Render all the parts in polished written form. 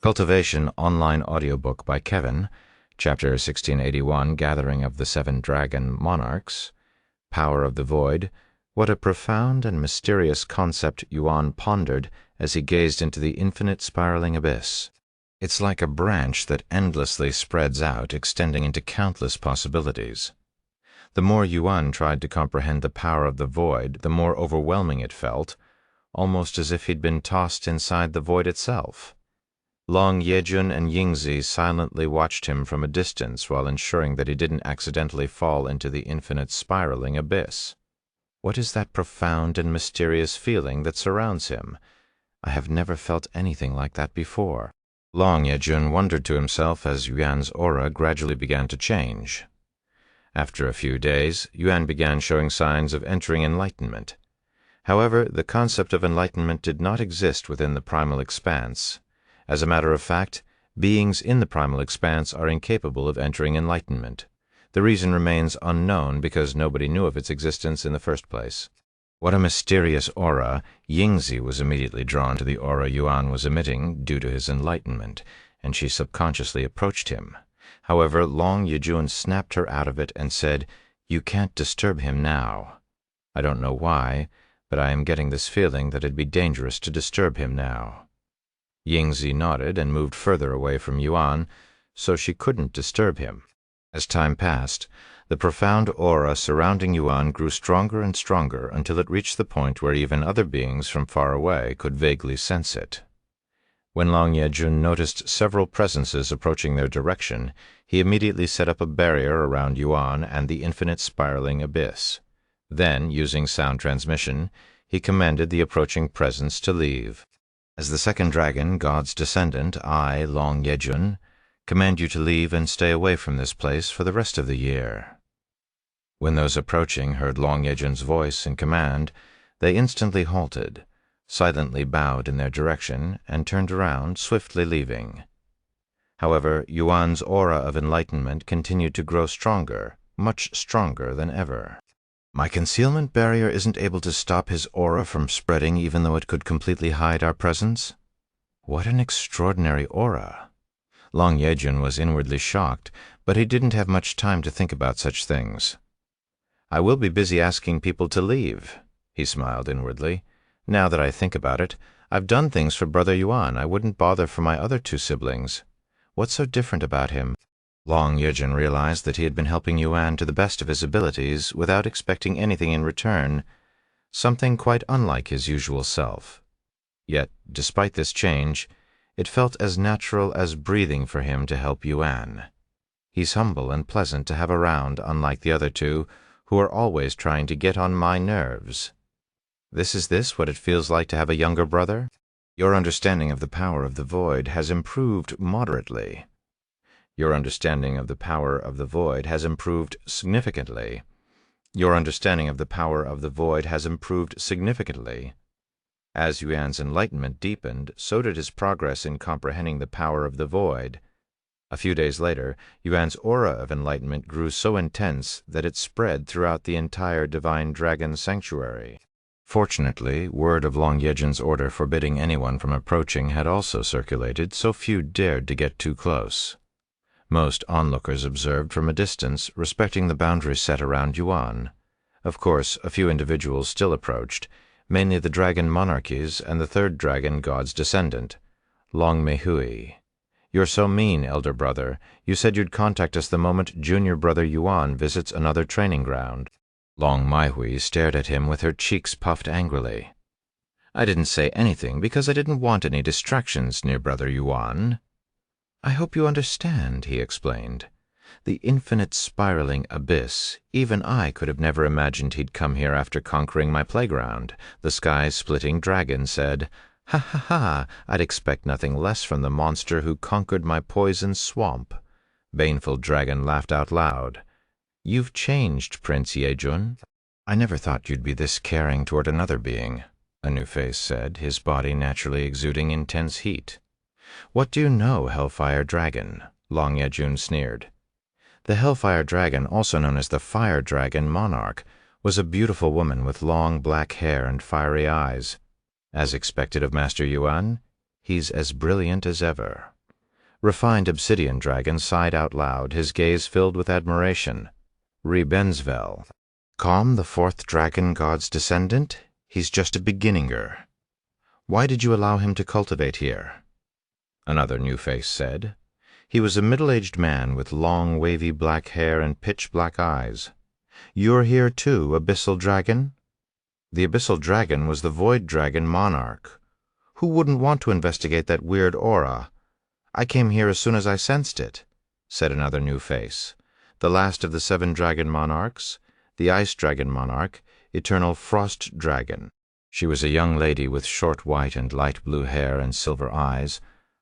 Cultivation online audiobook by Kevin, Chapter 1681, Gathering of the Seven Dragon Monarchs, Power of the Void. What a profound and mysterious concept Yuan pondered as he gazed into the infinite spiraling abyss. It's like a branch that endlessly spreads out, extending into countless possibilities. The more Yuan tried to comprehend the power of the void, the more overwhelming it felt, almost as if he'd been tossed inside the void itself. Long Yejun and Yingzi silently watched him from a distance while ensuring that he didn't accidentally fall into the infinite spiraling abyss. What is that profound and mysterious feeling that surrounds him? I have never felt anything like that before. Long Yejun wondered to himself as Yuan's aura gradually began to change. After a few days, Yuan began showing signs of entering enlightenment. However, the concept of enlightenment did not exist within the primal expanse. As a matter of fact, beings in the primal expanse are incapable of entering enlightenment. The reason remains unknown because nobody knew of its existence in the first place. What a mysterious aura! Yingzi was immediately drawn to the aura Yuan was emitting due to his enlightenment, and she subconsciously approached him. However, Long Yejun snapped her out of it and said, "You can't disturb him now." I don't know why, but I am getting this feeling that it'd be dangerous to disturb him now. Yingzi nodded and moved further away from Yuan, so she couldn't disturb him. As time passed, the profound aura surrounding Yuan grew stronger and stronger until it reached the point where even other beings from far away could vaguely sense it. When Long Yejun noticed several presences approaching their direction, he immediately set up a barrier around Yuan and the infinite spiraling abyss. Then, using sound transmission, he commanded the approaching presence to leave. As the second dragon, God's descendant, I, Long Yejun, command you to leave and stay away from this place for the rest of the year. When those approaching heard Long Yejun's voice and command, they instantly halted, silently bowed in their direction, and turned around, swiftly leaving. However, Yuan's aura of enlightenment continued to grow stronger, much stronger than ever. My concealment barrier isn't able to stop his aura from spreading even though it could completely hide our presence? What an extraordinary aura! Long Yejun was inwardly shocked, but he didn't have much time to think about such things. I will be busy asking people to leave, he smiled inwardly. Now that I think about it, I've done things for Brother Yuan I wouldn't bother for my other two siblings. What's so different about him? Long Yejun realized that he had been helping Yuan to the best of his abilities without expecting anything in return, something quite unlike his usual self. Yet, despite this change, it felt as natural as breathing for him to help Yuan. He's humble and pleasant to have around, unlike the other two, who are always trying to get on my nerves. Is this what it feels like to have a younger brother? Your understanding of the power of the void has improved moderately. Your understanding of the power of the void has improved significantly. Your understanding of the power of the void has improved significantly. As Yuan's enlightenment deepened, so did his progress in comprehending the power of the void. A few days later, Yuan's aura of enlightenment grew so intense that it spread throughout the entire divine dragon sanctuary. Fortunately, word of Long Yejun's order forbidding anyone from approaching had also circulated, so few dared to get too close. Most onlookers observed from a distance, respecting the boundaries set around Yuan. Of course, a few individuals still approached, mainly the dragon monarchies and the third dragon, God's descendant, Long Meihui. You're so mean, elder brother. You said you'd contact us the moment junior brother Yuan visits another training ground. Long Meihui stared at him with her cheeks puffed angrily. I didn't say anything because I didn't want any distractions near brother Yuan. I hope you understand, he explained. The infinite spiraling abyss, even I could have never imagined he'd come here after conquering my playground. The sky-splitting dragon said, "Ha ha ha, I'd expect nothing less from the monster who conquered my poison swamp." Baneful Dragon laughed out loud. You've changed, Prince Yejun. I never thought you'd be this caring toward another being, a new face said, his body naturally exuding intense heat. What do you know, Hellfire Dragon? Long Yejun sneered. The Hellfire Dragon, also known as the Fire Dragon Monarch, was a beautiful woman with long black hair and fiery eyes. As expected of Master Yuan, He's as brilliant as ever." Refined obsidian dragon sighed out loud, his gaze filled with admiration. "Rebensvel. Calm, the fourth dragon god's descendant? He's just a beginninger. Why did you allow him to cultivate here?" Another new face said. He was a middle-aged man with long, wavy black hair and pitch-black eyes. "You're here too, Abyssal Dragon?" The Abyssal Dragon was the Void Dragon monarch. "Who wouldn't want to investigate that weird aura? I came here as soon as I sensed it," said another new face. The last of the 7 dragon monarchs, the Ice Dragon monarch, Eternal Frost Dragon. She was a young lady with short white and light blue hair and silver eyes.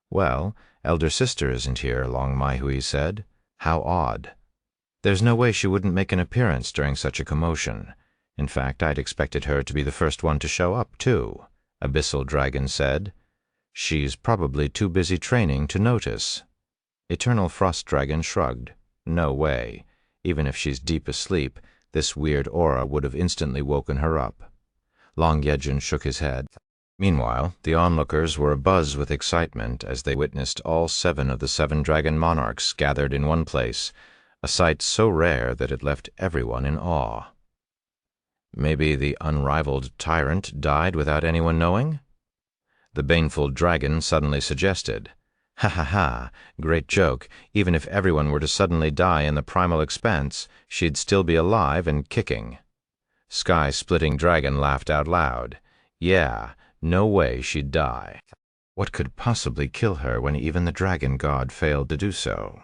"Well, elder sister isn't here," Long Mai-Hui said. "How odd. There's no way she wouldn't make an appearance during such a commotion. In fact, I'd expected her to be the first one to show up, too," Abyssal Dragon said. "She's probably too busy training to notice." Eternal Frost Dragon shrugged. "No way. Even if she's deep asleep, this weird aura would have instantly woken her up." Long Yejun shook his head. Meanwhile, the onlookers were abuzz with excitement as they witnessed all 7 of the 7 dragon monarchs gathered in one place, a sight so rare that it left everyone in awe. Maybe the unrivaled tyrant died without anyone knowing? The baneful dragon suddenly suggested. "Ha ha ha, great joke. Even if everyone were to suddenly die in the primal expanse, she'd still be alive and kicking." Sky-splitting dragon laughed out loud. "Yeah, no way she'd die. What could possibly kill her when even the dragon god failed to do so?"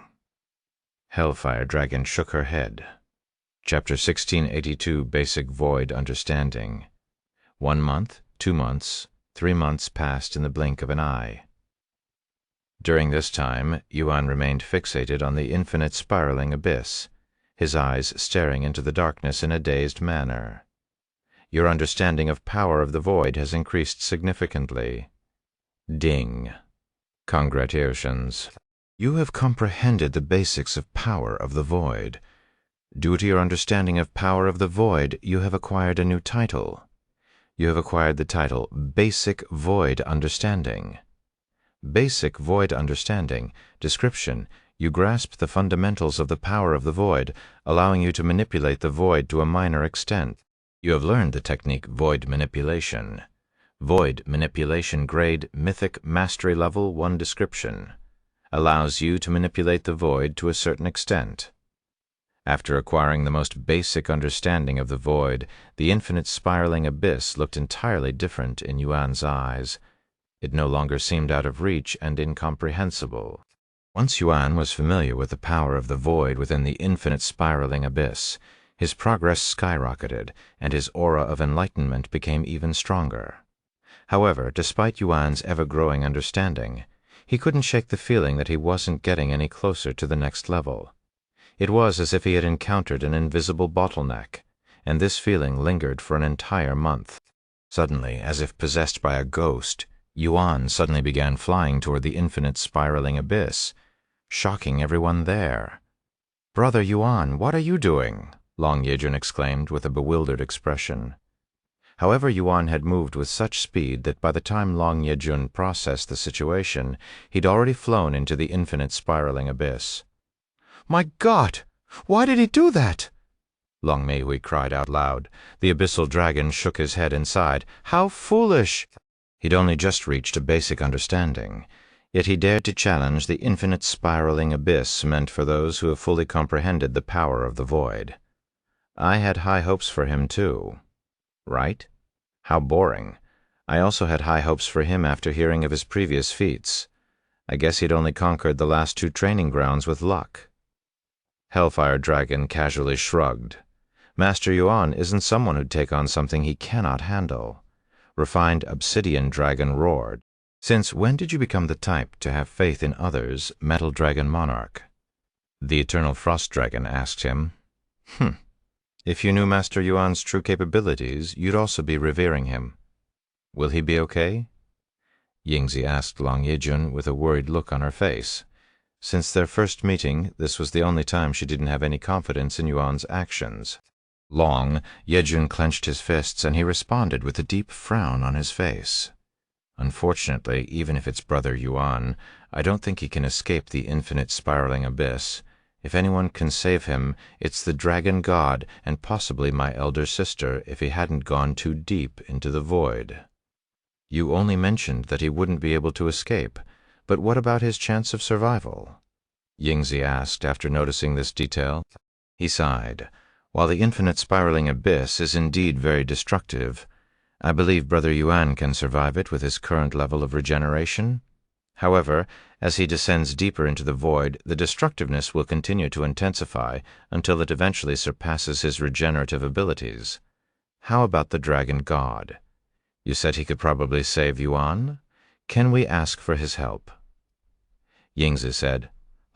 Hellfire Dragon shook her head. Chapter 1682, Basic Void Understanding. 1 month, 2 months, 3 months passed in the blink of an eye. During this time, Yuan remained fixated on the infinite spiraling abyss, his eyes staring into the darkness in a dazed manner. "Your understanding of power of the void has increased significantly." Ding. "Congratulations. You have comprehended the basics of power of the void. Due to your understanding of power of the void, you have acquired a new title. You have acquired the title Basic Void Understanding." Basic Void Understanding. Description: you grasp the fundamentals of the power of the void, allowing you to manipulate the void to a minor extent. You have learned the technique Void Manipulation. Void Manipulation Grade Mythic Mastery Level 1 Description. Allows you to manipulate the void to a certain extent. After acquiring the most basic understanding of the void, the infinite spiraling abyss looked entirely different in Yuan's eyes. It no longer seemed out of reach and incomprehensible. Once Yuan was familiar with the power of the void within the infinite spiraling abyss, his progress skyrocketed, and his aura of enlightenment became even stronger. However, despite Yuan's ever-growing understanding, he couldn't shake the feeling that he wasn't getting any closer to the next level. It was as if he had encountered an invisible bottleneck, and this feeling lingered for an entire month. Suddenly, as if possessed by a ghost, Yuan suddenly began flying toward the infinite spiraling abyss, shocking everyone there. "Brother Yuan, what are you doing?" Long Yejun exclaimed with a bewildered expression. However, Yuan had moved with such speed that by the time Long Yejun processed the situation, he'd already flown into the infinite spiraling abyss. "My God! Why did he do that?" Long Mai-Hui cried out loud. The Abyssal Dragon shook his head and sighed. "How foolish!" He'd only just reached a basic understanding, yet he dared to challenge the infinite spiraling abyss meant for those who have fully comprehended the power of the void. I had high hopes for him, too. Right? How boring. I also had high hopes for him after hearing of his previous feats. I guess he'd only conquered the last 2 training grounds with luck. Hellfire Dragon casually shrugged. Master Yuan isn't someone who'd take on something he cannot handle. Refined Obsidian Dragon roared. "Since when did you become the type to have faith in others, Metal Dragon Monarch?" The Eternal Frost Dragon asked him. If you knew Master Yuan's true capabilities, you'd also be revering him. Will he be okay?" Yingzi asked Long Yejun with a worried look on her face. Since their first meeting, this was the only time she didn't have any confidence in Yuan's actions. Long Yejun clenched his fists, and he responded with a deep frown on his face. Unfortunately, even if it's Brother Yuan, I don't think he can escape the infinite spiraling abyss. If anyone can save him, it's the dragon god and possibly my elder sister if he hadn't gone too deep into the void. You only mentioned that he wouldn't be able to escape, but what about his chance of survival? Yingzi asked after noticing this detail. He sighed. While the infinite spiraling abyss is indeed very destructive, I believe Brother Yuan can survive it with his current level of regeneration. However, as he descends deeper into the void, the destructiveness will continue to intensify until it eventually surpasses his regenerative abilities. How about the dragon god? You said he could probably save Yuan? Can we ask for his help? Yingzi said,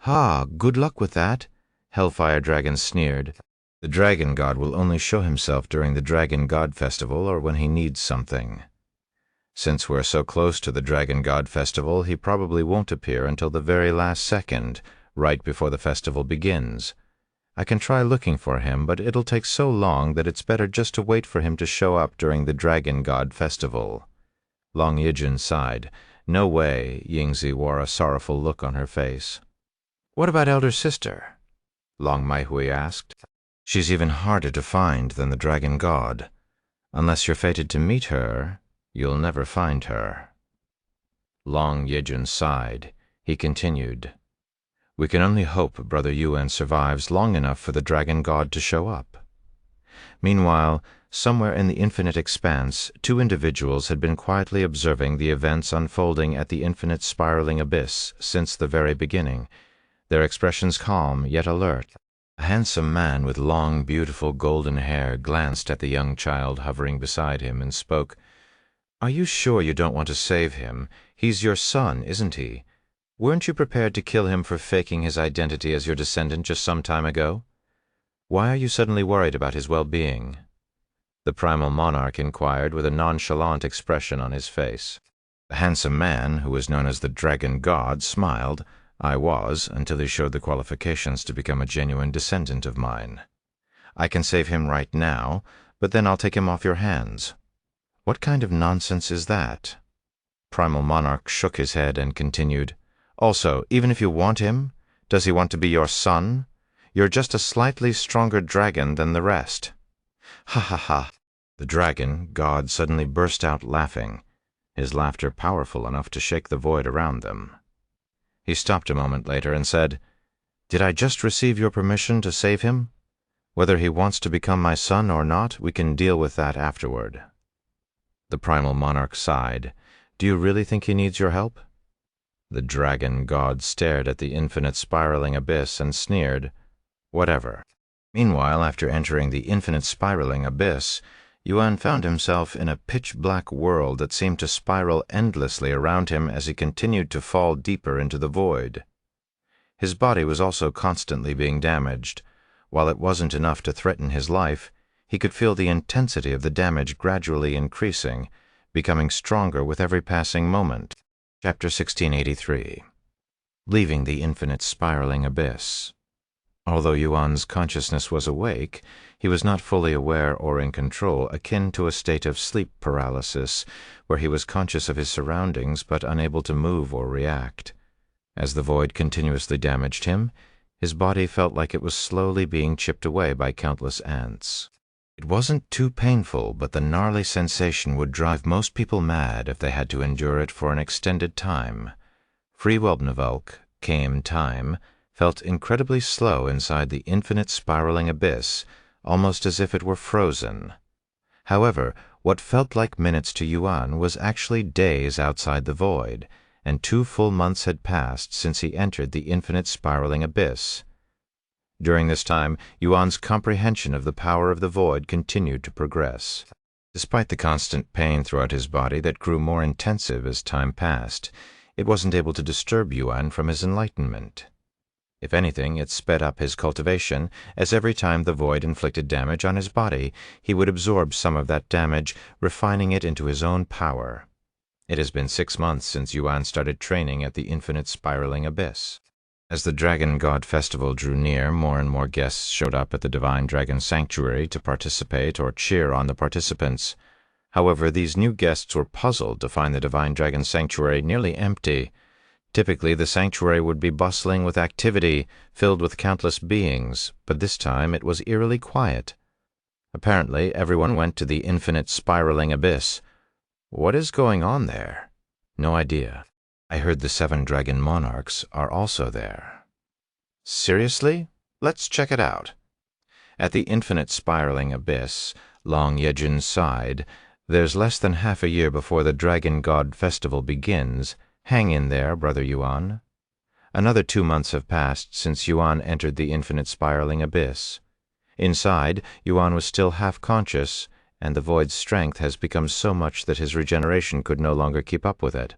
"Ha, good luck with that." Hellfire Dragon sneered. The dragon god will only show himself during the Dragon God Festival or when he needs something. Since we're so close to the Dragon God Festival, he probably won't appear until the very last second, right before the festival begins. I can try looking for him, but it'll take so long that it's better just to wait for him to show up during the Dragon God Festival. Long Yijun sighed. No way. Yingzi wore a sorrowful look on her face. What about elder sister? Long Maihui asked. She's even harder to find than the dragon god. Unless you're fated to meet her, you'll never find her. Long Yejun sighed. He continued, We can only hope Brother Yuan survives long enough for the dragon god to show up. Meanwhile, somewhere in the infinite expanse, two individuals had been quietly observing the events unfolding at the infinite spiraling abyss since the very beginning, their expressions calm yet alert. A handsome man with long, beautiful golden hair glanced at the young child hovering beside him and spoke. Are you sure you don't want to save him? He's your son, isn't he? Weren't you prepared to kill him for faking his identity as your descendant just some time ago? Why are you suddenly worried about his well-being? The primal monarch inquired with a nonchalant expression on his face. The handsome man, who was known as the dragon god, smiled. I was, until he showed the qualifications to become a genuine descendant of mine. I can save him right now, but then I'll take him off your hands. What kind of nonsense is that? Primal Monarch shook his head and continued, Also, even if you want him, does he want to be your son? You're just a slightly stronger dragon than the rest. Ha ha ha! The dragon god suddenly burst out laughing, his laughter powerful enough to shake the void around them. He stopped a moment later and said, Did I just receive your permission to save him? Whether he wants to become my son or not, we can deal with that afterward. The primal monarch sighed. Do you really think he needs your help? The dragon god stared at the infinite spiraling abyss and sneered. Whatever. Meanwhile, after entering the infinite spiraling abyss, Yuan found himself in a pitch-black world that seemed to spiral endlessly around him as he continued to fall deeper into the void. His body was also constantly being damaged. While it wasn't enough to threaten his life, he could feel the intensity of the damage gradually increasing, becoming stronger with every passing moment. Chapter 1683. Leaving the infinite spiraling abyss. Although Yuan's consciousness was awake, he was not fully aware or in control, akin to a state of sleep paralysis, where he was conscious of his surroundings but unable to move or react. As the void continuously damaged him, his body felt like it was slowly being chipped away by countless ants. It wasn't too painful, but the gnarly sensation would drive most people mad if they had to endure it for an extended time. Free Webnevolk, came time, felt incredibly slow inside the infinite spiraling abyss, almost as if it were frozen. However, what felt like minutes to Yuan was actually days outside the void, and 2 full months had passed since he entered the infinite spiraling abyss. During this time, Yuan's comprehension of the power of the void continued to progress. Despite the constant pain throughout his body that grew more intensive as time passed, it wasn't able to disturb Yuan from his enlightenment. If anything, it sped up his cultivation, as every time the void inflicted damage on his body, he would absorb some of that damage, refining it into his own power. It has been 6 months since Yuan started training at the infinite spiraling abyss. As the Dragon God Festival drew near, more and more guests showed up at the Divine Dragon Sanctuary to participate or cheer on the participants. However, these new guests were puzzled to find the divine dragon sanctuary nearly empty. Typically, the sanctuary would be bustling with activity, filled with countless beings, but this time it was eerily quiet. Apparently, everyone went to the infinite spiraling abyss. What is going on there? No idea. I heard the 7 dragon monarchs are also there. Seriously? Let's check it out. At the infinite spiraling abyss, Long Yejun's side, there's less than half a year before the Dragon God Festival begins. Hang in there, Brother Yuan. Another 2 months have passed since Yuan entered the infinite spiraling abyss. Inside, Yuan was still half-conscious, and the void's strength has become so much that his regeneration could no longer keep up with it.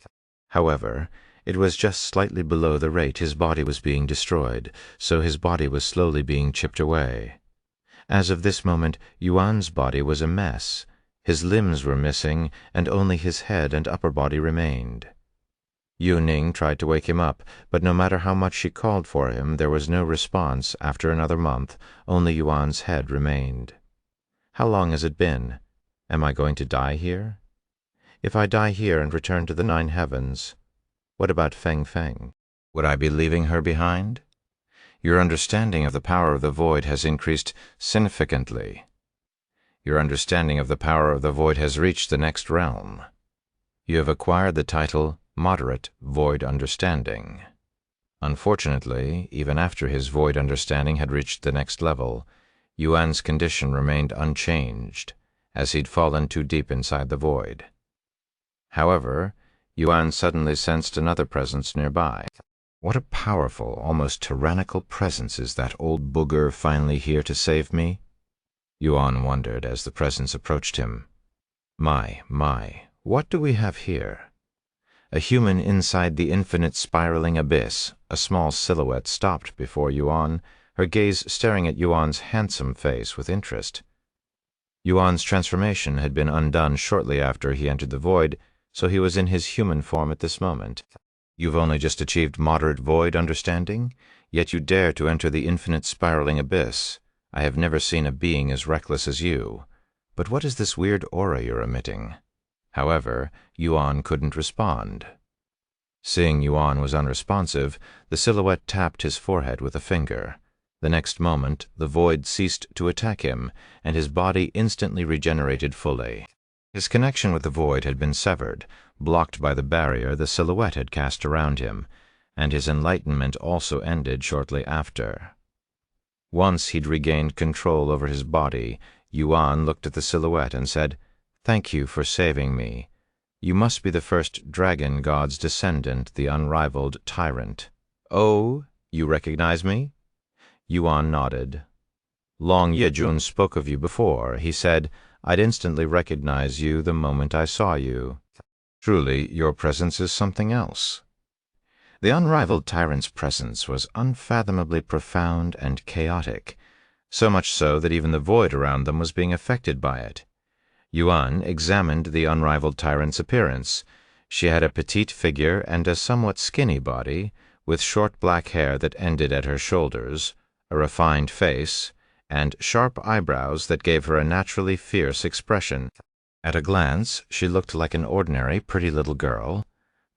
However, it was just slightly below the rate his body was being destroyed, so his body was slowly being chipped away. As of this moment, Yuan's body was a mess. His limbs were missing, and only his head and upper body remained. Yu Ning tried to wake him up, but no matter how much she called for him, there was no response. After another month, only Yuan's head remained. How long has it been? Am I going to die here? If I die here and return to the 9 heavens, what about Feng Feng? Would I be leaving her behind? Your understanding of the power of the void has increased significantly. Your understanding of the power of the void has reached the next realm. You have acquired the title Moderate Void Understanding. Unfortunately, even after his void understanding had reached the next level, Yuan's condition remained unchanged, as he'd fallen too deep inside the void. However, Yuan suddenly sensed another presence nearby. What a powerful, almost tyrannical presence is that old booger finally here to save me? Yuan wondered as the presence approached him. My, what do we have here? A human inside the infinite spiraling abyss, a small silhouette stopped before Yuan, her gaze staring at Yuan's handsome face with interest. Yuan's transformation had been undone shortly after he entered the void, so he was in his human form at this moment. You've only just achieved moderate void understanding, yet you dare to enter the infinite spiraling abyss. I have never seen a being as reckless as you. But what is this weird aura you're emitting? However, Yuan couldn't respond. Seeing Yuan was unresponsive, the silhouette tapped his forehead with a finger. The next moment, the void ceased to attack him, and his body instantly regenerated fully. His connection with the void had been severed, blocked by the barrier the silhouette had cast around him, and his enlightenment also ended shortly after. Once he'd regained control over his body, Yuan looked at the silhouette and said, "Thank you for saving me. You must be the first dragon god's descendant, the unrivaled tyrant." "Oh, you recognize me?" Yuan nodded. "Long Yejun spoke of you before. He said, I'd instantly recognize you the moment I saw you. Truly, your presence is something else." The unrivaled tyrant's presence was unfathomably profound and chaotic, so much so that even the void around them was being affected by it. Yuan examined the unrivaled tyrant's appearance. She had a petite figure and a somewhat skinny body, with short black hair that ended at her shoulders, a refined face, and sharp eyebrows that gave her a naturally fierce expression. At a glance, she looked like an ordinary pretty little girl,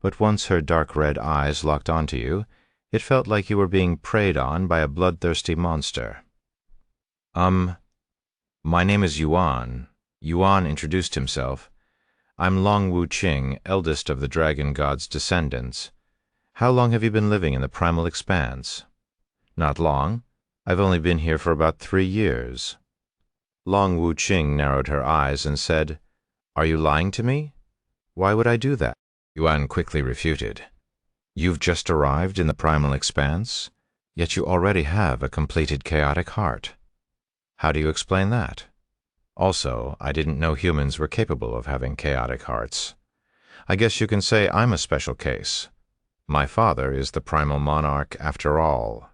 but once her dark red eyes locked onto you, it felt like you were being preyed on by a bloodthirsty monster. My name is Yuan." Yuan introduced himself. "I'm Long Wuqing, eldest of the dragon god's descendants. How long have you been living in the primal expanse?" "Not long. I've only been here for about 3 years." Long Wuqing narrowed her eyes and said, "Are you lying to me? Why would I do that?" Yuan quickly refuted. "You've just arrived in the primal expanse, yet you already have a completed chaotic heart. How do you explain that? Also, I didn't know humans were capable of having chaotic hearts. I guess you can say I'm a special case. My father is the primal monarch after all."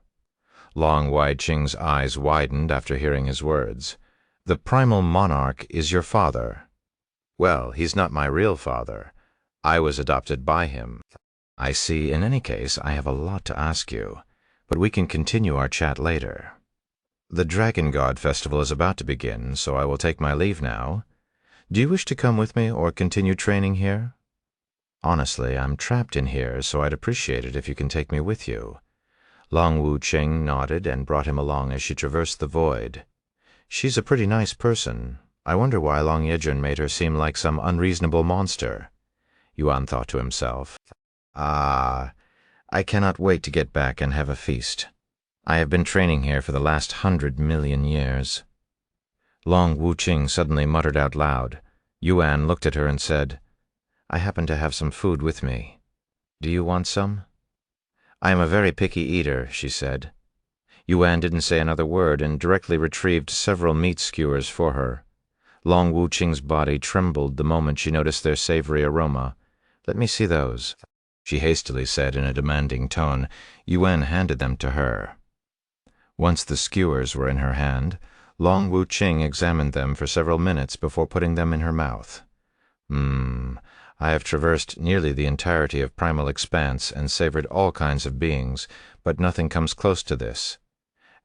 Long Wuqing's eyes widened after hearing his words. "The primal monarch is your father?" "Well, he's not my real father. I was adopted by him." "I see. In any case, I have a lot to ask you, but we can continue our chat later. The Dragon God Festival is about to begin, so I will take my leave now. Do you wish to come with me or continue training here? Honestly, I'm trapped in here, so I'd appreciate it if you can take me with you. Long Wu-Ching nodded and brought him along as she traversed the void. She's a pretty nice person. I wonder why Long Yejun made her seem like some unreasonable monster. Yuan thought to himself. Ah, I cannot wait to get back and have a feast. I have been training here for the last 100 million years. Long Wu-Ching suddenly muttered out loud. Yuan looked at her and said, I happen to have some food with me. Do you want some? I am a very picky eater, she said. Yuan didn't say another word and directly retrieved several meat skewers for her. Long Wu-Ching's body trembled the moment she noticed their savory aroma. Let me see those, she hastily said in a demanding tone. Yuan handed them to her. Once the skewers were in her hand, Long Wu-Ching examined them for several minutes before putting them in her mouth. I have traversed nearly the entirety of primal expanse and savored all kinds of beings, but nothing comes close to this.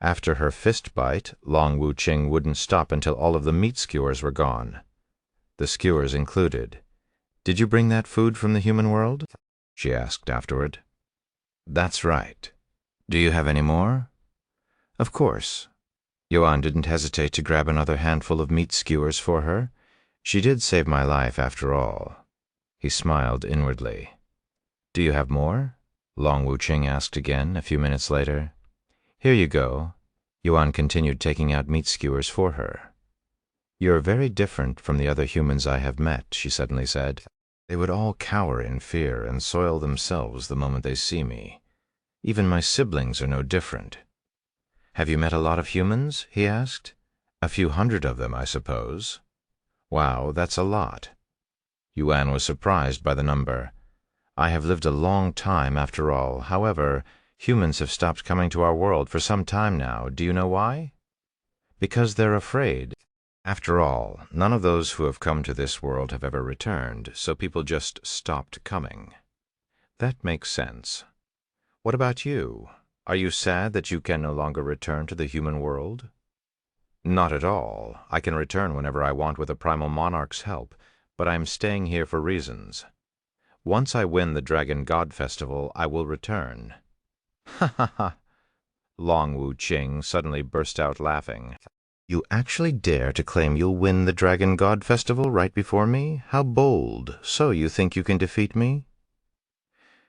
After her fist bite, Long Wu-Ching wouldn't stop until all of the meat skewers were gone. The skewers included. Did you bring that food from the human world? She asked afterward. That's right. Do you have any more? Of course. Yuan didn't hesitate to grab another handful of meat skewers for her. She did save my life after all. He smiled inwardly. Do you have more? Long Wu-Ching asked again a few minutes later. Here you go. Yuan continued taking out meat skewers for her. You're very different from the other humans I have met, she suddenly said. They would all cower in fear and soil themselves the moment they see me. Even my siblings are no different. Have you met a lot of humans? He asked. A few hundred of them, I suppose. Wow, that's a lot. Yuan was surprised by the number. I have lived a long time after all. However, humans have stopped coming to our world for some time now. Do you know why? Because they're afraid. After all, none of those who have come to this world have ever returned, so people just stopped coming. That makes sense. What about you? Are you sad that you can no longer return to the human world? Not at all. I can return whenever I want with a primal monarch's help, but I am staying here for reasons. Once I win the Dragon God Festival, I will return. Ha ha ha! Long Wu-Ching suddenly burst out laughing. You actually dare to claim you'll win the Dragon God Festival right before me? How bold! So you think you can defeat me?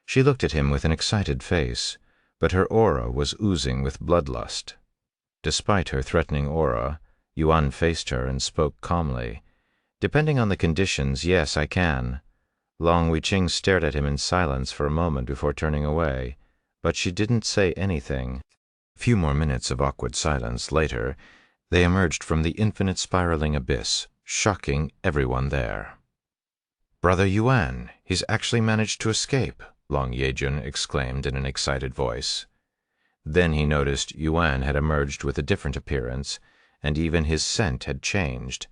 She looked at him with an excited face, but her aura was oozing with bloodlust. Despite her threatening aura, Yuan faced her and spoke calmly. Depending on the conditions, yes, I can. Long Wu-Ching stared at him in silence for a moment before turning away, but she didn't say anything. A few more minutes of awkward silence later, they emerged from the infinite spiraling abyss, shocking everyone there. Brother Yuan, he's actually managed to escape, Long Yejun exclaimed in an excited voice. Then he noticed Yuan had emerged with a different appearance, and even his scent had changed.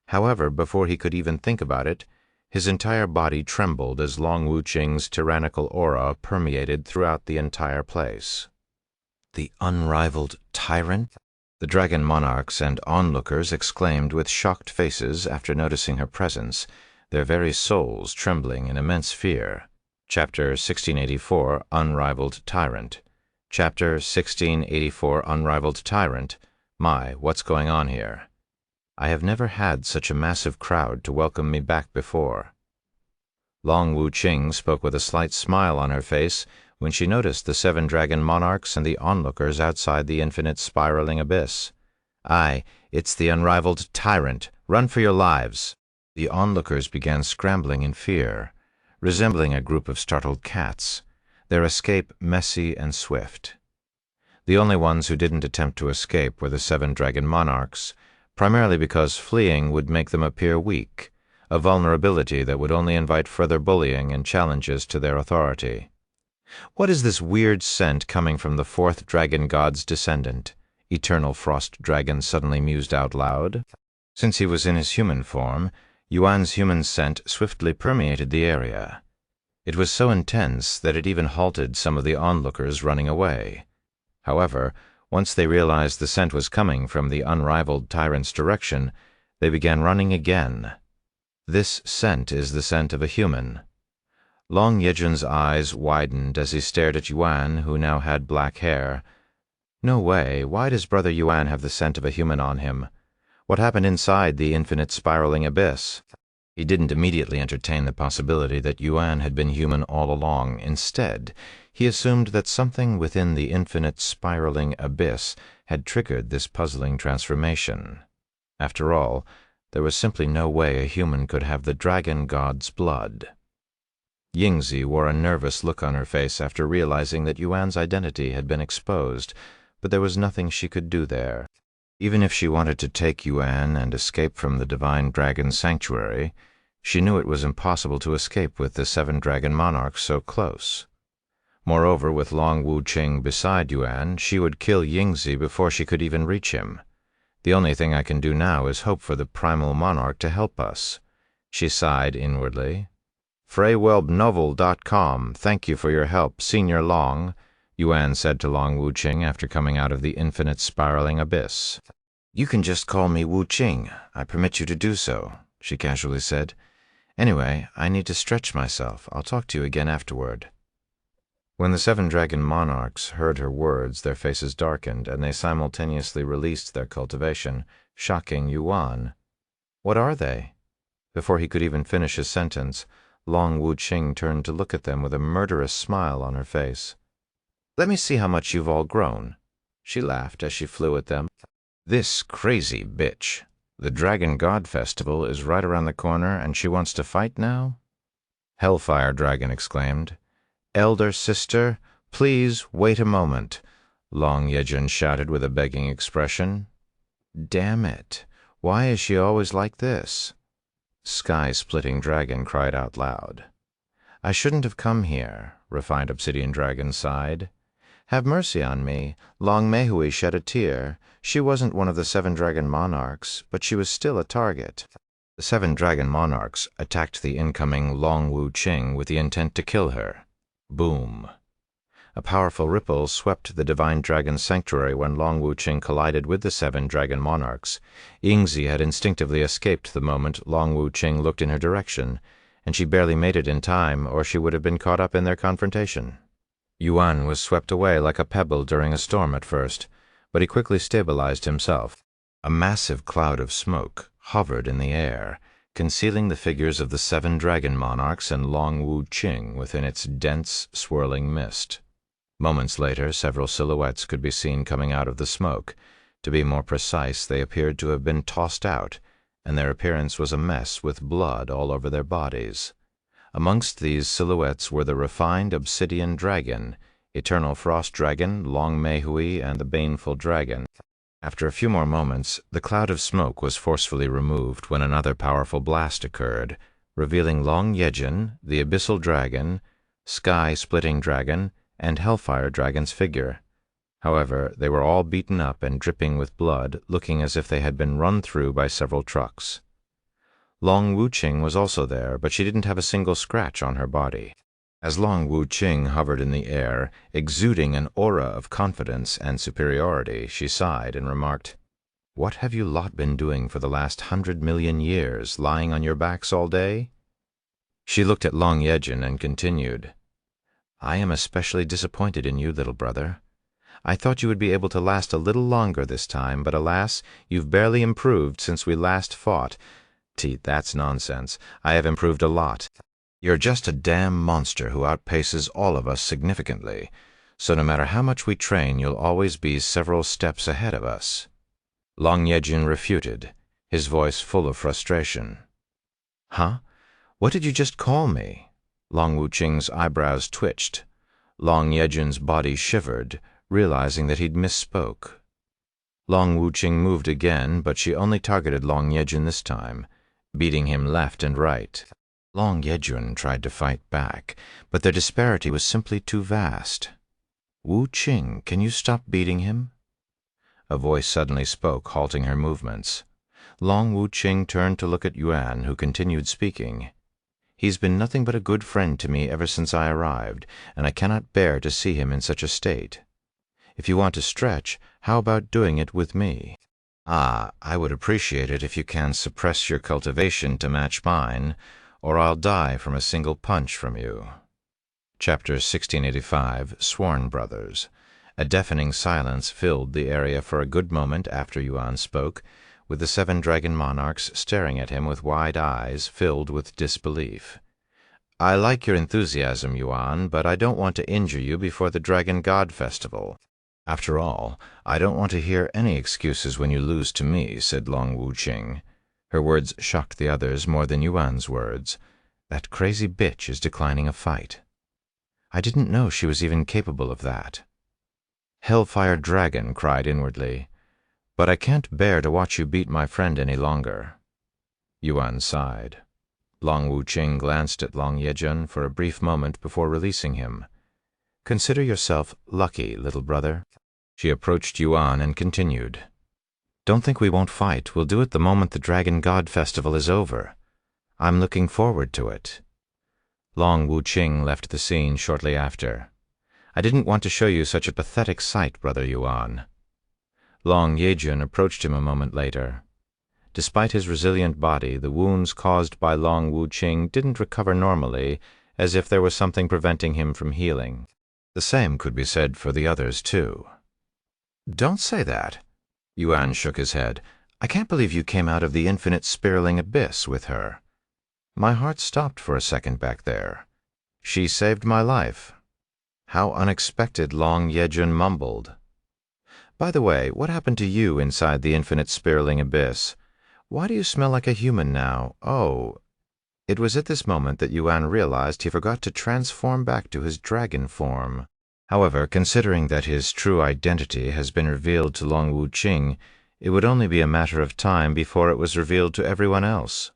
However, before he could even think about it, his entire body trembled as Long Wu-Ching's tyrannical aura permeated throughout the entire place. The unrivaled tyrant? The dragon monarchs and onlookers exclaimed with shocked faces after noticing her presence, their very souls trembling in immense fear. Chapter 1684, Unrivaled Tyrant. Chapter 1684, Unrivaled Tyrant. My, what's going on here? I have never had such a massive crowd to welcome me back before. Long Wu-Ching spoke with a slight smile on her face when she noticed the 7 dragon monarchs and the onlookers outside the infinite spiraling abyss. Aye, it's the unrivaled tyrant. Run for your lives. The onlookers began scrambling in fear, resembling a group of startled cats, their escape messy and swift. The only ones who didn't attempt to escape were the 7 dragon monarchs, primarily because fleeing would make them appear weak, a vulnerability that would only invite further bullying and challenges to their authority. What is this weird scent coming from the 4th dragon god's descendant? Eternal Frost Dragon suddenly mused out loud. Since he was in his human form, Yuan's human scent swiftly permeated the area. It was so intense that it even halted some of the onlookers running away. However, once they realized the scent was coming from the unrivaled tyrant's direction, they began running again. This scent is the scent of a human. Long Yejun's eyes widened as he stared at Yuan, who now had black hair. No way. Why does Brother Yuan have the scent of a human on him? What happened inside the infinite spiraling abyss? He didn't immediately entertain the possibility that Yuan had been human all along. Instead, he assumed that something within the infinite spiraling abyss had triggered this puzzling transformation. After all, there was simply no way a human could have the dragon god's blood. Yingzi wore a nervous look on her face after realizing that Yuan's identity had been exposed, but there was nothing she could do there. Even if she wanted to take Yuan and escape from the divine dragon's sanctuary, she knew it was impossible to escape with the seven dragon monarchs so close. Moreover, with Long Wuqing beside Yuan, she would kill Yingzi before she could even reach him. The only thing I can do now is hope for the primal monarch to help us. She sighed inwardly. FreywellNovel.com, thank you for your help, Senior Long, Yuan said to Long Wuqing after coming out of the infinite spiraling abyss. You can just call me Wuqing. I permit you to do so, she casually said. Anyway, I need to stretch myself. I'll talk to you again afterward. When the seven dragon monarchs heard her words, their faces darkened, and they simultaneously released their cultivation, shocking Yuan. What are they? Before he could even finish his sentence, Long Wuqing turned to look at them with a murderous smile on her face. Let me see how much you've all grown. She laughed as she flew at them. This crazy bitch. The Dragon God Festival is right around the corner, and she wants to fight now? Hellfire Dragon exclaimed. Elder sister, please wait a moment, Long Yejun shouted with a begging expression. Damn it. Why is she always like this? Sky-splitting Dragon cried out loud. I shouldn't have come here, refined Obsidian Dragon sighed. Have mercy on me. Long Mehui shed a tear. She wasn't one of the seven dragon monarchs, but she was still a target. The seven dragon monarchs attacked the incoming Long Wuqing with the intent to kill her. Boom. A powerful ripple swept the divine dragon's sanctuary when Long Wuqing collided with the seven dragon monarchs. Yingzi had instinctively escaped the moment Long Wuqing looked in her direction, and she barely made it in time, or she would have been caught up in their confrontation. Yuan was swept away like a pebble during a storm at first, but he quickly stabilized himself. A massive cloud of smoke hovered in the air, concealing the figures of the seven dragon monarchs and Long Wuqing within its dense, swirling mist. Moments later, several silhouettes could be seen coming out of the smoke. To be more precise, they appeared to have been tossed out, and their appearance was a mess with blood all over their bodies. Amongst these silhouettes were the refined Obsidian Dragon, Eternal Frost Dragon, Long Mehui, and the Baneful Dragon. After a few more moments, the cloud of smoke was forcefully removed when another powerful blast occurred, revealing Long Yejun, the Abyssal Dragon, Sky-Splitting Dragon, and Hellfire Dragon's figure. However, they were all beaten up and dripping with blood, looking as if they had been run through by several trucks. Long Wuqing was also there, but she didn't have a single scratch on her body. As Long Wuqing hovered in the air, exuding an aura of confidence and superiority, she sighed and remarked, What have you lot been doing for the last 100 million years, lying on your backs all day? She looked at Long Yejun and continued, I am especially disappointed in you, little brother. I thought you would be able to last a little longer this time, but alas, you've barely improved since we last fought. That's nonsense. I have improved a lot. You're just a damn monster who outpaces all of us significantly, so no matter how much we train, you'll always be several steps ahead of us. Long Yejun refuted, his voice full of frustration. Huh? What did you just call me? Long Wuqing's eyebrows twitched. Long Yejun's body shivered, realizing that he'd misspoke. Long Wuqing moved again, but she only targeted Long Yejun this time, beating him left and right. Long Yejun tried to fight back, but their disparity was simply too vast. Wuqing, can you stop beating him? A voice suddenly spoke, halting her movements. Long Wuqing turned to look at Yuan, who continued speaking. He's been nothing but a good friend to me ever since I arrived, and I cannot bear to see him in such a state. If you want to stretch, how about doing it with me? Ah, I would appreciate it if you can suppress your cultivation to match mine, or I'll die from a single punch from you. Chapter 1685, Sworn Brothers. A deafening silence filled the area for a good moment after Yuan spoke, with the 7 dragon monarchs staring at him with wide eyes filled with disbelief. I like your enthusiasm, Yuan, but I don't want to injure you before the Dragon God Festival. After all, I don't want to hear any excuses when you lose to me, said Long Wuching. Her words shocked the others more than Yuan's words. That crazy bitch is declining a fight. I didn't know she was even capable of that. Hellfire Dragon cried inwardly, but I can't bear to watch you beat my friend any longer. Yuan sighed. Long Wuching glanced at Long Yejun for a brief moment before releasing him. Consider yourself lucky, little brother. She approached Yuan and continued. Don't think we won't fight. We'll do it the moment the Dragon God Festival is over. I'm looking forward to it. Long Wuching left the scene shortly after. I didn't want to show you such a pathetic sight, Brother Yuan. Long Yejun approached him a moment later. Despite his resilient body, the wounds caused by Long Wuching didn't recover normally, as if there was something preventing him from healing. The same could be said for the others, too. Don't say that. Yuan shook his head. I can't believe you came out of the infinite spiraling abyss with her. My heart stopped for a second back there. She saved my life. How unexpected, Long Yejun mumbled. By the way, what happened to you inside the infinite spiraling abyss? Why do you smell like a human now? Oh. It was at this moment that Yuan realized he forgot to transform back to his dragon form. However, considering that his true identity has been revealed to Long Wuching, it would only be a matter of time before it was revealed to everyone else.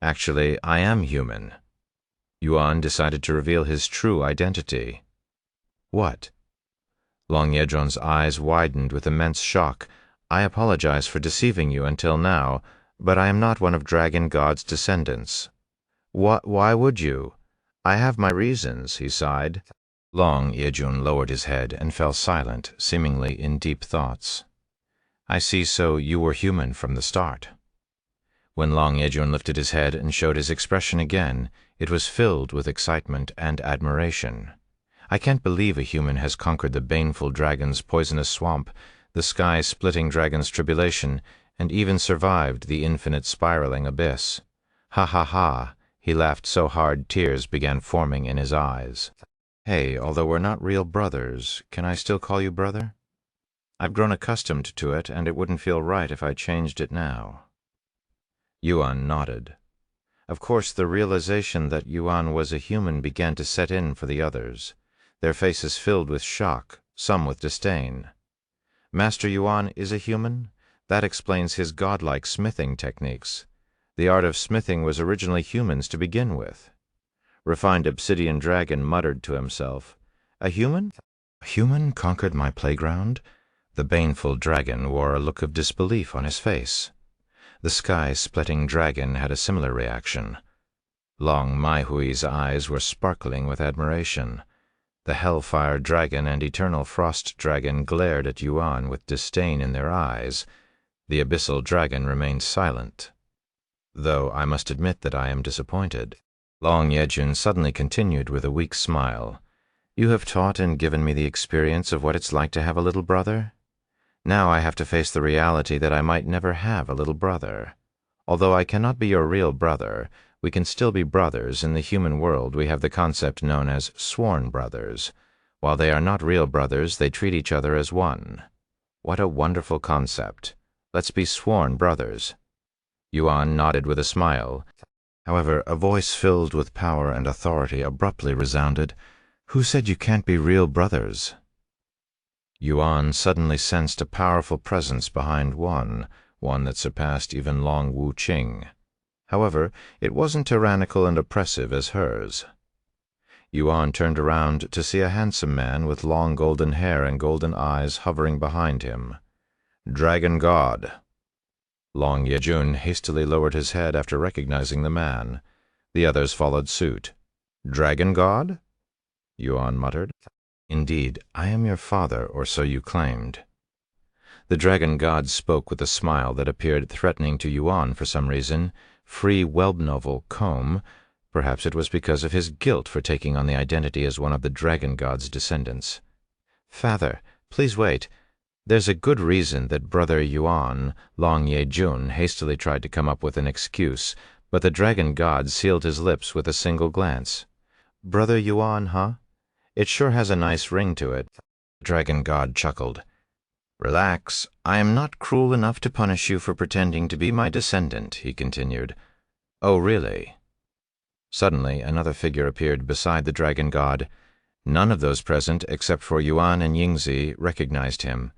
Actually, I am human. Yuan decided to reveal his true identity. What? Long Yejun's eyes widened with immense shock. I apologize for deceiving you until now, but I am not one of Dragon God's descendants. Why would you? I have my reasons, he sighed. Long Yejun lowered his head and fell silent, seemingly in deep thoughts. I see, so you were human from the start. When Long Yejun lifted his head and showed his expression again, it was filled with excitement and admiration. I can't believe a human has conquered the baneful dragon's poisonous swamp, the sky-splitting dragon's tribulation, and even survived the infinite spiraling abyss. Ha ha ha, he laughed so hard tears began forming in his eyes. Hey, although we're not real brothers, can I still call you brother? I've grown accustomed to it, and it wouldn't feel right if I changed it now. Yuan nodded. Of course, the realization that Yuan was a human began to set in for the others, their faces filled with shock, some with disdain. Master Yuan is a human? That explains his godlike smithing techniques. The art of smithing was originally humans to begin with. Refined obsidian dragon muttered to himself, A human? A human conquered my playground? The baneful dragon wore a look of disbelief on his face. The sky-splitting dragon had a similar reaction. Long Maihui's eyes were sparkling with admiration. The Hellfire Dragon and Eternal Frost Dragon glared at Yuan with disdain in their eyes. The Abyssal Dragon remained silent. Though I must admit that I am disappointed. Long Yejun suddenly continued with a weak smile. You have taught and given me the experience of what it's like to have a little brother. Now I have to face the reality that I might never have a little brother. Although I cannot be your real brother, we can still be brothers. In the human world we have the concept known as sworn brothers. While they are not real brothers, they treat each other as one. What a wonderful concept. Let's be sworn brothers. Yuan nodded with a smile. However, a voice filled with power and authority abruptly resounded. Who said you can't be real brothers? Yuan suddenly sensed a powerful presence behind one that surpassed even Long Wuching. However, it wasn't tyrannical and oppressive as hers. Yuan turned around to see a handsome man with long golden hair and golden eyes hovering behind him. Dragon God. Long Yejun hastily lowered his head after recognizing the man. The others followed suit. Dragon God? Yuan muttered. Indeed, I am your father, or so you claimed. The dragon god spoke with a smile that appeared threatening to Yuan for some reason. Free Welbnovel comb. Perhaps it was because of his guilt for taking on the identity as one of the dragon god's descendants. "Father, please wait. There's a good reason that Brother Yuan, Long Ye-jun, hastily tried to come up with an excuse, but the dragon god sealed his lips with a single glance. Brother Yuan, huh? It sure has a nice ring to it." The dragon god chuckled. "Relax. I am not cruel enough to punish you for pretending to be my descendant," he continued. "Oh, really?" Suddenly, another figure appeared beside the dragon god. None of those present, except for Yuan and Yingzi, recognized him.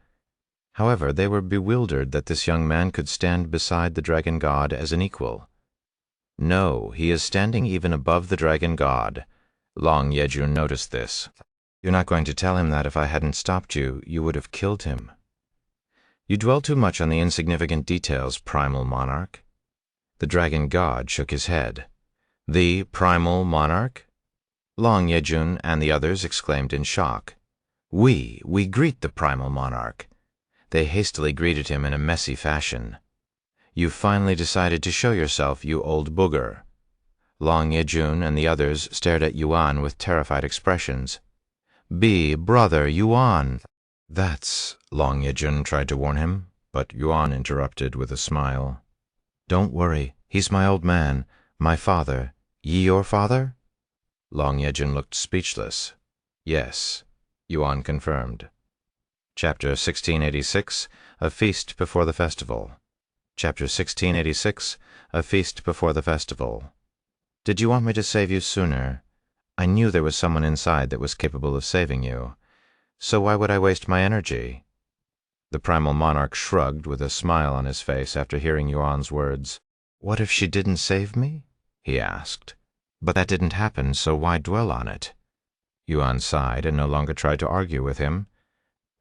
However, they were bewildered that this young man could stand beside the dragon god as an equal. "No, he is standing even above the dragon god." Long Ye-jun noticed this. "You're not going to tell him that if I hadn't stopped you, you would have killed him." "You dwell too much on the insignificant details, primal monarch." The dragon god shook his head. "The primal monarch?" Long Ye-jun and the others exclaimed in shock. We greet the primal monarch." They hastily greeted him in a messy fashion. "You've finally decided to show yourself, you old booger." Long Ye-jun and the others stared at Yuan with terrified expressions. Brother Yuan." "That's—" Long Ye-jun tried to warn him, but Yuan interrupted with a smile. "Don't worry, he's my old man, my father. Ye your father?" Long Ye-jun looked speechless. "Yes," Yuan confirmed. Chapter 1686, A Feast Before the Festival. Chapter 1686, A Feast Before the Festival. "Did you want me to save you sooner? I knew there was someone inside that was capable of saving you. So why would I waste my energy?" The primal monarch shrugged with a smile on his face after hearing Yuan's words. "What if she didn't save me?" he asked. "But that didn't happen, so why dwell on it?" Yuan sighed and no longer tried to argue with him.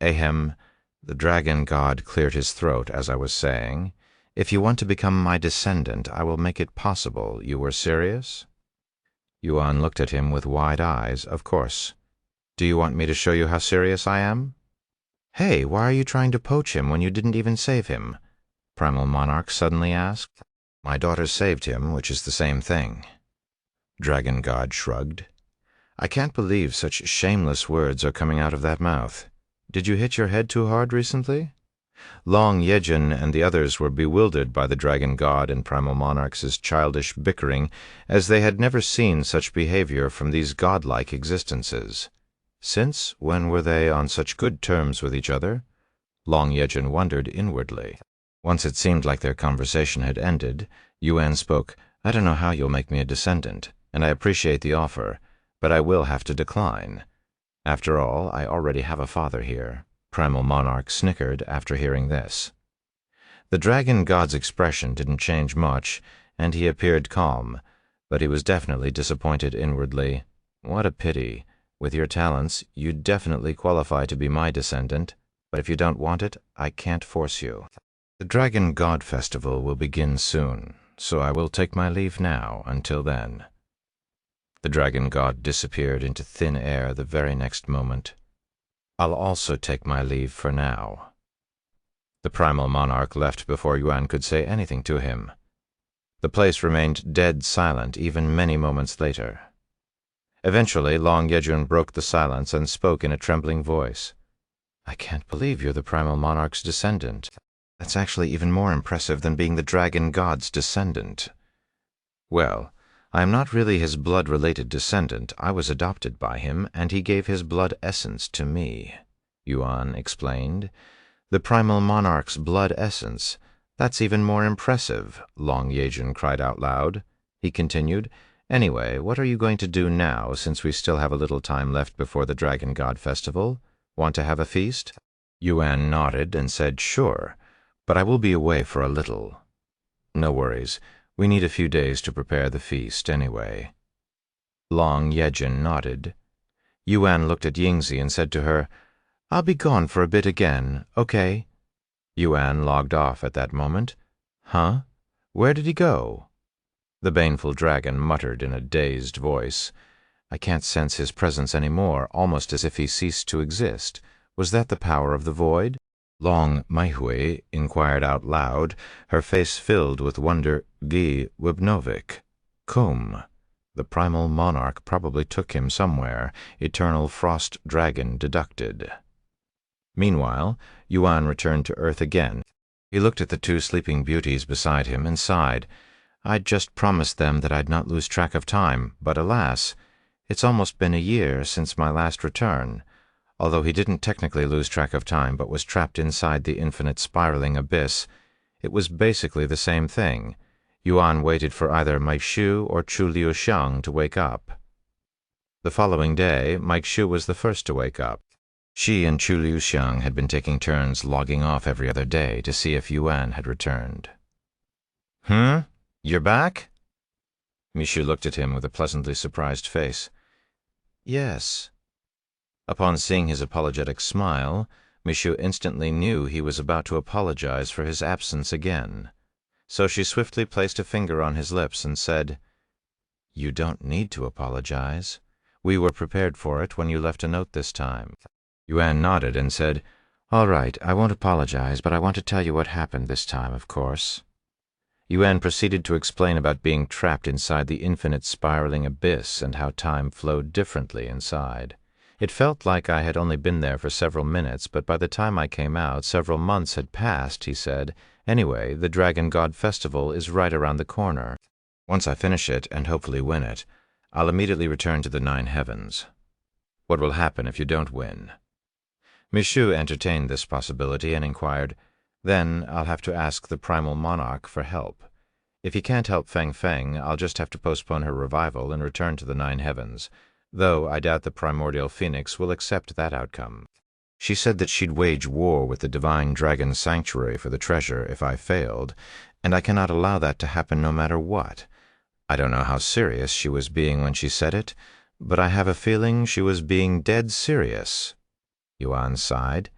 "Ahem," the dragon god cleared his throat as I was saying. "If you want to become my descendant, I will make it possible. You were serious?" Yuan looked at him with wide eyes. "Of course. Do you want me to show you how serious I am?" "Hey, why are you trying to poach him when you didn't even save him?" Primal Monarch suddenly asked. "My daughter saved him, which is the same thing." Dragon God shrugged. "I can't believe such shameless words are coming out of that mouth. Did you hit your head too hard recently?" Long Ye-jun and the others were bewildered by the Dragon God and Primal Monarch's childish bickering, as they had never seen such behavior from these godlike existences. Since when were they on such good terms with each other? Long Ye-jun wondered inwardly. Once it seemed like their conversation had ended, Yuan spoke. "I don't know how you'll make me a descendant, and I appreciate the offer, but I will have to decline. After all, I already have a father here." Primal Monarch snickered after hearing this. The Dragon God's expression didn't change much, and he appeared calm, but he was definitely disappointed inwardly. What a pity. With your talents, you'd definitely qualify to be my descendant, but if you don't want it, I can't force you. The Dragon God Festival will begin soon, so I will take my leave now until then. The Dragon God disappeared into thin air the very next moment. I'll also take my leave for now. The Primal Monarch left before Yuan could say anything to him. The place remained dead silent even many moments later. Eventually, Long Ye-jun broke the silence and spoke in a trembling voice. "I can't believe you're the Primal Monarch's descendant. That's actually even more impressive than being the Dragon God's descendant." "Well, I am not really his blood-related descendant. I was adopted by him, and he gave his blood essence to me," Yuan explained. "The Primal Monarch's blood essence. That's even more impressive," Long Ye-jun cried out loud. He continued, "Anyway, what are you going to do now, since we still have a little time left before the Dragon God Festival? Want to have a feast?" Yuan nodded and said, "Sure, but I will be away for a little." "No worries. We need a few days to prepare the feast, anyway." Long Ye-jun nodded. Yuan looked at Yingzi and said to her, "I'll be gone for a bit again, okay?" Yuan logged off at that moment. "Huh? Where did he go?" The baneful dragon muttered in a dazed voice. "I can't sense his presence any more, almost as if he ceased to exist. Was that the power of the void?" Long Maihui inquired out loud, her face filled with wonder. Gi Wibnovik. Cum. The primal monarch probably took him somewhere, eternal frost dragon deducted. Meanwhile, Yuan returned to Earth again. He looked at the two sleeping beauties beside him and sighed. I'd just promised them that I'd not lose track of time, but alas, it's almost been a year since my last return. Although he didn't technically lose track of time but was trapped inside the infinite spiraling abyss, it was basically the same thing. Yuan waited for either Mike Xu or Chu Liuxiang to wake up. The following day, Mike Xu was the first to wake up. She and Chu Liuxiang had been taking turns logging off every other day to see if Yuan had returned. You're back? Mishu looked at him with a pleasantly surprised face. Yes. Upon seeing his apologetic smile, Mishu instantly knew he was about to apologize for his absence again. So she swiftly placed a finger on his lips and said, You don't need to apologize. We were prepared for it when you left a note this time. Yuan nodded and said, All right, I won't apologize, but I want to tell you what happened this time, of course. Yuan proceeded to explain about being trapped inside the infinite spiraling abyss and how time flowed differently inside. It felt like I had only been there for several minutes, but by the time I came out, several months had passed, he said. Anyway, the Dragon God Festival is right around the corner. Once I finish it, and hopefully win it, I'll immediately return to the 9 heavens. What will happen if you don't win? Mishu entertained this possibility and inquired, Then I'll have to ask the primal monarch for help. If he can't help Feng Feng, I'll just have to postpone her revival and return to the 9 heavens, though I doubt the primordial phoenix will accept that outcome. She said that she'd wage war with the divine dragon sanctuary for the treasure if I failed, and I cannot allow that to happen no matter what. I don't know how serious she was being when she said it, but I have a feeling she was being dead serious. Yuan sighed.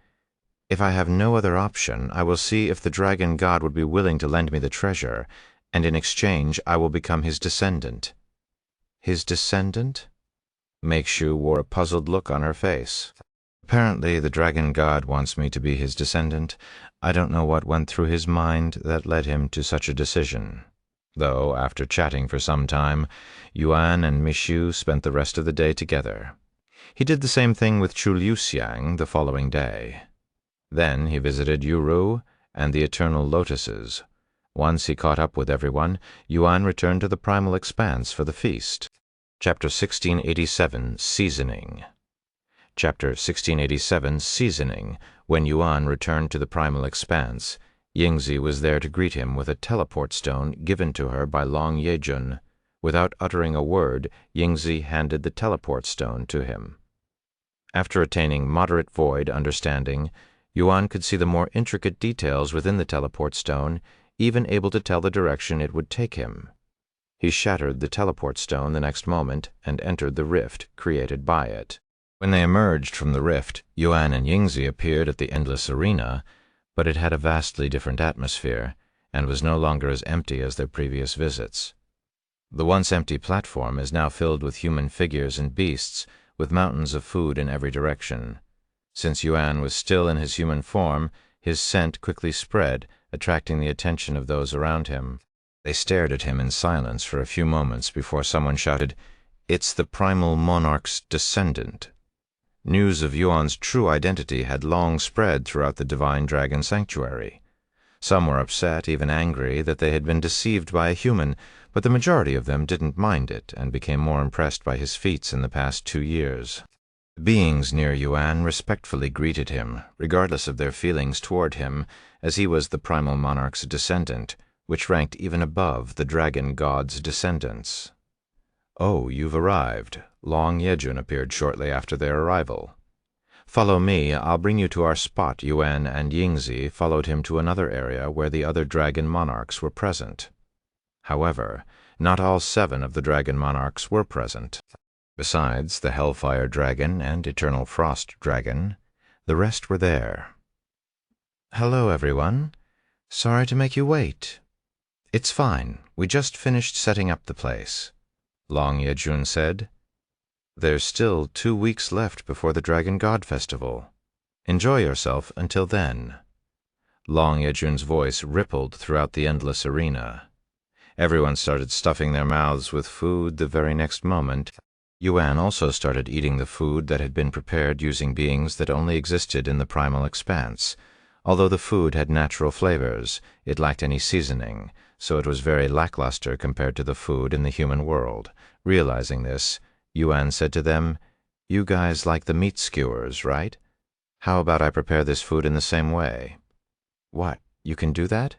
If I have no other option, I will see if the dragon god would be willing to lend me the treasure, and in exchange I will become his descendant. His descendant? Meikshu wore a puzzled look on her face. Apparently the dragon god wants me to be his descendant. I don't know what went through his mind that led him to such a decision. Though, after chatting for some time, Yuan and Mishu spent the rest of the day together. He did the same thing with Chu Liuxiang the following day. Then he visited Yuru and the Eternal Lotuses. Once he caught up with everyone, Yuan returned to the primal expanse for the feast. Chapter 1687, Seasoning. Chapter 1687, Seasoning. When Yuan returned to the primal expanse, Yingzi was there to greet him with a teleport stone given to her by Long Yejun. Without uttering a word, Yingzi handed the teleport stone to him. After attaining moderate void understanding, Yuan could see the more intricate details within the teleport stone, even able to tell the direction it would take him. He shattered the teleport stone the next moment and entered the rift created by it. When they emerged from the rift, Yuan and Yingzi appeared at the endless arena, but it had a vastly different atmosphere, and was no longer as empty as their previous visits. The once empty platform is now filled with human figures and beasts, with mountains of food in every direction. Since Yuan was still in his human form, his scent quickly spread, attracting the attention of those around him. They stared at him in silence for a few moments before someone shouted, It's the primal monarch's descendant. News of Yuan's true identity had long spread throughout the divine dragon sanctuary. Some were upset, even angry, that they had been deceived by a human, but the majority of them didn't mind it and became more impressed by his feats in the past 2 years. The beings near Yuan respectfully greeted him, regardless of their feelings toward him, as he was the primal monarch's descendant, which ranked even above the dragon god's descendants. Oh, you've arrived. Long Yejun appeared shortly after their arrival. Follow me, I'll bring you to our spot. Yuan and Yingzi followed him to another area where the other dragon monarchs were present. However, not all 7 of the dragon monarchs were present. Besides the Hellfire Dragon and Eternal Frost Dragon, the rest were there. Hello, everyone. Sorry to make you wait. It's fine. We just finished setting up the place, Long Yejun said. There's still 2 weeks left before the Dragon God Festival. Enjoy yourself until then. Long Yejun's voice rippled throughout the endless arena. Everyone started stuffing their mouths with food the very next moment. Yuan also started eating the food that had been prepared using beings that only existed in the primal expanse. Although the food had natural flavors, it lacked any seasoning, so it was very lackluster compared to the food in the human world. Realizing this, Yuan said to them, "You guys like the meat skewers, right? How about I prepare this food in the same way?" "What, you can do that?"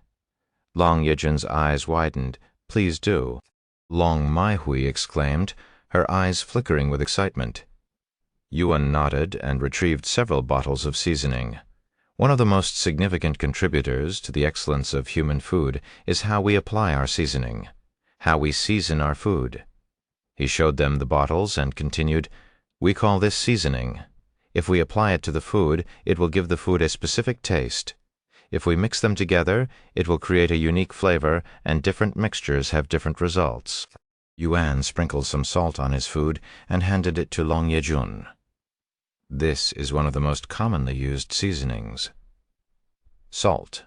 Long Yejun's eyes widened. "Please do." Long Maihui exclaimed, her eyes flickering with excitement. Yuan nodded and retrieved several bottles of seasoning. One of the most significant contributors to the excellence of human food is how we apply our seasoning, how we season our food. He showed them the bottles and continued, "We call this seasoning. If we apply it to the food, it will give the food a specific taste. If we mix them together, it will create a unique flavor, and different mixtures have different results." Yuan sprinkled some salt on his food and handed it to Long Yejun. "This is one of the most commonly used seasonings." Salt.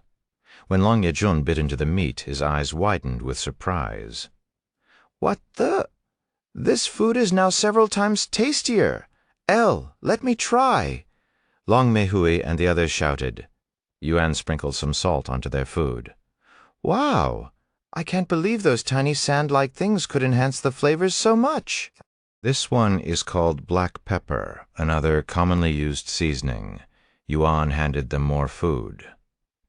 When Long Yejun bit into the meat, his eyes widened with surprise. "What the? This food is now several times tastier. Let me try." Long Meihui and the others shouted. Yuan sprinkled some salt onto their food. "Wow! I can't believe those tiny sand-like things could enhance the flavors so much." "This one is called black pepper, another commonly used seasoning." Yuan handed them more food.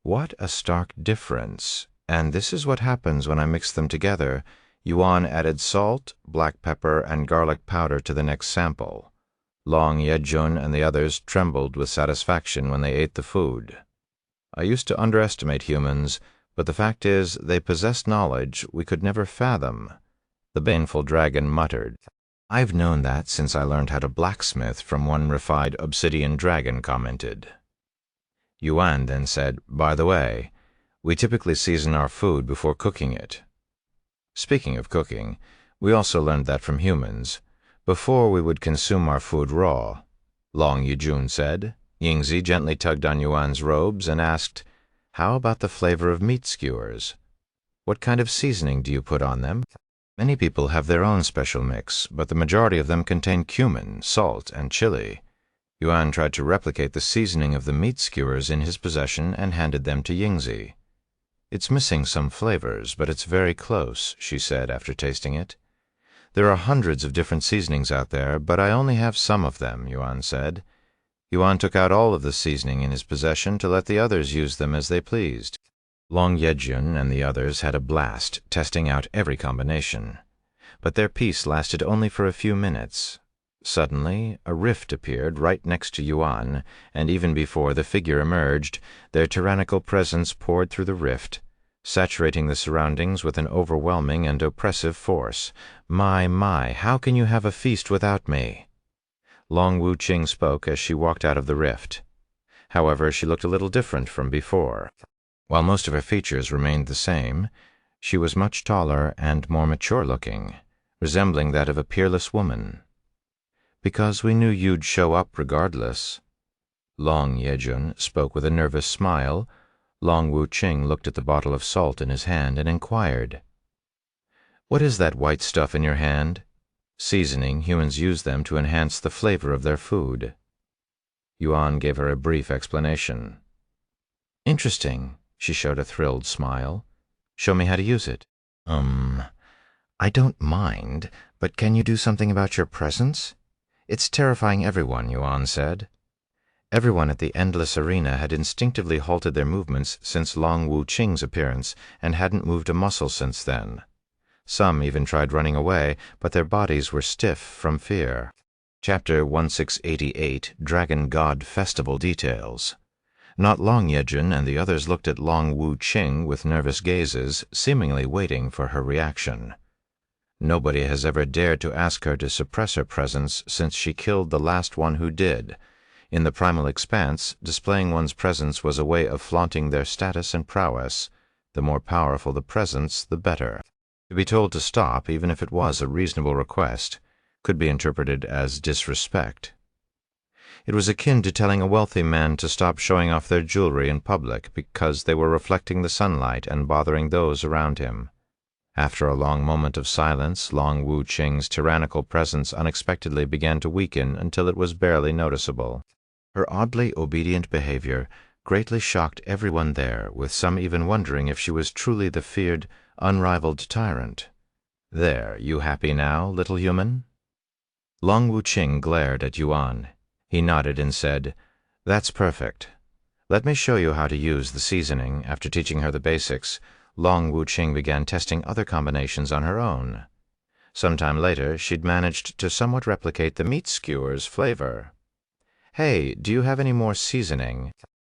"What a stark difference! And this is what happens when I mix them together." Yuan added salt, black pepper, and garlic powder to the next sample. Long Yejun and the others trembled with satisfaction when they ate the food. "I used to underestimate humans, but the fact is they possess knowledge we could never fathom," the baneful dragon muttered. "I've known that since I learned how to blacksmith from one refined obsidian dragon," commented. Yuan then said, "By the way, we typically season our food before cooking it." Speaking of cooking, we also learned that from humans. Before we would consume our food raw, Long Yejun said. Yingzi gently tugged on Yuan's robes and asked, "How about the flavor of meat skewers? What kind of seasoning do you put on them?" "Many people have their own special mix, but the majority of them contain cumin, salt, and chili." Yuan tried to replicate the seasoning of the meat skewers in his possession and handed them to Yingzi. "It's missing some flavors, but it's very close," she said after tasting it. "There are hundreds of different seasonings out there, but I only have some of them," Yuan said. Yuan took out all of the seasoning in his possession to let the others use them as they pleased. Long Yejun and the others had a blast, testing out every combination. But their peace lasted only for a few minutes. Suddenly, a rift appeared right next to Yuan, and even before the figure emerged, their tyrannical presence poured through the rift, saturating the surroundings with an overwhelming and oppressive force. My, how can you have a feast without me?" Long Wuqing spoke as she walked out of the rift. However, she looked a little different from before. While most of her features remained the same, she was much taller and more mature-looking, resembling that of a peerless woman. "Because we knew you'd show up regardless." Long Yejun spoke with a nervous smile. Long Wuqing looked at the bottle of salt in his hand and inquired, "What is that white stuff in your hand?" "Seasoning. Humans use them to enhance the flavor of their food." Yuan gave her a brief explanation. "Interesting." She showed a thrilled smile. "Show me how to use it." I don't mind, but can you do something about your presence? It's terrifying everyone," Yuan said. Everyone at the endless arena had instinctively halted their movements since Long Wuqing's appearance and hadn't moved a muscle since then. Some even tried running away, but their bodies were stiff from fear. Chapter 1688, Dragon God Festival Details. Not Long Yejun and the others looked at Long Wuqing with nervous gazes, seemingly waiting for her reaction. Nobody has ever dared to ask her to suppress her presence since she killed the last one who did. In the primal expanse, displaying one's presence was a way of flaunting their status and prowess. The more powerful the presence, the better. To be told to stop, even if it was a reasonable request, could be interpreted as disrespect. It was akin to telling a wealthy man to stop showing off their jewelry in public because they were reflecting the sunlight and bothering those around him. After a long moment of silence, Long Wu-Ching's tyrannical presence unexpectedly began to weaken until it was barely noticeable. Her oddly obedient behavior greatly shocked everyone there, with some even wondering if she was truly the feared, unrivaled tyrant. "There, you happy now, little human?" Long Wu-Ching glared at Yuan. He nodded and said, "That's perfect. Let me show you how to use the seasoning." After teaching her the basics, Long Wu-Ching began testing other combinations on her own. Sometime later, she'd managed to somewhat replicate the meat skewer's flavor. "Hey, do you have any more seasoning?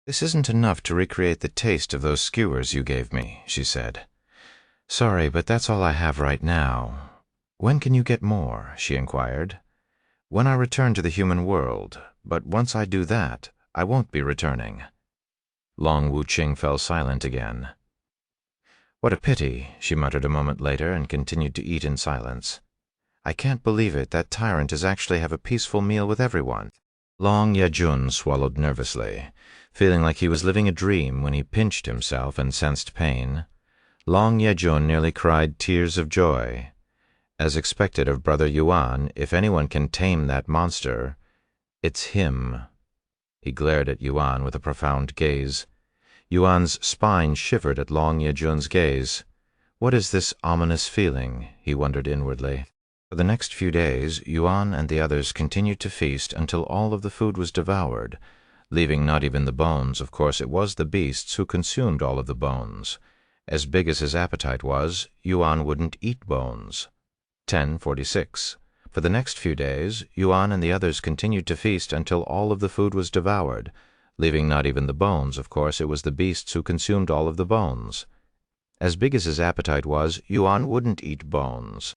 This isn't enough to recreate the taste of those skewers you gave me," she said. "Sorry, but that's all I have right now. When can you get more?" she inquired. "When I return to the human world, but once I do that, I won't be returning." Long Wu-Ching fell silent again. "What a pity," she muttered a moment later and continued to eat in silence. "I can't believe it, that tyrant is actually have a peaceful meal with everyone." Long Ye-jun swallowed nervously, feeling like he was living a dream when he pinched himself and sensed pain. Long Ye-jun nearly cried tears of joy. As expected of Brother Yuan, if anyone can tame that monster, it's him. He glared at Yuan with a profound gaze. Yuan's spine shivered at Long Ye-jun's gaze. What is this ominous feeling? He wondered inwardly. For the next few days, Yuan and the others continued to feast until all of the food was devoured, leaving not even the bones. Of course, it was the beasts who consumed all of the bones. As big as his appetite was, Yuan wouldn't eat bones. 10:46. For the next few days, Yuan and the others continued to feast until all of the food was devoured, leaving not even the bones. Of course, it was the beasts who consumed all of the bones. As big as his appetite was, Yuan wouldn't eat bones.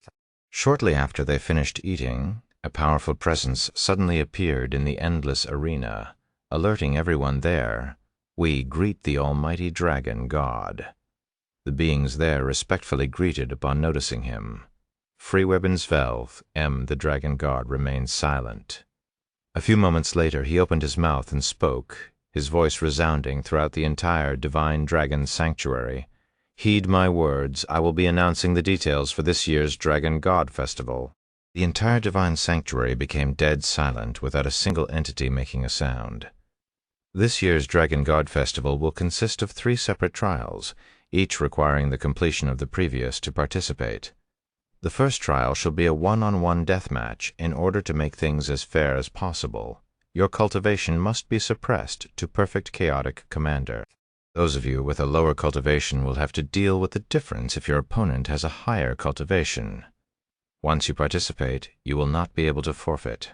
Shortly after they finished eating, a powerful presence suddenly appeared in the endless arena, alerting everyone there, "We greet the almighty dragon god." The beings there respectfully greeted upon noticing him. Freewebens Velv, the dragon god, remained silent. A few moments later he opened his mouth and spoke, his voice resounding throughout the entire divine dragon sanctuary. "Heed my words, I will be announcing the details for this year's Dragon God Festival." The entire divine sanctuary became dead silent without a single entity making a sound. This year's Dragon God Festival will consist of 3 separate trials, each requiring the completion of the previous to participate. The first trial shall be a one-on-one death match in order to make things as fair as possible. Your cultivation must be suppressed to perfect chaotic commander. Those of you with a lower cultivation will have to deal with the difference if your opponent has a higher cultivation. Once you participate, you will not be able to forfeit.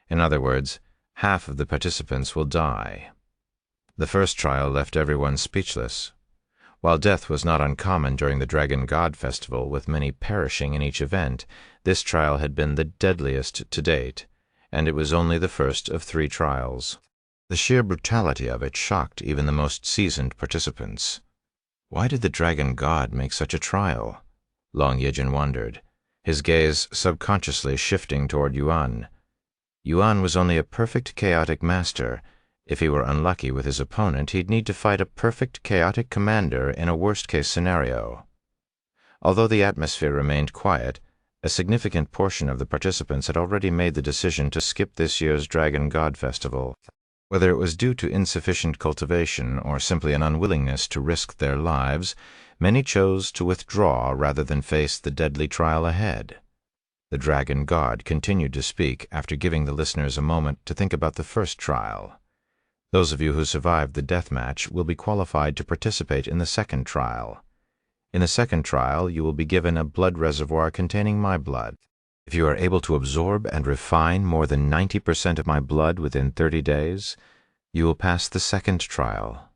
In other words, half of the participants will die. The first trial left everyone speechless. While death was not uncommon during the Dragon God Festival, with many perishing in each event, this trial had been the deadliest to date, and it was only the first of 3 trials. The sheer brutality of it shocked even the most seasoned participants. Why did the Dragon God make such a trial? Long Ye-jun wondered, his gaze subconsciously shifting toward Yuan. Yuan was only a perfect chaotic master. If he were unlucky with his opponent, he'd need to fight a perfect chaotic commander in a worst-case scenario. Although the atmosphere remained quiet, a significant portion of the participants had already made the decision to skip this year's Dragon God Festival. Whether it was due to insufficient cultivation or simply an unwillingness to risk their lives, many chose to withdraw rather than face the deadly trial ahead. The Dragon God continued to speak after giving the listeners a moment to think about the first trial. Those of you who survived the death match will be qualified to participate in the second trial. In the second trial, you will be given a blood reservoir containing my blood. If you are able to absorb and refine more than 90% of my blood within 30 days, you will pass the second trial.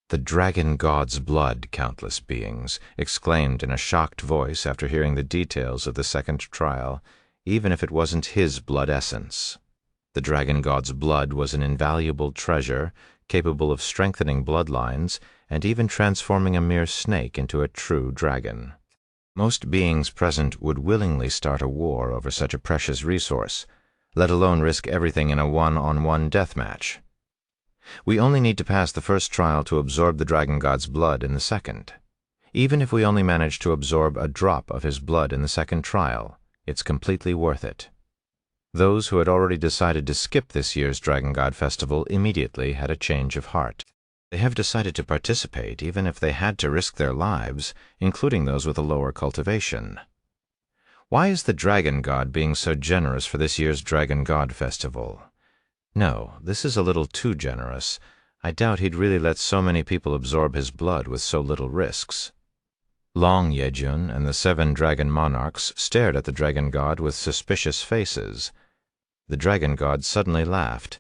"The Dragon God's blood," countless beings exclaimed in a shocked voice after hearing the details of the second trial, even if it wasn't his blood essence. The Dragon God's blood was an invaluable treasure, capable of strengthening bloodlines and even transforming a mere snake into a true dragon. Most beings present would willingly start a war over such a precious resource, let alone risk everything in a one-on-one death match. We only need to pass the first trial to absorb the dragon god's blood in the second. Even if we only manage to absorb a drop of his blood in the second trial, it's completely worth it. Those who had already decided to skip this year's Dragon God Festival immediately had a change of heart. They have decided to participate even if they had to risk their lives, including those with a lower cultivation. Why is the Dragon God being so generous for this year's Dragon God Festival? No, this is a little too generous. I doubt he'd really let so many people absorb his blood with so little risks. Long Yejun and the 7 dragon monarchs stared at the Dragon God with suspicious faces. The Dragon God suddenly laughed.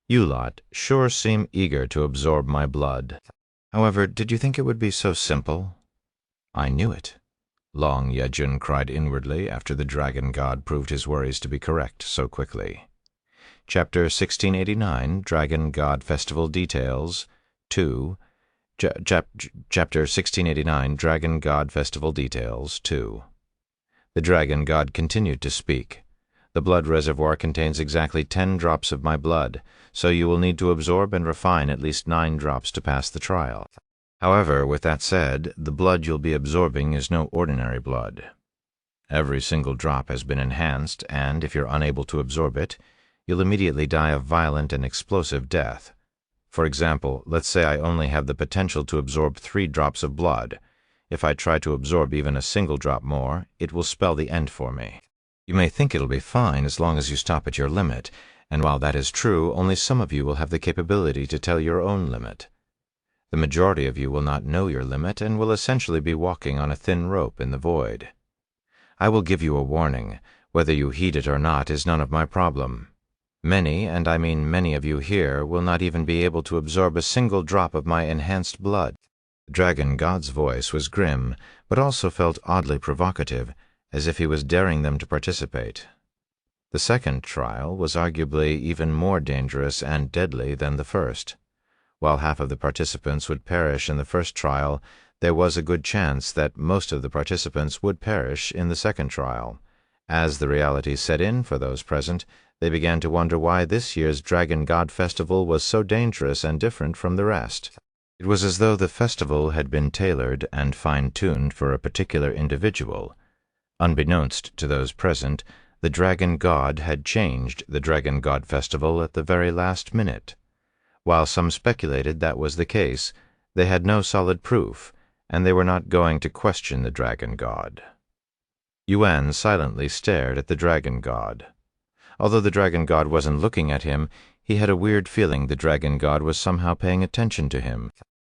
"You lot sure seem eager to absorb my blood. However, did you think it would be so simple?" "I knew it," Long Yejun cried inwardly after the Dragon God proved his worries to be correct so quickly. Chapter 1689, Dragon God Festival Details, 2. Chapter 1689, Dragon God Festival Details, 2. The Dragon God continued to speak. "The blood reservoir contains exactly 10 drops of my blood, so you will need to absorb and refine at least 9 drops to pass the trial. However, with that said, the blood you'll be absorbing is no ordinary blood. Every single drop has been enhanced, and if you're unable to absorb it, you'll immediately die a violent and explosive death. For example, let's say I only have the potential to absorb 3 drops of blood. If I try to absorb even a single drop more, it will spell the end for me. You may think it'll be fine as long as you stop at your limit, and while that is true, only some of you will have the capability to tell your own limit. The majority of you will not know your limit and will essentially be walking on a thin rope in the void. I will give you a warning. Whether you heed it or not is none of my problem. Many, and I mean many of you here, will not even be able to absorb a single drop of my enhanced blood." The Dragon God's voice was grim, but also felt oddly provocative, as if he was daring them to participate. The second trial was arguably even more dangerous and deadly than the first. While half of the participants would perish in the first trial, there was a good chance that most of the participants would perish in the second trial. As the reality set in for those present, they began to wonder why this year's Dragon God Festival was so dangerous and different from the rest. It was as though the festival had been tailored and fine-tuned for a particular individual. Unbeknownst to those present, the Dragon God had changed the Dragon God Festival at the very last minute. While some speculated that was the case, they had no solid proof, and they were not going to question the Dragon God. Yuan silently stared at the Dragon God. Although the Dragon God wasn't looking at him, he had a weird feeling the Dragon God was somehow paying attention to him.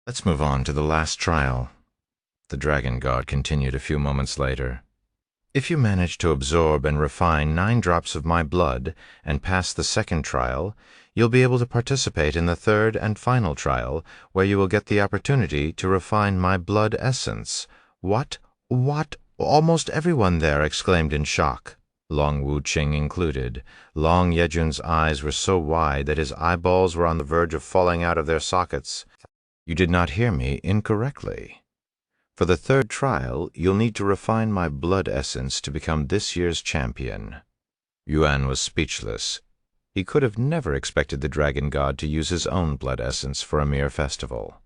"Let's move on to the last trial," the Dragon God continued a few moments later. "If you manage to absorb and refine 9 drops of my blood and pass the second trial, you'll be able to participate in the third and final trial, where you will get the opportunity to refine my blood essence." What? Almost everyone there exclaimed in shock, Long Wuching included. Long Yejun's eyes were so wide that his eyeballs were on the verge of falling out of their sockets. "You did not hear me incorrectly. For the third trial, you'll need to refine my blood essence to become this year's champion." Yuan was speechless. He could have never expected the Dragon God to use his own blood essence for a mere festival.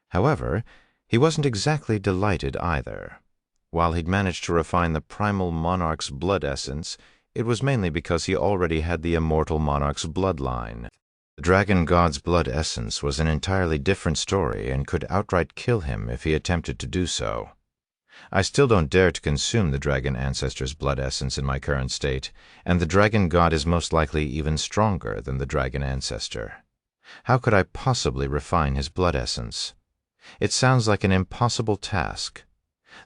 However, he wasn't exactly delighted either. While he'd managed to refine the primal monarch's blood essence, it was mainly because he already had the immortal monarch's bloodline. The Dragon God's blood essence was an entirely different story and could outright kill him if he attempted to do so. I still don't dare to consume the Dragon Ancestor's blood essence in my current state, and the Dragon God is most likely even stronger than the Dragon Ancestor. How could I possibly refine his blood essence? It sounds like an impossible task.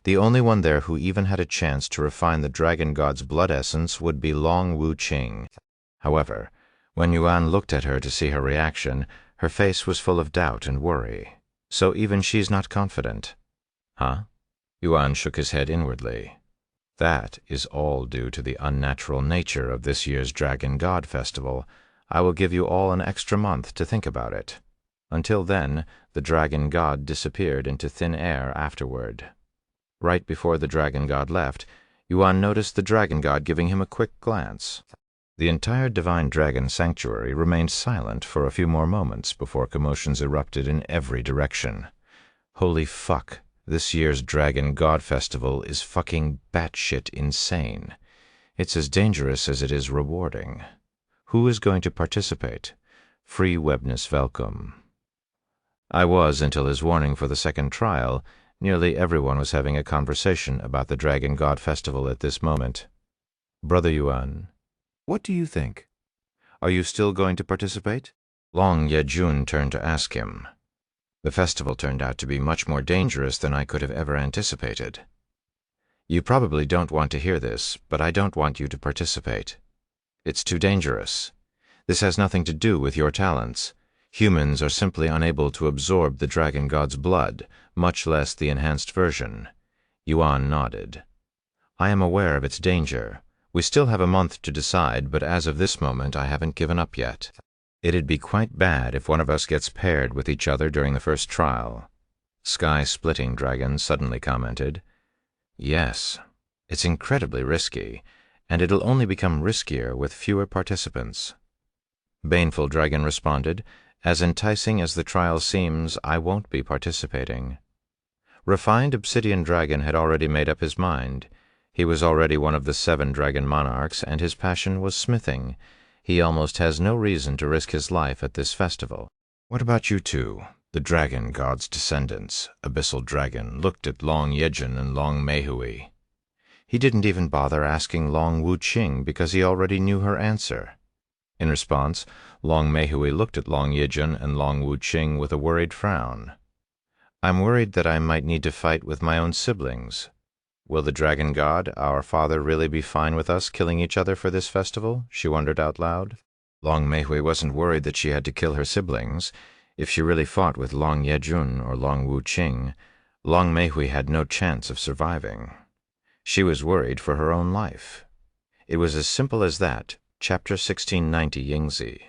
The only one there who even had a chance to refine the Dragon God's blood essence would be Long Wuching. However, when Yuan looked at her to see her reaction, her face was full of doubt and worry. So even she's not confident. Huh? Yuan shook his head inwardly. That is all due to the unnatural nature of this year's Dragon God Festival. I will give you all an extra month to think about it. Until then, the Dragon God disappeared into thin air afterward. Right before the Dragon God left, Yuan noticed the Dragon God giving him a quick glance. The entire divine dragon sanctuary remained silent for a few more moments before commotions erupted in every direction. Holy fuck, this year's Dragon God Festival is fucking batshit insane. It's as dangerous as it is rewarding. Who is going to participate? Free webness welcome. I was, until his warning for the second trial. Nearly everyone was having a conversation about the Dragon God Festival at this moment. Brother Yuan, what do you think? Are you still going to participate? Long Yejun turned to ask him. The festival turned out to be much more dangerous than I could have ever anticipated. You probably don't want to hear this, but I don't want you to participate. It's too dangerous. This has nothing to do with your talents. Humans are simply unable to absorb the dragon god's blood, much less the enhanced version. Yuan nodded. I am aware of its danger. We still have a month to decide, but as of this moment I haven't given up yet. It'd be quite bad if one of us gets paired with each other during the first trial. Sky-splitting Dragon suddenly commented. Yes, it's incredibly risky, and it'll only become riskier with fewer participants. Baneful Dragon responded, as enticing as the trial seems, I won't be participating. Refined Obsidian Dragon had already made up his mind. He was already one of the 7 dragon monarchs, and his passion was smithing. He almost has no reason to risk his life at this festival. What about you two, the dragon god's descendants? Abyssal Dragon looked at Long Yejun and Long Meihui. He didn't even bother asking Long Wuqing because he already knew her answer. In response, Long Meihui looked at Long Yejun and Long Wuqing with a worried frown. I'm worried that I might need to fight with my own siblings. Will the dragon god, our father, really be fine with us killing each other for this festival? She wondered out loud. Long Meihui wasn't worried that she had to kill her siblings. If she really fought with Long Yejun or Long Wuqing, Long Meihui had no chance of surviving. She was worried for her own life. It was as simple as that. Chapter 1690 Yingzi.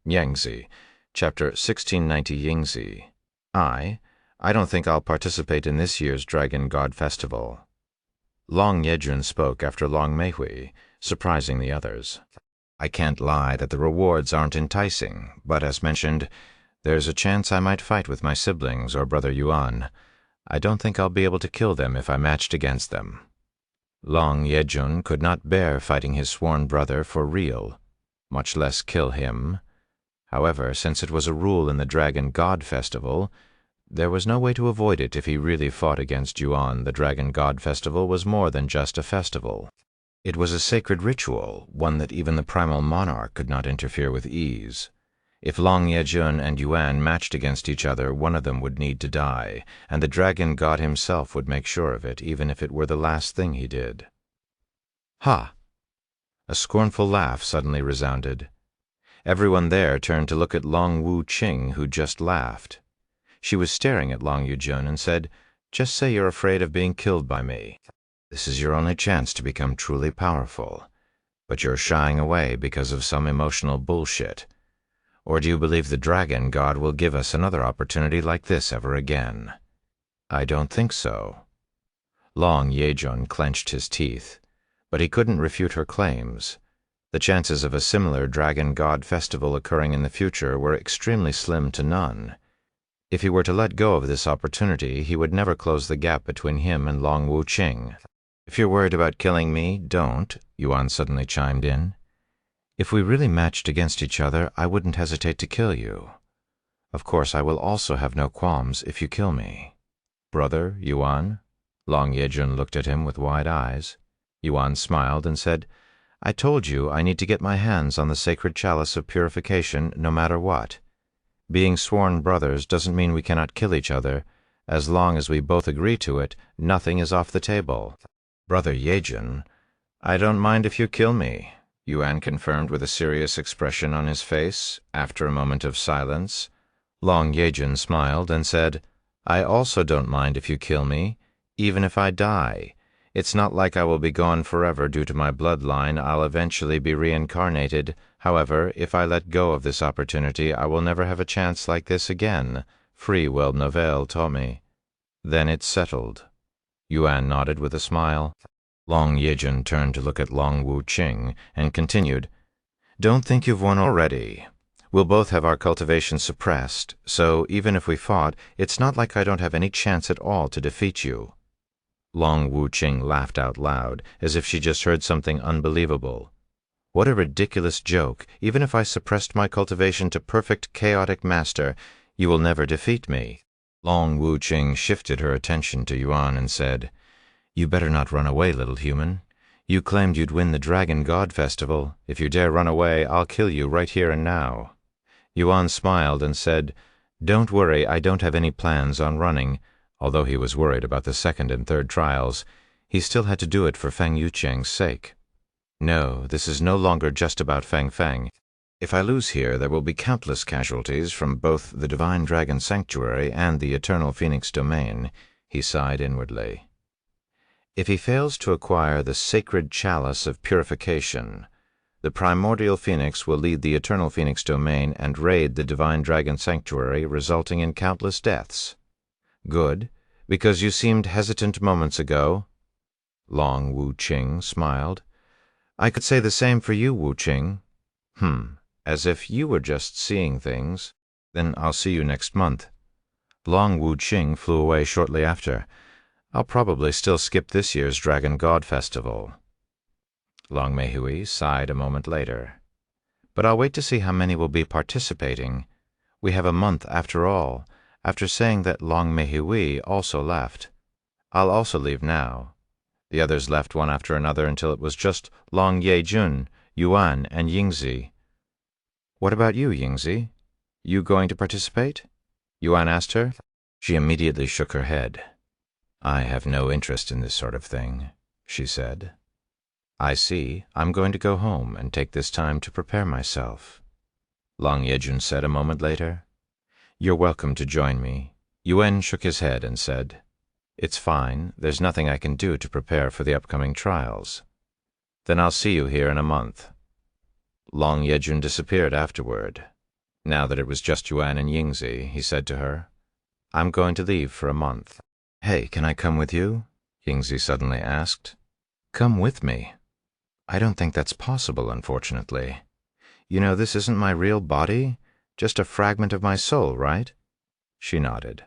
Yangzi, Chapter 1690 Yingzi. I don't think I'll participate in this year's Dragon God Festival. Long Yejun spoke after Long Meihui, surprising the others. I can't lie that the rewards aren't enticing, but as mentioned, there's a chance I might fight with my siblings or Brother Yuan. I don't think I'll be able to kill them if I matched against them. Long Yejun could not bear fighting his sworn brother for real, much less kill him. However, since it was a rule in the Dragon God Festival, there was no way to avoid it if he really fought against Yuan. The Dragon God Festival was more than just a festival. It was a sacred ritual, one that even the primal monarch could not interfere with ease. If Long Yejun and Yuan matched against each other, one of them would need to die, and the dragon god himself would make sure of it, even if it were the last thing he did. Ha! A scornful laugh suddenly resounded. Everyone there turned to look at Long Wuqing, who just laughed. She was staring at Long Yejun and said, "Just say you're afraid of being killed by me. This is your only chance to become truly powerful. But you're shying away because of some emotional bullshit. Or do you believe the dragon god will give us another opportunity like this ever again?" I don't think so. Long Yejun clenched his teeth, but he couldn't refute her claims. The chances of a similar Dragon God Festival occurring in the future were extremely slim to none. If he were to let go of this opportunity, he would never close the gap between him and Long Wuqing. "If you're worried about killing me, don't," Yuan suddenly chimed in. "If we really matched against each other, I wouldn't hesitate to kill you. Of course, I will also have no qualms if you kill me." "Brother, Yuan?" Long Yejun looked at him with wide eyes. Yuan smiled and said, "I told you I need to get my hands on the sacred chalice of purification no matter what. Being sworn brothers doesn't mean we cannot kill each other. As long as we both agree to it, nothing is off the table." "Brother Yejun, I don't mind if you kill me," Yuan confirmed with a serious expression on his face, after a moment of silence. Long Yejun smiled and said, "I also don't mind if you kill me, even if I die. It's not like I will be gone forever due to my bloodline. I'll eventually be reincarnated. However, if I let go of this opportunity, I will never have a chance like this again. Free will Novel taught me." "Then it's settled." Yuan nodded with a smile. Long Yejun turned to look at Long Wuqing and continued, Don't think you've won already. We'll both have our cultivation suppressed, so even if we fought, it's not like I don't have any chance at all to defeat you." Long Wuching laughed out loud, as if she just heard something unbelievable. What a ridiculous joke! Even if I suppressed my cultivation to perfect chaotic master, you will never defeat me. Long Wuching shifted her attention to Yuan and said, "You better not run away, little human. You claimed you'd win the Dragon God Festival. If you dare run away, I'll kill you right here and now." Yuan smiled and said, "Don't worry, I don't have any plans on running." Although he was worried about the second and third trials, he still had to do it for Feng Yucheng's sake. "No, this is no longer just about Feng Feng. If I lose here, there will be countless casualties from both the Divine Dragon Sanctuary and the Eternal Phoenix Domain," he sighed inwardly. "If he fails to acquire the sacred chalice of purification, the primordial phoenix will lead the Eternal Phoenix Domain and raid the Divine Dragon Sanctuary, resulting in countless deaths." "Good, because you seemed hesitant moments ago." Long Wuching smiled. "I could say the same for you, Wuching." As if you were just seeing things. Then I'll see you next month." Long Wuching flew away shortly after. "I'll probably still skip this year's Dragon God Festival." Long Meihui sighed a moment later. "But I'll wait to see how many will be participating. We have a month after all." After saying that, Long Meihui also left. "I'll also leave now." The others left one after another until it was just Long Yejun, Yuan, and Yingzi. "What about you, Yingzi? You going to participate?" Yuan asked her. She immediately shook her head. "I have no interest in this sort of thing," she said. "I see. I'm going to go home and take this time to prepare myself." Long Yejun said a moment later. "You're welcome to join me." Yuan shook his head and said, "It's fine. There's nothing I can do to prepare for the upcoming trials." "Then I'll see you here in a month." Long Yejun disappeared afterward. Now that it was just Yuan and Yingzi, he said to her, "I'm going to leave for a month." "Hey, can I come with you?" Yingzi suddenly asked. "Come with me? I don't think that's possible, unfortunately. You know, this isn't my real body, just a fragment of my soul, right?" She nodded.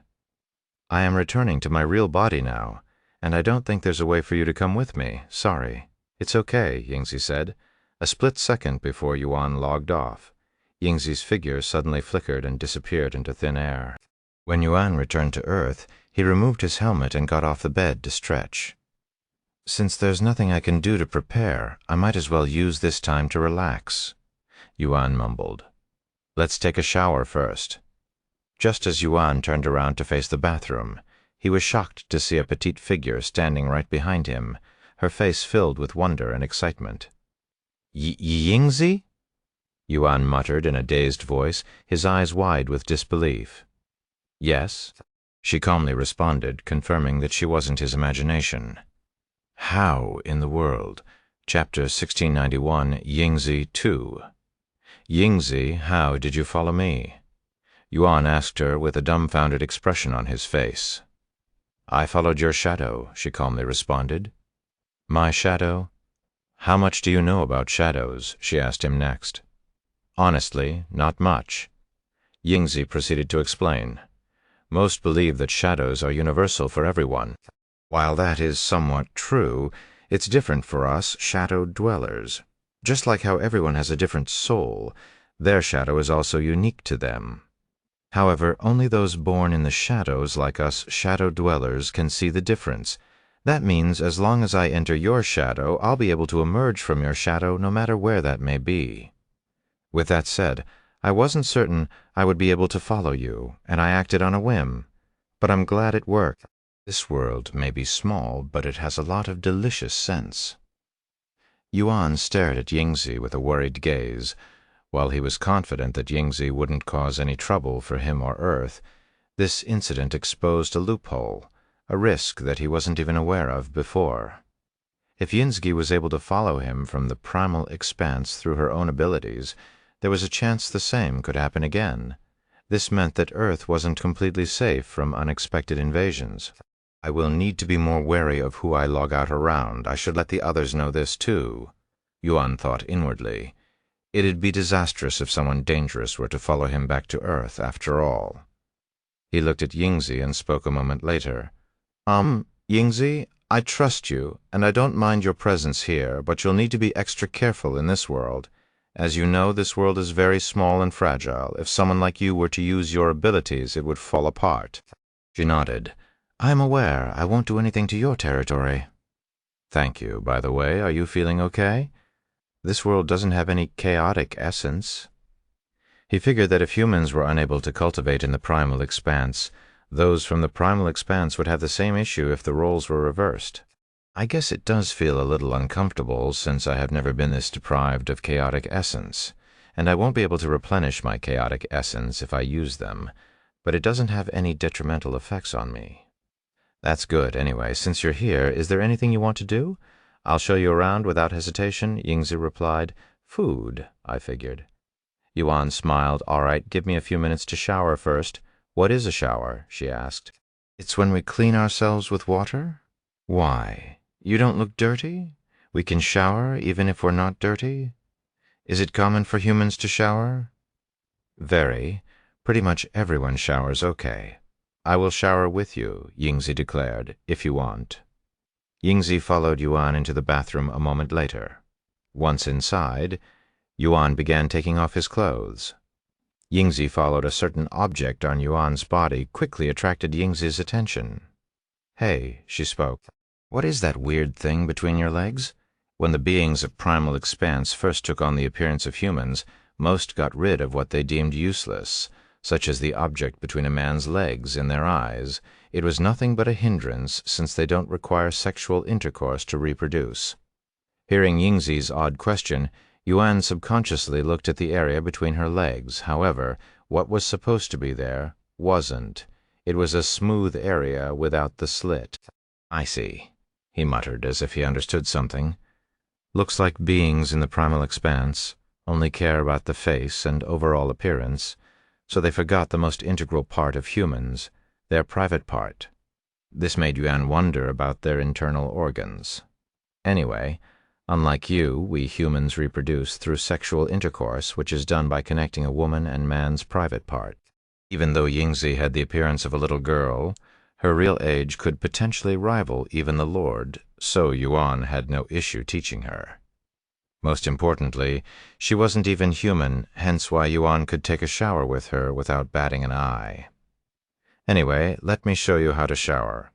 "I am returning to my real body now, and I don't think there's a way for you to come with me. Sorry." "It's okay," Yingzi said. A split second before Yuan logged off, Yingzi's figure suddenly flickered and disappeared into thin air. When Yuan returned to Earth, he removed his helmet and got off the bed to stretch. "Since there's nothing I can do to prepare, I might as well use this time to relax," Yuan mumbled. "Let's take a shower first." Just as Yuan turned around to face the bathroom, he was shocked to see a petite figure standing right behind him, her face filled with wonder and excitement. "Yingzi?" Yuan muttered in a dazed voice, his eyes wide with disbelief. "Yes," she calmly responded, confirming that she wasn't his imagination. How in the world? Chapter 1691, Yingzi 2. "Yingzi, how did you follow me?" Yuan asked her with a dumbfounded expression on his face. "I followed your shadow," she calmly responded. "My shadow? How much do you know about shadows?" she asked him next. "Honestly, not much." Yingzi proceeded to explain. "Most believe that shadows are universal for everyone. While that is somewhat true, it's different for us shadowed dwellers. Just like how everyone has a different soul, their shadow is also unique to them. However, only those born in the shadows like us shadow dwellers can see the difference. That means as long as I enter your shadow, I'll be able to emerge from your shadow no matter where that may be. With that said, I wasn't certain I would be able to follow you, and I acted on a whim. But I'm glad it worked. This world may be small, but it has a lot of delicious scents." Yuan stared at Yingzi with a worried gaze. While he was confident that Yingzi wouldn't cause any trouble for him or Earth, this incident exposed a loophole, a risk that he wasn't even aware of before. If Yingzi was able to follow him from the primal expanse through her own abilities, there was a chance the same could happen again. This meant that Earth wasn't completely safe from unexpected invasions. "I will need to be more wary of who I log out around. I should let the others know this too," Yuan thought inwardly. It'd be disastrous if someone dangerous were to follow him back to Earth, after all. He looked at Yingzi and spoke a moment later. Yingzi, I trust you, and I don't mind your presence here, but you'll need to be extra careful in this world. As you know, this world is very small and fragile. If someone like you were to use your abilities, it would fall apart. She nodded. I am aware. I won't do anything to your territory. Thank you. By the way, are you feeling okay? This world doesn't have any chaotic essence. He figured that if humans were unable to cultivate in the primal expanse, those from the primal expanse would have the same issue if the roles were reversed. I guess it does feel a little uncomfortable since I have never been this deprived of chaotic essence, and I won't be able to replenish my chaotic essence if I use them, but it doesn't have any detrimental effects on me. That's good, anyway. Since you're here, is there anything you want to do? I'll show you around without hesitation, Yingzi replied. Food, I figured. Yuan smiled. All right, give me a few minutes to shower first. What is a shower? She asked. It's when we clean ourselves with water? Why? You don't look dirty? We can shower even if we're not dirty? Is it common for humans to shower? Very. Pretty much everyone showers okay. I will shower with you, Yingzi declared, if you want. Yingzi followed Yuan into the bathroom a moment later. Once inside, Yuan began taking off his clothes. Yingzi followed a certain object on Yuan's body, quickly attracted Yingzi's attention. Hey, she spoke. What is that weird thing between your legs? When the beings of primal expanse first took on the appearance of humans, most got rid of what they deemed useless, such as the object between a man's legs in their eyes. It was nothing but a hindrance, since they don't require sexual intercourse to reproduce. Hearing Yingzi's odd question, Yuan subconsciously looked at the area between her legs. However, what was supposed to be there wasn't. It was a smooth area without the slit. I see, he muttered as if he understood something. Looks like beings in the primal expanse only care about the face and overall appearance, so they forgot the most integral part of humans, their private part. This made Yuan wonder about their internal organs. Anyway, unlike you, we humans reproduce through sexual intercourse, which is done by connecting a woman and man's private part. Even though Yingzi had the appearance of a little girl, her real age could potentially rival even the Lord, so Yuan had no issue teaching her. Most importantly, she wasn't even human, hence why Yuan could take a shower with her without batting an eye. Anyway, let me show you how to shower.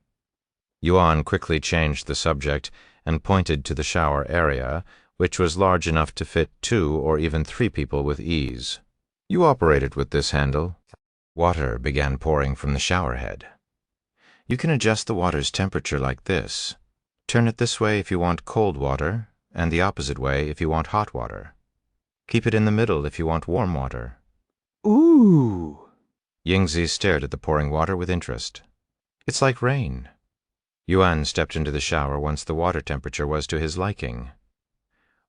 Yuan quickly changed the subject and pointed to the shower area, which was large enough to fit 2 or even 3 people with ease. You operate it with this handle. Water began pouring from the shower head. You can adjust the water's temperature like this. Turn it this way if you want cold water, and the opposite way if you want hot water. Keep it in the middle if you want warm water. Ooh! Yingzi stared at the pouring water with interest. It's like rain. Yuan stepped into the shower once the water temperature was to his liking.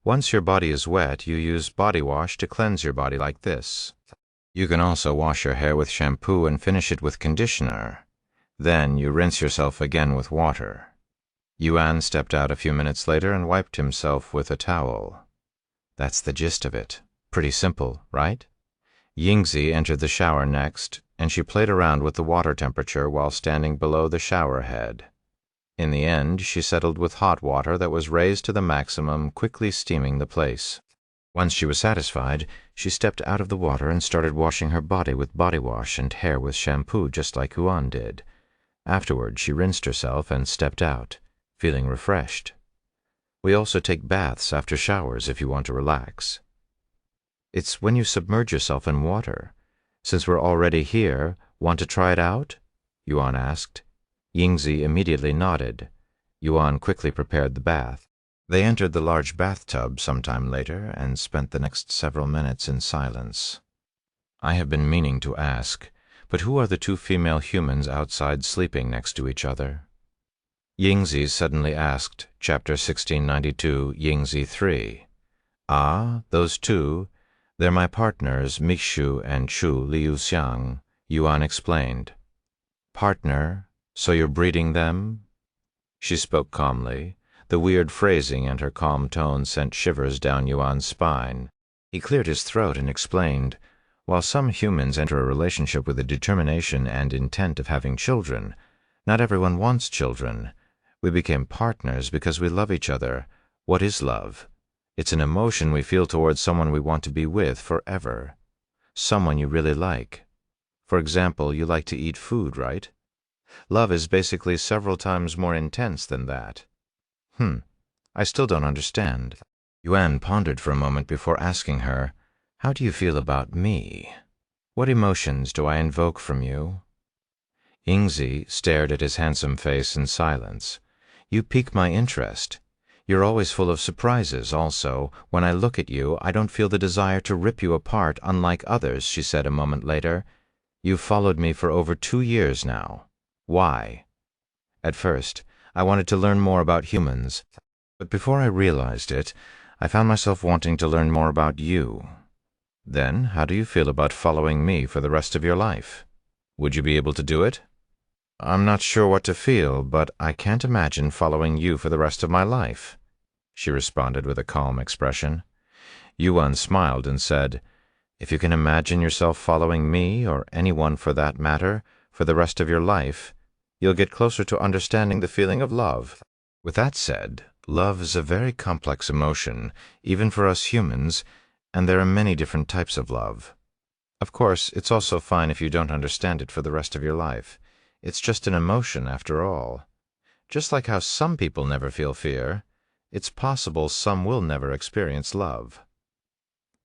Once your body is wet, you use body wash to cleanse your body like this. You can also wash your hair with shampoo and finish it with conditioner. Then you rinse yourself again with water. Yuan stepped out a few minutes later and wiped himself with a towel. That's the gist of it. Pretty simple, right? Yingzi entered the shower next, and she played around with the water temperature while standing below the shower head. In the end, she settled with hot water that was raised to the maximum, quickly steaming the place. Once she was satisfied, she stepped out of the water and started washing her body with body wash and hair with shampoo, just like Yuan did. Afterward, she rinsed herself and stepped out, feeling refreshed. We also take baths after showers if you want to relax. It's when you submerge yourself in water. Since we're already here, want to try it out? Yuan asked. Yingzi immediately nodded. Yuan quickly prepared the bath. They entered the large bathtub sometime later and spent the next several minutes in silence. I have been meaning to ask, but who are the 2 female humans outside sleeping next to each other? Yingzi suddenly asked, Chapter 1692, Yingzi 3. Ah, those 2. They're my partners, Mixu and Chu Liuxiang, Yuan explained. Partner? So you're breeding them? She spoke calmly. The weird phrasing and her calm tone sent shivers down Yuan's spine. He cleared his throat and explained, "While some humans enter a relationship with the determination and intent of having children, not everyone wants children. We became partners because we love each other. What is love? It's an emotion we feel towards someone we want to be with forever. Someone you really like. For example, you like to eat food, right? Love is basically several times more intense than that." I still don't understand. Yuan pondered for a moment before asking her, "How do you feel about me? What emotions do I invoke from you?" Yingzi stared at his handsome face in silence. "You pique my interest. You're always full of surprises, also. When I look at you, I don't feel the desire to rip you apart, unlike others," she said a moment later. "You've followed me for over 2 years now. Why?" "At first, I wanted to learn more about humans, but before I realized it, I found myself wanting to learn more about you. Then, how do you feel about following me for the rest of your life? Would you be able to do it?" "I'm not sure what to feel, but I can't imagine following you for the rest of my life," she responded with a calm expression. Yuan smiled and said, "If you can imagine yourself following me, or anyone for that matter, for the rest of your life, you'll get closer to understanding the feeling of love." With that said, love is a very complex emotion, even for us humans, and there are many different types of love. Of course, it's also fine if you don't understand it for the rest of your life. It's just an emotion, after all. Just like how some people never feel fear, it's possible some will never experience love.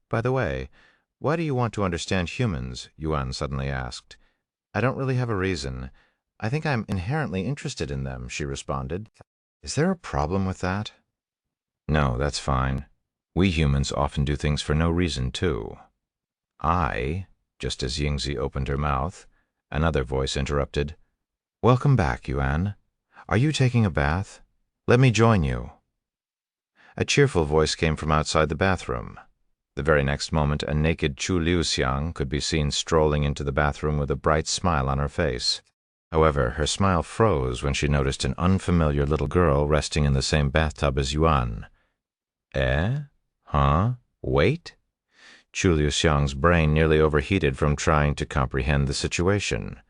"By the way, why do you want to understand humans?" Yuan suddenly asked. "I don't really have a reason. I think I'm inherently interested in them," she responded. "Is there a problem with that?" "No, that's fine. We humans often do things for no reason, too." Just as Yingzi opened her mouth, another voice interrupted. "Welcome back, Yuan. Are you taking a bath? Let me join you." A cheerful voice came from outside the bathroom. The very next moment, a naked Chu Liuxiang could be seen strolling into the bathroom with a bright smile on her face. However, her smile froze when she noticed an unfamiliar little girl resting in the same bathtub as Yuan. "Eh? Huh? Wait?" Chu Liuxiang's brain nearly overheated from trying to comprehend the situation.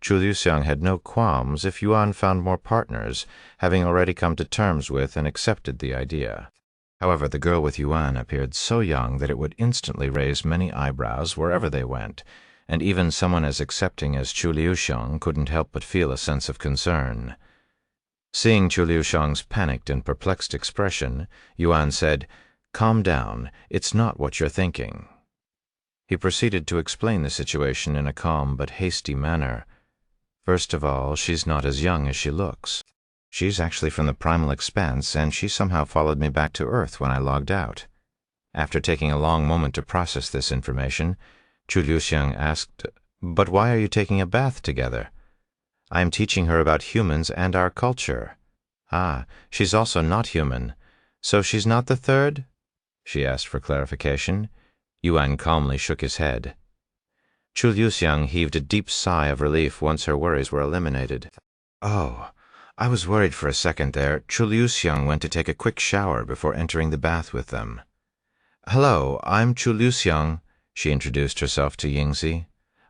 Chu Liuxiang had no qualms if Yuan found more partners, having already come to terms with and accepted the idea. However, the girl with Yuan appeared so young that it would instantly raise many eyebrows wherever they went, and even someone as accepting as Chu Liuxiang couldn't help but feel a sense of concern. Seeing Chu Liuxiang's panicked and perplexed expression, Yuan said, "Calm down, it's not what you're thinking." He proceeded to explain the situation in a calm but hasty manner. "First of all, she's not as young as she looks. She's actually from the primal expanse, and she somehow followed me back to Earth when I logged out." After taking a long moment to process this information, Chu Liuxiang asked, "But why are you taking a bath together?" "I am teaching her about humans and our culture." "Ah, she's also not human. So she's not the third?" she asked for clarification. Yuan calmly shook his head. Chu Liuxiang heaved a deep sigh of relief once her worries were eliminated. "Oh, I was worried for a second there." Chu Liuxiang went to take a quick shower before entering the bath with them. "Hello, I'm Chu Liuxiang," she introduced herself to Yingzi.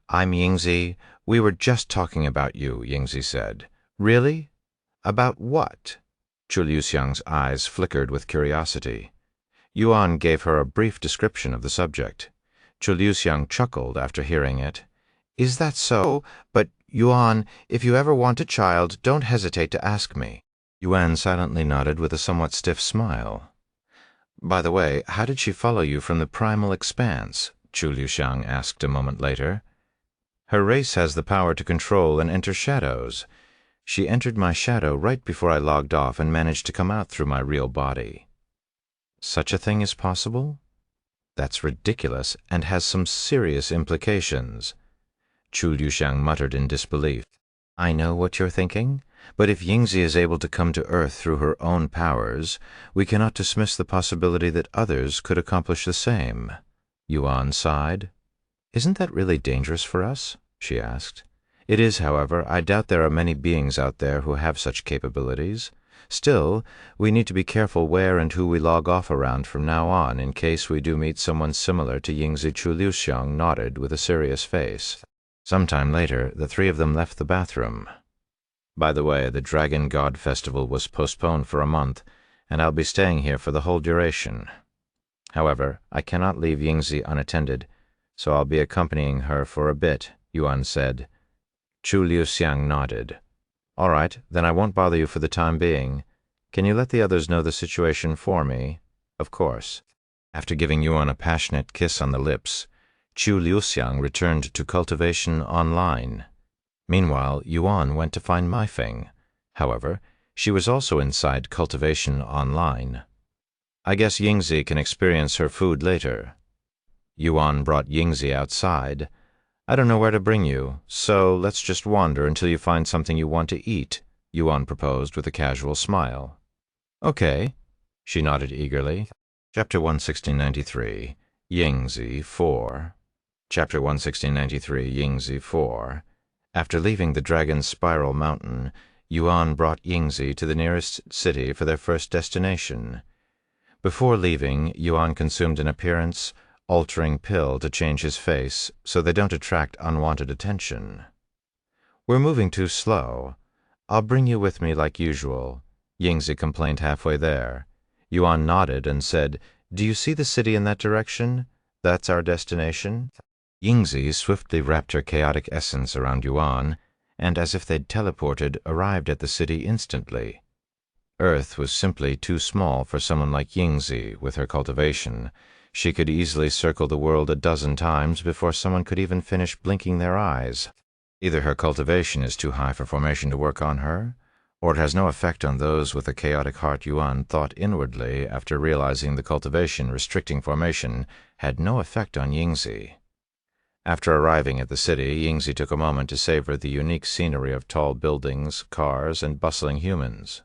"I'm Yingzi. We were just talking about you," Yingzi said. "Really? About what?" Chu Liuxiang's eyes flickered with curiosity. Yuan gave her a brief description of the subject. Chu Liuxiang chuckled after hearing it. "Is that so? But, Yuan, if you ever want a child, don't hesitate to ask me." Yuan silently nodded with a somewhat stiff smile. "By the way, how did she follow you from the primal expanse?" Chu Liuxiang asked a moment later. "Her race has the power to control and enter shadows. She entered my shadow right before I logged off and managed to come out through my real body." "Such a thing is possible? That's ridiculous and has some serious implications." Chu Liuxiang muttered in disbelief. "I know what you're thinking, but if Yingzi is able to come to Earth through her own powers, we cannot dismiss the possibility that others could accomplish the same." Yuan sighed. "Isn't that really dangerous for us?" she asked. "It is, however. I doubt there are many beings out there who have such capabilities. Still, we need to be careful where and who we log off around from now on in case we do meet someone similar to Yingzi Chu Liuxiang nodded with a serious face. Sometime later, the three of them left the bathroom. By the way, the Dragon God Festival was postponed for a month, and I'll be staying here for the whole duration. However, I cannot leave Yingzi unattended, so I'll be accompanying her for a bit, Yuan said. Chu Liuxiang nodded. All right, then I won't bother you for the time being. Can you let the others know the situation for me? Of course. After giving Yuan a passionate kiss on the lips, Chu Liuxiang returned to Cultivation Online. Meanwhile, Yuan went to find Maifeng. However, she was also inside Cultivation Online. I guess Yingzi can experience her food later. Yuan brought Yingzi outside. I don't know where to bring you, so let's just wander until you find something you want to eat, Yuan proposed with a casual smile. Okay, she nodded eagerly. Chapter 11693, Yingzi 4. Chapter 11693, Yingzi 4. After leaving the Dragon's Spiral Mountain, Yuan brought Yingzi to the nearest city for their first destination. Before leaving, Yuan consumed an appearance-altering pill to change his face so they don't attract unwanted attention. We're moving too slow. I'll bring you with me like usual, Yingzi complained halfway there. Yuan nodded and said, Do you see the city in that direction? That's our destination. Yingzi swiftly wrapped her chaotic essence around Yuan, and as if they'd teleported, arrived at the city instantly. Earth was simply too small for someone like Yingzi with her cultivation. She could easily circle the world a dozen times before someone could even finish blinking their eyes. Either her cultivation is too high for formation to work on her, or it has no effect on those with a chaotic heart. Yuan thought inwardly after realizing the cultivation restricting formation had no effect on Yingzi. After arriving at the city, Yingzi took a moment to savor the unique scenery of tall buildings, cars, and bustling humans.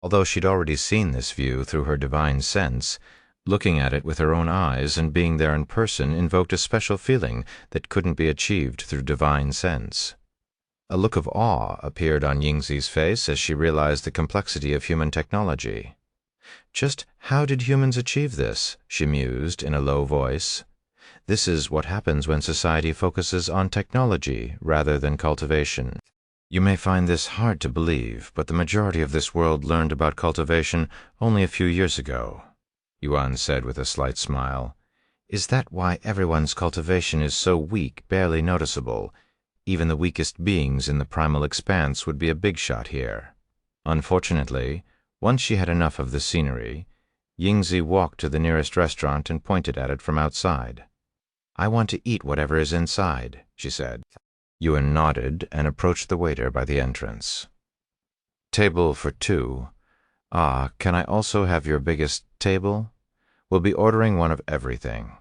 Although she'd already seen this view through her divine sense, looking at it with her own eyes and being there in person invoked a special feeling that couldn't be achieved through divine sense. A look of awe appeared on Yingzi's face as she realized the complexity of human technology. Just how did humans achieve this? She mused in a low voice. This is what happens when society focuses on technology rather than cultivation. You may find this hard to believe, but the majority of this world learned about cultivation only a few years ago, Yuan said with a slight smile. Is that why everyone's cultivation is so weak, barely noticeable? Even the weakest beings in the primal expanse would be a big shot here. Unfortunately, once she had enough of the scenery, Yingzi walked to the nearest restaurant and pointed at it from outside. I want to eat whatever is inside, she said. Yuan nodded and approached the waiter by the entrance. Table for two. Ah, can I also have your biggest table? We'll be ordering one of everything.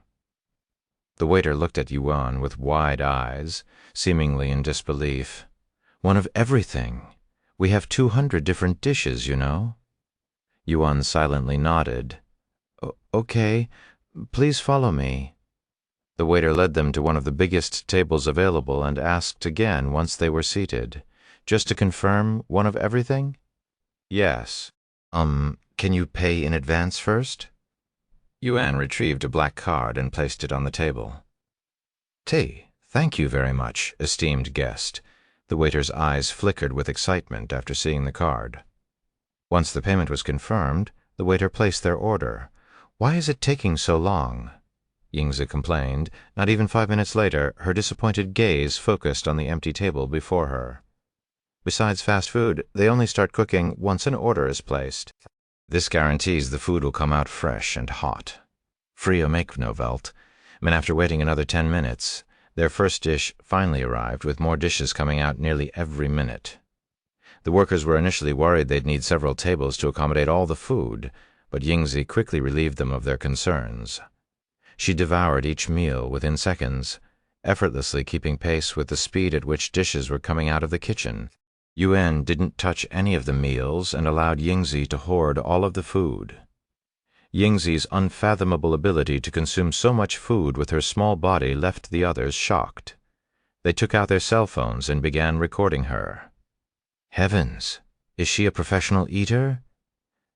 The waiter looked at Yuan with wide eyes, seemingly in disbelief. One of everything? We have 200 different dishes, you know. Yuan silently nodded. Okay, please follow me. The waiter led them to one of the biggest tables available and asked again once they were seated. Just to confirm, one of everything? Yes. Can you pay in advance first? Yuan retrieved a black card and placed it on the table. Thank you very much, esteemed guest. The waiter's eyes flickered with excitement after seeing the card. Once the payment was confirmed, the waiter placed their order. Why is it taking so long? Yingzi complained. Not even 5 minutes later, her disappointed gaze focused on the empty table before her. Besides fast food, they only start cooking once an order is placed. This guarantees the food will come out fresh and hot. Fria make no Welt. And after waiting another 10 minutes, their first dish finally arrived, with more dishes coming out nearly every minute. The workers were initially worried they'd need several tables to accommodate all the food, but Yingzi quickly relieved them of their concerns. She devoured each meal within seconds, effortlessly keeping pace with the speed at which dishes were coming out of the kitchen. Yuan didn't touch any of the meals and allowed Yingzi to hoard all of the food. Yingzi's unfathomable ability to consume so much food with her small body left the others shocked. They took out their cell phones and began recording her. Heavens! Is she a professional eater?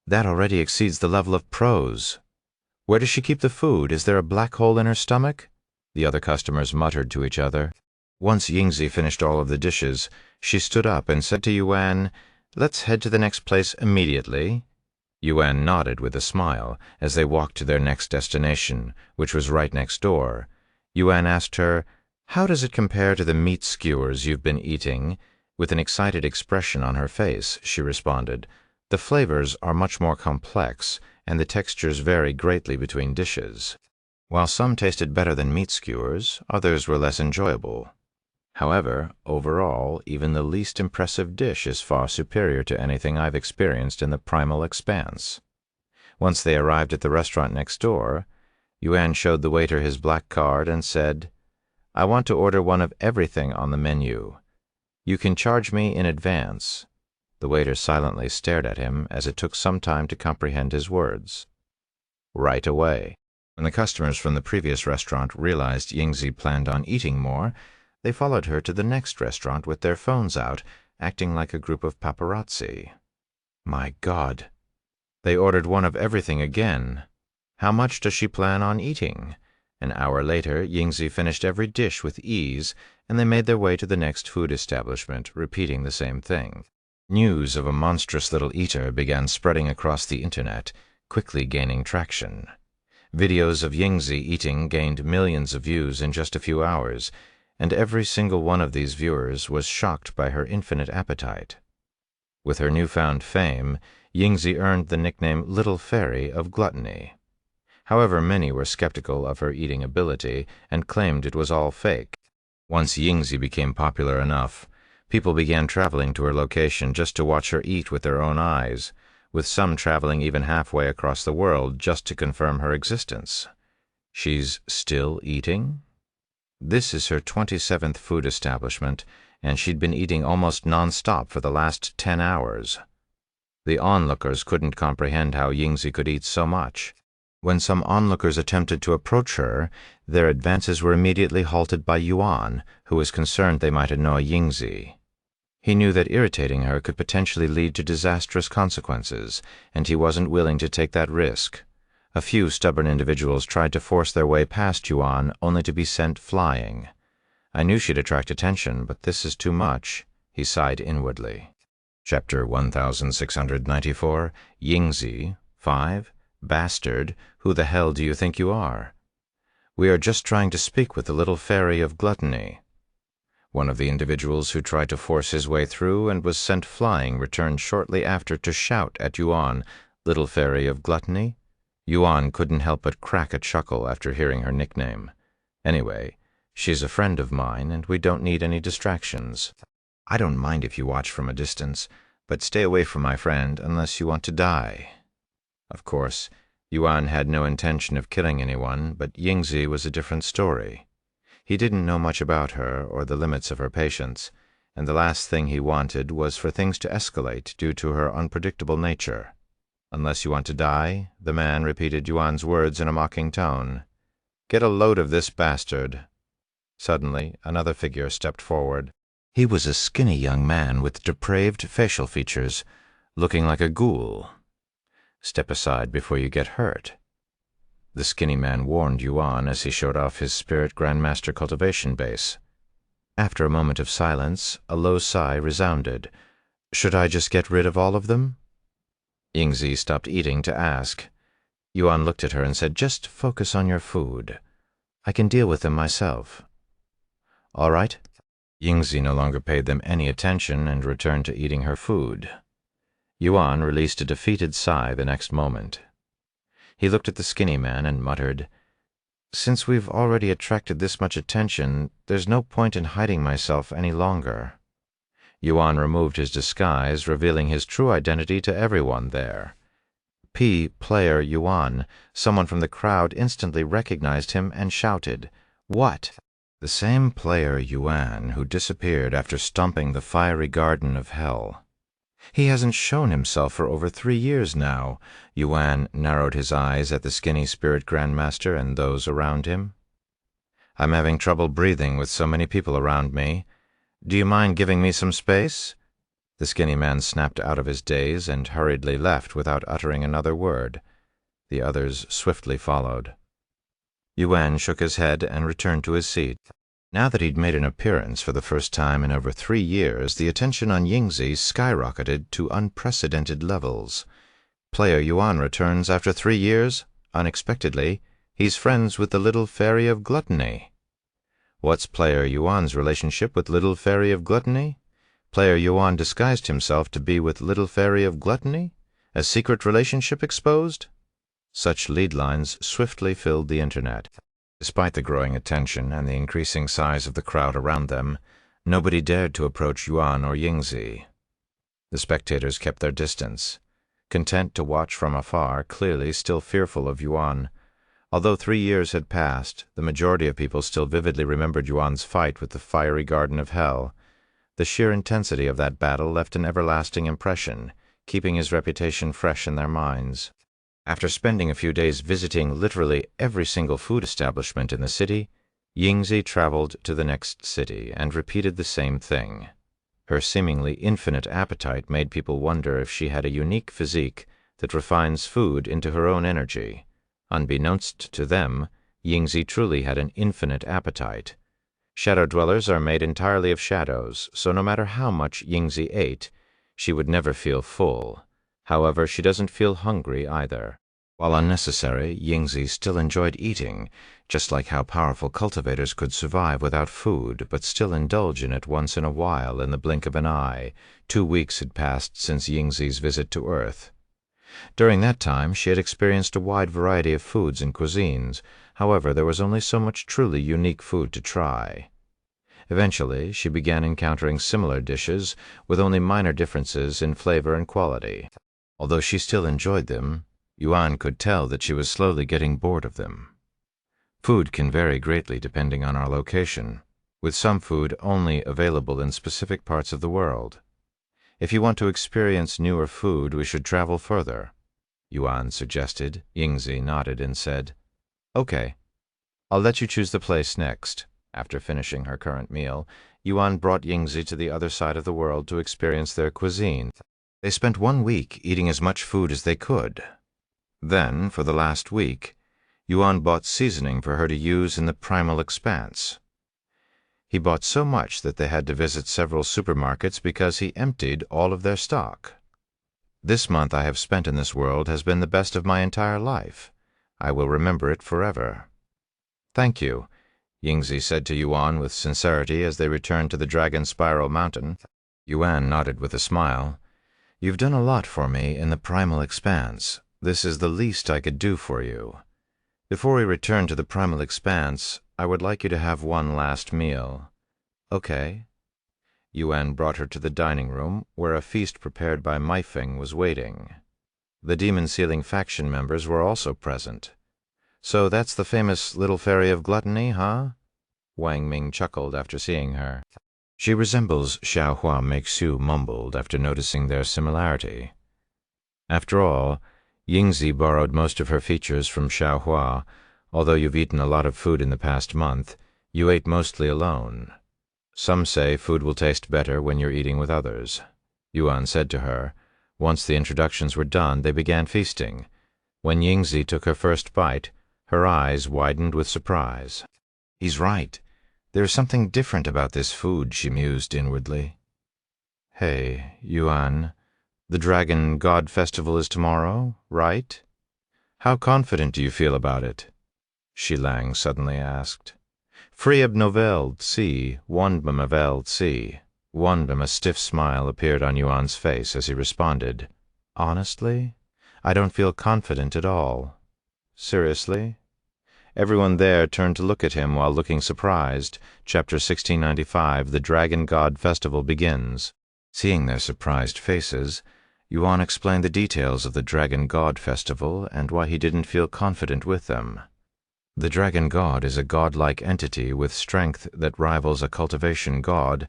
That already exceeds the level of pros. Where does she keep the food? Is there a black hole in her stomach? The other customers muttered to each other. Once Yingzi finished all of the dishes, she stood up and said to Yuan, "Let's head to the next place immediately." Yuan nodded with a smile as they walked to their next destination, which was right next door. Yuan asked her, "How does it compare to the meat skewers you've been eating?" With an excited expression on her face, she responded, "The flavors are much more complex, and the textures vary greatly between dishes. While some tasted better than meat skewers, others were less enjoyable. However, overall, even the least impressive dish is far superior to anything I've experienced in the primal expanse." Once they arrived at the restaurant next door, Yuan showed the waiter his black card and said, "I want to order one of everything on the menu. You can charge me in advance." The waiter silently stared at him as it took some time to comprehend his words. Right away. When the customers from the previous restaurant realized Yingzi planned on eating more, they followed her to the next restaurant with their phones out, acting like a group of paparazzi. My God. They ordered one of everything again. How much does she plan on eating? An hour later, Yingzi finished every dish with ease, and they made their way to the next food establishment, repeating the same thing. News of a monstrous little eater began spreading across the internet, quickly gaining traction. Videos of Yingzi eating gained millions of views in just a few hours, and every single one of these viewers was shocked by her infinite appetite. With her newfound fame, Yingzi earned the nickname Little Fairy of Gluttony. However, many were skeptical of her eating ability and claimed it was all fake. Once Yingzi became popular enough, people began traveling to her location just to watch her eat with their own eyes, with some traveling even halfway across the world just to confirm her existence. She's still eating? This is her 27th food establishment, and she'd been eating almost non-stop for the last 10 hours. The onlookers couldn't comprehend how Yingzi could eat so much. When some onlookers attempted to approach her, their advances were immediately halted by Yuan, who was concerned they might annoy Yingzi. He knew that irritating her could potentially lead to disastrous consequences, and he wasn't willing to take that risk. A few stubborn individuals tried to force their way past Yuan, only to be sent flying. "I knew she'd attract attention, but this is too much," he sighed inwardly. Chapter 1694, Yingzi, 5, Bastard, who the hell do you think you are? "We are just trying to speak with the Little Fairy of Gluttony." One of the individuals who tried to force his way through and was sent flying returned shortly after to shout at Yuan, "Little Fairy of Gluttony?" Yuan couldn't help but crack a chuckle after hearing her nickname. "Anyway, she's a friend of mine, and we don't need any distractions. I don't mind if you watch from a distance, but stay away from my friend unless you want to die." Of course, Yuan had no intention of killing anyone, but Yingzi was a different story. He didn't know much about her or the limits of her patience, and the last thing he wanted was for things to escalate due to her unpredictable nature. "Unless you want to die," the man repeated Yuan's words in a mocking tone. "Get a load of this bastard." Suddenly, another figure stepped forward. He was a skinny young man with depraved facial features, looking like a ghoul. "Step aside before you get hurt." The skinny man warned Yuan as he showed off his Spirit Grandmaster Cultivation base. After a moment of silence, a low sigh resounded. "Should I just get rid of all of them?" Yingzi stopped eating to ask. Yuan looked at her and said, "Just focus on your food. I can deal with them myself." "All right." Yingzi no longer paid them any attention and returned to eating her food. Yuan released a defeated sigh the next moment. He looked at the skinny man and muttered, "Since we've already attracted this much attention, there's no point in hiding myself any longer." Yuan removed his disguise, revealing his true identity to everyone there. Player Yuan, someone from the crowd instantly recognized him and shouted, "What?" "The same player Yuan who disappeared after stomping the fiery garden of hell. He hasn't shown himself for over 3 years now." Yuan narrowed his eyes at the skinny Spirit Grandmaster and those around him. "I'm having trouble breathing with so many people around me. Do you mind giving me some space?" The skinny man snapped out of his daze and hurriedly left without uttering another word. The others swiftly followed. Yuan shook his head and returned to his seat. Now that he'd made an appearance for the first time in over 3 years, the attention on Yingzi skyrocketed to unprecedented levels. Player Yuan returns after 3 years. Unexpectedly, he's friends with the little fairy of gluttony. What's Player Yuan's relationship with little fairy of gluttony? Player Yuan disguised himself to be with little fairy of gluttony? A secret relationship exposed? Such lead lines swiftly filled the internet. Despite the growing attention and the increasing size of the crowd around them, nobody dared to approach Yuan or Yingzi. The spectators kept their distance, content to watch from afar, clearly still fearful of Yuan. Although 3 years had passed, the majority of people still vividly remembered Yuan's fight with the fiery garden of hell. The sheer intensity of that battle left an everlasting impression, keeping his reputation fresh in their minds. After spending a few days visiting literally every single food establishment in the city, Yingzi traveled to the next city and repeated the same thing. Her seemingly infinite appetite made people wonder if she had a unique physique that refines food into her own energy. Unbeknownst to them, Yingzi truly had an infinite appetite. Shadow dwellers are made entirely of shadows, so no matter how much Yingzi ate, she would never feel full. However, she doesn't feel hungry either. While unnecessary, Yingzi still enjoyed eating, just like how powerful cultivators could survive without food, but still indulge in it once in a while in the blink of an eye. 2 weeks had passed since Yingzi's visit to Earth. During that time, she had experienced a wide variety of foods and cuisines. However, there was only so much truly unique food to try. Eventually, she began encountering similar dishes with only minor differences in flavor and quality. Although she still enjoyed them, Yuan could tell that she was slowly getting bored of them. Food can vary greatly depending on our location, with some food only available in specific parts of the world. If you want to experience newer food, we should travel further, Yuan suggested. Yingzi nodded and said, "Okay, I'll let you choose the place next." After finishing her current meal, Yuan brought Yingzi to the other side of the world to experience their cuisine. They spent 1 week eating as much food as they could. Then, for the last week, Yuan bought seasoning for her to use in the primal expanse. He bought so much that they had to visit several supermarkets because he emptied all of their stock. "This month I have spent in this world has been the best of my entire life. I will remember it forever." "Thank you," Yingzi said to Yuan with sincerity as they returned to the Dragon Spiral Mountain. Yuan nodded with a smile. "You've done a lot for me in the primal expanse. This is the least I could do for you. Before we return to the primal expanse, I would like you to have one last meal." "Okay." Yuan brought her to the dining room, where a feast prepared by Meifeng was waiting. The demon-sealing faction members were also present. "So that's the famous little fairy of gluttony, huh?" Wang Ming chuckled after seeing her. "She resembles Xiaohua," Meixiu mumbled after noticing their similarity. After all, Yingzi borrowed most of her features from Xiaohua. Although you've eaten a lot of food in the past month, you ate mostly alone. Some say food will taste better when you're eating with others," Yuan said to her. Once the introductions were done, they began feasting. When Yingzi took her first bite, her eyes widened with surprise. "He's right. There's something different about this food," she mused inwardly. "Hey, Yuan, the Dragon God Festival is tomorrow, right? How confident do you feel about it?" Shilang suddenly asked. "Frieb noveld si, wonbemaveld si." A stiff smile appeared on Yuan's face as he responded. "Honestly, I don't feel confident at all." "Seriously?" Everyone there turned to look at him while looking surprised. Chapter 1695, The Dragon God Festival begins. Seeing their surprised faces, Yuan explained the details of the Dragon God Festival and why he didn't feel confident with them. The Dragon God is a godlike entity with strength that rivals a cultivation god.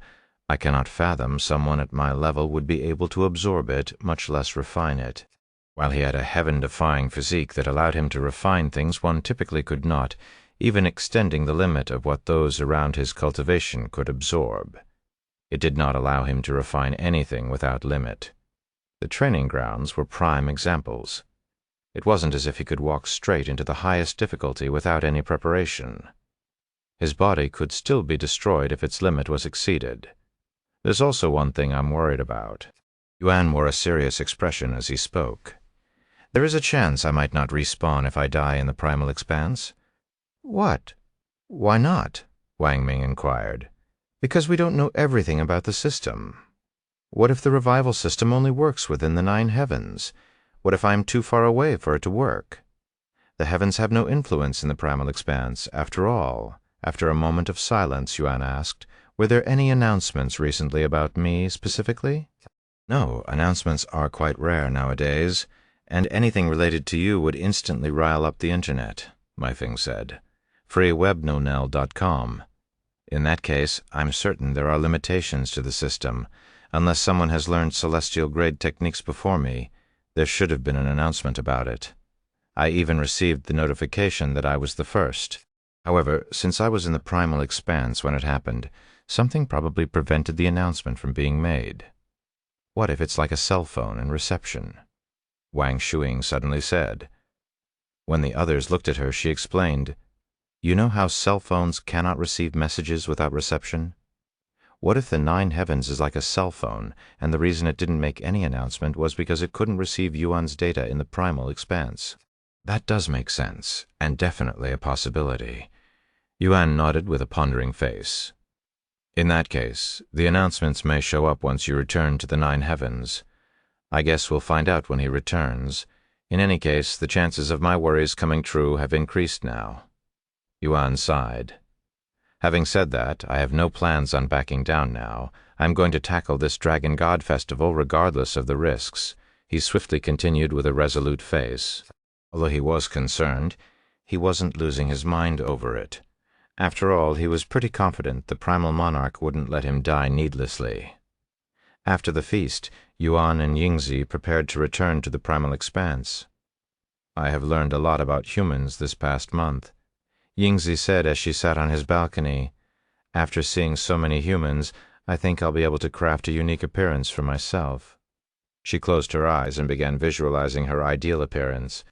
I cannot fathom someone at my level would be able to absorb it, much less refine it. While he had a heaven-defying physique that allowed him to refine things one typically could not, even extending the limit of what those around his cultivation could absorb. It did not allow him to refine anything without limit. The training grounds were prime examples. It wasn't as if he could walk straight into the highest difficulty without any preparation. His body could still be destroyed if its limit was exceeded. There's also one thing I'm worried about. Yuan wore a serious expression as he spoke. There is a chance I might not respawn if I die in the primal expanse. What? Why not? Wang Ming inquired. Because we don't know everything about the system. What if the revival system only works within the 9 heavens? What if I'm too far away for it to work? The heavens have no influence in the primal expanse, after all. After a moment of silence, Yuan asked, were there any announcements recently about me specifically? No, announcements are quite rare nowadays, and anything related to you would instantly rile up the internet, Meifeng said. freewebnonel.com. In that case, I'm certain there are limitations to the system. Unless someone has learned celestial-grade techniques before me, there should have been an announcement about it. I even received the notification that I was the first. However, since I was in the primal expanse when it happened, something probably prevented the announcement from being made. What if it's like a cell phone and reception? Wang Shuing suddenly said. When the others looked at her, she explained, You know how cell phones cannot receive messages without reception? What if the 9 heavens is like a cell phone, and the reason it didn't make any announcement was because it couldn't receive Yuan's data in the primal expanse? That does make sense, and definitely a possibility. Yuan nodded with a pondering face. In that case, the announcements may show up once you return to the 9 heavens. I guess we'll find out when he returns. In any case, the chances of my worries coming true have increased now. Yuan sighed. Having said that, I have no plans on backing down now. I'm going to tackle this Dragon God Festival regardless of the risks, he swiftly continued with a resolute face. Although he was concerned, he wasn't losing his mind over it. After all, he was pretty confident the primal monarch wouldn't let him die needlessly. After the feast, Yuan and Yingzi prepared to return to the primal expanse. I have learned a lot about humans this past month, Yingzi said as she sat on his balcony. After seeing so many humans, I think I'll be able to craft a unique appearance for myself. She closed her eyes and began visualizing her ideal appearance.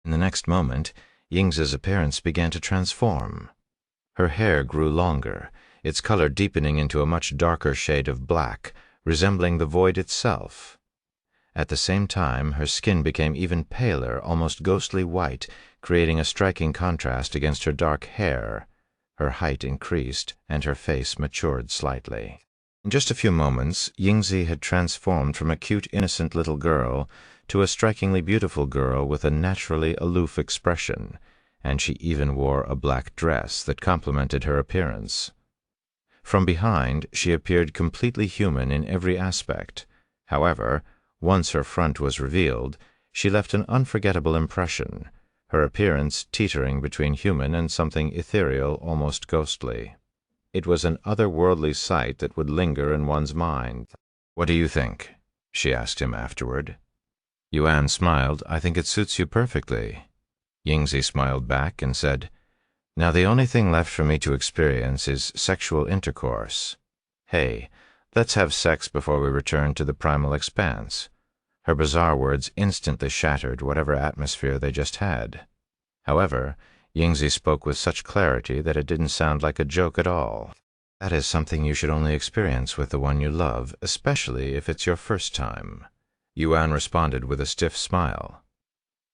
In the next moment, Yingzi's appearance began to transform. Her hair grew longer, its color deepening into a much darker shade of black, resembling the void itself. At the same time, her skin became even paler, almost ghostly white, creating a striking contrast against her dark hair. Her height increased, and her face matured slightly. In just a few moments, Yingzi had transformed from a cute, innocent little girl to a strikingly beautiful girl with a naturally aloof expression, and she even wore a black dress that complemented her appearance. From behind, she appeared completely human in every aspect. However, once her front was revealed, she left an unforgettable impression, her appearance teetering between human and something ethereal, almost ghostly. It was an otherworldly sight that would linger in one's mind. "What do you think?" she asked him afterward. Yuan smiled. "I think it suits you perfectly." Yingzi smiled back and said, "Now the only thing left for me to experience is sexual intercourse. Hey, let's have sex before we return to the primal expanse." Her bizarre words instantly shattered whatever atmosphere they just had. However, Yingzi spoke with such clarity that it didn't sound like a joke at all. "That is something you should only experience with the one you love, especially if it's your first time." Yuan responded with a stiff smile.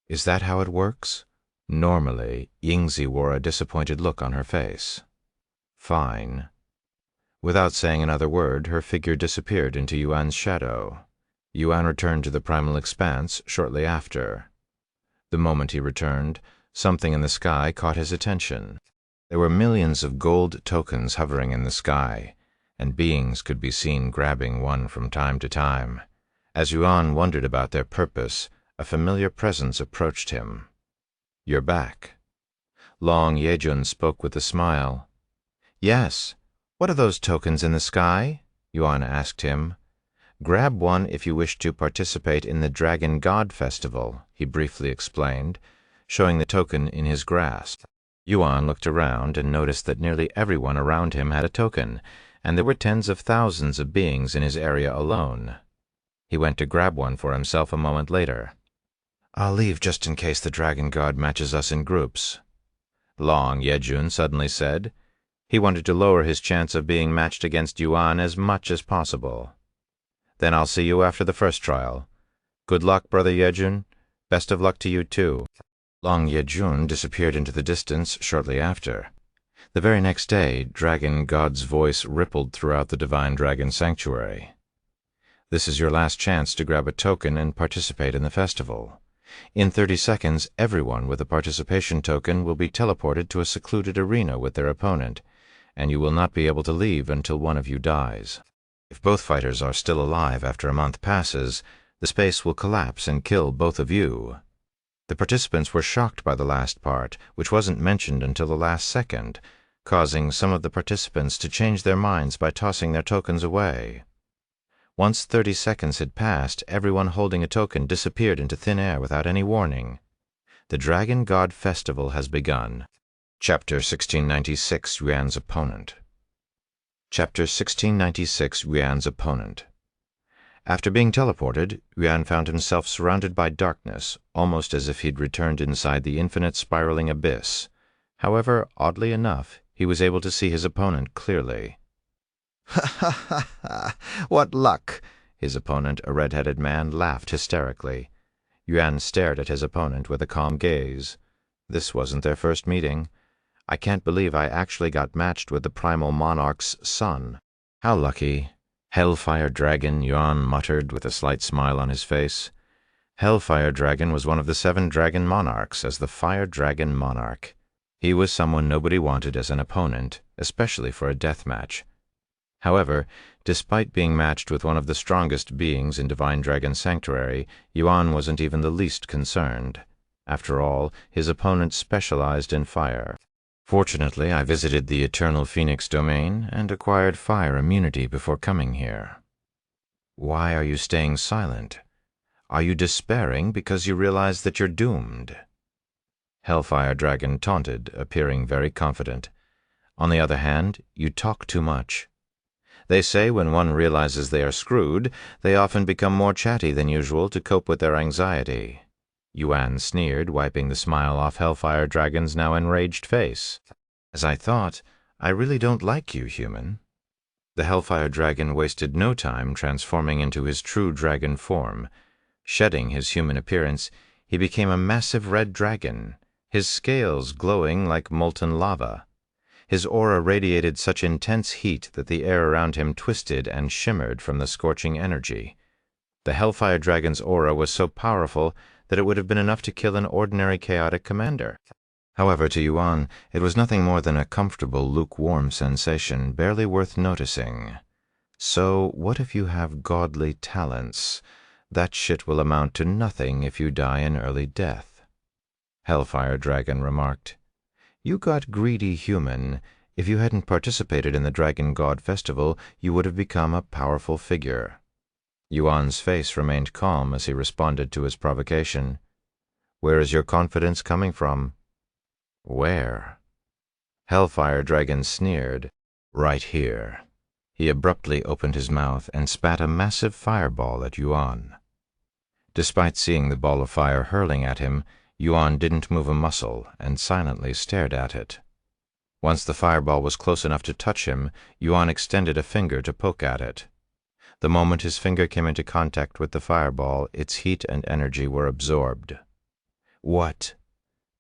"Is that how it works?" Normally, Yingzi wore a disappointed look on her face. "Fine." Without saying another word, her figure disappeared into Yuan's shadow. Yuan returned to the primal expanse shortly after. The moment he returned, something in the sky caught his attention. There were millions of gold tokens hovering in the sky, and beings could be seen grabbing one from time to time. As Yuan wondered about their purpose, a familiar presence approached him. "You're back." Long Yejun spoke with a smile. "Yes. What are those tokens in the sky?" Yuan asked him. "Grab one if you wish to participate in the Dragon God Festival," he briefly explained, showing the token in his grasp. Yuan looked around and noticed that nearly everyone around him had a token, and there were tens of thousands of beings in his area alone. He went to grab one for himself a moment later. "I'll leave just in case the dragon god matches us in groups," Long Yejun suddenly said. He wanted to lower his chance of being matched against Yuan as much as possible. "Then I'll see you after the first trial. Good luck, Brother Yejun. Best of luck to you, too." Long Yejun disappeared into the distance shortly after. The very next day, Dragon God's voice rippled throughout the Divine Dragon Sanctuary. "This is your last chance to grab a token and participate in the festival. In 30 seconds, everyone with a participation token will be teleported to a secluded arena with their opponent, and you will not be able to leave until one of you dies. If both fighters are still alive after a month passes, the space will collapse and kill both of you." The participants were shocked by the last part, which wasn't mentioned until the last second, causing some of the participants to change their minds by tossing their tokens away. Once 30 seconds had passed, everyone holding a token disappeared into thin air without any warning. The Dragon God Festival has begun. Chapter 1696, Yuan's Opponent. Chapter 1696, Yuan's Opponent. After being teleported, Yuan found himself surrounded by darkness, almost as if he'd returned inside the infinite spiraling abyss. However, oddly enough, he was able to see his opponent clearly. "Ha ha ha ha! What luck!" His opponent, a red-headed man, laughed hysterically. Yuan stared at his opponent with a calm gaze. This wasn't their first meeting. "I can't believe I actually got matched with the Primal Monarch's son. How lucky." "Hellfire Dragon," Yuan muttered with a slight smile on his face. Hellfire Dragon was one of the 7 dragon monarchs as the Fire Dragon Monarch. He was someone nobody wanted as an opponent, especially for a death match. However, despite being matched with one of the strongest beings in Divine Dragon Sanctuary, Yuan wasn't even the least concerned. After all, his opponent specialized in fire. "Fortunately, I visited the Eternal Phoenix domain and acquired fire immunity before coming here." "Why are you staying silent? Are you despairing because you realize that you're doomed?" Hellfire Dragon taunted, appearing very confident. "On the other hand, you talk too much. They say when one realizes they are screwed, they often become more chatty than usual to cope with their anxiety." Yuan sneered, wiping the smile off Hellfire Dragon's now enraged face. "As I thought, I really don't like you, human." The Hellfire Dragon wasted no time transforming into his true dragon form. Shedding his human appearance, he became a massive red dragon, his scales glowing like molten lava. His aura radiated such intense heat that the air around him twisted and shimmered from the scorching energy. The Hellfire Dragon's aura was so powerful that it would have been enough to kill an ordinary chaotic commander. However, to Yuan, it was nothing more than a comfortable, lukewarm sensation, barely worth noticing. "So, what if you have godly talents? That shit will amount to nothing if you die an early death," Hellfire Dragon remarked. "You got greedy, human. If you hadn't participated in the Dragon God Festival, you would have become a powerful figure." Yuan's face remained calm as he responded to his provocation. "Where is your confidence coming from?" "Where?" Hellfire Dragon sneered. "Right here." He abruptly opened his mouth and spat a massive fireball at Yuan. Despite seeing the ball of fire hurling at him, Yuan didn't move a muscle and silently stared at it. Once the fireball was close enough to touch him, Yuan extended a finger to poke at it. The moment his finger came into contact with the fireball, its heat and energy were absorbed. "What?"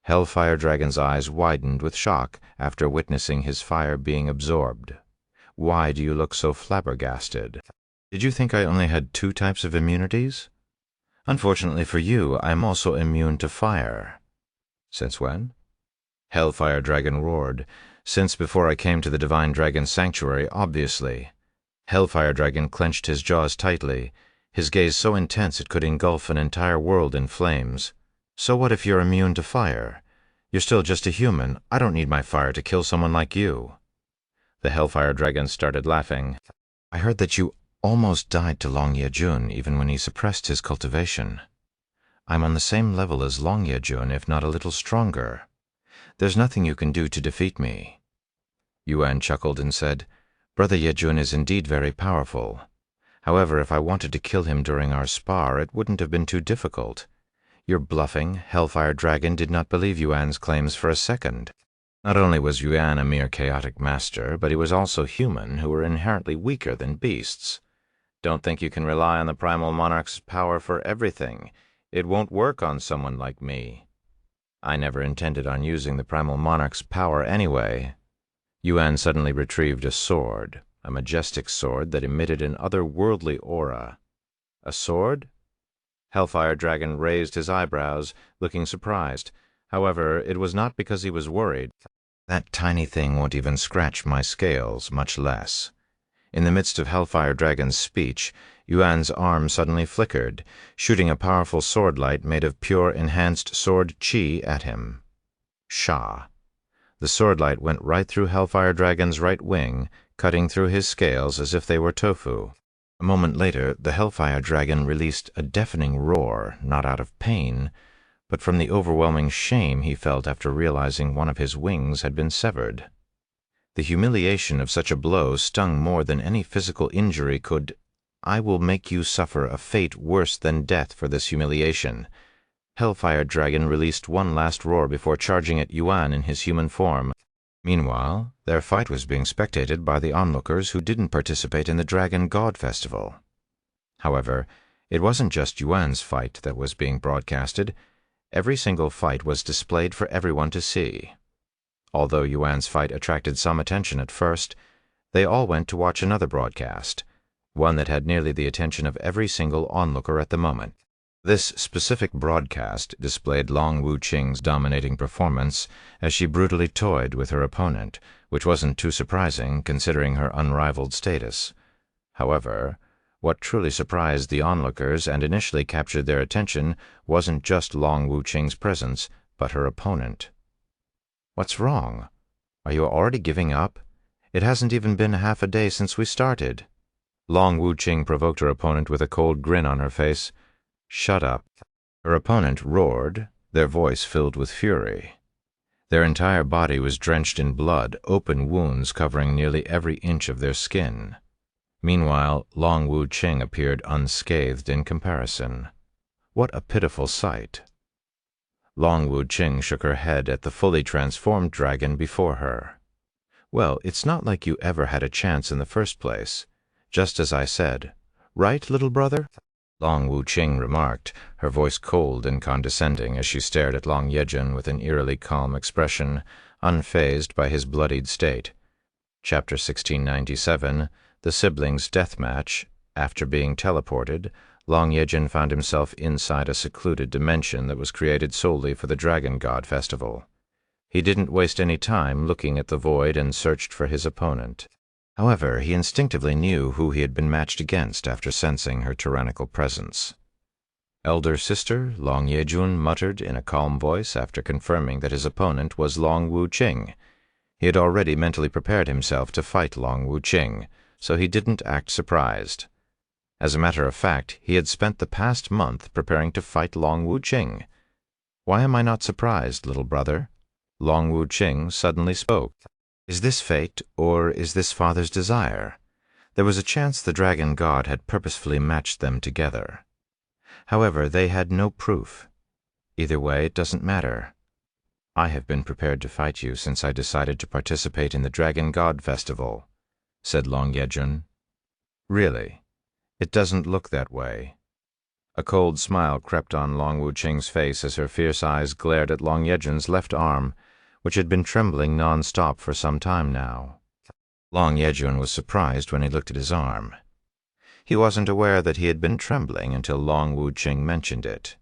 Hellfire Dragon's eyes widened with shock after witnessing his fire being absorbed. "Why do you look so flabbergasted? Did you think I only had 2 types of immunities? Unfortunately for you, I'm also immune to fire." "Since when?" Hellfire Dragon roared. "Since before I came to the Divine Dragon Sanctuary, obviously." Hellfire Dragon clenched his jaws tightly, his gaze so intense it could engulf an entire world in flames. "So what if you're immune to fire? You're still just a human. I don't need my fire to kill someone like you." The Hellfire Dragon started laughing. "I heard that you almost died to Long Yejun even when he suppressed his cultivation. I'm on the same level as Long Yejun, if not a little stronger. There's nothing you can do to defeat me." Yuan chuckled and said, Brother Yejun is indeed very powerful. However, if I wanted to kill him during our spar, it wouldn't have been too difficult. Your bluffing, Hellfire Dragon did not believe Yuan's claims for a second. Not only was Yuan a mere chaotic master, but he was also human, who were inherently weaker than beasts. Don't think you can rely on the Primal Monarch's power for everything. It won't work on someone like me. I never intended on using the Primal Monarch's power anyway. Yuan suddenly retrieved a sword, a majestic sword that emitted an otherworldly aura. A sword? Hellfire Dragon raised his eyebrows, looking surprised. However, it was not because he was worried. That tiny thing won't even scratch my scales, much less. In the midst of Hellfire Dragon's speech, Yuan's arm suddenly flickered, shooting a powerful sword light made of pure enhanced sword chi at him. Sha! The sword light went right through Hellfire Dragon's right wing, cutting through his scales as if they were tofu. A moment later, the Hellfire Dragon released a deafening roar, not out of pain, but from the overwhelming shame he felt after realizing one of his wings had been severed. The humiliation of such a blow stung more than any physical injury could. I will make you suffer a fate worse than death for this humiliation. Hellfire Dragon released one last roar before charging at Yuan in his human form. Meanwhile, their fight was being spectated by the onlookers who didn't participate in the Dragon God Festival. However, it wasn't just Yuan's fight that was being broadcasted. Every single fight was displayed for everyone to see. Although Yuan's fight attracted some attention at first, they all went to watch another broadcast, one that had nearly the attention of every single onlooker at the moment. This specific broadcast displayed Long Wuqing's dominating performance as she brutally toyed with her opponent, which wasn't too surprising considering her unrivaled status. However, what truly surprised the onlookers and initially captured their attention wasn't just Long Wuqing's presence, but her opponent. What's wrong? Are you already giving up? It hasn't even been half a day since we started. Long Wuqing provoked her opponent with a cold grin on her face. Shut up. Her opponent roared, their voice filled with fury. Their entire body was drenched in blood, open wounds covering nearly every inch of their skin. Meanwhile, Long Wuqing appeared unscathed in comparison. What a pitiful sight. Long Wuqing shook her head at the fully transformed dragon before her. Well, it's not like you ever had a chance in the first place. Just as I said. Right, little brother? Long Wuqing remarked, her voice cold and condescending as she stared at Long Yejun with an eerily calm expression, unfazed by his bloodied state. Chapter 1697, The Siblings' Death Match. After being teleported, Long Yejun found himself inside a secluded dimension that was created solely for the Dragon God Festival. He didn't waste any time looking at the void and searched for his opponent. However, he instinctively knew who he had been matched against after sensing her tyrannical presence. Elder sister, Long Yejun muttered in a calm voice after confirming that his opponent was Long Wuqing. He had already mentally prepared himself to fight Long Wuqing, so he didn't act surprised. As a matter of fact, he had spent the past month preparing to fight Long Wuqing. Why am I not surprised, little brother? Long Wuqing suddenly spoke. Is this fate, or is this father's desire? There was a chance the dragon god had purposefully matched them together. However, they had no proof. Either way, it doesn't matter. I have been prepared to fight you since I decided to participate in the Dragon God Festival, said Long Yejun. Really? It doesn't look that way. A cold smile crept on Long Wuqing's face as her fierce eyes glared at Long Yejun's left arm, which had been trembling non-stop for some time now. Long Yejun was surprised when he looked at his arm. He wasn't aware that he had been trembling until Long Wuqing mentioned it.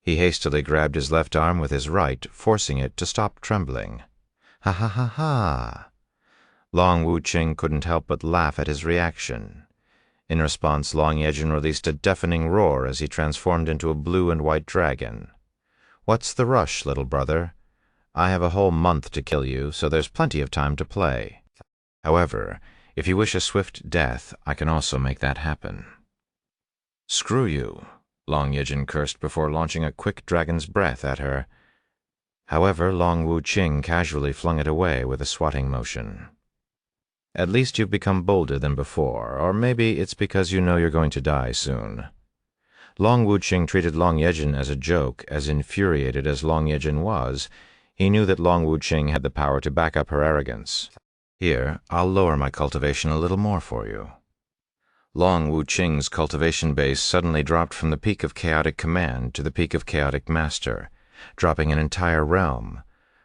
He hastily grabbed his left arm with his right, forcing it to stop trembling. Ha ha ha ha! Long Wuqing couldn't help but laugh at his reaction. In response, Long Yejun released a deafening roar as he transformed into a blue and white dragon. What's the rush, little brother? I have a whole month to kill you, so there's plenty of time to play. However, if you wish a swift death, I can also make that happen. Screw you, Long Yejun cursed before launching a quick dragon's breath at her. However, Long Wuqing casually flung it away with a swatting motion. At least you've become bolder than before, or maybe it's because you know you're going to die soon." Long Wuching treated Long Yejun as a joke. As infuriated as Long Yejun was, he knew that Long Wuching had the power to back up her arrogance. "Here, I'll lower my cultivation a little more for you." Long Wuching's cultivation base suddenly dropped from the peak of chaotic command to the peak of chaotic master, dropping an entire realm.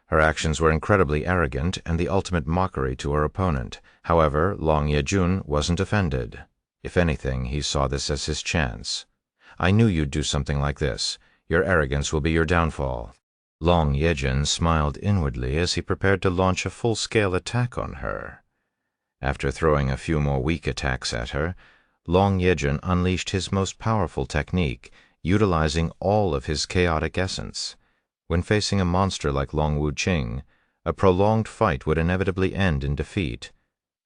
Her actions were incredibly arrogant and the ultimate mockery to her opponent. However, Long Yejun wasn't offended. If anything, he saw this as his chance. "I knew you'd do something like this. Your arrogance will be your downfall." Long Yejun smiled inwardly as he prepared to launch a full-scale attack on her. After throwing a few more weak attacks at her, Long Yejun unleashed his most powerful technique, utilizing all of his chaotic essence. When facing a monster like Long Wuching, a prolonged fight would inevitably end in defeat.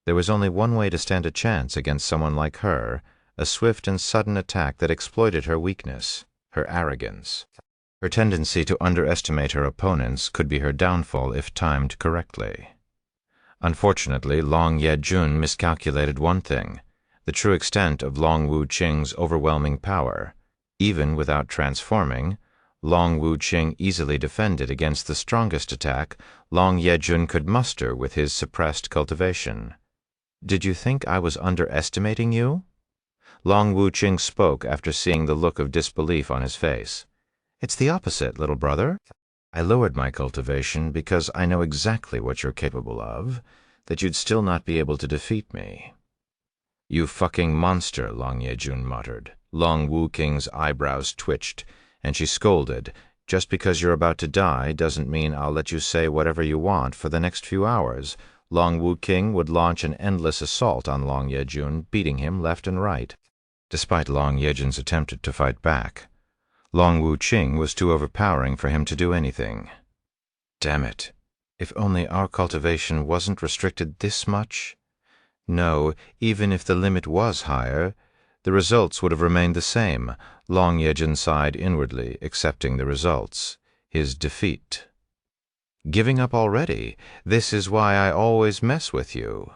There was only one way to stand a chance against someone like her: a swift and sudden attack that exploited her weakness, her arrogance. Her tendency to underestimate her opponents could be her downfall if timed correctly. Unfortunately, Long Yejun miscalculated one thing: the true extent of Long Wuching's overwhelming power. Even without transforming, Long Wuching easily defended against the strongest attack Long Yejun could muster with his suppressed cultivation. "Did you think I was underestimating you?" Long Wuching spoke after seeing the look of disbelief on his face. "It's the opposite, little brother. I lowered my cultivation because I know exactly what you're capable of, that you'd still not be able to defeat me." "You fucking monster," Long Yejun muttered. Long Wuching's eyebrows twitched, and she scolded. "Just because you're about to die doesn't mean I'll let you say whatever you want for the next few hours." Long Wuching would launch an endless assault on Long Yejun, beating him left and right. Despite Long Yejun's attempt to fight back, Long Wuching was too overpowering for him to do anything. Damn it. If only our cultivation wasn't restricted this much? No, even if the limit was higher, the results would have remained the same. Long Yejun sighed inwardly, accepting the results. His defeat. "Giving up already? This is why I always mess with you."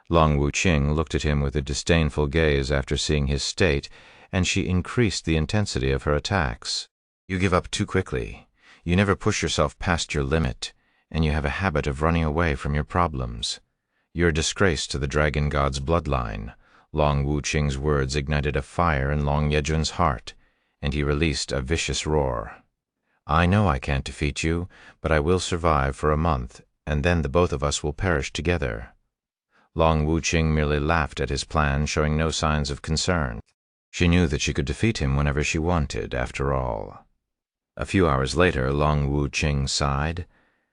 Long Wuching looked at him with a disdainful gaze after seeing his state, and she increased the intensity of her attacks. "You give up too quickly. You never push yourself past your limit, and you have a habit of running away from your problems. You're a disgrace to the Dragon God's bloodline." Long Wuching's words ignited a fire in Long Yejun's heart, and he released a vicious roar. "I know I can't defeat you, but I will survive for a month, and then the both of us will perish together." Long Wuching merely laughed at his plan, showing no signs of concern. She knew that she could defeat him whenever she wanted, after all. A few hours later, Long Wuching sighed.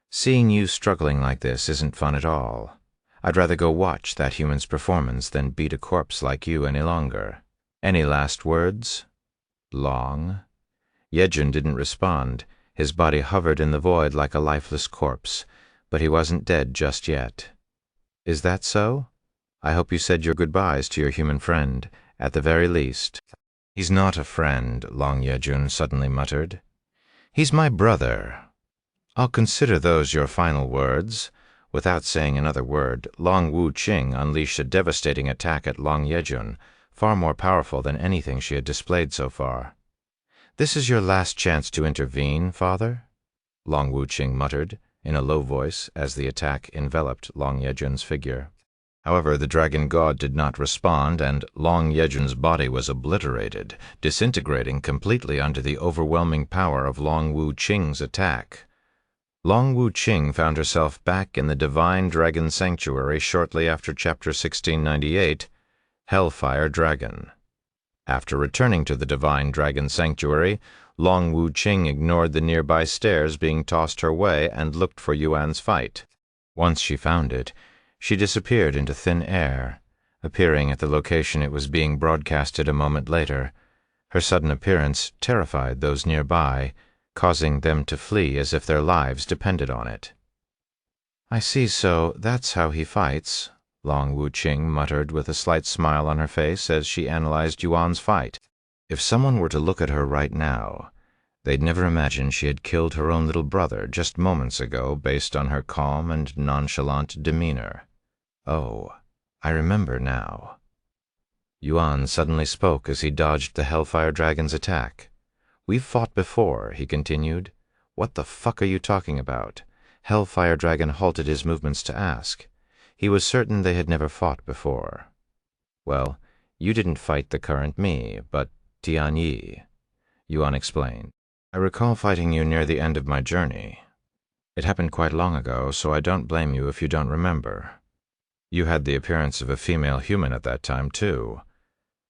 "Seeing you struggling like this isn't fun at all. I'd rather go watch that human's performance than beat a corpse like you any longer. Any last words?" Long Yejun didn't respond. His body hovered in the void like a lifeless corpse, but he wasn't dead just yet. "Is that so? I hope you said your goodbyes to your human friend, at the very least." "He's not a friend," Long Yejun suddenly muttered. "He's my brother." "I'll consider those your final words." Without saying another word, Long Wuching unleashed a devastating attack at Long Yejun, far more powerful than anything she had displayed so far. "This is your last chance to intervene, father?" Long Wuching muttered, in a low voice, as the attack enveloped Long Yejun's figure. However, the Dragon God did not respond, and Long Yejun's body was obliterated, disintegrating completely under the overwhelming power of Long Wuching's attack. Long Wuching found herself back in the Divine Dragon Sanctuary shortly after Chapter 1698, Hellfire Dragon. After returning to the Divine Dragon Sanctuary, Long Wuching ignored the nearby stairs being tossed her way and looked for Yuan's fight. Once she found it, she disappeared into thin air, appearing at the location it was being broadcasted a moment later. Her sudden appearance terrified those nearby, causing them to flee as if their lives depended on it. "I see, so that's how he fights," Long Wuching muttered with a slight smile on her face as she analyzed Yuan's fight. If someone were to look at her right now, they'd never imagine she had killed her own little brother just moments ago based on her calm and nonchalant demeanor. Oh, I remember now. Yuan suddenly spoke as he dodged the Hellfire Dragon's attack. We've fought before, he continued. What the fuck are you talking about? Hellfire Dragon halted his movements to ask. He was certain they had never fought before. Well, you didn't fight the current me, but Tianyi, Yuan explained. I recall fighting you near the end of my journey. It happened quite long ago, so I don't blame you if you don't remember. You had the appearance of a female human at that time, too.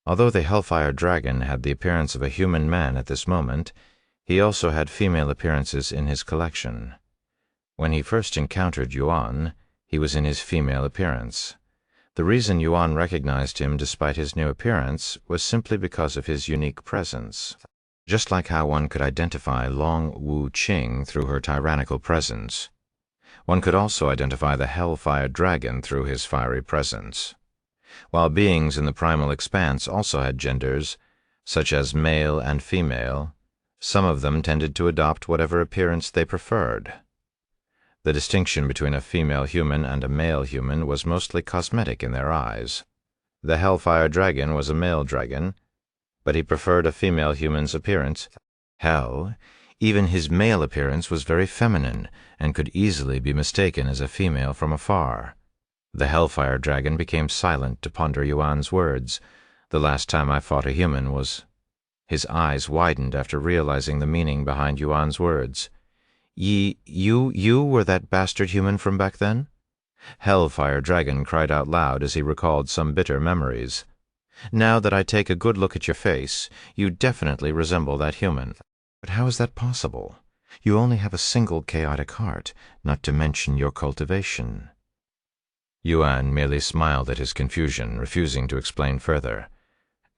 Although the Hellfire Dragon had the appearance of a human man at this moment, he also had female appearances in his collection. When he first encountered Yuan, he was in his female appearance. The reason Yuan recognized him despite his new appearance was simply because of his unique presence. Just like how one could identify Long Wu Qing through her tyrannical presence, one could also identify the Hellfire Dragon through his fiery presence. While beings in the primal expanse also had genders, such as male and female, some of them tended to adopt whatever appearance they preferred. The distinction between a female human and a male human was mostly cosmetic in their eyes. The Hellfire Dragon was a male dragon, but he preferred a female human's appearance. Hell, even his male appearance was very feminine and could easily be mistaken as a female from afar. The Hellfire Dragon became silent to ponder Yuan's words. The last time I fought a human was... His eyes widened after realizing the meaning behind Yuan's words. You were that bastard human from back then? Hellfire Dragon cried out loud as he recalled some bitter memories. Now that I take a good look at your face, you definitely resemble that human. But how is that possible? You only have a single chaotic heart, not to mention your cultivation. Yuan merely smiled at his confusion, refusing to explain further.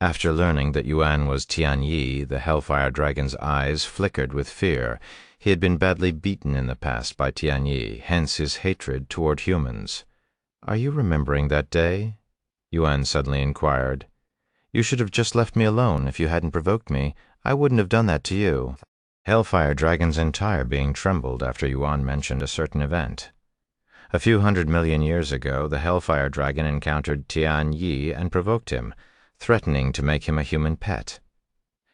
After learning that Yuan was Tianyi, the Hellfire Dragon's eyes flickered with fear. He had been badly beaten in the past by Tianyi, hence his hatred toward humans. Are you remembering that day? Yuan suddenly inquired. You should have just left me alone if you hadn't provoked me. I wouldn't have done that to you. Hellfire Dragon's entire being trembled after Yuan mentioned a certain event. A few 100 million years ago, the Hellfire Dragon encountered Tianyi and provoked him, threatening to make him a human pet.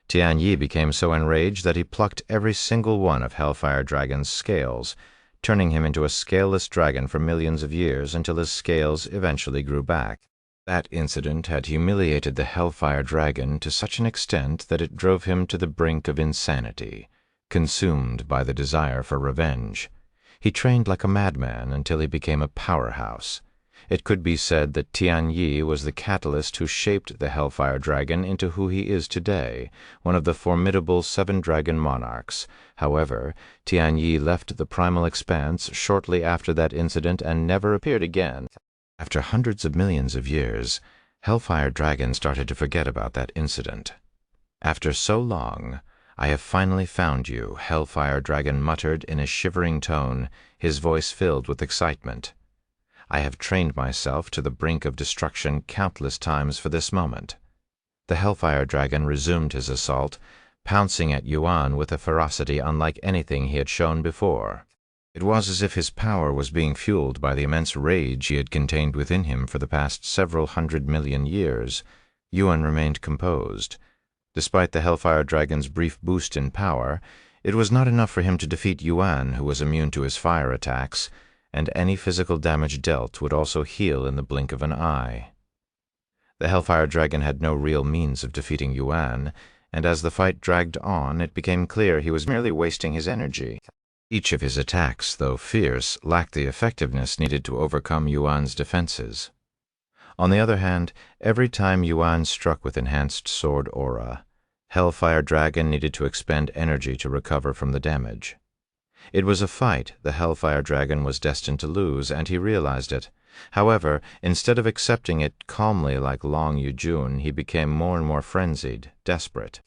Tianyi became so enraged that he plucked every single one of Hellfire Dragon's scales, turning him into a scaleless dragon for millions of years until his scales eventually grew back. That incident had humiliated the Hellfire Dragon to such an extent that it drove him to the brink of insanity, consumed by the desire for revenge. He trained like a madman until he became a powerhouse. It could be said that Tianyi was the catalyst who shaped the Hellfire Dragon into who he is today, one of the formidable 7 dragon monarchs. However, Tianyi left the primal expanse shortly after that incident and never appeared again. After hundreds of millions of years, Hellfire Dragon started to forget about that incident. After so long, I have finally found you, Hellfire Dragon muttered in a shivering tone, his voice filled with excitement. I have trained myself to the brink of destruction countless times for this moment. The Hellfire Dragon resumed his assault, pouncing at Yuan with a ferocity unlike anything he had shown before. It was as if his power was being fueled by the immense rage he had contained within him for the past several 100 million years. Yuan remained composed. Despite the Hellfire Dragon's brief boost in power, it was not enough for him to defeat Yuan, who was immune to his fire attacks, and any physical damage dealt would also heal in the blink of an eye. The Hellfire Dragon had no real means of defeating Yuan, and as the fight dragged on, it became clear he was merely wasting his energy. Each of his attacks, though fierce, lacked the effectiveness needed to overcome Yuan's defenses. On the other hand, every time Yuan struck with enhanced sword aura, Hellfire Dragon needed to expend energy to recover from the damage. It was a fight the Hellfire Dragon was destined to lose, and he realized it. However, instead of accepting it calmly like Long Yujun, he became more and more frenzied, desperate.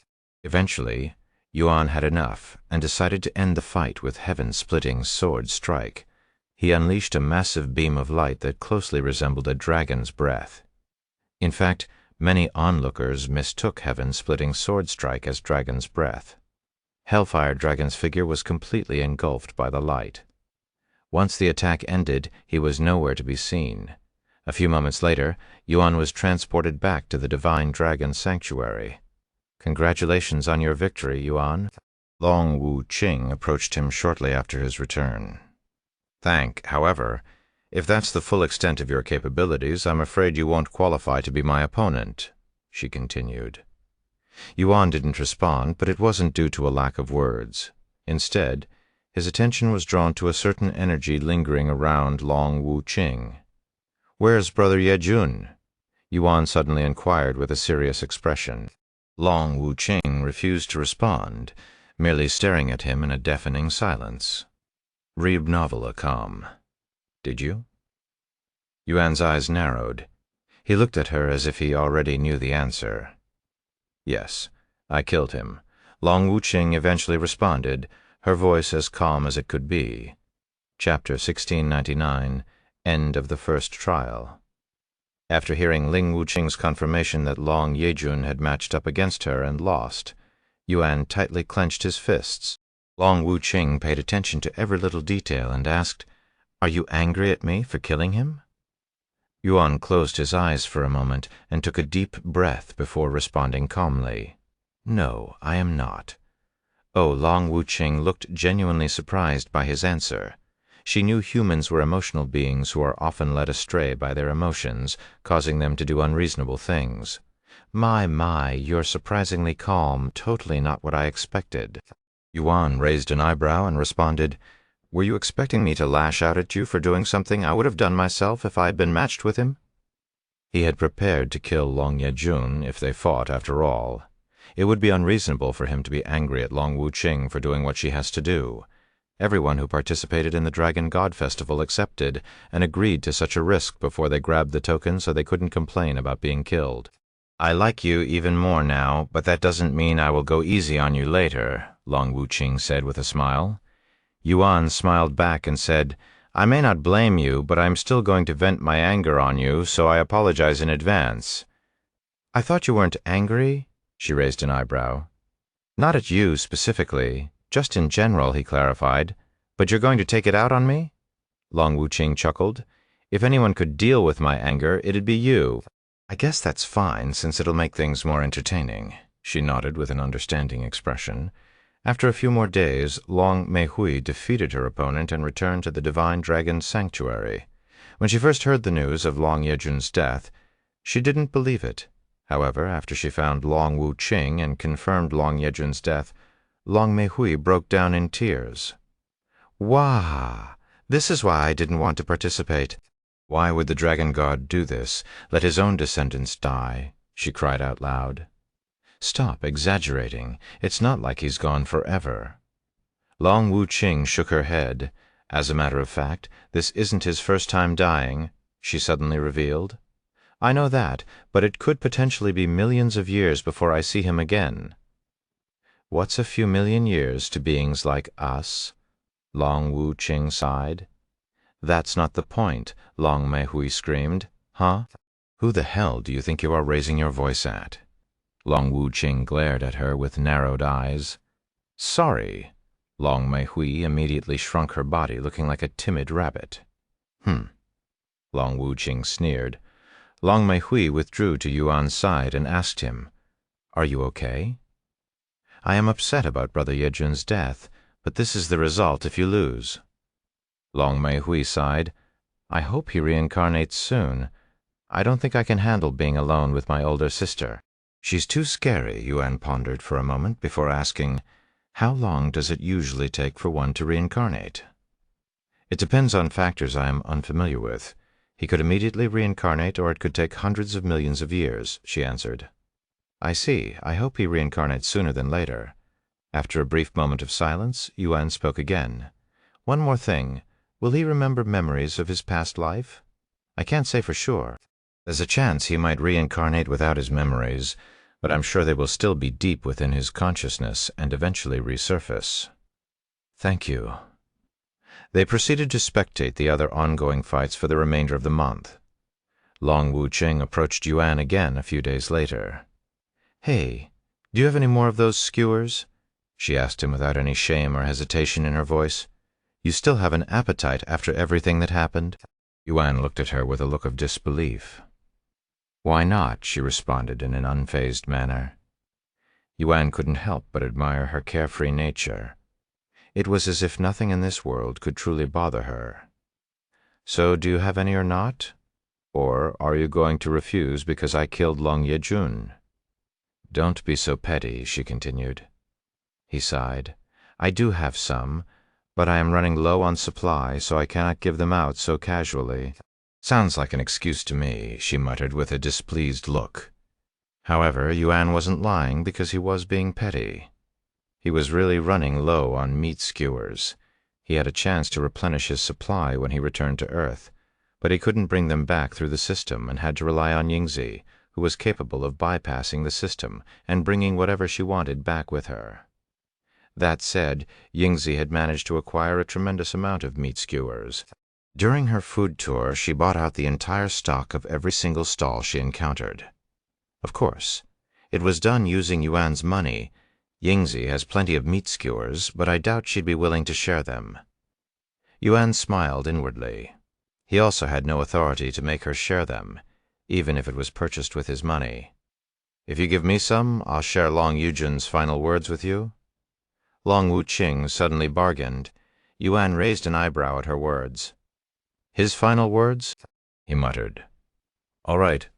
Eventually, Yuan had enough and decided to end the fight with heaven-splitting sword strike. He unleashed a massive beam of light that closely resembled a dragon's breath. In fact, many onlookers mistook heaven-splitting sword strike as dragon's breath. Hellfire Dragon's figure was completely engulfed by the light. Once the attack ended, he was nowhere to be seen. A few moments later, Yuan was transported back to the Divine Dragon Sanctuary. "Congratulations on your victory, Yuan." Long Wu Qing approached him shortly after his return. However, if that's the full extent of your capabilities, I'm afraid you won't qualify to be my opponent," she continued. Yuan didn't respond, but it wasn't due to a lack of words. Instead, his attention was drawn to a certain energy lingering around Long Wu Qing. "Where's Brother Yejun?" Yuan suddenly inquired with a serious expression. Long Wu Qing refused to respond, merely staring at him in a deafening silence. "Read novella calm. Did you?" Yuan's eyes narrowed. He looked at her as if he already knew the answer. "Yes, I killed him," Long Wu Qing eventually responded, her voice as calm as it could be. Chapter 1699, End of the First Trial. After hearing Ling Wu Qing's confirmation that Long Yejun had matched up against her and lost, Yuan tightly clenched his fists. Long Wu Qing paid attention to every little detail and asked, "Are you angry at me for killing him?" Yuan closed his eyes for a moment and took a deep breath before responding calmly. "No, I am not." Oh, Long Wu Qing looked genuinely surprised by his answer. She knew humans were emotional beings who are often led astray by their emotions, causing them to do unreasonable things. My, you're surprisingly calm, totally not what I expected." Yuan raised an eyebrow and responded, "Were you expecting me to lash out at you for doing something I would have done myself if I had been matched with him?" He had prepared to kill Long Yejun if they fought after all. It would be unreasonable for him to be angry at Long Wu Qing for doing what she has to do. Everyone who participated in the Dragon God Festival accepted and agreed to such a risk before they grabbed the token so they couldn't complain about being killed. "I like you even more now, but that doesn't mean I will go easy on you later," Long Wu Qing said with a smile. Yuan smiled back and said, "I may not blame you, but I'm still going to vent my anger on you, so I apologize in advance." "I thought you weren't angry?" She raised an eyebrow. "Not at you specifically, just in general," he clarified. "But you're going to take it out on me?" Long Wu Qing chuckled. "If anyone could deal with my anger, it'd be you." "I guess that's fine, since it'll make things more entertaining." She nodded with an understanding expression. After a few more days, Long Meihui defeated her opponent and returned to the Divine Dragon's Sanctuary. When she first heard the news of Long Yejun's death, she didn't believe it. However, after she found Long Wu Qing and confirmed Long Yejun's death, Long Meihui broke down in tears. "Wah! This is why I didn't want to participate. Why would the Dragon God do this? Let his own descendants die," she cried out loud. "Stop exaggerating. It's not like he's gone forever." Long Wu Qing shook her head. "As a matter of fact, this isn't his first time dying," she suddenly revealed. "I know that, but it could potentially be millions of years before I see him again." "What's a few million years to beings like us?" Long Wu Qing sighed. "That's not the point," Long Meihui screamed. "Huh? Who the hell do you think you are raising your voice at?" Long Wu Qing glared at her with narrowed eyes. "Sorry." Long Meihui immediately shrunk her body, looking like a timid rabbit. Long Wu Qing sneered. Long Meihui withdrew to Yuan's side and asked him, "Are you okay?" "I am upset about Brother Yejun's death, but this is the result if you lose." Long Meihui sighed. "I hope he reincarnates soon. I don't think I can handle being alone with my older sister." "She's too scary," Yuan pondered for a moment before asking, "How long does it usually take for one to reincarnate?" "It depends on factors I am unfamiliar with. He could immediately reincarnate, or it could take hundreds of millions of years," she answered. "I see. I hope he reincarnates sooner than later." After a brief moment of silence, Yuan spoke again. "One more thing. Will he remember memories of his past life?" "I can't say for sure. There's a chance he might reincarnate without his memories, but I'm sure they will still be deep within his consciousness and eventually resurface." "Thank you." They proceeded to spectate the other ongoing fights for the remainder of the month. Long Wu Qing approached Yuan again a few days later. "Hey, do you have any more of those skewers?" she asked him without any shame or hesitation in her voice. "You still have an appetite after everything that happened?" Yuan looked at her with a look of disbelief. "Why not?" she responded in an unfazed manner. Yuan couldn't help but admire her carefree nature. It was as if nothing in this world could truly bother her. "So do you have any or not? Or are you going to refuse because I killed Long Yejun?" "Don't be so petty," she continued. He sighed. "I do have some, but I am running low on supply, so I cannot give them out so casually." "Sounds like an excuse to me," she muttered with a displeased look. However, Yuan wasn't lying because he was being petty. He was really running low on meat skewers. He had a chance to replenish his supply when he returned to Earth, but he couldn't bring them back through the system and had to rely on Yingzi, who was capable of bypassing the system and bringing whatever she wanted back with her. That said, Yingzi had managed to acquire a tremendous amount of meat skewers. During her food tour, she bought out the entire stock of every single stall she encountered. Of course, it was done using Yuan's money. Yingzi has plenty of meat skewers, but I doubt she'd be willing to share them. Yuan smiled inwardly. He also had no authority to make her share them, even if it was purchased with his money. "If you give me some, I'll share Long Yujun's final words with you." Long Wuqing suddenly bargained. Yuan raised an eyebrow at her words. "His final words?" he muttered. "All right."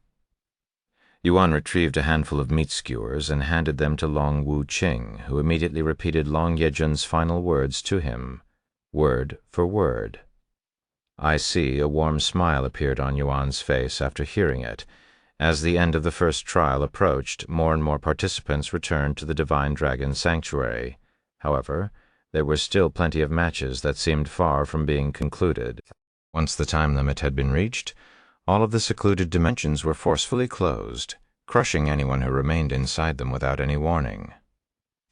Yuan retrieved a handful of meat skewers and handed them to Long Wuqing, who immediately repeated Long Yejun's final words to him, word for word. I see a warm smile appeared on Yuan's face after hearing it. As the end of the first trial approached, more and more participants returned to the Divine Dragon Sanctuary. However, there were still plenty of matches that seemed far from being concluded. Once the time limit had been reached, all of the secluded dimensions were forcefully closed, crushing anyone who remained inside them without any warning.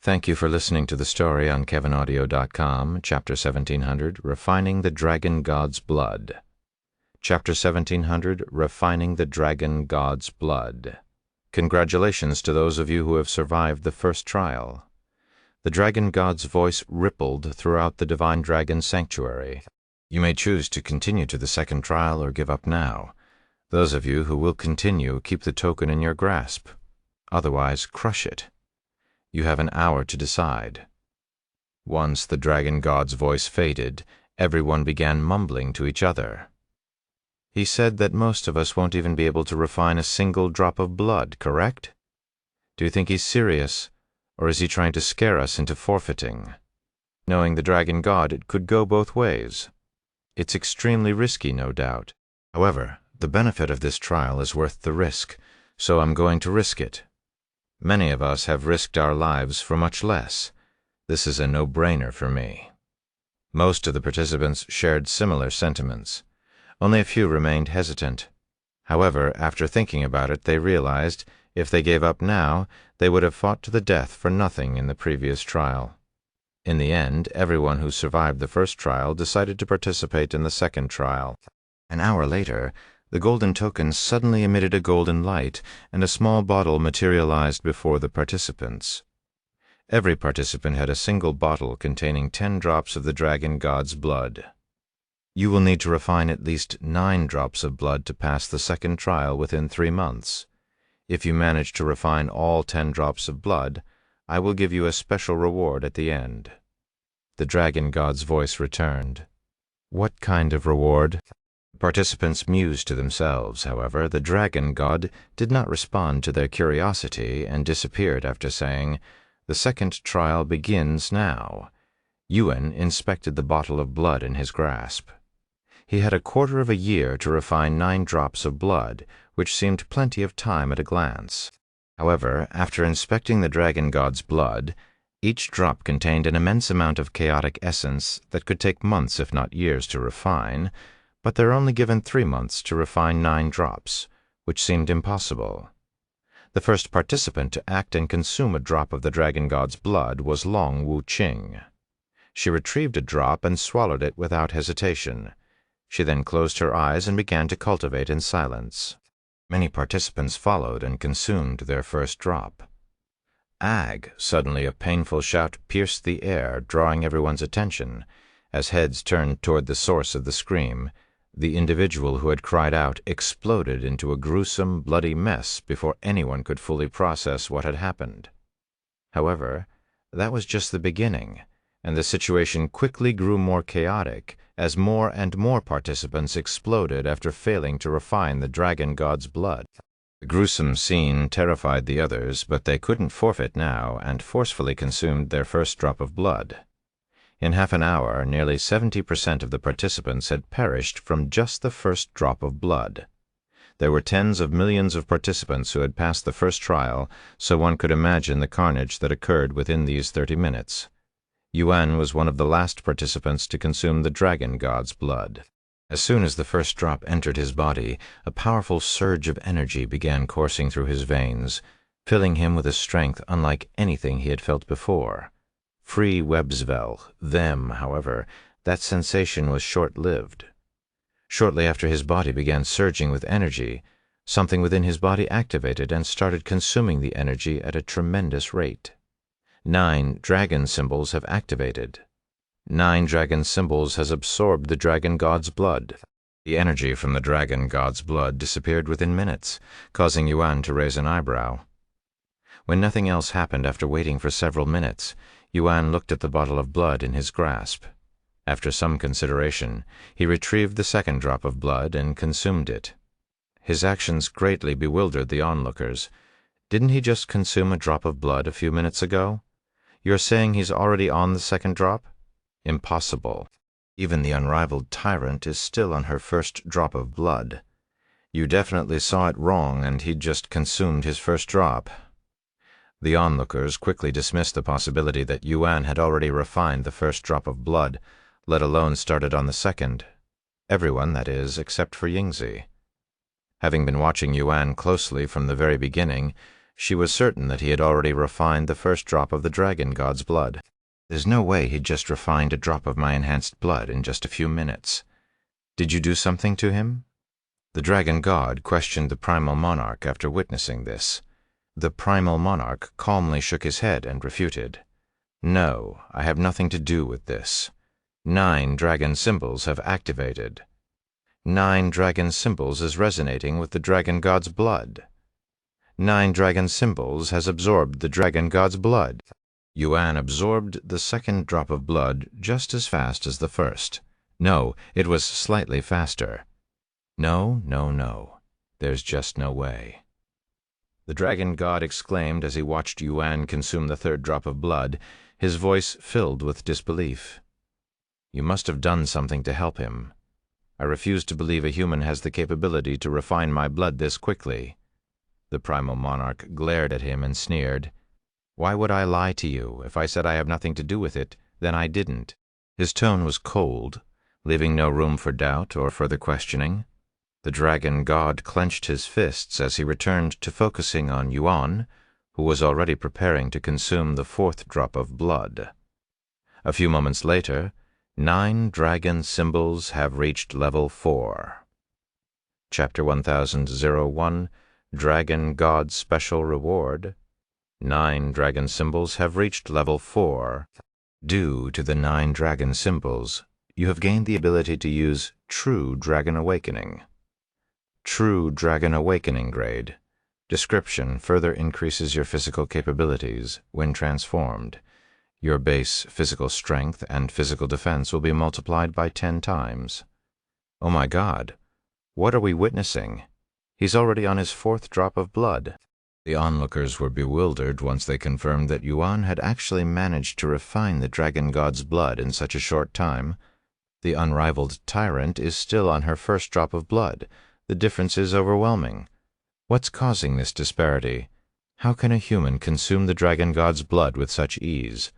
Thank you for listening to the story on KevinAudio.com, Chapter 1700, Refining the Dragon God's Blood. Chapter 1700, Refining the Dragon God's Blood. Congratulations to those of you who have survived the first trial. The Dragon God's voice rippled throughout the Divine Dragon Sanctuary. You may choose to continue to the second trial or give up now. Those of you who will continue, keep the token in your grasp. Otherwise, crush it. You have an hour to decide. Once the Dragon God's voice faded, everyone began mumbling to each other. He said that most of us won't even be able to refine a single drop of blood, correct? Do you think he's serious, or is he trying to scare us into forfeiting? Knowing the Dragon God, it could go both ways. It's extremely risky, no doubt. However, the benefit of this trial is worth the risk, so I'm going to risk it. Many of us have risked our lives for much less. This is a no-brainer for me. Most of the participants shared similar sentiments. Only a few remained hesitant. However, after thinking about it, they realized if they gave up now, they would have fought to the death for nothing in the previous trial. In the end, everyone who survived the first trial decided to participate in the second trial. An hour later, the golden token suddenly emitted a golden light, and a small bottle materialized before the participants. Every participant had a single bottle containing 10 drops of the Dragon God's blood. You will need to refine at least 9 drops of blood to pass the second trial within 3 months. If you manage to refine all 10 drops of blood, I will give you a special reward at the end. The Dragon God's voice returned. What kind of reward? Participants mused to themselves. However, the Dragon God did not respond to their curiosity and disappeared after saying, "The second trial begins now." Yuan inspected the bottle of blood in his grasp. He had a quarter of a year to refine 9 drops of blood, which seemed plenty of time at a glance. However, after inspecting the Dragon God's blood, each drop contained an immense amount of chaotic essence that could take months if not years to refine, but they're only given 3 months to refine 9 drops, which seemed impossible. The first participant to act and consume a drop of the Dragon God's blood was Long Wuqing. She retrieved a drop and swallowed it without hesitation. She then closed her eyes and began to cultivate in silence. Many participants followed and consumed their first drop. Ag! Suddenly a painful shout pierced the air, drawing everyone's attention. As heads turned toward the source of the scream, The individual who had cried out exploded into a gruesome, bloody mess before anyone could fully process what had happened. However, that was just the beginning, and the situation quickly grew more chaotic as more and more participants exploded after failing to refine the dragon god's blood. The gruesome scene terrified the others, but they couldn't forfeit now and forcefully consumed their first drop of blood. In half an hour, nearly 70% of the participants had perished from just the first drop of blood. There were tens of millions of participants who had passed the first trial, so one could imagine the carnage that occurred within these 30 minutes. Yuan was one of the last participants to consume the dragon god's blood. As soon as the first drop entered his body, a powerful surge of energy began coursing through his veins, filling him with a strength unlike anything he had felt before. Free Websvel, them, however, that sensation was short-lived. Shortly after his body began surging with energy, something within his body activated and started consuming the energy at a tremendous rate. 9 dragon symbols have activated. 9 dragon symbols has absorbed the dragon god's blood. The energy from the dragon god's blood disappeared within minutes, causing Yuan to raise an eyebrow. When nothing else happened after waiting for several minutes, Yuan looked at the bottle of blood in his grasp. After some consideration, he retrieved the second drop of blood and consumed it. His actions greatly bewildered the onlookers. Didn't he just consume a drop of blood a few minutes ago? You're saying he's already on the second drop? Impossible. Even the unrivaled tyrant is still on her first drop of blood. You definitely saw it wrong, and he'd just consumed his first drop. The onlookers quickly dismissed the possibility that Yuan had already refined the first drop of blood, let alone started on the second. Everyone, that is, except for Yingzi. Having been watching Yuan closely from the very beginning, she was certain that he had already refined the first drop of the dragon god's blood. There's no way he'd just refined a drop of my enhanced blood in just a few minutes. Did you do something to him? The dragon god questioned the primal monarch after witnessing this. The primal monarch calmly shook his head and refuted. No, I have nothing to do with this. 9 dragon symbols have activated. 9 dragon symbols is resonating with the dragon god's blood. 9 dragon symbols has absorbed the dragon god's blood. Yuan absorbed the second drop of blood just as fast as the first. No, it was slightly faster. No, no, no. There's just no way. The dragon god exclaimed as he watched Yuan consume the third drop of blood, his voice filled with disbelief. You must have done something to help him. I refuse to believe a human has the capability to refine my blood this quickly. The primal monarch glared at him and sneered. Why would I lie to you? If I said I have nothing to do with it, then I didn't. His tone was cold, leaving no room for doubt or further questioning. The dragon god clenched his fists as he returned to focusing on Yuan, who was already preparing to consume the fourth drop of blood. A few moments later, 9 dragon symbols have reached level 4. Chapter 1001, Dragon God Special Reward. 9 dragon symbols have reached level 4. Due to the 9 dragon symbols, you have gained the ability to use True Dragon Awakening. True Dragon Awakening grade. Description further increases your physical capabilities when transformed. Your base physical strength and physical defense will be multiplied by 10 times. Oh my God, what are we witnessing? He's already on his 4th drop of blood. The onlookers were bewildered once they confirmed that Yuan had actually managed to refine the dragon god's blood in such a short time. The unrivaled tyrant is still on her 1st drop of blood. The difference is overwhelming. What's causing this disparity? How can a human consume the dragon god's blood with such ease?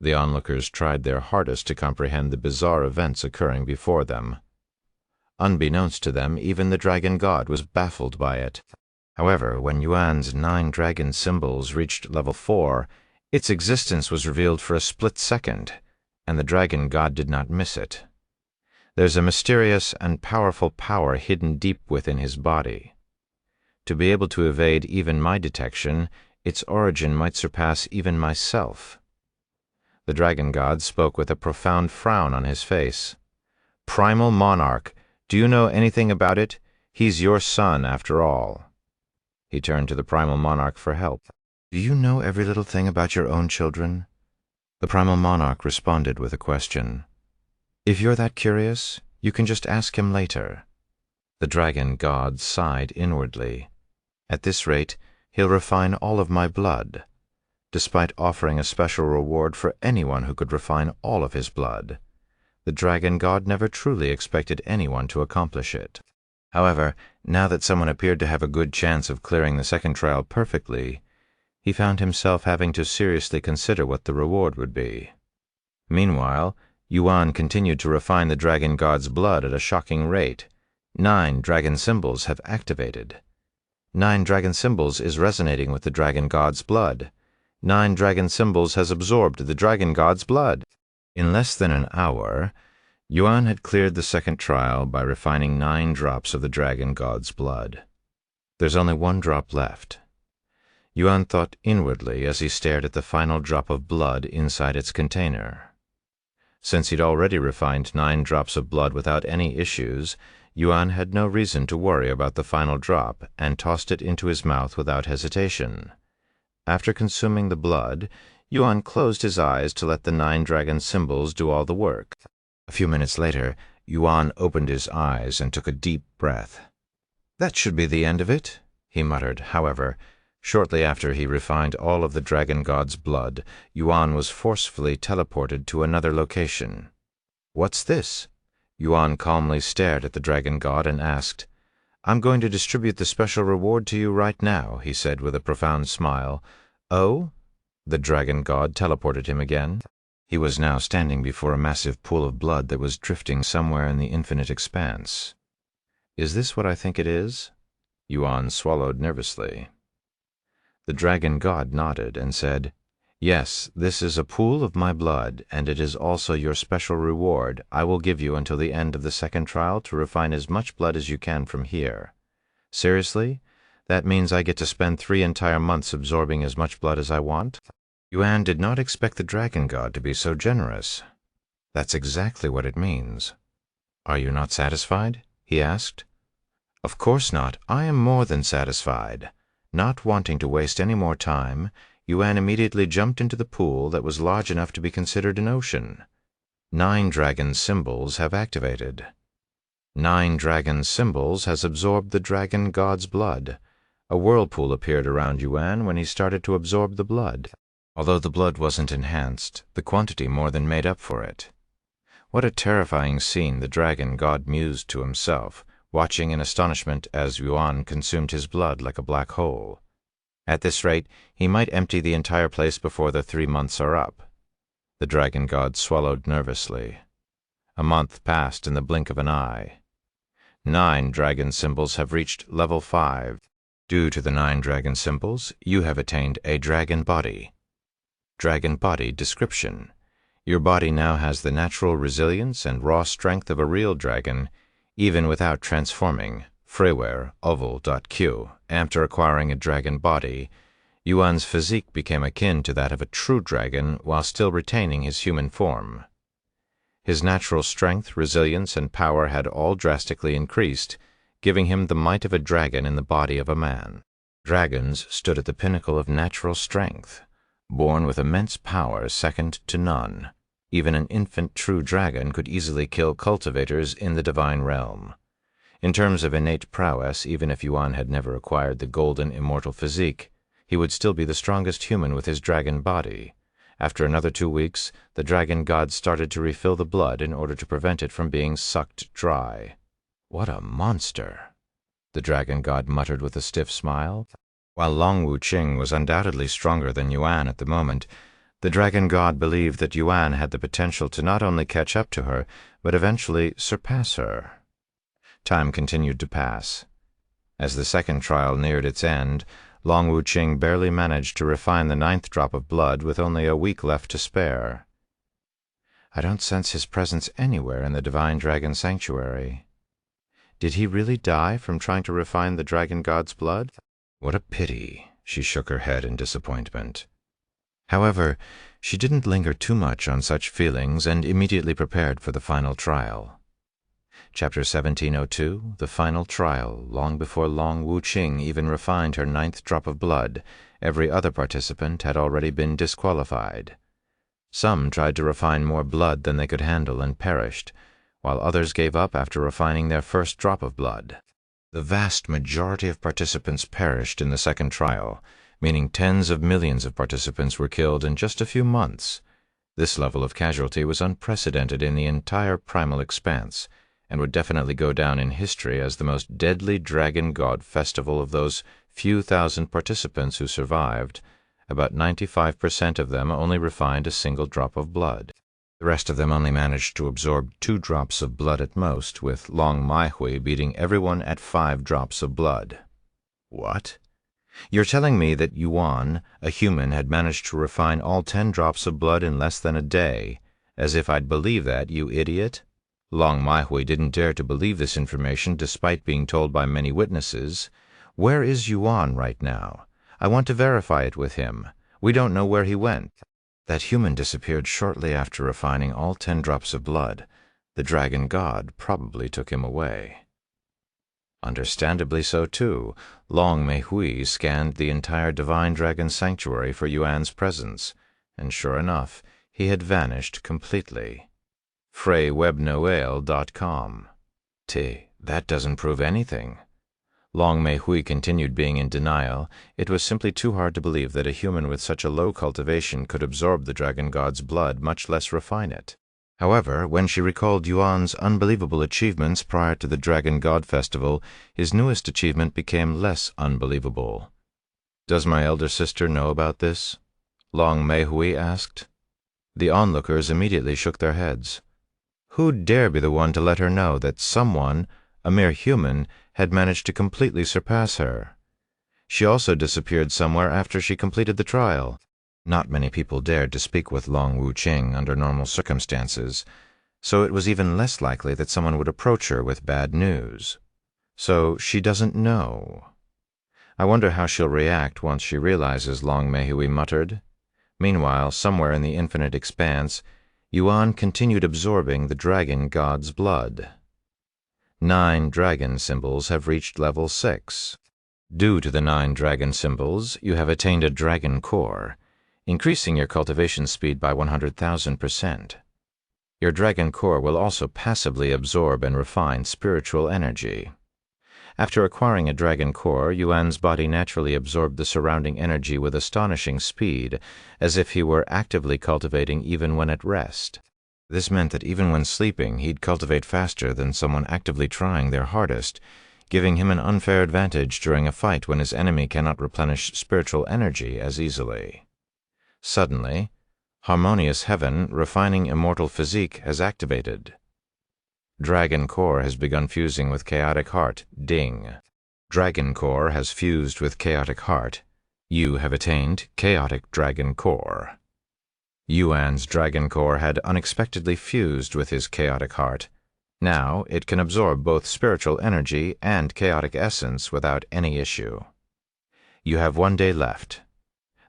The onlookers tried their hardest to comprehend the bizarre events occurring before them. Unbeknownst to them, even the dragon god was baffled by it. However, when Yuan's 9 dragon symbols reached level 4, its existence was revealed for a split second, and the dragon god did not miss it. There's a mysterious and powerful power hidden deep within his body. To be able to evade even my detection, its origin might surpass even myself. The dragon god spoke with a profound frown on his face. Primal monarch, Do you know anything about it? He's your son, after all." He turned to the primal monarch for help. "Do you know every little thing about your own children?" The primal monarch responded with a question. "If you're that curious, you can just ask him later." The dragon god sighed inwardly. "At this rate, he'll refine all of my blood," despite offering a special reward for anyone who could refine all of his blood. The dragon god never truly expected anyone to accomplish it. However, now that someone appeared to have a good chance of clearing the second trial perfectly, he found himself having to seriously consider what the reward would be. Meanwhile, Yuan continued to refine the dragon god's blood at a shocking rate. 9 dragon symbols have activated. 9 dragon symbols is resonating with the dragon god's blood. 9 dragon symbols has absorbed the dragon god's blood. In less than an hour, Yuan had cleared the second trial by refining 9 drops of the dragon god's blood. There's only 1 drop left. Yuan thought inwardly as he stared at the final drop of blood inside its container. Since he'd already refined 9 drops of blood without any issues, Yuan had no reason to worry about the final drop and tossed it into his mouth without hesitation. After consuming the blood, Yuan closed his eyes to let the 9 dragon symbols do all the work. A few minutes later, Yuan opened his eyes and took a deep breath. "That should be the end of it," he muttered. However, shortly after he refined all of the dragon god's blood, Yuan was forcefully teleported to another location. "What's this?" Yuan calmly stared at the dragon god and asked. "I'm going to distribute the special reward to you right now," he said with a profound smile. "Oh?" The dragon god teleported him again. He was now standing before a massive pool of blood that was drifting somewhere in the infinite expanse. "Is this what I think it is?" Yuan swallowed nervously. The dragon god nodded and said, "Yes, this is a pool of my blood, and it is also your special reward I will give you until the end of the second trial to refine as much blood as you can from here. Seriously? That means I get to spend 3 entire months absorbing as much blood as I want?" Yuan did not expect the dragon god to be so generous. "That's exactly what it means." "Are you not satisfied?" he asked. "Of course not. I am more than satisfied." Not wanting to waste any more time, Yuan immediately jumped into the pool that was large enough to be considered an ocean. 9 dragon symbols have activated. 9 dragon symbols has absorbed the dragon god's blood. A whirlpool appeared around Yuan when he started to absorb the blood. Although the blood wasn't enhanced, the quantity more than made up for it. What a terrifying scene, the dragon god mused to himself, watching in astonishment as Yuan consumed his blood like a black hole. At this rate, he might empty the entire place before the 3 months are up. The dragon god swallowed nervously. A month passed in the blink of an eye. 9 dragon symbols have reached level 5. Due to the 9 dragon symbols, you have attained a dragon body. Dragon body description. Your body now has the natural resilience and raw strength of a real dragon, even without transforming. Freeware, oval.q. After acquiring a dragon body, Yuan's physique became akin to that of a true dragon while still retaining his human form. His natural strength, resilience, and power had all drastically increased, giving him the might of a dragon in the body of a man. Dragons stood at the pinnacle of natural strength, born with immense power second to none. Even an infant true dragon could easily kill cultivators in the divine realm. In terms of innate prowess, even if Yuan had never acquired the golden immortal physique, he would still be the strongest human with his dragon body. After another 2 weeks, the dragon god started to refill the blood in order to prevent it from being sucked dry. "What a monster!" the dragon god muttered with a stiff smile. While Long Wuqing was undoubtedly stronger than Yuan at the moment, the dragon god believed that Yuan had the potential to not only catch up to her, but eventually surpass her. Time continued to pass. As the second trial neared its end, Long Wuqing barely managed to refine the 9th drop of blood with only a week left to spare. "I don't sense his presence anywhere in the Divine Dragon Sanctuary. Did he really die from trying to refine the dragon god's blood? What a pity." She shook her head in disappointment. However, she didn't linger too much on such feelings and immediately prepared for the final trial. Chapter 1702, The Final Trial. Long before Long Wuching even refined her 9th drop of blood, every other participant had already been disqualified. Some tried to refine more blood than they could handle and perished, while others gave up after refining their 1st drop of blood. The vast majority of participants perished in the 2nd trial, meaning tens of millions of participants were killed in just a few months. This level of casualty was unprecedented in the entire primal expanse, and would definitely go down in history as the most deadly dragon god festival of those few thousand participants who survived. About 95% of them only refined a single drop of blood. The rest of them only managed to absorb 2 drops of blood at most, with Long Maihui beating everyone at 5 drops of blood. What? You're telling me that Yuan, a human, had managed to refine all 10 drops of blood in less than a day? As if I'd believe that, you idiot. Long Maihui didn't dare to believe this information despite being told by many witnesses. Where is Yuan right now? I want to verify it with him. We don't know where he went. That human disappeared shortly after refining all 10 drops of blood. The dragon god probably took him away. Understandably so, too. Long Meihui scanned the entire divine dragon sanctuary for Yuan's presence, and sure enough, he had vanished completely. FreyWebNoel.com. That doesn't prove anything. Long Meihui continued being in denial. It was simply too hard to believe that a human with such a low cultivation could absorb the dragon god's blood, much less refine it. However, when she recalled Yuan's unbelievable achievements prior to the Dragon God Festival, his newest achievement became less unbelievable. "Does my elder sister know about this?" Long Meihui asked. The onlookers immediately shook their heads. Who'd dare be the one to let her know that someone, a mere human, had managed to completely surpass her? She also disappeared somewhere after she completed the trial. Not many people dared to speak with Long Wuching under normal circumstances, so it was even less likely that someone would approach her with bad news. So she doesn't know. I wonder how she'll react once she realizes, Long Meihui muttered. Meanwhile, somewhere in the infinite expanse, Yuan continued absorbing the dragon god's blood. 9 dragon symbols have reached level 6. Due to the 9 dragon symbols, you have attained a dragon core, increasing your cultivation speed by 100,000%. Your dragon core will also passively absorb and refine spiritual energy. After acquiring a dragon core, Yuan's body naturally absorbed the surrounding energy with astonishing speed, as if he were actively cultivating even when at rest. This meant that even when sleeping, he'd cultivate faster than someone actively trying their hardest, giving him an unfair advantage during a fight when his enemy cannot replenish spiritual energy as easily. Suddenly, Harmonious Heaven, refining immortal physique, has activated. Dragon Core has begun fusing with Chaotic Heart. Ding. Dragon Core has fused with Chaotic Heart. You have attained Chaotic Dragon Core. Yuan's Dragon Core had unexpectedly fused with his Chaotic Heart. Now it can absorb both spiritual energy and chaotic essence without any issue. You have 1 day left.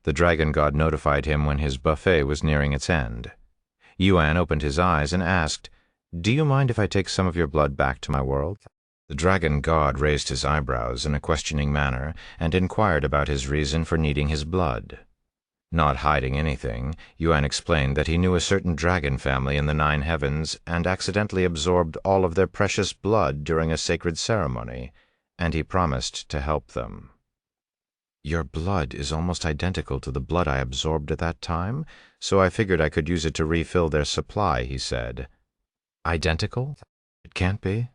The dragon god notified him when his buffet was nearing its end. Yuan opened his eyes and asked, "Do you mind if I take some of your blood back to my world?" The dragon god raised his eyebrows in a questioning manner and inquired about his reason for needing his blood. Not hiding anything, Yuan explained that he knew a certain dragon family in the 9 heavens and accidentally absorbed all of their precious blood during a sacred ceremony, and he promised to help them. "Your blood is almost identical to the blood I absorbed at that time, so I figured I could use it to refill their supply," he said. "Identical? It can't be."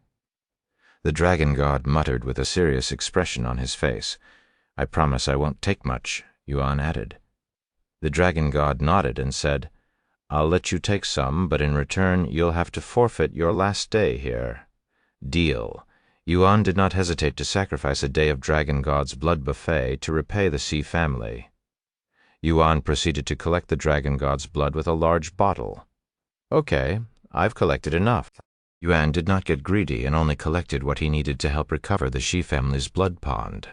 The dragon god muttered with a serious expression on his face. "I promise I won't take much," Yuan added. The dragon god nodded and said, "I'll let you take some, but in return you'll have to forfeit your last day here." Deal. Yuan did not hesitate to sacrifice a day of Dragon God's blood buffet to repay the Sea family. Yuan proceeded to collect the Dragon God's blood with a large bottle. "Okay, I've collected enough." Yuan did not get greedy and only collected what he needed to help recover the Shi family's blood pond.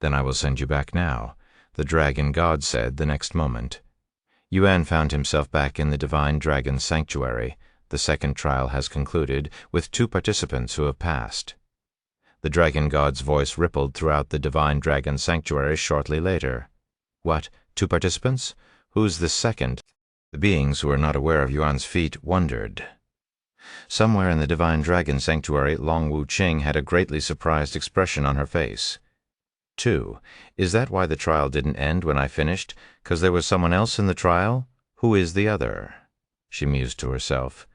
"Then I will send you back now," the dragon god said the next moment. Yuan found himself back in the divine dragon sanctuary. The second trial has concluded, with 2 participants who have passed. The dragon god's voice rippled throughout the divine dragon sanctuary shortly later. What, 2 participants? Who's the second? The beings who were not aware of Yuan's feat wondered. Somewhere in the divine dragon sanctuary, Long Wu Qing had a greatly surprised expression on her face. 2. Is that why the trial didn't end when I finished? 'Cause there was someone else in the trial? Who is the other? She mused to herself.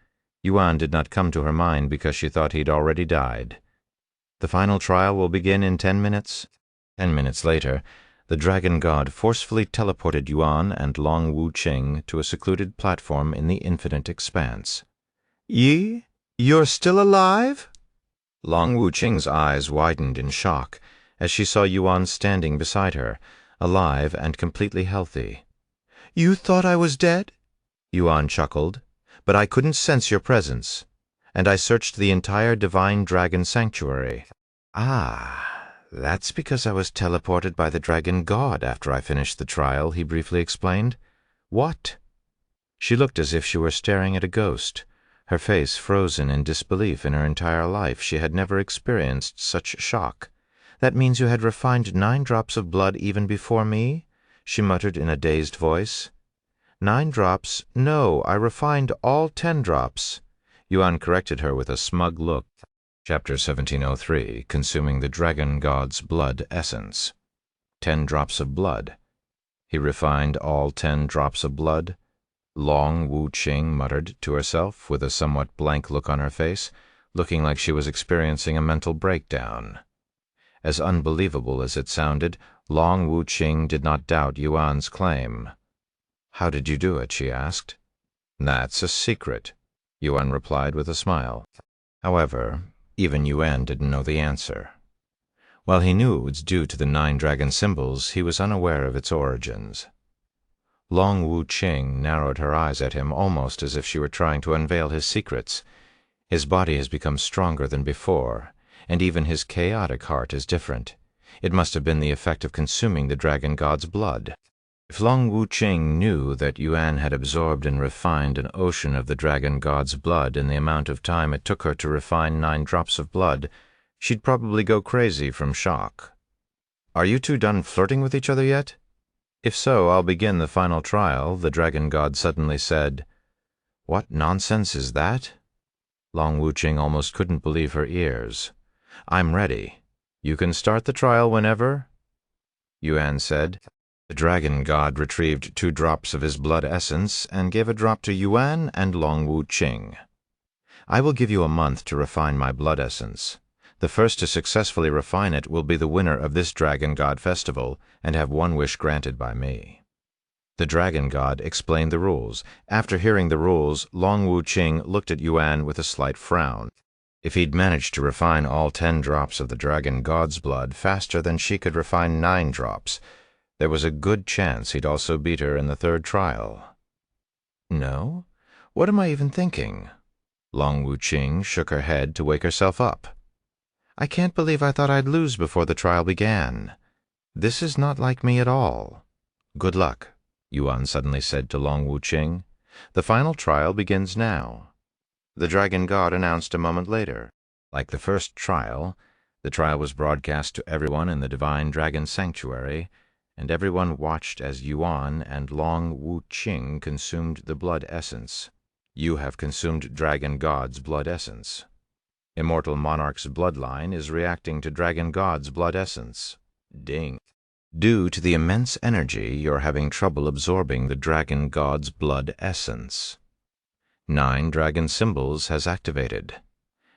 Yuan did not come to her mind because she thought he'd already died. The final trial will begin in 10 minutes. 10 minutes later, the dragon god forcefully teleported Yuan and Long Wu Qing to a secluded platform in the infinite expanse. Yi? You're still alive? Long Wu Qing's eyes widened in shock as she saw Yuan standing beside her, alive and completely healthy. You thought I was dead? Yuan chuckled. But I couldn't sense your presence, and I searched the entire divine dragon sanctuary. Ah, that's because I was teleported by the dragon god after I finished the trial, he briefly explained. What? She looked as if she were staring at a ghost, her face frozen in disbelief. In her entire life she had never experienced such shock. That means you had refined 9 drops of blood even before me? She muttered in a dazed voice. 9 drops? No, I refined all 10 drops. Yuan corrected her with a smug look. Chapter 1703, Consuming the Dragon God's Blood Essence. 10 drops of blood. He refined all 10 drops of blood? Long Wu Qing muttered to herself with a somewhat blank look on her face, looking like she was experiencing a mental breakdown. As unbelievable as it sounded, Long Wu Qing did not doubt Yuan's claim. How did you do it? She asked. That's a secret, Yuan replied with a smile. However, even Yuan didn't know the answer. While he knew it was due to the 9 dragon symbols, he was unaware of its origins. Long Wu Qing narrowed her eyes at him almost as if she were trying to unveil his secrets. His body has become stronger than before, and even his chaotic heart is different. It must have been the effect of consuming the dragon god's blood. If Long Wu Qing knew that Yuan had absorbed and refined an ocean of the dragon god's blood in the amount of time it took her to refine 9 drops of blood, she'd probably go crazy from shock. Are you 2 done flirting with each other yet? If so, I'll begin the final trial, the dragon god suddenly said. What nonsense is that? Long Wu Qing almost couldn't believe her ears. I'm ready. You can start the trial whenever, Yuan said. The dragon god retrieved 2 drops of his blood essence and gave a drop to Yuan and Long Wu Qing. I will give you a month to refine my blood essence. The first to successfully refine it will be the winner of this dragon god festival and have 1 wish granted by me. The dragon god explained the rules. After hearing the rules, Long Wu Qing looked at Yuan with a slight frown. If he'd managed to refine all 10 drops of the dragon god's blood faster than she could refine 9 drops, there was a good chance he'd also beat her in the 3rd trial. No? What am I even thinking? Long Wu Qing shook her head to wake herself up. I can't believe I thought I'd lose before the trial began. This is not like me at all. Good luck, Yuan suddenly said to Long Wu Qing. The final trial begins now. The dragon god announced a moment later. Like the first trial, the trial was broadcast to everyone in the divine dragon sanctuary, and everyone watched as Yuan and Long Wu Qing consumed the blood essence. You have consumed Dragon God's blood essence. Immortal Monarch's bloodline is reacting to Dragon God's blood essence. Ding. Due to the immense energy, you're having trouble absorbing the Dragon God's blood essence. 9 dragon symbols has activated.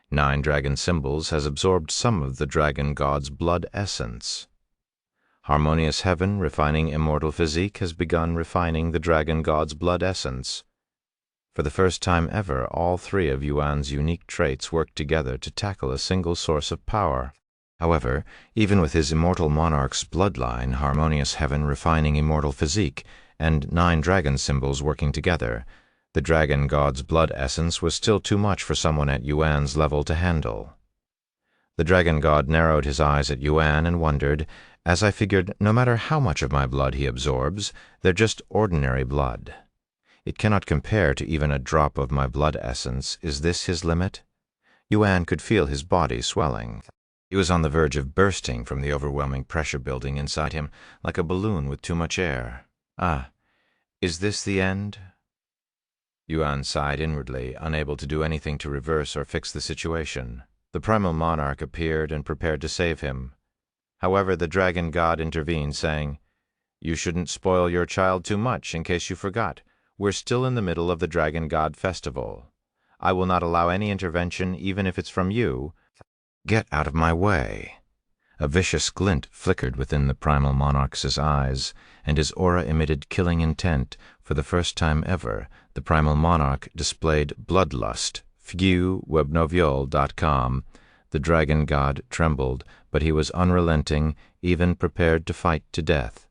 9 dragon symbols has absorbed some of the Dragon God's blood essence. Harmonious Heaven, refining immortal physique, has begun refining the dragon god's blood essence. For the first time ever, all 3 of Yuan's unique traits worked together to tackle a single source of power. However, even with his immortal monarch's bloodline, Harmonious Heaven refining immortal physique, and 9 dragon symbols working together, the dragon god's blood essence was still too much for someone at Yuan's level to handle. The dragon god narrowed his eyes at Yuan and wondered, as I figured no matter how much of my blood he absorbs, they're just ordinary blood. It cannot compare to even a drop of my blood essence. Is this his limit? Yuan could feel his body swelling. He was on the verge of bursting from the overwhelming pressure building inside him, like a balloon with too much air. Ah, is this the end? Yuan sighed inwardly, unable to do anything to reverse or fix the situation. The primal monarch appeared and prepared to save him. However, the dragon god intervened, saying, "You shouldn't spoil your child too much, in case you forgot. We're still in the middle of the dragon god festival. I will not allow any intervention, even if it's from you. Get out of my way." A vicious glint flickered within the primal monarch's eyes, and his aura emitted killing intent. For the first time ever, the primal monarch displayed bloodlust. webnoviol.com. The dragon god trembled, but he was unrelenting, even prepared to fight to death.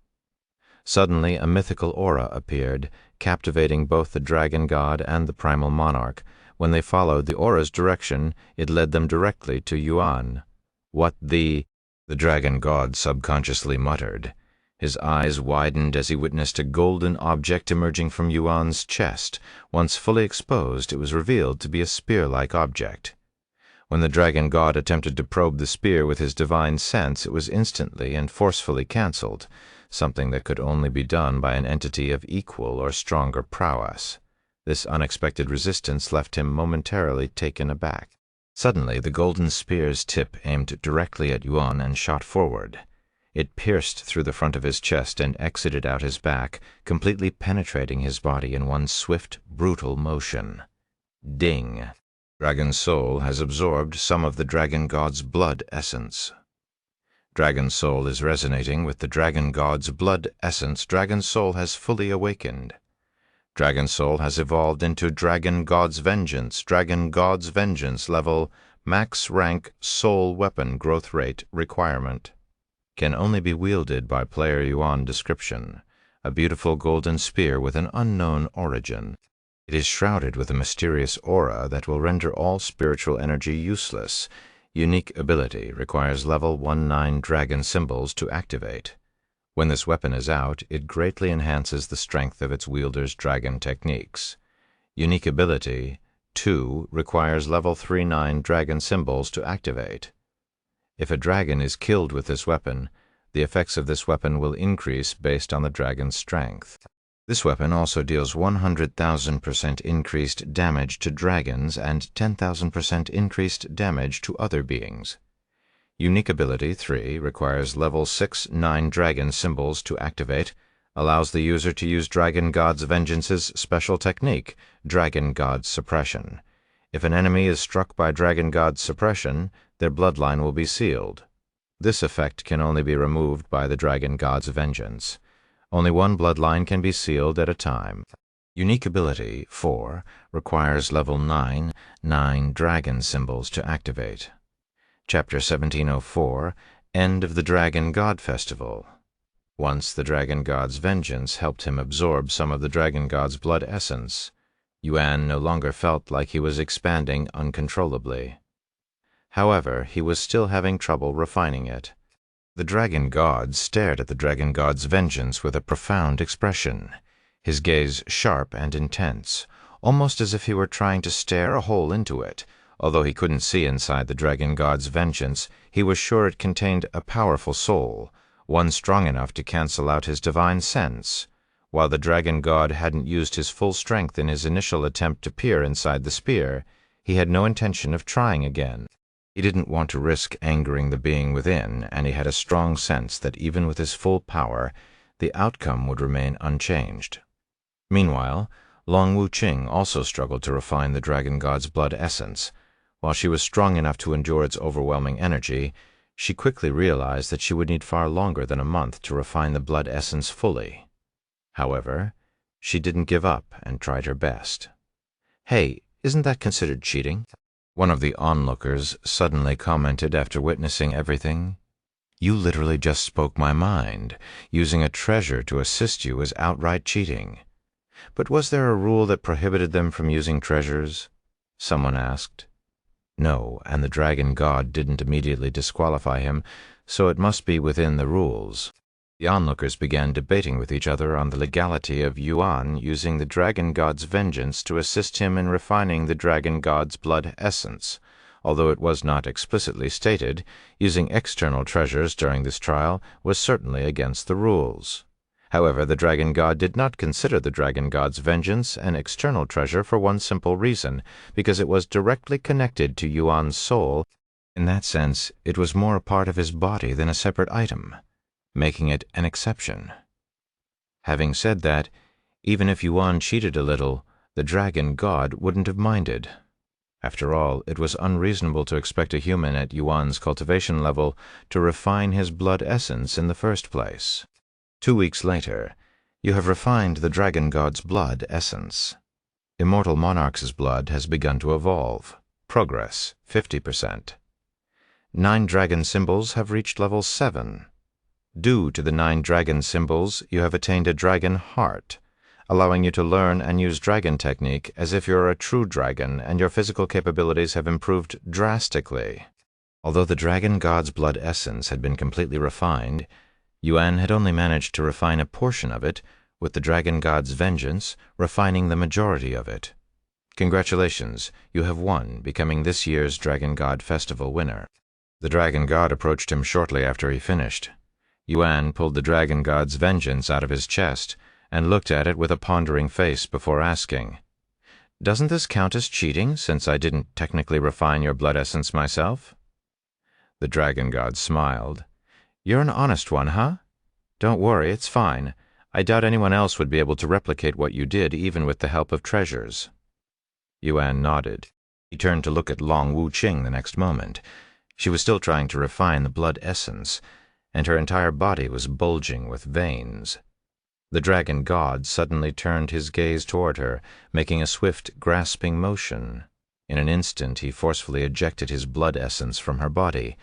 Suddenly a mythical aura appeared, captivating both the dragon god and the primal monarch. When they followed the aura's direction, it led them directly to Yuan. "What the dragon god subconsciously muttered. His eyes widened as he witnessed a golden object emerging from Yuan's chest. Once fully exposed, it was revealed to be a spear-like object. When the dragon god attempted to probe the spear with his divine sense, it was instantly and forcefully cancelled, something that could only be done by an entity of equal or stronger prowess. This unexpected resistance left him momentarily taken aback. Suddenly, the golden spear's tip aimed directly at Yuan and shot forward. It pierced through the front of his chest and exited out his back, completely penetrating his body in one swift, brutal motion. Ding! Dragon Soul has absorbed some of the dragon god's blood essence. Dragon Soul is resonating with the dragon god's blood essence. Dragon Soul has fully awakened. Dragon Soul has evolved into Dragon God's Vengeance. Dragon God's Vengeance level, max rank, soul weapon growth rate requirement. Can only be wielded by player Yuan. Description: a beautiful golden spear with an unknown origin. It is shrouded with a mysterious aura that will render all spiritual energy useless. Unique ability, requires level 19 dragon symbols to activate. When this weapon is out, it greatly enhances the strength of its wielder's dragon techniques. Unique ability 2 requires level 39 dragon symbols to activate. If a dragon is killed with this weapon, the effects of this weapon will increase based on the dragon's strength. This weapon also deals 100,000% increased damage to dragons and 10,000% increased damage to other beings. Unique ability 3 requires level 6-9 dragon symbols to activate, allows the user to use Dragon God's Vengeance's special technique, Dragon God's Suppression. If an enemy is struck by Dragon God's Suppression, their bloodline will be sealed. This effect can only be removed by the Dragon God's Vengeance. Only one bloodline can be sealed at a time. Unique ability 4 requires level 9 dragon symbols to activate. Chapter 1704, End of the Dragon God Festival. Once the Dragon God's Vengeance helped him absorb some of the Dragon God's blood essence. Yuan no longer felt like he was expanding uncontrollably. However, he was still having trouble refining it. The Dragon God stared at the Dragon God's Vengeance with a profound expression, his gaze sharp and intense, almost as if he were trying to stare a hole into it. Although he couldn't see inside the Dragon God's Vengeance, he was sure it contained a powerful soul, one strong enough to cancel out his divine sense. While the Dragon God hadn't used his full strength in his initial attempt to peer inside the spear, he had no intention of trying again. He didn't want to risk angering the being within, and he had a strong sense that even with his full power, the outcome would remain unchanged. Meanwhile, Long Wuqing also struggled to refine the Dragon God's blood essence. While she was strong enough to endure its overwhelming energy, she quickly realized that she would need far longer than a month to refine the blood essence fully. However, she didn't give up and tried her best. "Hey, isn't that considered cheating?" one of the onlookers suddenly commented after witnessing everything. "You literally just spoke my mind. Using a treasure to assist you is outright cheating." "But was there a rule that prohibited them from using treasures?" someone asked. No, and the Dragon God didn't immediately disqualify him, so it must be within the rules. The onlookers began debating with each other on the legality of Yuan using the dragon god's vengeance to assist him in refining the dragon god's blood essence. Although it was not explicitly stated, using external treasures during this trial was certainly against the rules. However, the dragon god did not consider the dragon god's vengeance an external treasure for one simple reason, because it was directly connected to Yuan's soul. In that sense, it was more a part of his body than a separate item, making it an exception. Having said that, even if Yuan cheated a little, the dragon god wouldn't have minded. After all, it was unreasonable to expect a human at Yuan's cultivation level to refine his blood essence in the first place. 2 weeks later, you have refined the dragon god's blood essence. Immortal Monarch's blood has begun to evolve. Progress, 50%. 9 dragon symbols have reached level 7. Due to the 9 dragon symbols, you have attained a dragon heart, allowing you to learn and use dragon technique as if you're a true dragon, and your physical capabilities have improved drastically. Although the dragon god's blood essence had been completely refined, Yuan had only managed to refine a portion of it, with the dragon god's vengeance refining the majority of it. Congratulations, you have won, becoming this year's Dragon God Festival winner. The dragon god approached him shortly after he finished. Yuan pulled the dragon god's vengeance out of his chest and looked at it with a pondering face before asking, "Doesn't this count as cheating, since I didn't technically refine your blood essence myself?" The dragon god smiled. "You're an honest one, huh? Don't worry, it's fine. I doubt anyone else would be able to replicate what you did, even with the help of treasures." Yuan nodded. He turned to look at Long Wuqing the next moment. She was still trying to refine the blood essence, and her entire body was bulging with veins. The dragon god suddenly turned his gaze toward her, making a swift, grasping motion. In an instant, he forcefully ejected his blood essence from her body.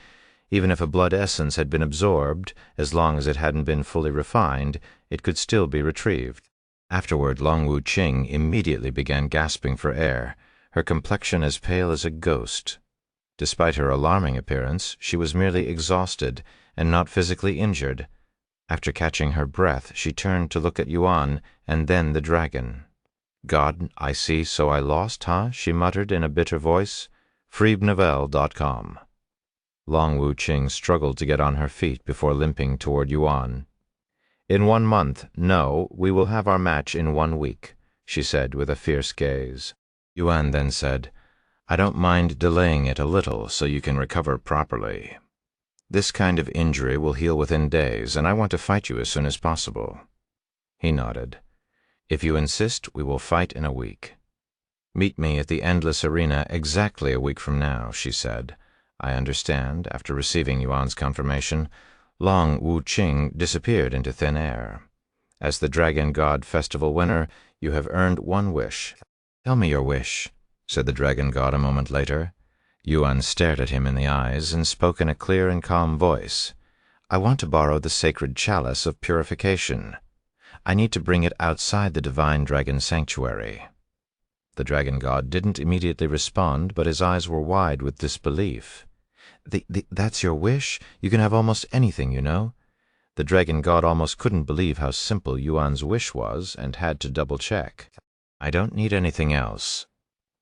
Even if a blood essence had been absorbed, as long as it hadn't been fully refined, it could still be retrieved. Afterward, Long Wuqing immediately began gasping for air, her complexion as pale as a ghost. Despite her alarming appearance, she was merely exhausted and not physically injured. After catching her breath, she turned to look at Yuan and then the dragon. "God, I see, so I lost, huh?" she muttered in a bitter voice. Freebnovel.com. Long Wuqing struggled to get on her feet before limping toward Yuan. "In 1 month, no, we will have our match in 1 week," she said with a fierce gaze. Yuan then said, "I don't mind delaying it a little so you can recover properly. This kind of injury will heal within days, and I want to fight you as soon as possible." He nodded. "If you insist, we will fight in a week." "Meet me at the Endless Arena exactly a week from now," she said. "I understand." After receiving Yuan's confirmation, Long Wuqing disappeared into thin air. As the Dragon God Festival winner, you have earned 1 wish. "Tell me your wish," said the dragon god a moment later. Yuan stared at him in the eyes and spoke in a clear and calm voice. "I want to borrow the sacred chalice of purification. I need to bring it outside the divine dragon sanctuary." The dragon god didn't immediately respond, but his eyes were wide with disbelief. That's your wish? You can have almost anything, you know." The dragon god almost couldn't believe how simple Yuan's wish was and had to double-check. "I don't need anything else.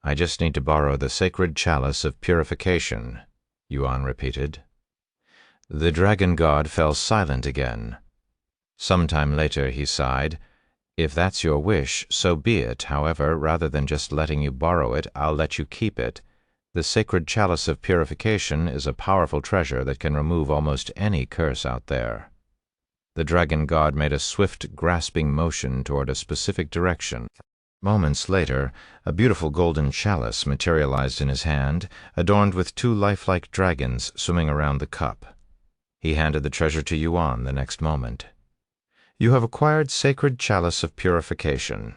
I just need to borrow the sacred chalice of purification," Yuan repeated. The dragon god fell silent again. Sometime later he sighed. "If that's your wish, so be it. However, rather than just letting you borrow it, I'll let you keep it. The sacred chalice of purification is a powerful treasure that can remove almost any curse out there." The dragon god made a swift, grasping motion toward a specific direction. Moments later, a beautiful golden chalice materialized in his hand, adorned with 2 lifelike dragons swimming around the cup. He handed the treasure to Yuan the next moment. "You have acquired Sacred Chalice of Purification.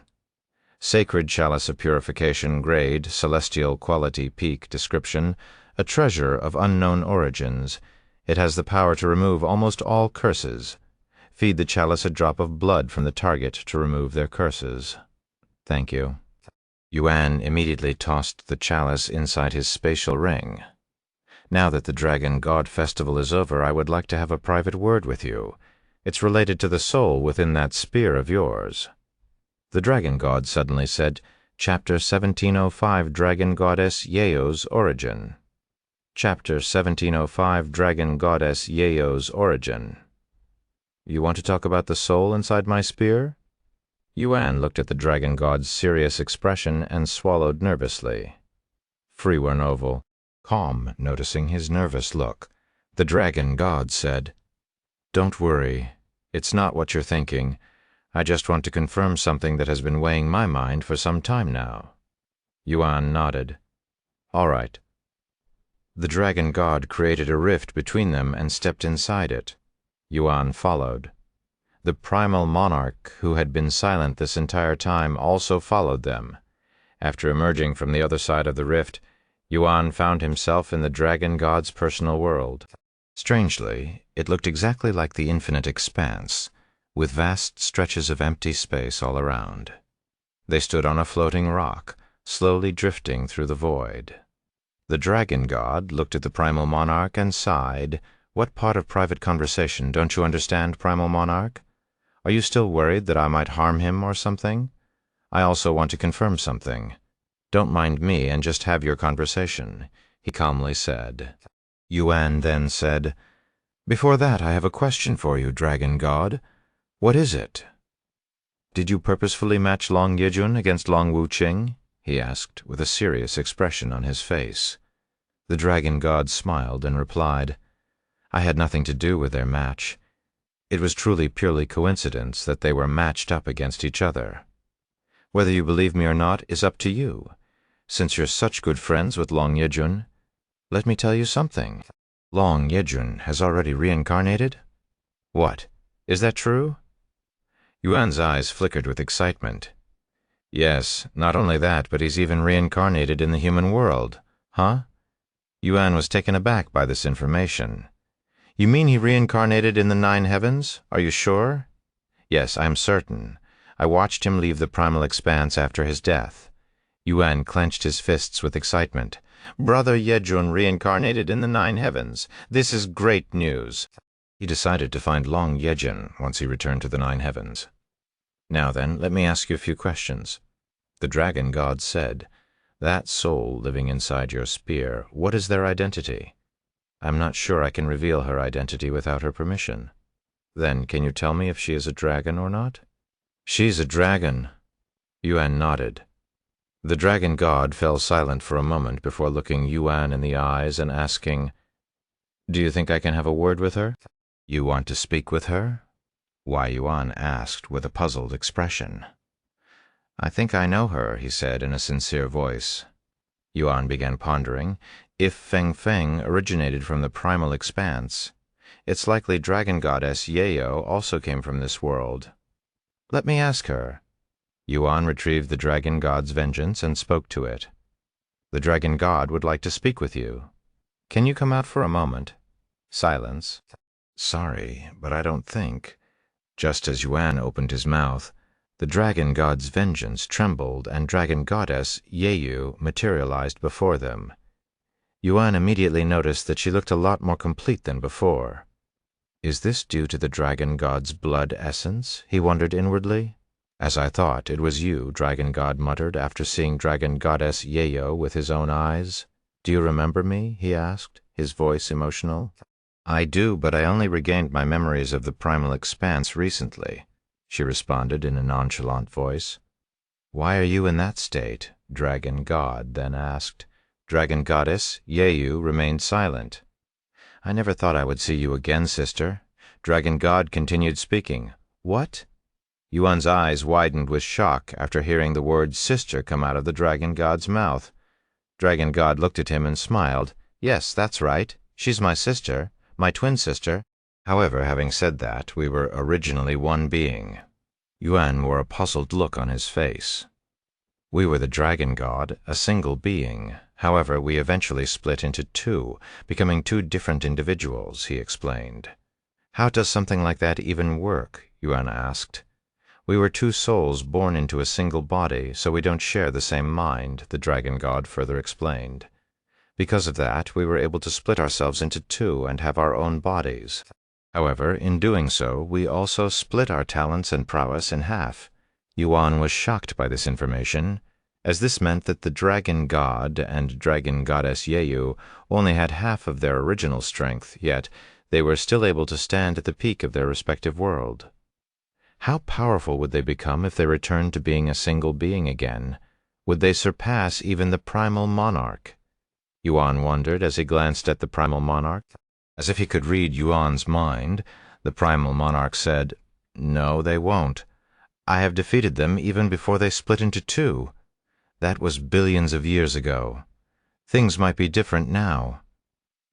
Sacred Chalice of Purification grade, celestial quality peak description, a treasure of unknown origins. It has the power to remove almost all curses. Feed the chalice a drop of blood from the target to remove their curses." "Thank you." Yuan immediately tossed the chalice inside his spatial ring. "Now that the Dragon God Festival is over, I would like to have a private word with you. It's related to the soul within that spear of yours. The dragon god suddenly said, Chapter 1705 Dragon Goddess Yeo's Origin. Chapter 1705 Dragon Goddess Yeo's Origin. You want to talk about the soul inside my spear? Yuan looked at the dragon god's serious expression and swallowed nervously. Free were novel, calm, noticing his nervous look. The dragon god said, Don't worry. It's not what you're thinking. I just want to confirm something that has been weighing my mind for some time now. Yuan nodded. All right. The dragon god created a rift between them and stepped inside it. Yuan followed. The primal monarch, who had been silent this entire time, also followed them. After emerging from the other side of the rift, Yuan found himself in the dragon god's personal world. Strangely, it looked exactly like the infinite expanse, with vast stretches of empty space all around. They stood on a floating rock, slowly drifting through the void. The dragon god looked at the primal monarch and sighed. What part of private conversation don't you understand, primal monarch? Are you still worried that I might harm him or something? I also want to confirm something. Don't mind me and just have your conversation, he calmly said. Yuan then said, Before that, I have a question for you, dragon god. What is it? Did you purposefully match Long Yejun against Long Wuqing? He asked, with a serious expression on his face. The dragon god smiled and replied, I had nothing to do with their match. It was truly purely coincidence that they were matched up against each other. Whether you believe me or not is up to you. Since you're such good friends with Long Yejun, let me tell you something. Long Yejun has already reincarnated? What? Is that true? Yuan's eyes flickered with excitement. Yes, not only that, but he's even reincarnated in the human world. Huh? Yuan was taken aback by this information. You mean he reincarnated in the 9 heavens? Are you sure? Yes, I'm certain. I watched him leave the primal expanse after his death. Yuan clenched his fists with excitement. Brother Yejun reincarnated in the 9 heavens. This is great news. He decided to find Long Yejun once he returned to the 9 heavens. Now then, let me ask you a few questions. The dragon god said, That soul living inside your spear, what is their identity? I'm not sure I can reveal her identity without her permission. Then, can you tell me if she is a dragon or not? She's a dragon. Yuan nodded. The dragon god fell silent for a moment before looking Yuan in the eyes and asking, Do you think I can have a word with her? You want to speak with her? Why, Yuan asked with a puzzled expression. I think I know her, he said in a sincere voice. Yuan began pondering. If Feng Feng originated from the primal expanse, it's likely dragon goddess Yeo also came from this world. Let me ask her. Yuan retrieved the dragon god's vengeance and spoke to it. The dragon god would like to speak with you. Can you come out for a moment? Silence. Sorry, but I don't think. Just as Yuan opened his mouth, the dragon god's vengeance trembled and dragon goddess Yeu materialized before them. Yuan immediately noticed that she looked a lot more complete than before. Is this due to the dragon god's blood essence? He wondered inwardly. As I thought, it was you, dragon god muttered after seeing dragon goddess Yeo with his own eyes. Do you remember me? He asked, his voice emotional. I do, but I only regained my memories of the primal expanse recently, she responded in a nonchalant voice. Why are you in that state? Dragon god then asked. Dragon goddess Yeu remained silent. I never thought I would see you again, sister. Dragon god continued speaking. What? Yuan's eyes widened with shock after hearing the word sister come out of the dragon god's mouth. Dragon god looked at him and smiled. Yes, that's right. She's my sister, my twin sister. However, having said that, we were originally one being. Yuan wore a puzzled look on his face. We were the dragon god, a single being. However, we eventually split into 2, becoming 2 different individuals, he explained. How does something like that even work? Yuan asked. We were 2 souls born into a single body, so we don't share the same mind, the dragon god further explained. Because of that, we were able to split ourselves into 2 and have our own bodies. However, in doing so, we also split our talents and prowess in half. Yuan was shocked by this information, as this meant that the dragon god and dragon goddess Yeyu only had half of their original strength, yet they were still able to stand at the peak of their respective world. How powerful would they become if they returned to being a single being again? Would they surpass even the primal monarch? Yuan wondered as he glanced at the primal monarch. As if he could read Yuan's mind, the primal monarch said, "No, they won't. I have defeated them even before they split into two. That was billions of years ago. Things might be different now."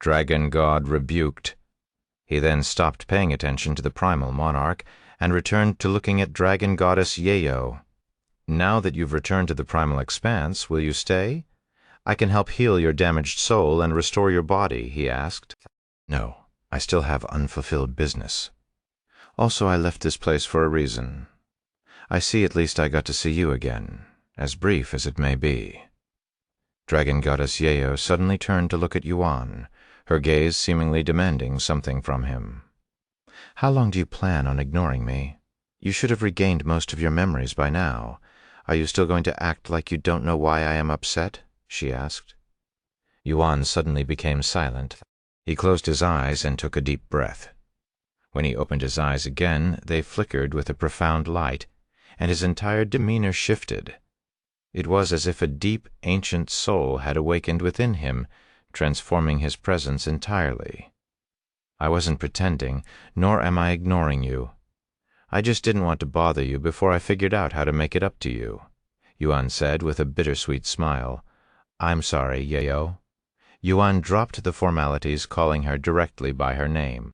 Dragon God rebuked. He then stopped paying attention to the primal monarch and returned to looking at dragon goddess Yeyo. "Now that you've returned to the primal expanse, will you stay? I can help heal your damaged soul and restore your body," he asked. "No, I still have unfulfilled business. Also, I left this place for a reason. I see at least I got to see you again, as brief as it may be." Dragon goddess Yeyo suddenly turned to look at Yuan, her gaze seemingly demanding something from him. "How long do you plan on ignoring me? You should have regained most of your memories by now. Are you still going to act like you don't know why I am upset?" she asked. Yuan suddenly became silent. He closed his eyes and took a deep breath. When he opened his eyes again, they flickered with a profound light, and his entire demeanor shifted. It was as if a deep, ancient soul had awakened within him, transforming his presence entirely. "I wasn't pretending, nor am I ignoring you. I just didn't want to bother you before I figured out how to make it up to you," Yuan said with a bittersweet smile. "I'm sorry, Yeyo." Yuan dropped the formalities, calling her directly by her name.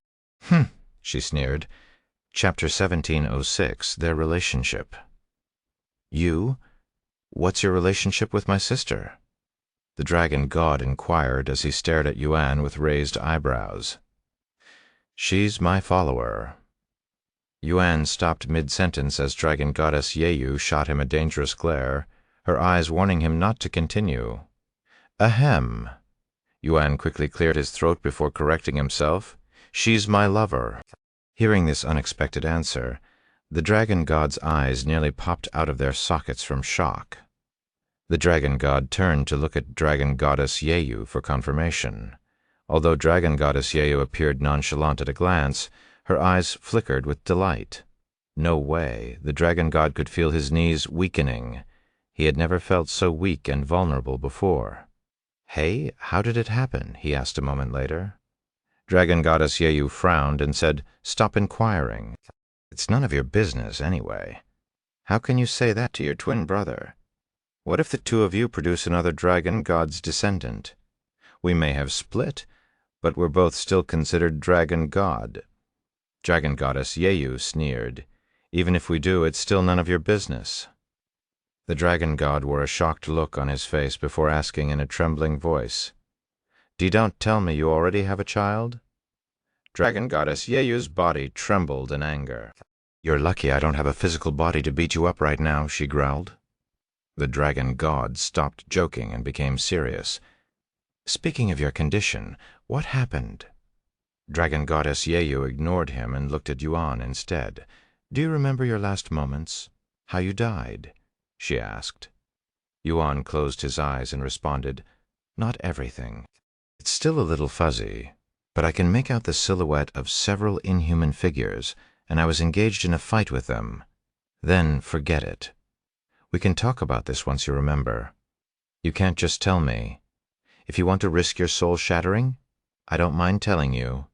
She sneered. Chapter 1706, Their Relationship. "You? What's your relationship with my sister?" the dragon god inquired as he stared at Yuan with raised eyebrows. "She's my follower." Yuan stopped mid-sentence as dragon goddess Yeyu shot him a dangerous glare, her eyes warning him not to continue. "Ahem." Yuan quickly cleared his throat before correcting himself. "She's my lover." Hearing this unexpected answer, the dragon god's eyes nearly popped out of their sockets from shock. The dragon god turned to look at dragon goddess Yeyu for confirmation. Although dragon goddess Yeyu appeared nonchalant at a glance, her eyes flickered with delight. No way, the dragon god could feel his knees weakening. He had never felt so weak and vulnerable before. "Hey, how did it happen?" he asked a moment later. Dragon goddess Yeyu frowned and said, "Stop inquiring. It's none of your business, anyway. How can you say that to your twin brother? What if the two of you produce another dragon god's descendant? We may have split, but we're both still considered dragon god." Dragon goddess Yeyu sneered. "Even if we do, it's still none of your business." The dragon god wore a shocked look on his face before asking in a trembling voice, "You don't tell me you already have a child?" Dragon goddess Yeyu's body trembled in anger. "You're lucky I don't have a physical body to beat you up right now," she growled. The dragon god stopped joking and became serious. "Speaking of your condition, what happened?" Dragon goddess Yeyu ignored him and looked at Yuan instead. "Do you remember your last moments? How you died?" she asked. Yuan closed his eyes and responded, "Not everything. It's still a little fuzzy, but I can make out the silhouette of several inhuman figures, and I was engaged in a fight with them. Then forget it. We can talk about this once you remember. You can't just tell me. If you want to risk your soul shattering, I don't mind telling you."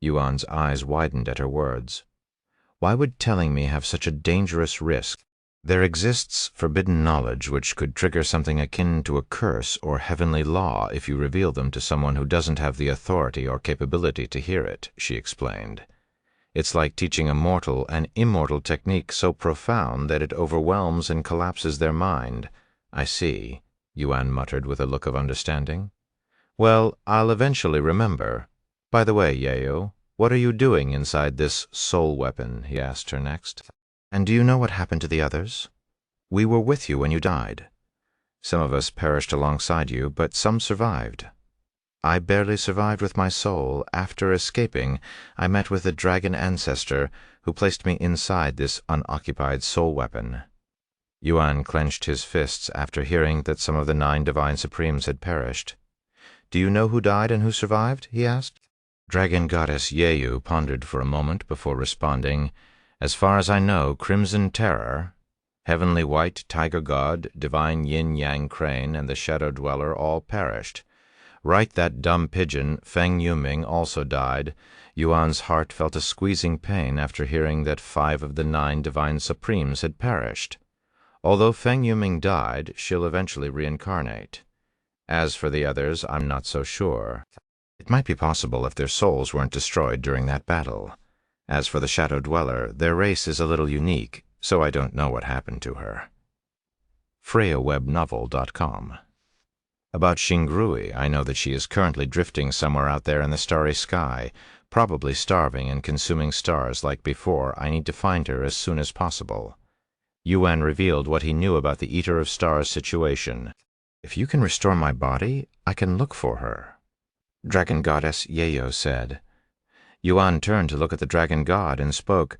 Yuan's eyes widened at her words. "Why would telling me have such a dangerous risk? There exists forbidden knowledge which could trigger something akin to a curse or heavenly law if you reveal them to someone who doesn't have the authority or capability to hear it," she explained. "It's like teaching a mortal an immortal technique so profound that it overwhelms and collapses their mind." "I see," Yuan muttered with a look of understanding. "Well, I'll eventually remember. By the way, Yeyo, what are you doing inside this soul weapon?" he asked her next. "And do you know what happened to the others? We were with you when you died. Some of us perished alongside you, but some survived." I barely survived with my soul. After escaping, I met with a dragon ancestor who placed me inside this unoccupied soul weapon." Yuan clenched his fists after hearing that some of the 9 divine supremes had perished. "Do you know who died and who survived?" he asked. Dragon goddess Yeyu pondered for a moment before responding. "As far as I know, Crimson Terror, Heavenly White Tiger God, Divine Yin-Yang Crane, and the Shadow Dweller all perished. Right, that dumb pigeon, Feng Yuming, also died." Yuan's heart felt a squeezing pain after hearing that 5 of the 9 divine supremes had perished. Although Feng Yuming died, she'll eventually reincarnate. As for the others, I'm not so sure. It might be possible if their souls weren't destroyed during that battle. As for the Shadow Dweller, their race is a little unique, so I don't know what happened to her. FreyaWebNovel.com. About Xingrui, I know that she is currently drifting somewhere out there in the starry sky, probably starving and consuming stars like before. I need to find her as soon as possible. Yuan revealed what he knew about the Eater of Stars situation. "If you can restore my body, I can look for her," Dragon Goddess Yeyo said. Yuan turned to look at the Dragon God and spoke.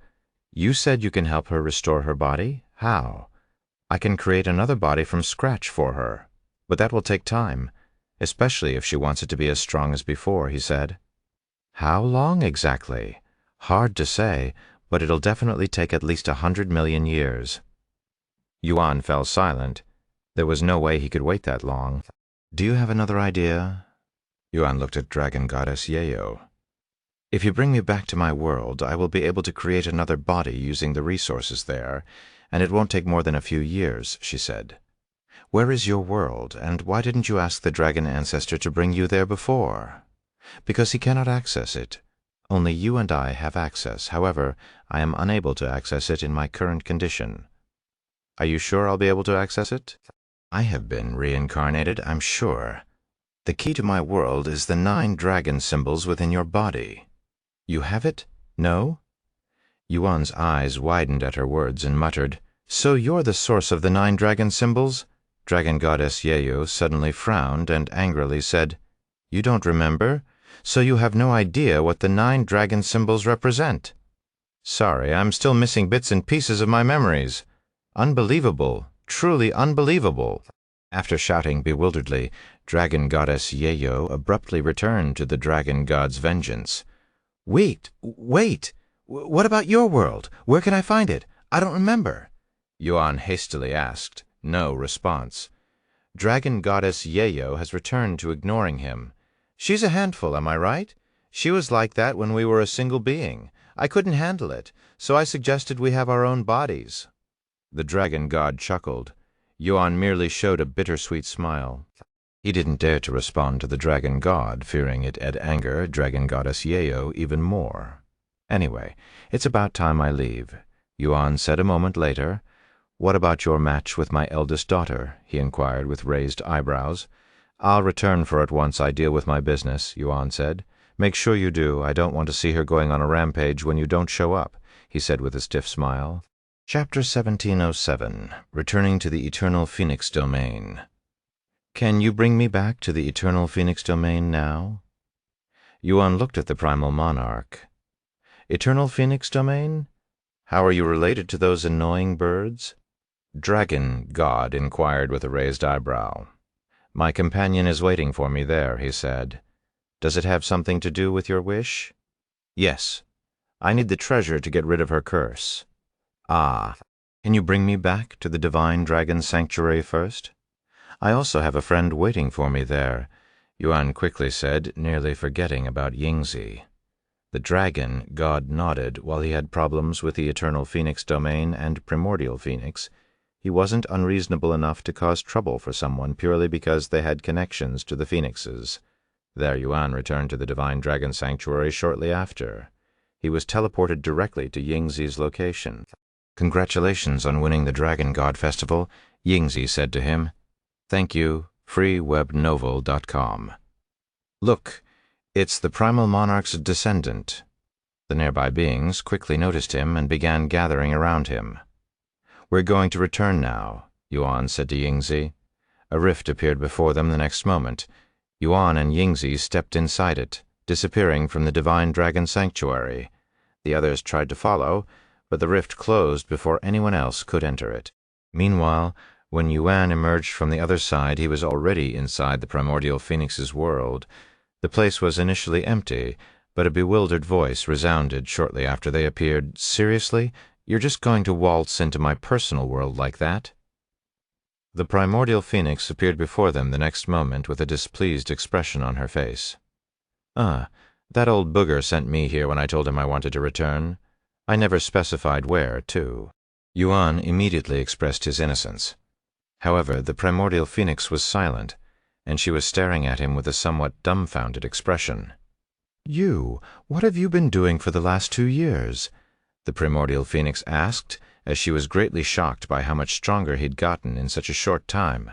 "You said you can help her restore her body? How?" "I can create another body from scratch for her. But that will take time, especially if she wants it to be as strong as before," he said. "How long exactly?" "Hard to say, but it'll definitely take at least 100 million years." Yuan fell silent. There was no way he could wait that long. "Do you have another idea?" Yuan looked at Dragon Goddess Yeyo. "If you bring me back to my world, I will be able to create another body using the resources there, and it won't take more than a few years," she said. "Where is your world, and why didn't you ask the dragon ancestor to bring you there before?" "Because he cannot access it. Only you and I have access. However, I am unable to access it in my current condition." "Are you sure I'll be able to access it?" "I have been reincarnated, I'm sure. The key to my world is the 9 dragon symbols within your body." "You have it? No?" Yuan's eyes widened at her words and muttered, "So you're the source of the 9 dragon symbols?" Dragon Goddess Yeyo suddenly frowned and angrily said, "You don't remember? So you have no idea what the 9 dragon symbols represent?" "Sorry, I'm still missing bits and pieces of my memories." "Unbelievable, truly unbelievable." After shouting bewilderedly, Dragon Goddess Yeyo abruptly returned to the Dragon God's vengeance. Wait! What about your world? Where can I find it? I don't remember." Yuan hastily asked. No response. Dragon Goddess Yeyo has returned to ignoring him. "She's a handful, am I right? She was like that when we were a single being. I couldn't handle it, so I suggested we have our own bodies." The Dragon God chuckled. Yuan merely showed a bittersweet smile. He didn't dare to respond to the Dragon God, fearing it'd anger Dragon Goddess Yeyo even more. "Anyway, it's about time I leave," Yuan said a moment later. "What about your match with my eldest daughter?" he inquired with raised eyebrows. "I'll return for it once I deal with my business," Yuan said. "Make sure you do. I don't want to see her going on a rampage when you don't show up," he said with a stiff smile. Chapter 1707, Returning to the Eternal Phoenix Domain. "Can you bring me back to the Eternal Phoenix Domain now?" Yuan looked at the Primal Monarch. "Eternal Phoenix Domain? How are you related to those annoying birds?" Dragon God inquired with a raised eyebrow. "My companion is waiting for me there," he said. "Does it have something to do with your wish?" "Yes. I need the treasure to get rid of her curse." "Ah. Can you bring me back to the Divine Dragon Sanctuary first?" "I also have a friend waiting for me there," Yuan quickly said, nearly forgetting about Yingzi. The Dragon God nodded. While he had problems with the Eternal Phoenix Domain and Primordial Phoenix, he wasn't unreasonable enough to cause trouble for someone purely because they had connections to the Phoenixes. There Yuan returned to the Divine Dragon Sanctuary shortly after. He was teleported directly to Yingzi's location. "Congratulations on winning the Dragon God Festival," Yingzi said to him. "Thank you, FreeWebNovel.com. Look, it's the Primal Monarch's descendant." The nearby beings quickly noticed him and began gathering around him. "We're going to return now," Yuan said to Yingzi. A rift appeared before them the next moment. Yuan and Yingzi stepped inside it, disappearing from the divine dragon sanctuary. The others tried to follow, but the rift closed before anyone else could enter it. Meanwhile, when Yuan emerged from the other side, he was already inside the primordial phoenix's world. The place was initially empty, but a bewildered voice resounded shortly after they appeared. "Seriously? You're just going to waltz into my personal world like that?" The primordial phoenix appeared before them the next moment with a displeased expression on her face. That old booger sent me here when I told him I wanted to return. I never specified where, too." Yuan immediately expressed his innocence. However, the primordial phoenix was silent, and she was staring at him with a somewhat dumbfounded expression. What have you been doing for the last 2 years?" the primordial phoenix asked, as she was greatly shocked by how much stronger he'd gotten in such a short time.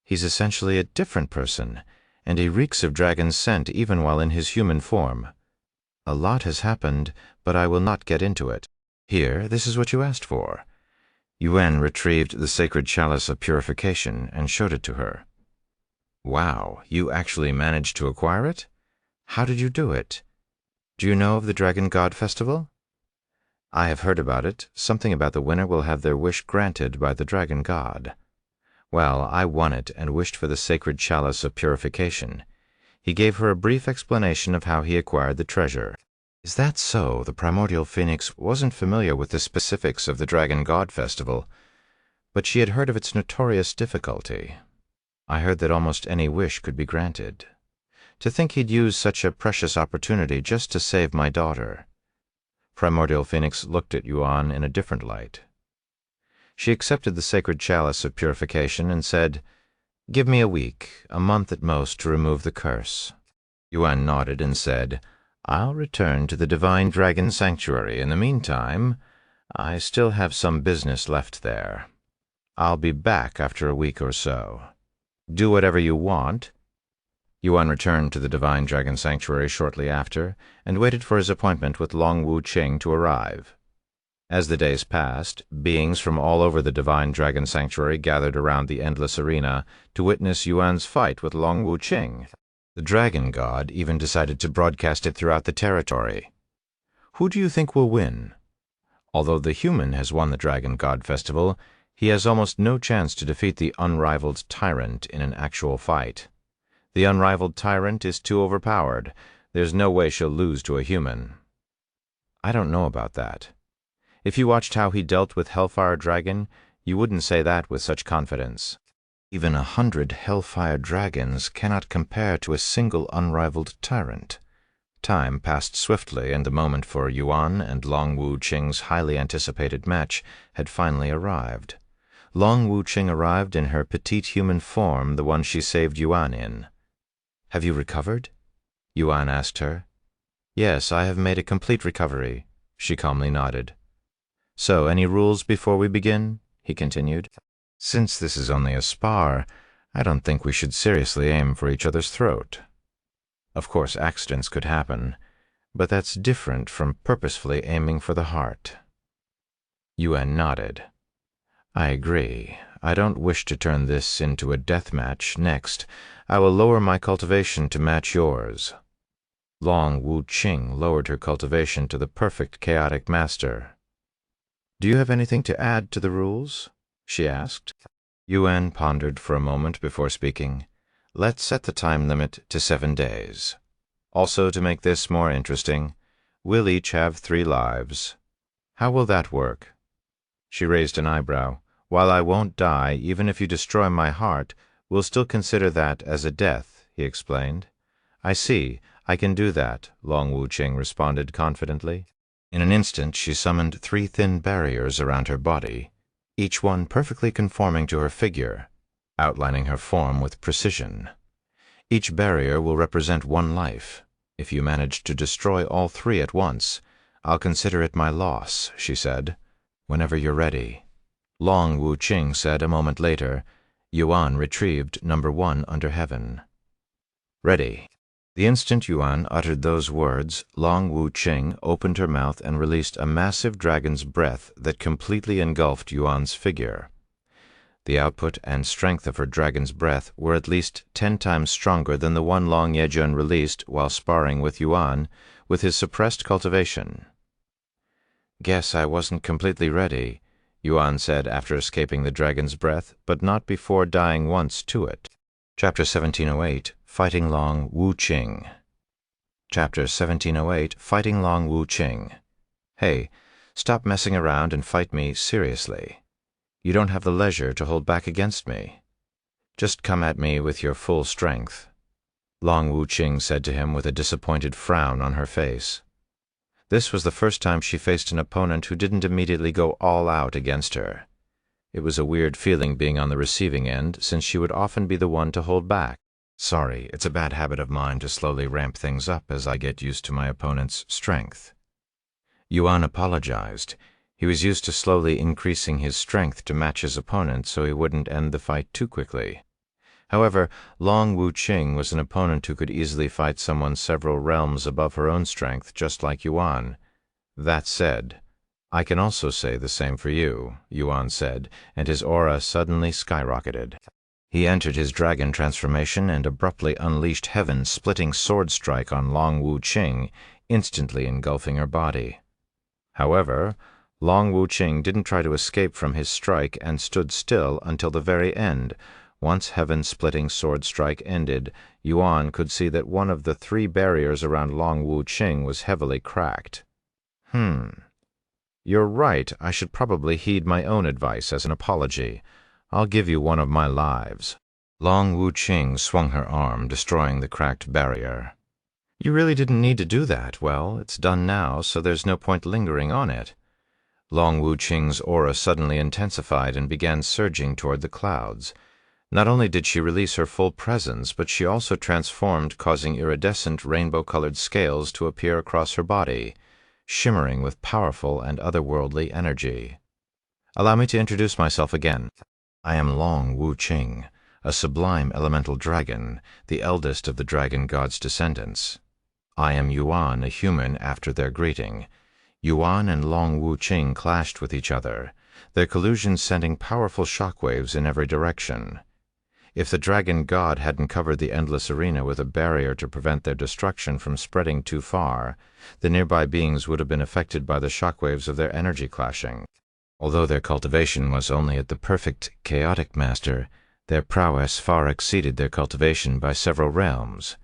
"He's essentially a different person, and he reeks of dragon scent even while in his human form. A lot has happened, but I will not get into it. Here, this is what you asked for." Yuan retrieved the sacred chalice of purification and showed it to her. "Wow, you actually managed to acquire it? How did you do it? Do you know of the Dragon God Festival?" "I have heard about it. Something about the winner will have their wish granted by the Dragon God." "Well, I won it and wished for the sacred chalice of purification." He gave her a brief explanation of how he acquired the treasure. "Is that so?" The primordial phoenix wasn't familiar with the specifics of the Dragon God Festival, but she had heard of its notorious difficulty. "I heard that almost any wish could be granted. To think he'd use such a precious opportunity just to save my daughter." Primordial Phoenix looked at Yuan in a different light. She accepted the sacred chalice of purification and said, "Give me a week, a month at most, to remove the curse." Yuan nodded and said, "I'll return to the divine dragon sanctuary. In the meantime, I still have some business left there. I'll be back after a week or so. Do whatever you want." Yuan returned to the divine dragon sanctuary shortly after and waited for his appointment with Long Wu Qing to arrive. As the days passed, beings from all over the divine dragon sanctuary gathered around the endless arena to witness Yuan's fight with Long Wu Qing. The dragon god even decided to broadcast it throughout the territory. Who do you think will win? Although the human has won the Dragon God Festival, he has almost no chance to defeat the unrivaled tyrant in an actual fight. The unrivaled tyrant is too overpowered. There's no way she'll lose to a human. I don't know about that. If you watched how he dealt with Hellfire Dragon, you wouldn't say that with such confidence. Even 100 Hellfire Dragons cannot compare to a single unrivaled tyrant. Time passed swiftly, and the moment for Yuan and Long Wu Qing's highly anticipated match had finally arrived. Long Wu Qing arrived in her petite human form, the one she saved Yuan in. "Have you recovered?" Yuan asked her. "Yes, I have made a complete recovery," she calmly nodded. "So, any rules before we begin?" he continued. "Since this is only a spar, I don't think we should seriously aim for each other's throat. Of course, accidents could happen, but that's different from purposefully aiming for the heart." Yuan nodded. "I agree. I don't wish to turn this into a death match. Next, I will lower my cultivation to match yours." Long Wu Qing lowered her cultivation to the perfect chaotic master. "Do you have anything to add to the rules?" she asked. Yuan pondered for a moment before speaking. "Let's set the time limit to 7 days. Also, to make this more interesting, we'll each have 3 lives. How will that work?" She raised an eyebrow. "While I won't die, even if you destroy my heart, we'll still consider that as a death," he explained. "I see. I can do that," Long Wu Qing responded confidently. In an instant she summoned 3 thin barriers around her body, each one perfectly conforming to her figure, outlining her form with precision. "Each barrier will represent 1 life. If you manage to destroy all 3 at once, I'll consider it my loss," she said. "Whenever you're ready." Long Wu Qing said a moment later. Yuan retrieved number 1 under heaven. "Ready." The instant Yuan uttered those words, Long Wu Qing opened her mouth and released a massive dragon's breath that completely engulfed Yuan's figure. The output and strength of her dragon's breath were at least 10 times stronger than the one Long Yejun released while sparring with Yuan with his suppressed cultivation. "Guess I wasn't completely ready," Yuan said after escaping the dragon's breath, but not before dying once to it. Chapter 1708, Fighting Long Wuqing. Chapter 1708, Fighting Long Wuqing. "Hey, stop messing around and fight me seriously. You don't have the leisure to hold back against me. Just come at me with your full strength," Long Wuqing said to him with a disappointed frown on her face. This was the first time she faced an opponent who didn't immediately go all out against her. It was a weird feeling being on the receiving end, since she would often be the one to hold back. "Sorry, it's a bad habit of mine to slowly ramp things up as I get used to my opponent's strength." Yuan apologized. He was used to slowly increasing his strength to match his opponent so he wouldn't end the fight too quickly. However, Long Wuqing was an opponent who could easily fight someone several realms above her own strength, just like Yuan. "That said, I can also say the same for you," Yuan said, and his aura suddenly skyrocketed. He entered his dragon transformation and abruptly unleashed heaven-splitting sword strike on Long Wuqing, instantly engulfing her body. However, Long Wuqing didn't try to escape from his strike and stood still until the very end. Once heaven-splitting sword strike ended, Yuan could see that one of the 3 barriers around Long Wuqing was heavily cracked. You're right, I should probably heed my own advice as an apology. I'll give you one of my lives." Long Wuqing swung her arm, destroying the cracked barrier. "You really didn't need to do that. Well, it's done now, so there's no point lingering on it." Long Wuqing's aura suddenly intensified and began surging toward the clouds. Not only did she release her full presence, but she also transformed, causing iridescent rainbow-colored scales to appear across her body, shimmering with powerful and otherworldly energy. "Allow me to introduce myself again. I am Long Wuqing, a sublime elemental dragon, the eldest of the dragon god's descendants. I am Yuan, a human, after their greeting." Yuan and Long Wuqing clashed with each other, their collusion sending powerful shockwaves in every direction. If the dragon god hadn't covered the endless arena with a barrier to prevent their destruction from spreading too far, the nearby beings would have been affected by the shockwaves of their energy clashing. Although their cultivation was only at the perfect chaotic master, their prowess far exceeded their cultivation by several realms.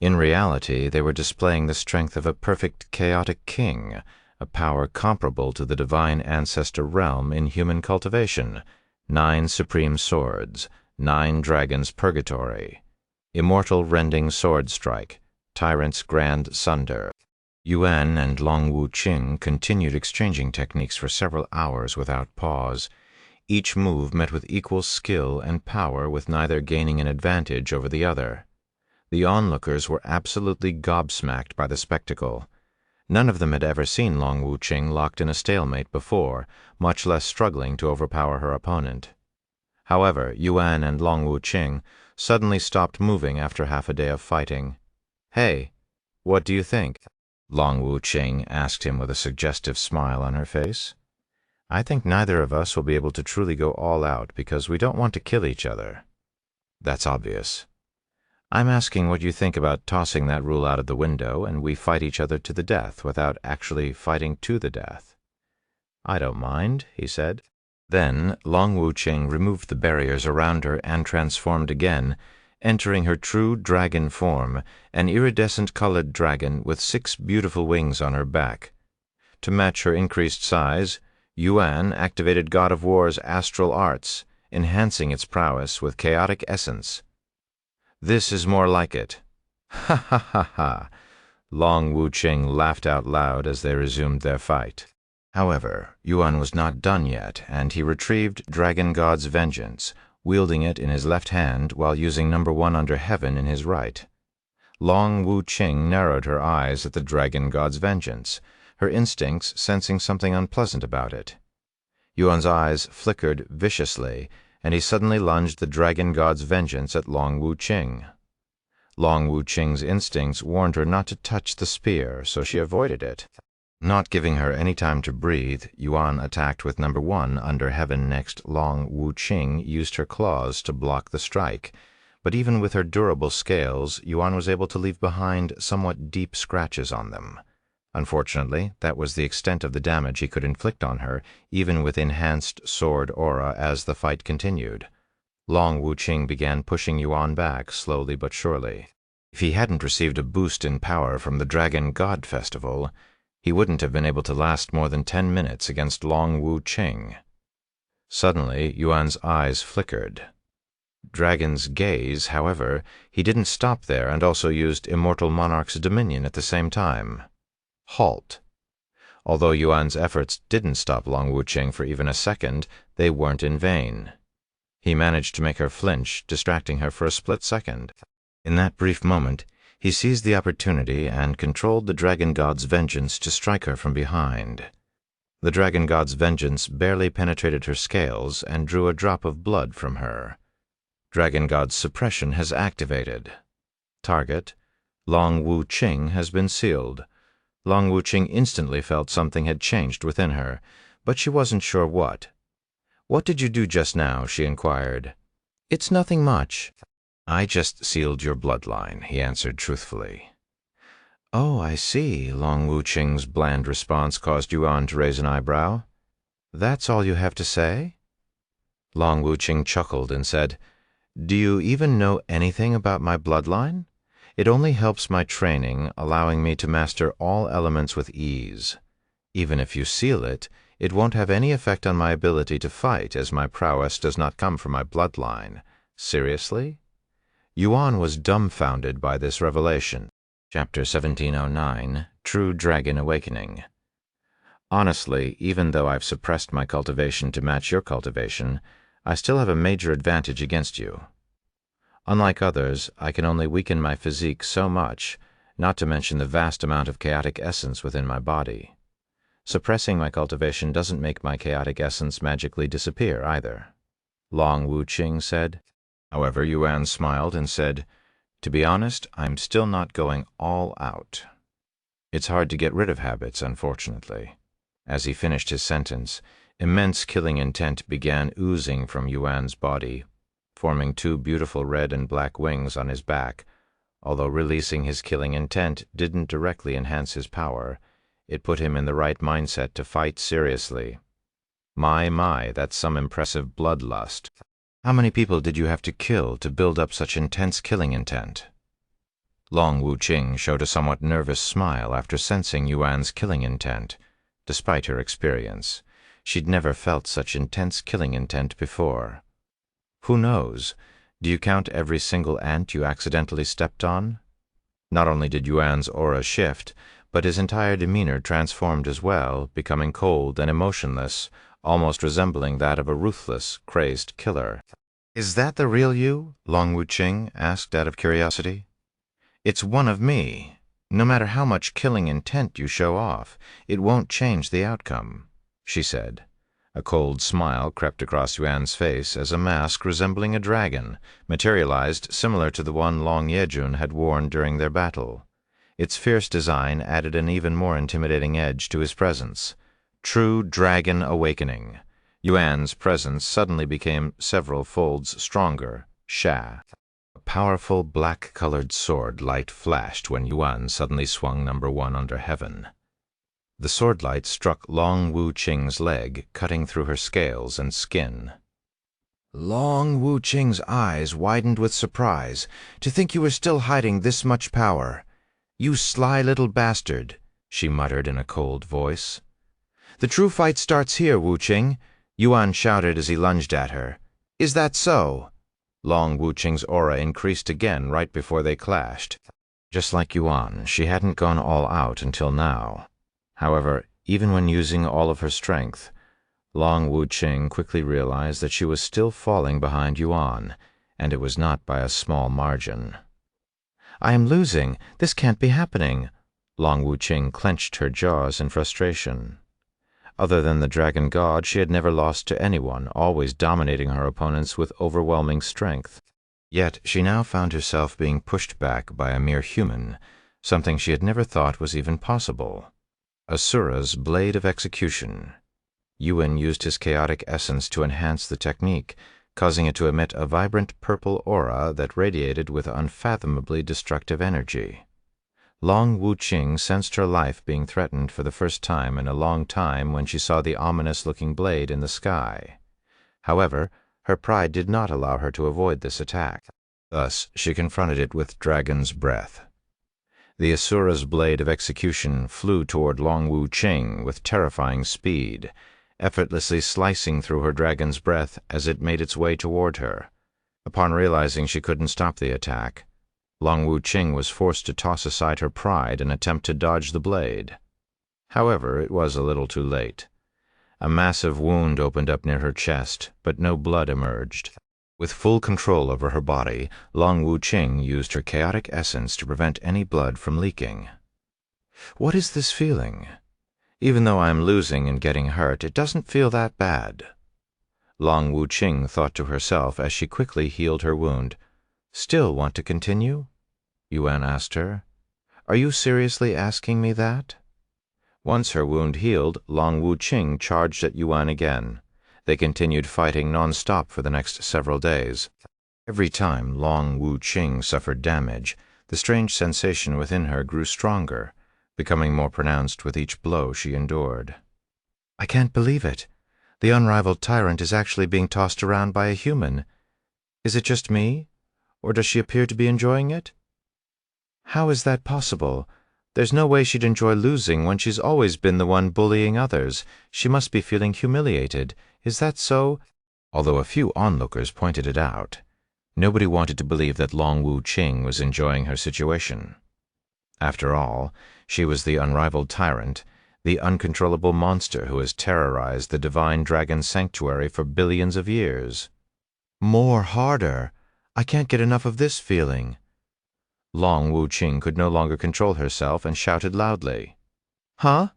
In reality, they were displaying the strength of a perfect chaotic king, a power comparable to the divine ancestor realm in human cultivation, 9 supreme swords, 9 dragons' purgatory, immortal rending sword strike, tyrant's grand sunder. Yuan and Long Wuqing continued exchanging techniques for several hours without pause. Each move met with equal skill and power, with neither gaining an advantage over the other. The onlookers were absolutely gobsmacked by the spectacle. None of them had ever seen Long Wuqing locked in a stalemate before, much less struggling to overpower her opponent. However, Yuan and Long Wuqing suddenly stopped moving after half a day of fighting. "Hey, what do you think?" Long Wuqing asked him with a suggestive smile on her face. "I think neither of us will be able to truly go all out because we don't want to kill each other." "That's obvious." "I'm asking what you think about tossing that rule out of the window and we fight each other to the death without actually fighting to the death." "I don't mind," he said. Then Long Wuqing removed the barriers around her and transformed again, entering her true dragon form, an iridescent-colored dragon with 6 beautiful wings on her back. To match her increased size, Yuan activated God of War's astral arts, enhancing its prowess with chaotic essence. "This is more like it." "Ha ha ha ha!" Long Wuqing laughed out loud as they resumed their fight. However, Yuan was not done yet, and he retrieved Dragon God's Vengeance, wielding it in his left hand while using number 1 under heaven in his right. Long Wuqing narrowed her eyes at the Dragon God's Vengeance, her instincts sensing something unpleasant about it. Yuan's eyes flickered viciously, and he suddenly lunged the Dragon God's Vengeance at Long Wuqing. Long Wuqing's instincts warned her not to touch the spear, so she avoided it. Not giving her any time to breathe, Yuan attacked with number 1 under heaven. Next, Long Wuqing used her claws to block the strike, but even with her durable scales, Yuan was able to leave behind somewhat deep scratches on them. Unfortunately, that was the extent of the damage he could inflict on her, even with enhanced sword aura, as the fight continued. Long Wuqing began pushing Yuan back, slowly but surely. If he hadn't received a boost in power from the Dragon God Festival, he wouldn't have been able to last more than 10 minutes against Long Wuqing. Suddenly, Yuan's eyes flickered. Dragon's gaze, however, he didn't stop there and also used Immortal Monarch's Dominion at the same time. Halt. Although Yuan's efforts didn't stop Long Wuqing for even a second, they weren't in vain. He managed to make her flinch, distracting her for a split second. In that brief moment, he seized the opportunity and controlled the Dragon God's vengeance to strike her from behind. The Dragon God's vengeance barely penetrated her scales and drew a drop of blood from her. Dragon God's suppression has activated. Target: Long Wuqing has been sealed. Long Wuqing instantly felt something had changed within her, but she wasn't sure what. "What did you do just now?" she inquired. "It's nothing much." "I just sealed your bloodline," he answered truthfully. "Oh, I see." Long Wuqing's bland response caused Yuan to raise an eyebrow. "That's all you have to say?" Long Wuqing chuckled and said, "Do you even know anything about my bloodline? It only helps my training, allowing me to master all elements with ease. Even if you seal it, it won't have any effect on my ability to fight, as my prowess does not come from my bloodline." "Seriously?" Yuan was dumbfounded by this revelation. Chapter 1709, True Dragon Awakening. "Honestly, even though I've suppressed my cultivation to match your cultivation, I still have a major advantage against you. Unlike others, I can only weaken my physique so much, not to mention the vast amount of chaotic essence within my body. Suppressing my cultivation doesn't make my chaotic essence magically disappear either," Long Wuqing said. However, Yuan smiled and said, "To be honest, I'm still not going all out. It's hard to get rid of habits, unfortunately." As he finished his sentence, immense killing intent began oozing from Yuan's body, forming 2 beautiful red and black wings on his back. Although releasing his killing intent didn't directly enhance his power, it put him in the right mindset to fight seriously. My, that's some impressive bloodlust. "How many people did you have to kill to build up such intense killing intent?" Long Wuqing showed a somewhat nervous smile after sensing Yuan's killing intent. Despite her experience, she'd never felt such intense killing intent before. "Who knows? Do you count every single ant you accidentally stepped on?" Not only did Yuan's aura shift, but his entire demeanor transformed as well, becoming cold and emotionless, almost resembling that of a ruthless, crazed killer. "Is that the real you?" Long Wuqing asked out of curiosity. "It's one of me. No matter how much killing intent you show off, it won't change the outcome," she said. A cold smile crept across Yuan's face as a mask resembling a dragon materialized, similar to the one Long Yejun had worn during their battle. Its fierce design added an even more intimidating edge to his presence. True Dragon Awakening. Yuan's presence suddenly became several folds stronger. Sha. A powerful black-colored sword light flashed when Yuan suddenly swung number 1 under heaven. The sword light struck Long Wuqing's leg, cutting through her scales and skin. Long Wuqing's eyes widened with surprise. "To think you were still hiding this much power. You sly little bastard," she muttered in a cold voice. "The true fight starts here, Wuqing," Yuan shouted as he lunged at her. "Is that so?" Long Wuqing's aura increased again right before they clashed. Just like Yuan, she hadn't gone all out until now. However, even when using all of her strength, Long Wuqing quickly realized that she was still falling behind Yuan, and it was not by a small margin. "I am losing. This can't be happening." Long Wuqing clenched her jaws in frustration. Other than the Dragon God, she had never lost to anyone, always dominating her opponents with overwhelming strength. Yet she now found herself being pushed back by a mere human, something she had never thought was even possible. Asura's Blade of Execution. Yuan used his chaotic essence to enhance the technique, causing it to emit a vibrant purple aura that radiated with unfathomably destructive energy. Long Wuqing sensed her life being threatened for the first time in a long time when she saw the ominous-looking blade in the sky. However, her pride did not allow her to avoid this attack. Thus, she confronted it with dragon's breath. The Asura's Blade of Execution flew toward Long Wuqing with terrifying speed, effortlessly slicing through her dragon's breath as it made its way toward her. Upon realizing she couldn't stop the attack, Long Wuqing was forced to toss aside her pride and attempt to dodge the blade. However, it was a little too late. A massive wound opened up near her chest, but no blood emerged. With full control over her body, Long Wuqing used her chaotic essence to prevent any blood from leaking. What is this feeling? Even though I am losing and getting hurt, it doesn't feel that bad. Long Wuqing thought to herself as she quickly healed her wound. Still want to continue? Yuan asked her. Are you seriously asking me that? Once her wound healed, Long Wuqing charged at Yuan again. They continued fighting non-stop for the next several days. Every time Long Wuqing suffered damage, the strange sensation within her grew stronger, becoming more pronounced with each blow she endured. I can't believe it. The unrivaled tyrant is actually being tossed around by a human. Is it just me? Or does she appear to be enjoying it? How is that possible? There's no way she'd enjoy losing when she's always been the one bullying others. She must be feeling humiliated. Is that so? Although a few onlookers pointed it out, nobody wanted to believe that Long Wuqing was enjoying her situation. After all, she was the unrivaled tyrant, the uncontrollable monster who has terrorized the divine dragon sanctuary for billions of years. More harder! I can't get enough of this feeling. Long Wuqing could no longer control herself and shouted loudly. Huh?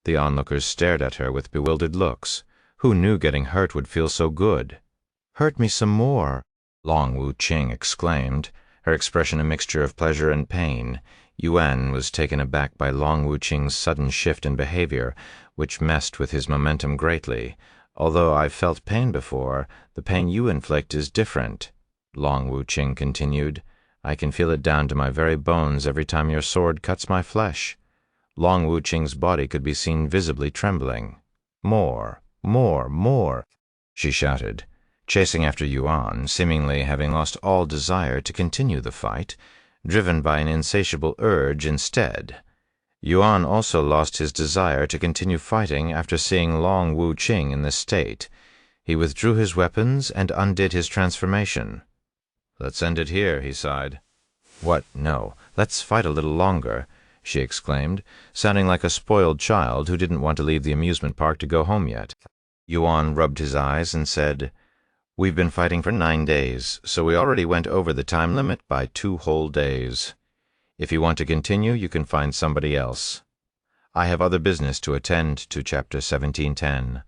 The onlookers stared at her with bewildered looks. Who knew getting hurt would feel so good? Hurt me some more, Long Wuqing exclaimed, her expression a mixture of pleasure and pain. Yuan was taken aback by Long Wuqing's sudden shift in behavior, which messed with his momentum greatly. Although I've felt pain before, the pain you inflict is different, Long Wuqing continued. I can feel it down to my very bones every time your sword cuts my flesh. Long Wuqing's body could be seen visibly trembling. More, she shouted, chasing after Yuan, seemingly having lost all desire to continue the fight, driven by an insatiable urge instead. Yuan also lost his desire to continue fighting after seeing Long Wuqing in this state. He withdrew his weapons and undid his transformation. Let's end it here, he sighed. What? No. Let's fight a little longer, she exclaimed, sounding like a spoiled child who didn't want to leave the amusement park to go home yet. Yuan rubbed his eyes and said, We've been fighting for 9 days, so we already went over the time limit by 2 whole days. If you want to continue, you can find somebody else. I have other business to attend to. Chapter 1710,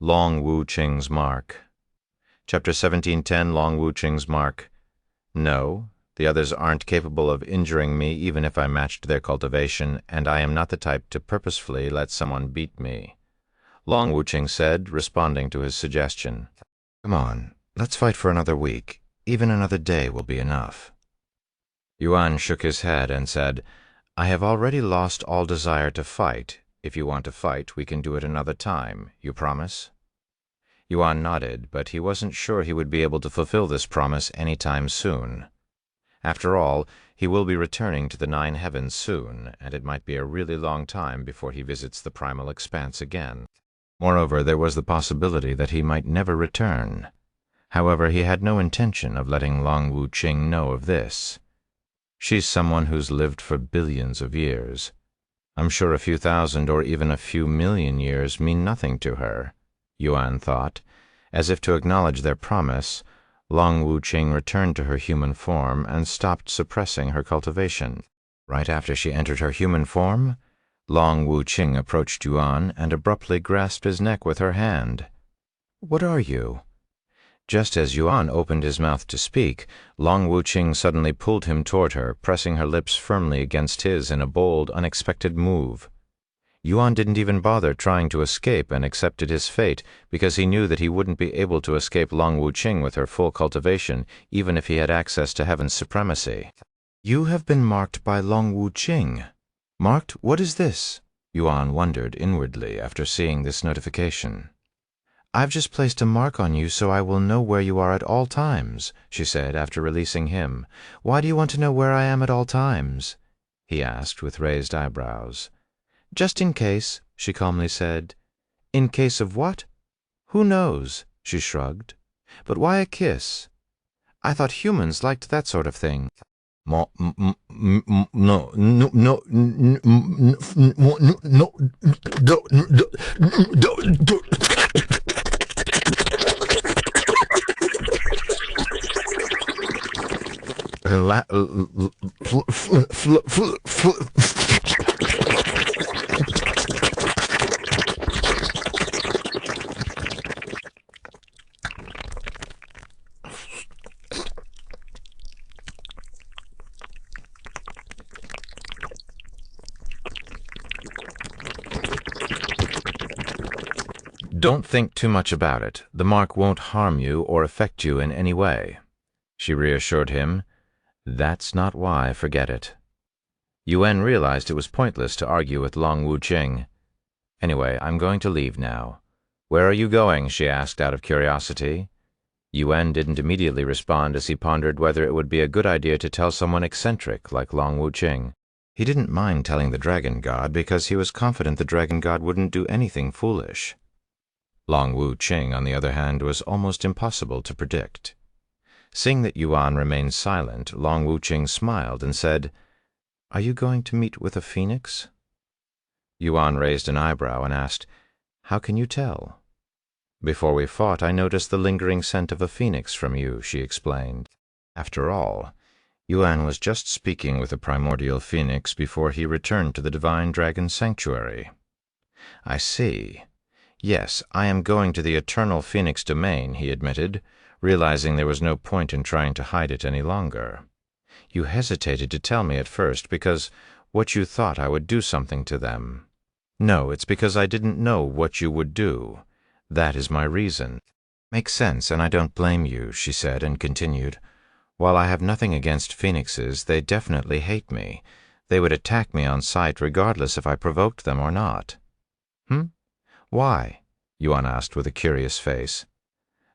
Long Wuqing's Mark. Chapter 1710, Long Wuqing's Mark. No, the others aren't capable of injuring me even if I matched their cultivation, and I am not the type to purposefully let someone beat me, Long Wuqing said, responding to his suggestion. Come on, let's fight for another week. Even another day will be enough. Yuan shook his head and said, I have already lost all desire to fight. If you want to fight, we can do it another time. You promise? Yuan nodded, but he wasn't sure he would be able to fulfill this promise any time soon. After all, he will be returning to the 9 heavens soon, and it might be a really long time before he visits the primal expanse again. Moreover, there was the possibility that he might never return. However, he had no intention of letting Long Wuqing know of this. She's someone who's lived for billions of years. I'm sure a few thousand or even a few million years mean nothing to her, Yuan thought. As if to acknowledge their promise, Long Wuqing returned to her human form and stopped suppressing her cultivation. Right after she entered her human form, Long Wuqing approached Yuan and abruptly grasped his neck with her hand. What are you? Just as Yuan opened his mouth to speak, Long Wuqing suddenly pulled him toward her, pressing her lips firmly against his in a bold, unexpected move. Yuan didn't even bother trying to escape and accepted his fate because he knew that he wouldn't be able to escape Long Wuqing with her full cultivation, even if he had access to heaven's supremacy. "You have been marked by Long Wuqing. Marked? What is this?" Yuan wondered inwardly after seeing this notification. "I've just placed a mark on you so I will know where you are at all times," she said after releasing him. "Why do you want to know where I am at all times?" he asked with raised eyebrows. "Just in case," she calmly said. "In case of what?" "Who knows?" she shrugged. "But why a kiss? I thought humans liked that sort of thing." No, no, no, no, no, "Don't think too much about it. The mark won't harm you or affect you in any way," she reassured him. "That's not why, forget it." Yuan realized it was pointless to argue with Long Wuqing. "Anyway, I'm going to leave now." "Where are you going?" she asked out of curiosity. Yuan didn't immediately respond as he pondered whether it would be a good idea to tell someone eccentric like Long Wuqing. He didn't mind telling the dragon god because he was confident the dragon god wouldn't do anything foolish. Long Wuqing, on the other hand, was almost impossible to predict. Seeing that Yuan remained silent, Long Wuqing smiled and said, "Are you going to meet with a phoenix?" Yuan raised an eyebrow and asked, "How can you tell?" "Before we fought, I noticed the lingering scent of a phoenix from you," she explained. After all, Yuan was just speaking with a primordial phoenix before he returned to the divine dragon sanctuary. "I see. Yes, I am going to the eternal phoenix domain," he admitted, realizing there was no point in trying to hide it any longer. "You hesitated to tell me at first because what you thought I would do something to them." "No, it's because I didn't know what you would do. That is my reason." "Makes sense, and I don't blame you," she said and continued. "While I have nothing against phoenixes, they definitely hate me. They would attack me on sight regardless if I provoked them or not." "Why?" Yuan asked with a curious face.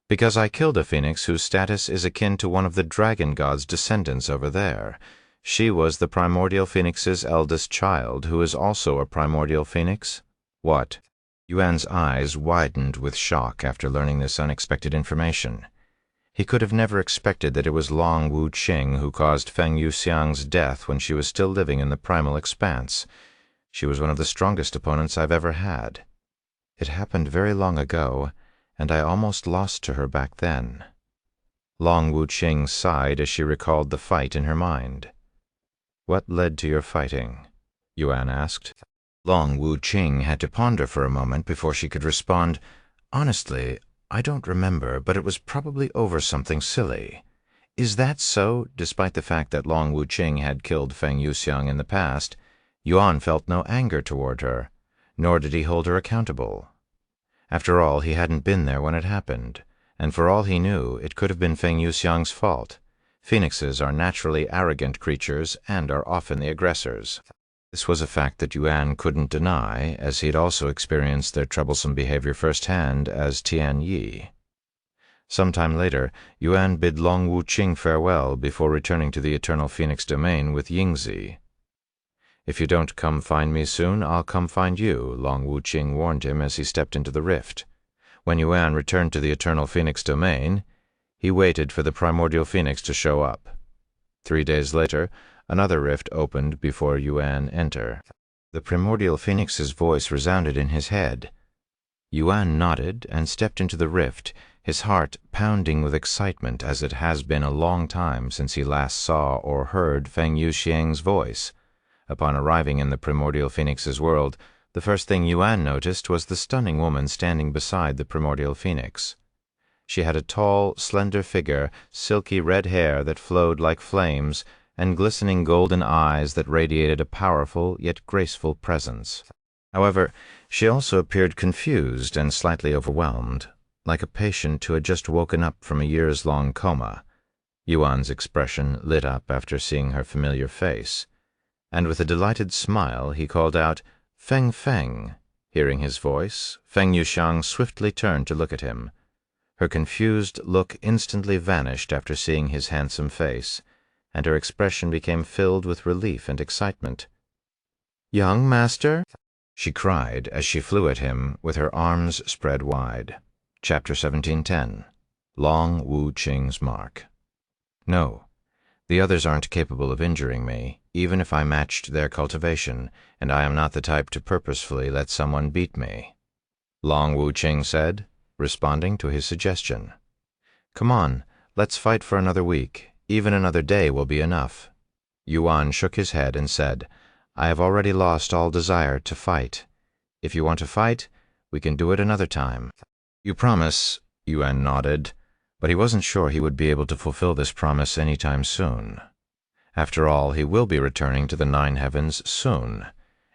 "Because I killed a phoenix whose status is akin to one of the dragon god's descendants over there. She was the primordial phoenix's eldest child, who is also a primordial phoenix." "What?" Yuan's eyes widened with shock after learning this unexpected information. He could have never expected that it was Long Wuqing who caused Feng Yuxiang's death when she was still living in the primal expanse. She was one of the strongest opponents I've ever had. It happened very long ago, and I almost lost to her back then." Long Wuqing sighed as she recalled the fight in her mind. "What led to your fighting?" Yuan asked. Long Wuqing had to ponder for a moment before she could respond. "Honestly, I don't remember, but it was probably over something silly." "Is that so?" Despite the fact that Long Wuqing had killed Feng Yuxiang in the past, Yuan felt no anger toward her, nor did he hold her accountable. After all, he hadn't been there when it happened, and for all he knew, it could have been Feng Yuxiang's fault. Phoenixes are naturally arrogant creatures and are often the aggressors. This was a fact that Yuan couldn't deny, as he had also experienced their troublesome behavior firsthand as Tian Yi. Sometime later, Yuan bid Long Wuqing farewell before returning to the Eternal Phoenix domain with Yingzi. "If you don't come find me soon, I'll come find you," Long Wuqing warned him as he stepped into the rift. When Yuan returned to the Eternal Phoenix domain, he waited for the primordial phoenix to show up. 3 days later, another rift opened before Yuan entered. The primordial phoenix's voice resounded in his head. Yuan nodded and stepped into the rift, his heart pounding with excitement as it has been a long time since he last saw or heard Feng Yuxiang's voice. Upon arriving in the primordial phoenix's world, the first thing Yuan noticed was the stunning woman standing beside the primordial phoenix. She had a tall, slender figure, silky red hair that flowed like flames, and glistening golden eyes that radiated a powerful yet graceful presence. However, she also appeared confused and slightly overwhelmed, like a patient who had just woken up from a years-long coma. Yuan's expression lit up after seeing her familiar face, and with a delighted smile he called out, "Feng Feng." Hearing his voice, Feng Yuxiang swiftly turned to look at him. Her confused look instantly vanished after seeing his handsome face, and her expression became filled with relief and excitement. "Young master?" she cried as she flew at him with her arms spread wide. Chapter 17:10. Long Wu Qing's Mark. "No, the others aren't capable of injuring me, even if I matched their cultivation, and I am not the type to purposefully let someone beat me," Long Wu Qing said, responding to his suggestion. "Come on, let's fight for another week. Even another day will be enough." Yuan shook his head and said, "I have already lost all desire to fight. If you want to fight, we can do it another time." "You promise?" Yuan nodded, but he wasn't sure he would be able to fulfill this promise any time soon. After all, he will be returning to the Nine Heavens soon,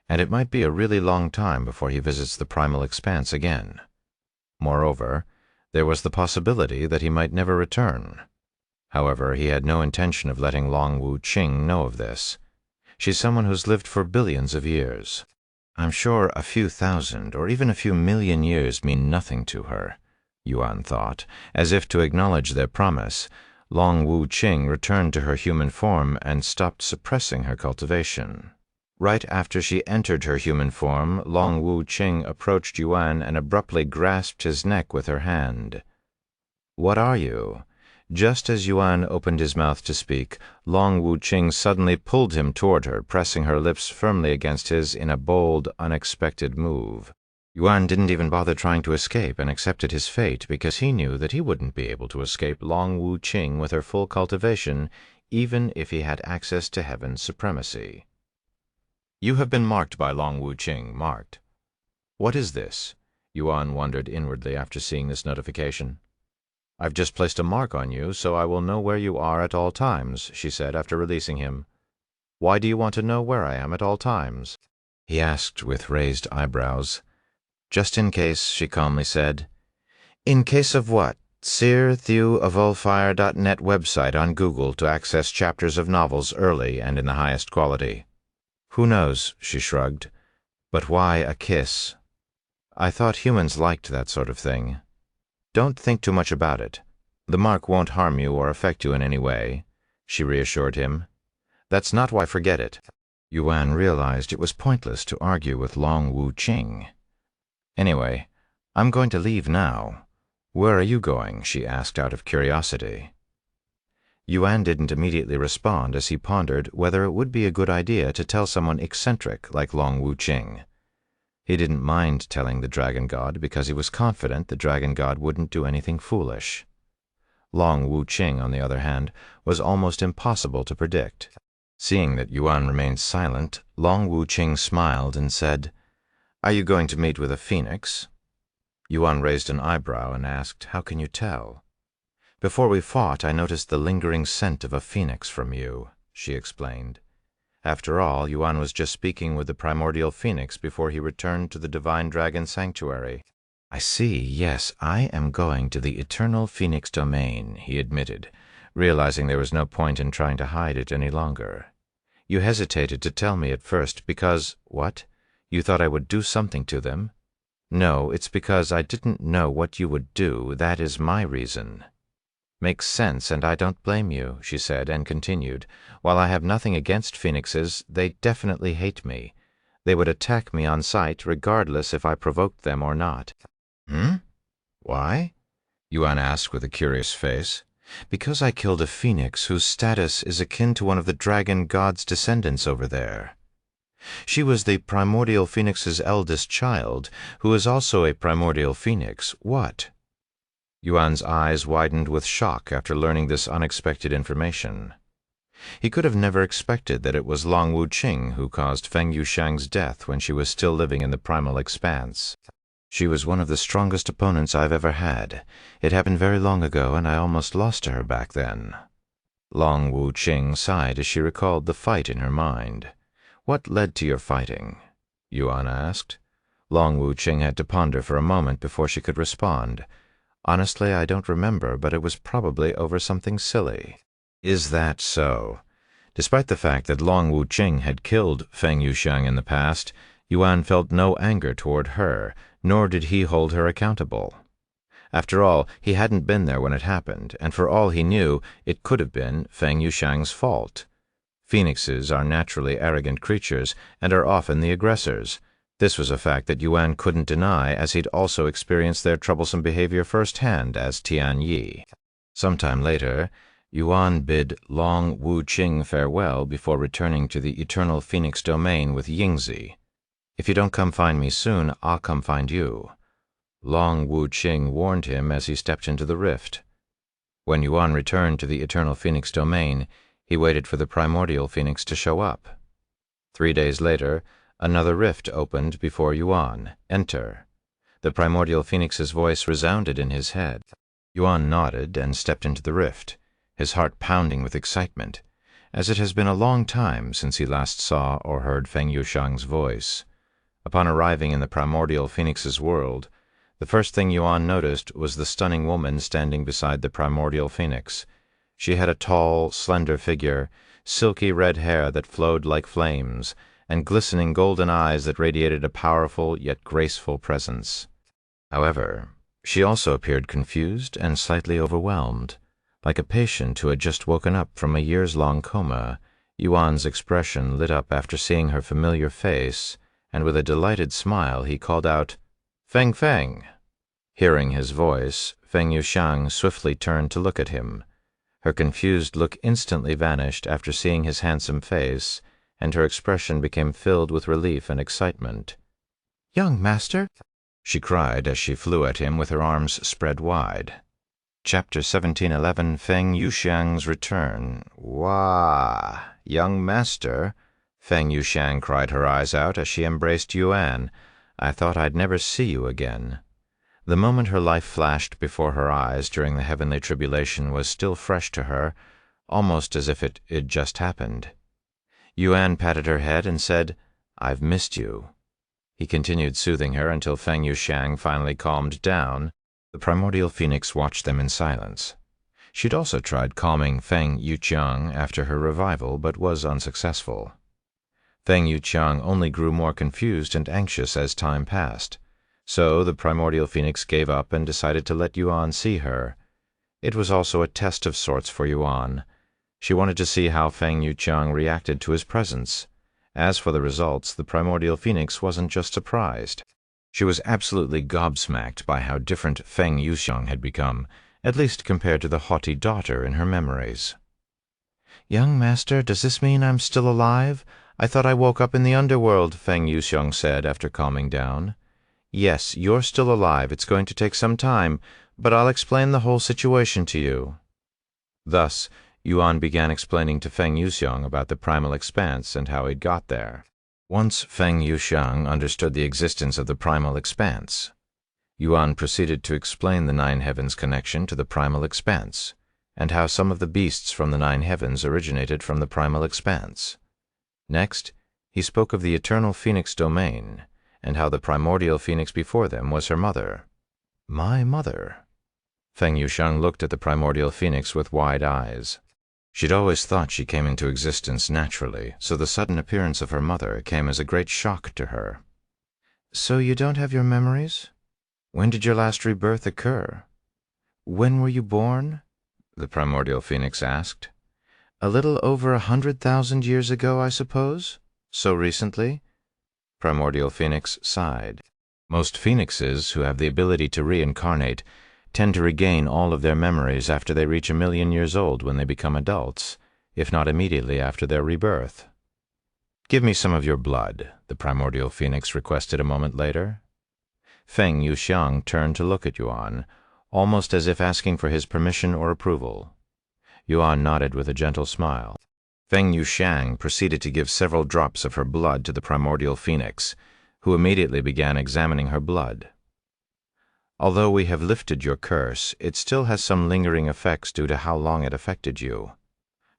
and it might be a really long time before he visits the primal expanse again. Moreover, there was the possibility that he might never return. However, he had no intention of letting Long Wu Qing know of this. She's someone who's lived for billions of years. I'm sure a few thousand or even a few million years mean nothing to her, Yuan thought. As if to acknowledge their promise, Long Wu Qing returned to her human form and stopped suppressing her cultivation. Right after she entered her human form, Long Wu Qing approached Yuan and abruptly grasped his neck with her hand. "What are you?" Just as Yuan opened his mouth to speak, Long Wu Qing suddenly pulled him toward her, pressing her lips firmly against his in a bold, unexpected move. Yuan didn't even bother trying to escape and accepted his fate because he knew that he wouldn't be able to escape Long Wu Qing with her full cultivation, even if he had access to heaven's supremacy. "You have been marked by Long Wu Qing, marked." "What is this?" Yuan wondered inwardly after seeing this notification. "I've just placed a mark on you, so I will know where you are at all times," she said after releasing him. "Why do you want to know where I am at all times?" he asked with raised eyebrows. "Just in case," she calmly said. "In case of what? Sear Thew Avulfire.net website on Google to access chapters of novels early and in the highest quality." "Who knows?" she shrugged. "But why a kiss? I thought humans liked that sort of thing." "Don't think too much about it. The mark won't harm you or affect you in any way," she reassured him. "That's not why. Forget it." Yuan realized it was pointless to argue with Long Wu Qing. "Anyway, I'm going to leave now. Where are you going?" she asked out of curiosity. Yuan didn't immediately respond as he pondered whether it would be a good idea to tell someone eccentric like Long Wu Qing. He didn't mind telling the Dragon God because he was confident the Dragon God wouldn't do anything foolish. Long Wu Qing, on the other hand, was almost impossible to predict. Seeing that Yuan remained silent, Long Wu Qing smiled and said, "Are you going to meet with a phoenix?" Yuan raised an eyebrow and asked, "How can you tell?" "Before we fought, I noticed the lingering scent of a phoenix from you," she explained. After all, Yuan was just speaking with the primordial phoenix before he returned to the divine dragon sanctuary. "I see, yes, I am going to the eternal phoenix domain," he admitted, realizing there was no point in trying to hide it any longer. "You hesitated to tell me at first because, what? You thought I would do something to them? No, it's because I didn't know what you would do. That is my reason." "Makes sense, and I don't blame you," she said, and continued, "While I have nothing against phoenixes, they definitely hate me. They would attack me on sight, regardless if I provoked them or not." "Why?" Yuan asked with a curious face. "Because I killed a phoenix whose status is akin to one of the dragon god's descendants over there. She was the primordial phoenix's eldest child, who is also a primordial phoenix. What?" Yuan's eyes widened with shock after learning this unexpected information. He could have never expected that it was Long Wu Qing who caused Feng Yuxiang's death when she was still living in the primal expanse. "She was one of the strongest opponents I've ever had. It happened very long ago, and I almost lost to her back then." Long Wu Qing sighed as she recalled the fight in her mind. "What led to your fighting?" Yuan asked. Long Wu-Ching had to ponder for a moment before she could respond. "Honestly, I don't remember, but it was probably over something silly." "Is that so?" Despite the fact that Long Wu-Ching had killed Feng Yuxiang in the past, Yuan felt no anger toward her, nor did he hold her accountable. After all, he hadn't been there when it happened, and for all he knew, it could have been Feng Yuxiang's fault. Phoenixes are naturally arrogant creatures and are often the aggressors. This was a fact that Yuan couldn't deny, as he'd also experienced their troublesome behavior firsthand as Tian Yi. Sometime later, Yuan bid Long Wu-Ching farewell before returning to the eternal Phoenix domain with Yingzi. "If you don't come find me soon, I'll come find you," Long Wu-Ching warned him as he stepped into the rift. When Yuan returned to the eternal Phoenix domain, he waited for the primordial Phoenix to show up. 3 days later, another rift opened before Yuan. "Enter." The primordial Phoenix's voice resounded in his head. Yuan nodded and stepped into the rift, his heart pounding with excitement, as it has been a long time since he last saw or heard Feng Yuxiang's voice. Upon arriving in the primordial Phoenix's world, the first thing Yuan noticed was the stunning woman standing beside the primordial Phoenix. She had a tall, slender figure, silky red hair that flowed like flames, and glistening golden eyes that radiated a powerful yet graceful presence. However, she also appeared confused and slightly overwhelmed. Like a patient who had just woken up from a years-long coma, Yuan's expression lit up after seeing her familiar face, and with a delighted smile he called out, "Feng Feng!" Hearing his voice, Feng Yuxiang swiftly turned to look at him. Her confused look instantly vanished after seeing his handsome face, and her expression became filled with relief and excitement. "Young master!" she cried as she flew at him with her arms spread wide. Chapter 1711, Feng Yuxiang's Return. "Wah! Young master!" Feng Yuxiang cried her eyes out as she embraced Yuan. "I thought I'd never see you again." The moment her life flashed before her eyes during the heavenly tribulation was still fresh to her, almost as if it just happened. Yuan patted her head and said, "I've missed you." He continued soothing her until Feng Yuxiang finally calmed down. The primordial Phoenix watched them in silence. She'd also tried calming Feng Yuxiang after her revival, but was unsuccessful. Feng Yuxiang only grew more confused and anxious as time passed. So the primordial Phoenix gave up and decided to let Yuan see her. It was also a test of sorts for Yuan. She wanted to see how Feng Yuxiang reacted to his presence. As for the results, the primordial Phoenix wasn't just surprised. She was absolutely gobsmacked by how different Feng Yuxiang had become, at least compared to the haughty daughter in her memories. "Young master, does this mean I'm still alive? I thought I woke up in the underworld," Feng Yuxiang said after calming down. "Yes, you're still alive. It's going to take some time, but I'll explain the whole situation to you." Thus, Yuan began explaining to Feng Yuxiang about the primal expanse and how he'd got there. Once Feng Yuxiang understood the existence of the primal expanse, Yuan proceeded to explain the Nine Heavens' connection to the primal expanse, and how some of the beasts from the Nine Heavens originated from the primal expanse. Next, he spoke of the eternal Phoenix domain, and how the primordial Phoenix before them was her mother. "My mother?" Feng Yuxiang looked at the primordial Phoenix with wide eyes. She'd always thought she came into existence naturally, so the sudden appearance of her mother came as a great shock to her. "So you don't have your memories? When did your last rebirth occur? When were you born?" the primordial Phoenix asked. "A little over 100,000 years ago, I suppose? So recently?" Primordial Phoenix sighed. Most phoenixes who have the ability to reincarnate tend to regain all of their memories after they reach 1,000,000 years old when they become adults, if not immediately after their rebirth. "Give me some of your blood," the primordial Phoenix requested a moment later. Feng Yuxiang turned to look at Yuan, almost as if asking for his permission or approval. Yuan nodded with a gentle smile. Feng Yuxiang proceeded to give several drops of her blood to the primordial Phoenix, who immediately began examining her blood. "Although we have lifted your curse, it still has some lingering effects due to how long it affected you.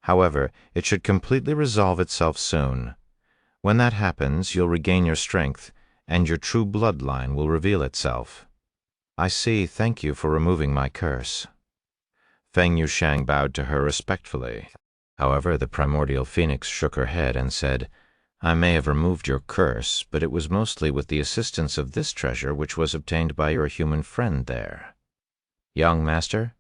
However, it should completely resolve itself soon. When that happens, you'll regain your strength, and your true bloodline will reveal itself. I see. Thank you for removing my curse. Feng Yuxiang bowed to her respectfully. However, the primordial phoenix shook her head and said, I may have removed your curse, but it was mostly with the assistance of this treasure which was obtained by your human friend there. Young master?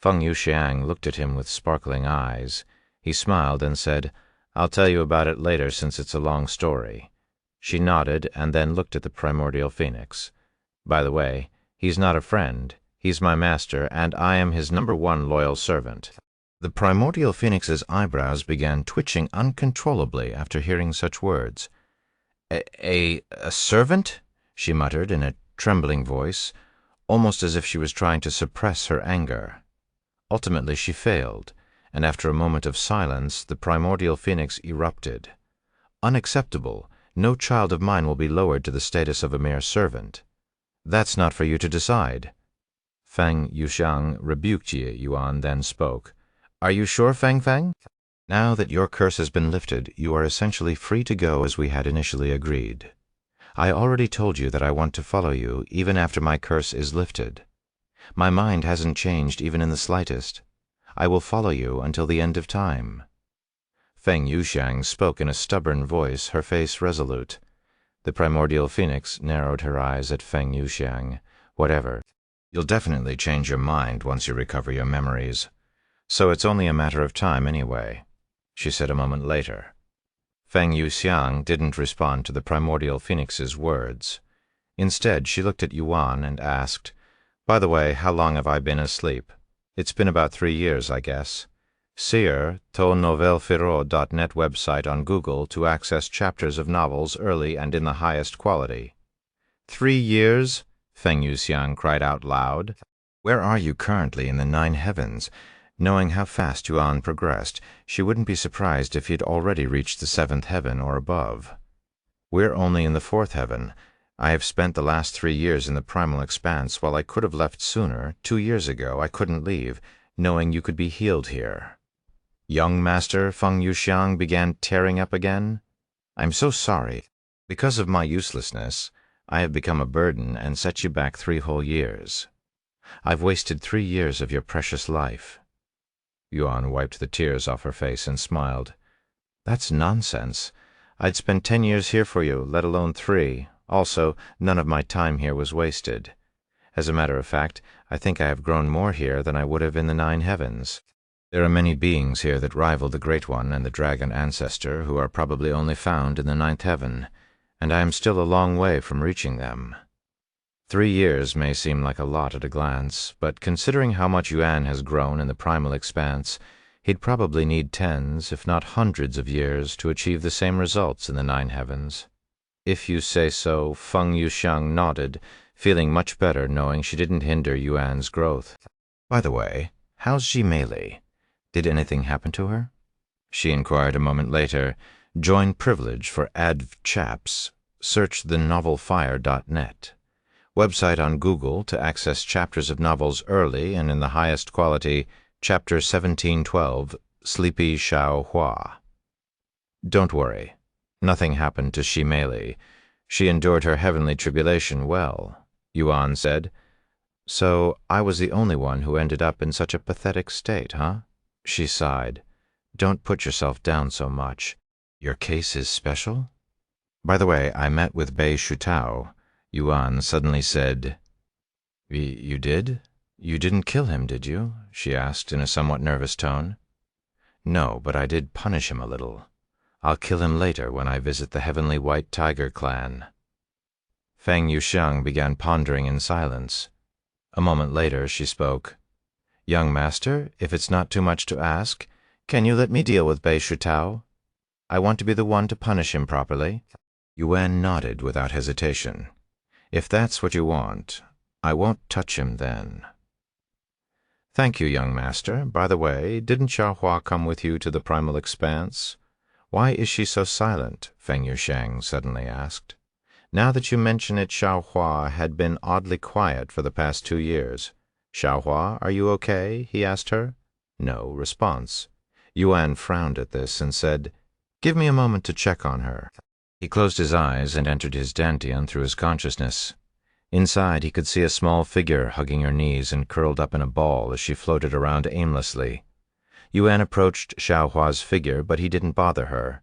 Feng Yuxiang looked at him with sparkling eyes. He smiled and said, I'll tell you about it later since it's a long story. She nodded and then looked at the primordial phoenix. By the way, he's not a friend. He's my master, and I am his #1 loyal servant. The primordial phoenix's eyebrows began twitching uncontrollably after hearing such words. A servant? She muttered in a trembling voice, almost as if she was trying to suppress her anger. Ultimately she failed, and after a moment of silence the primordial phoenix erupted. Unacceptable! No child of mine will be lowered to the status of a mere servant. That's not for you to decide. Feng Yuxiang rebuked Jie Yuan, then spoke. Are you sure, Feng Feng? Now that your curse has been lifted, you are essentially free to go as we had initially agreed. I already told you that I want to follow you even after my curse is lifted. My mind hasn't changed even in the slightest. I will follow you until the end of time. Feng Yuxiang spoke in a stubborn voice, her face resolute. The primordial phoenix narrowed her eyes at Feng Yuxiang. Whatever. You'll definitely change your mind once you recover your memories. So it's only a matter of time anyway, she said a moment later. Feng Yuxiang didn't respond to the primordial phoenix's words. Instead, she looked at Yuan and asked, By the way, how long have I been asleep? It's been about 3 years, I guess. Seer, tonnovelfero.net website on Google to access chapters of novels early and in the highest quality. 3 years? Feng Yuxiang cried out loud. Where are you currently in the 9 heavens? Knowing how fast Yuan progressed, she wouldn't be surprised if he'd already reached the 7th heaven or above. We're only in the 4th heaven. I have spent the last 3 years in the primal expanse. While I could have left sooner, 2 years ago I couldn't leave, knowing you could be healed here. Young master, Feng Yuxiang began tearing up again. I'm so sorry. Because of my uselessness, I have become a burden and set you back 3 whole years. I've wasted 3 years of your precious life. Yuan wiped the tears off her face and smiled. That's nonsense. I'd spent 10 years here for you, let alone 3. Also, none of my time here was wasted. As a matter of fact, I think I have grown more here than I would have in the 9 heavens. There are many beings here that rival the Great One and the Dragon Ancestor, who are probably only found in the 9th heaven, and I am still a long way from reaching them. 3 years may seem like a lot at a glance, but considering how much Yuan has grown in the primal expanse, he'd probably need tens, if not hundreds of years to achieve the same results in the 9 heavens. If you say so, Feng Yuxiang nodded, feeling much better knowing she didn't hinder Yuan's growth. By the way, how's Jimeli? Did anything happen to her? She inquired a moment later. Join privilege for adv chaps. Search thenovelfire.net. Website on Google to access chapters of novels early and in the highest quality, Chapter 1712, Sleepy Xiao Hua. Don't worry. Nothing happened to Jimeli. She endured her heavenly tribulation well, Yuan said. So I was the only one who ended up in such a pathetic state, huh? She sighed. Don't put yourself down so much. Your case is special? By the way, I met with Bei Shutao. Yuan suddenly said, You did? You didn't kill him, did you? She asked in a somewhat nervous tone. No, but I did punish him a little. I'll kill him later when I visit the Heavenly White Tiger clan. Feng Yuxiang began pondering in silence. A moment later she spoke. Young master, if it's not too much to ask, can you let me deal with Bei Shutao? I want to be the one to punish him properly. Yuan nodded without hesitation. If that's what you want, I won't touch him then. Thank you, young master. By the way, didn't Xiaohua come with you to the primal expanse? Why is she so silent? Feng Yuxiang suddenly asked. Now that you mention it, Xiaohua had been oddly quiet for the past 2 years. Xiaohua, are you okay? He asked her. No response. Yuan frowned at this and said, Give me a moment to check on her. He closed his eyes and entered his dantian through his consciousness. Inside, he could see a small figure hugging her knees and curled up in a ball as she floated around aimlessly. Yuan approached Xiaohua's figure, but he didn't bother her.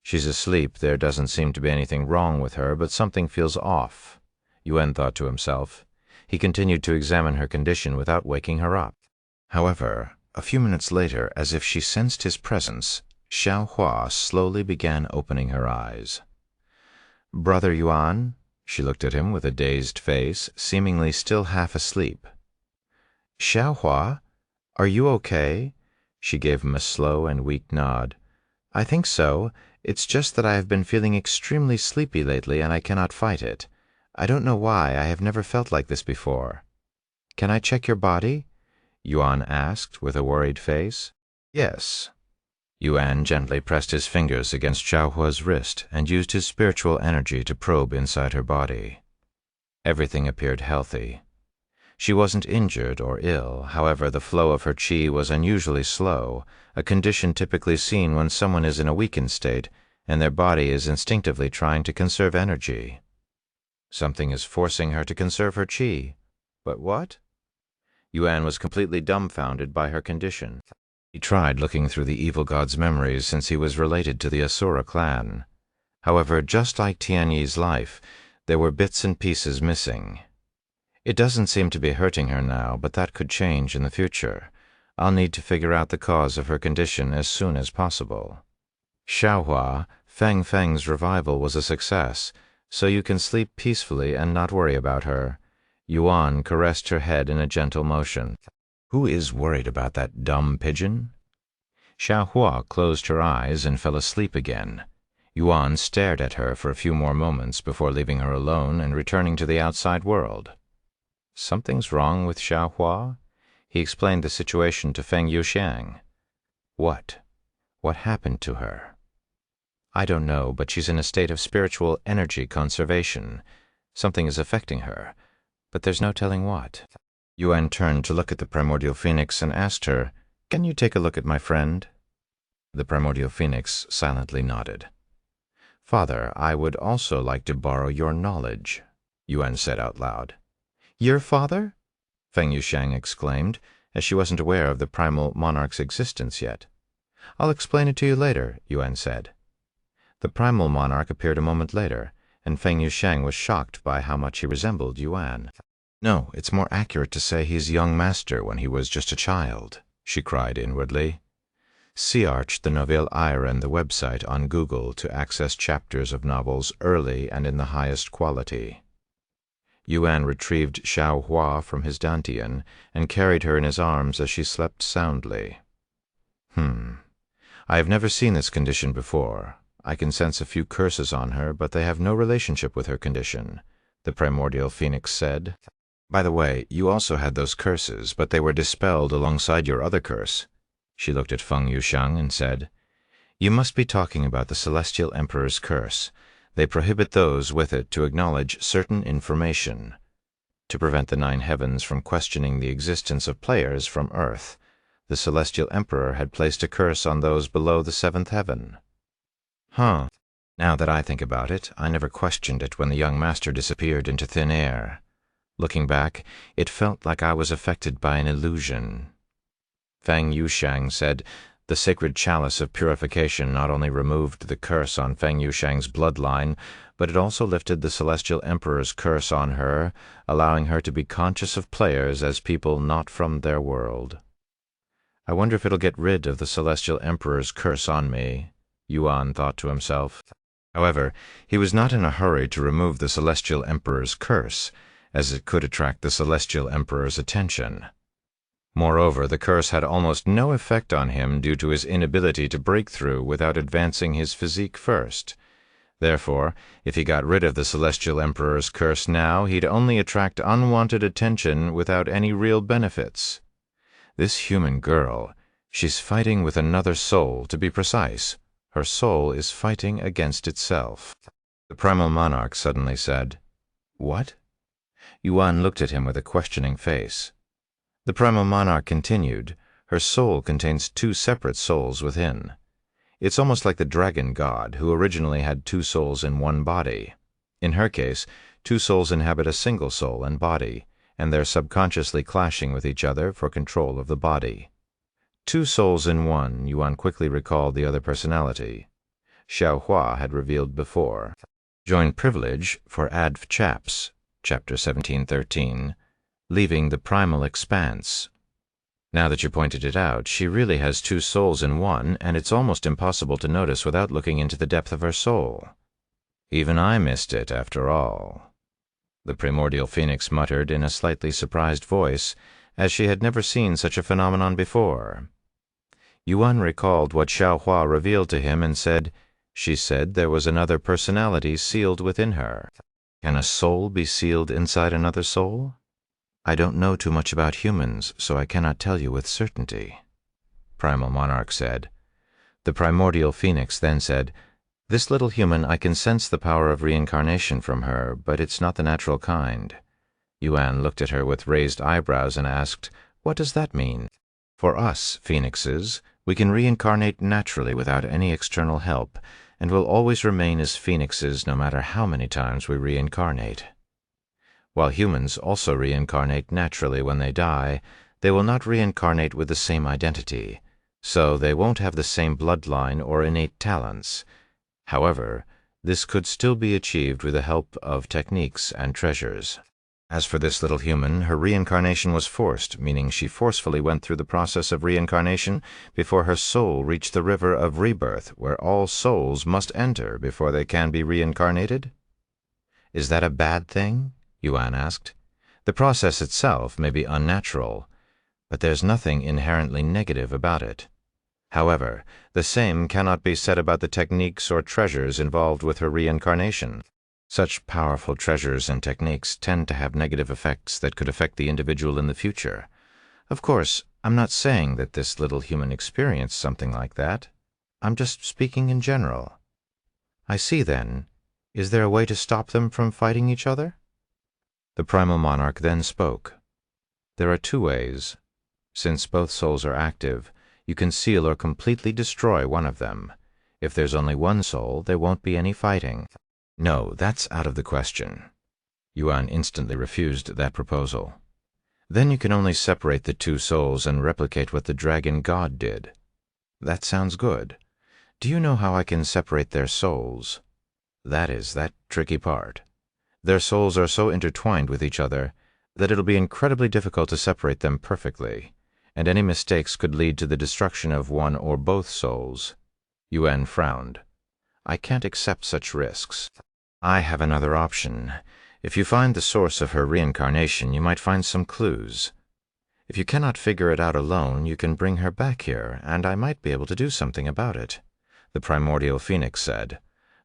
She's asleep, there doesn't seem to be anything wrong with her, but something feels off, Yuan thought to himself. He continued to examine her condition without waking her up. However, a few minutes later, as if she sensed his presence, Xiaohua slowly began opening her eyes. "Brother Yuan?" She looked at him with a dazed face, seemingly still half asleep. "Xiaohua, are you okay?" She gave him a slow and weak nod. "I think so. It's just that I have been feeling extremely sleepy lately, and I cannot fight it. I don't know why. I have never felt like this before." "Can I check your body?" Yuan asked with a worried face. "Yes." Yuan gently pressed his fingers against Xiaohua's wrist and used his spiritual energy to probe inside her body. Everything appeared healthy. She wasn't injured or ill, however the flow of her qi was unusually slow, a condition typically seen when someone is in a weakened state and their body is instinctively trying to conserve energy. Something is forcing her to conserve her qi. But what? Yuan was completely dumbfounded by her condition. He tried looking through the evil god's memories since he was related to the Asura clan. However, just like Tianyi's life, there were bits and pieces missing. It doesn't seem to be hurting her now, but that could change in the future. I'll need to figure out the cause of her condition as soon as possible. Xiaohua, Feng Feng's revival was a success, so you can sleep peacefully and not worry about her. Yuan caressed her head in a gentle motion. Who is worried about that dumb pigeon? Xiaohua closed her eyes and fell asleep again. Yuan stared at her for a few more moments before leaving her alone and returning to the outside world. Something's wrong with Xiaohua? He explained the situation to Feng Yuxiang. What? What happened to her? I don't know, but she's in a state of spiritual energy conservation. Something is affecting her, but there's no telling what. Yuan turned to look at the primordial phoenix and asked her, "Can you take a look at my friend?" The primordial phoenix silently nodded. "Father, I would also like to borrow your knowledge," Yuan said out loud. "Your father?" Feng Yuxiang exclaimed, as she wasn't aware of the primal monarch's existence yet. "I'll explain it to you later," Yuan said. The primal monarch appeared a moment later, and Feng Yuxiang was shocked by how much he resembled Yuan. "No, it's more accurate to say he's young master when he was just a child," she cried inwardly. Search the Nouvelle Iron, the website on Google, to access chapters of novels early and in the highest quality. Yuan retrieved Xiaohua from his dantian and carried her in his arms as she slept soundly. I have never seen this condition before. I can sense a few curses on her, but they have no relationship with her condition," the primordial phoenix said. "By the way, you also had those curses, but they were dispelled alongside your other curse." She looked at Feng Yuxiang and said, "You must be talking about the Celestial Emperor's curse. They prohibit those with it to acknowledge certain information. To prevent the 9 heavens from questioning the existence of players from Earth, the Celestial Emperor had placed a curse on those below the 7th heaven." Huh. Now that I think about it, I never questioned it when the young master disappeared into thin air. Looking back, it felt like I was affected by an illusion. Feng Yuxiang said the sacred chalice of purification not only removed the curse on Feng Yuxiang's bloodline, but it also lifted the Celestial Emperor's curse on her, allowing her to be conscious of players as people not from their world. I wonder if it'll get rid of the Celestial Emperor's curse on me, Yuan thought to himself. However, he was not in a hurry to remove the Celestial Emperor's curse, as it could attract the Celestial Emperor's attention. Moreover, the curse had almost no effect on him due to his inability to break through without advancing his physique first. Therefore, if he got rid of the Celestial Emperor's curse now, he'd only attract unwanted attention without any real benefits. This human girl, she's fighting with another soul, to be precise. Her soul is fighting against itself. The primal monarch suddenly said, "What?" Yuan looked at him with a questioning face. The primal monarch continued, "Her soul contains 2 separate souls within. It's almost like the dragon god, who originally had two souls in one body. In her case, two souls inhabit a single soul and body, and they're subconsciously clashing with each other for control of the body. Two souls in one, Yuan quickly recalled the other personality. Xiaohua had revealed before. Join privilege for Adv Chaps, Chapter 1713, Leaving the Primal Expanse. Now that you pointed it out, she really has two souls in one, and it's almost impossible to notice without looking into the depth of her soul. Even I missed it, after all. The primordial phoenix muttered in a slightly surprised voice, as she had never seen such a phenomenon before. Yuan recalled what Xiaohua revealed to him and said, "She said there was another personality sealed within her. Can a soul be sealed inside another soul? I don't know too much about humans, so I cannot tell you with certainty," Primal Monarch said. The primordial phoenix then said, "This little human, I can sense the power of reincarnation from her, but it's not the natural kind." Yuan looked at her with raised eyebrows and asked, "What does that mean?" "For us, phoenixes, we can reincarnate naturally without any external help, and will always remain as phoenixes no matter how many times we reincarnate. While humans also reincarnate naturally when they die, they will not reincarnate with the same identity, so they won't have the same bloodline or innate talents. However, this could still be achieved with the help of techniques and treasures. As for this little human, her reincarnation was forced, meaning she forcefully went through the process of reincarnation before her soul reached the river of rebirth, where all souls must enter before they can be reincarnated." "Is that a bad thing?" Yuan asked. "The process itself may be unnatural, but there's nothing inherently negative about it. However, the same cannot be said about the techniques or treasures involved with her reincarnation. Such powerful treasures and techniques tend to have negative effects that could affect the individual in the future. Of course, I'm not saying that this little human experienced something like that. I'm just speaking in general." "I see, then. Is there a way to stop them from fighting each other?" The Primal Monarch then spoke. "There are two ways. Since both souls are active, you can seal or completely destroy one of them. If there's only one soul, there won't be any fighting." "No, that's out of the question." Yuan instantly refused that proposal. "Then you can only separate the two souls and replicate what the dragon god did." "That sounds good. Do you know how I can separate their souls?" "That is that tricky part. Their souls are so intertwined with each other that it'll be incredibly difficult to separate them perfectly, and any mistakes could lead to the destruction of one or both souls." Yuan frowned. "I can't accept such risks. I have another option. If you find the source of her reincarnation, you might find some clues. If you cannot figure it out alone, you can bring her back here, and I might be able to do something about it," the primordial phoenix said.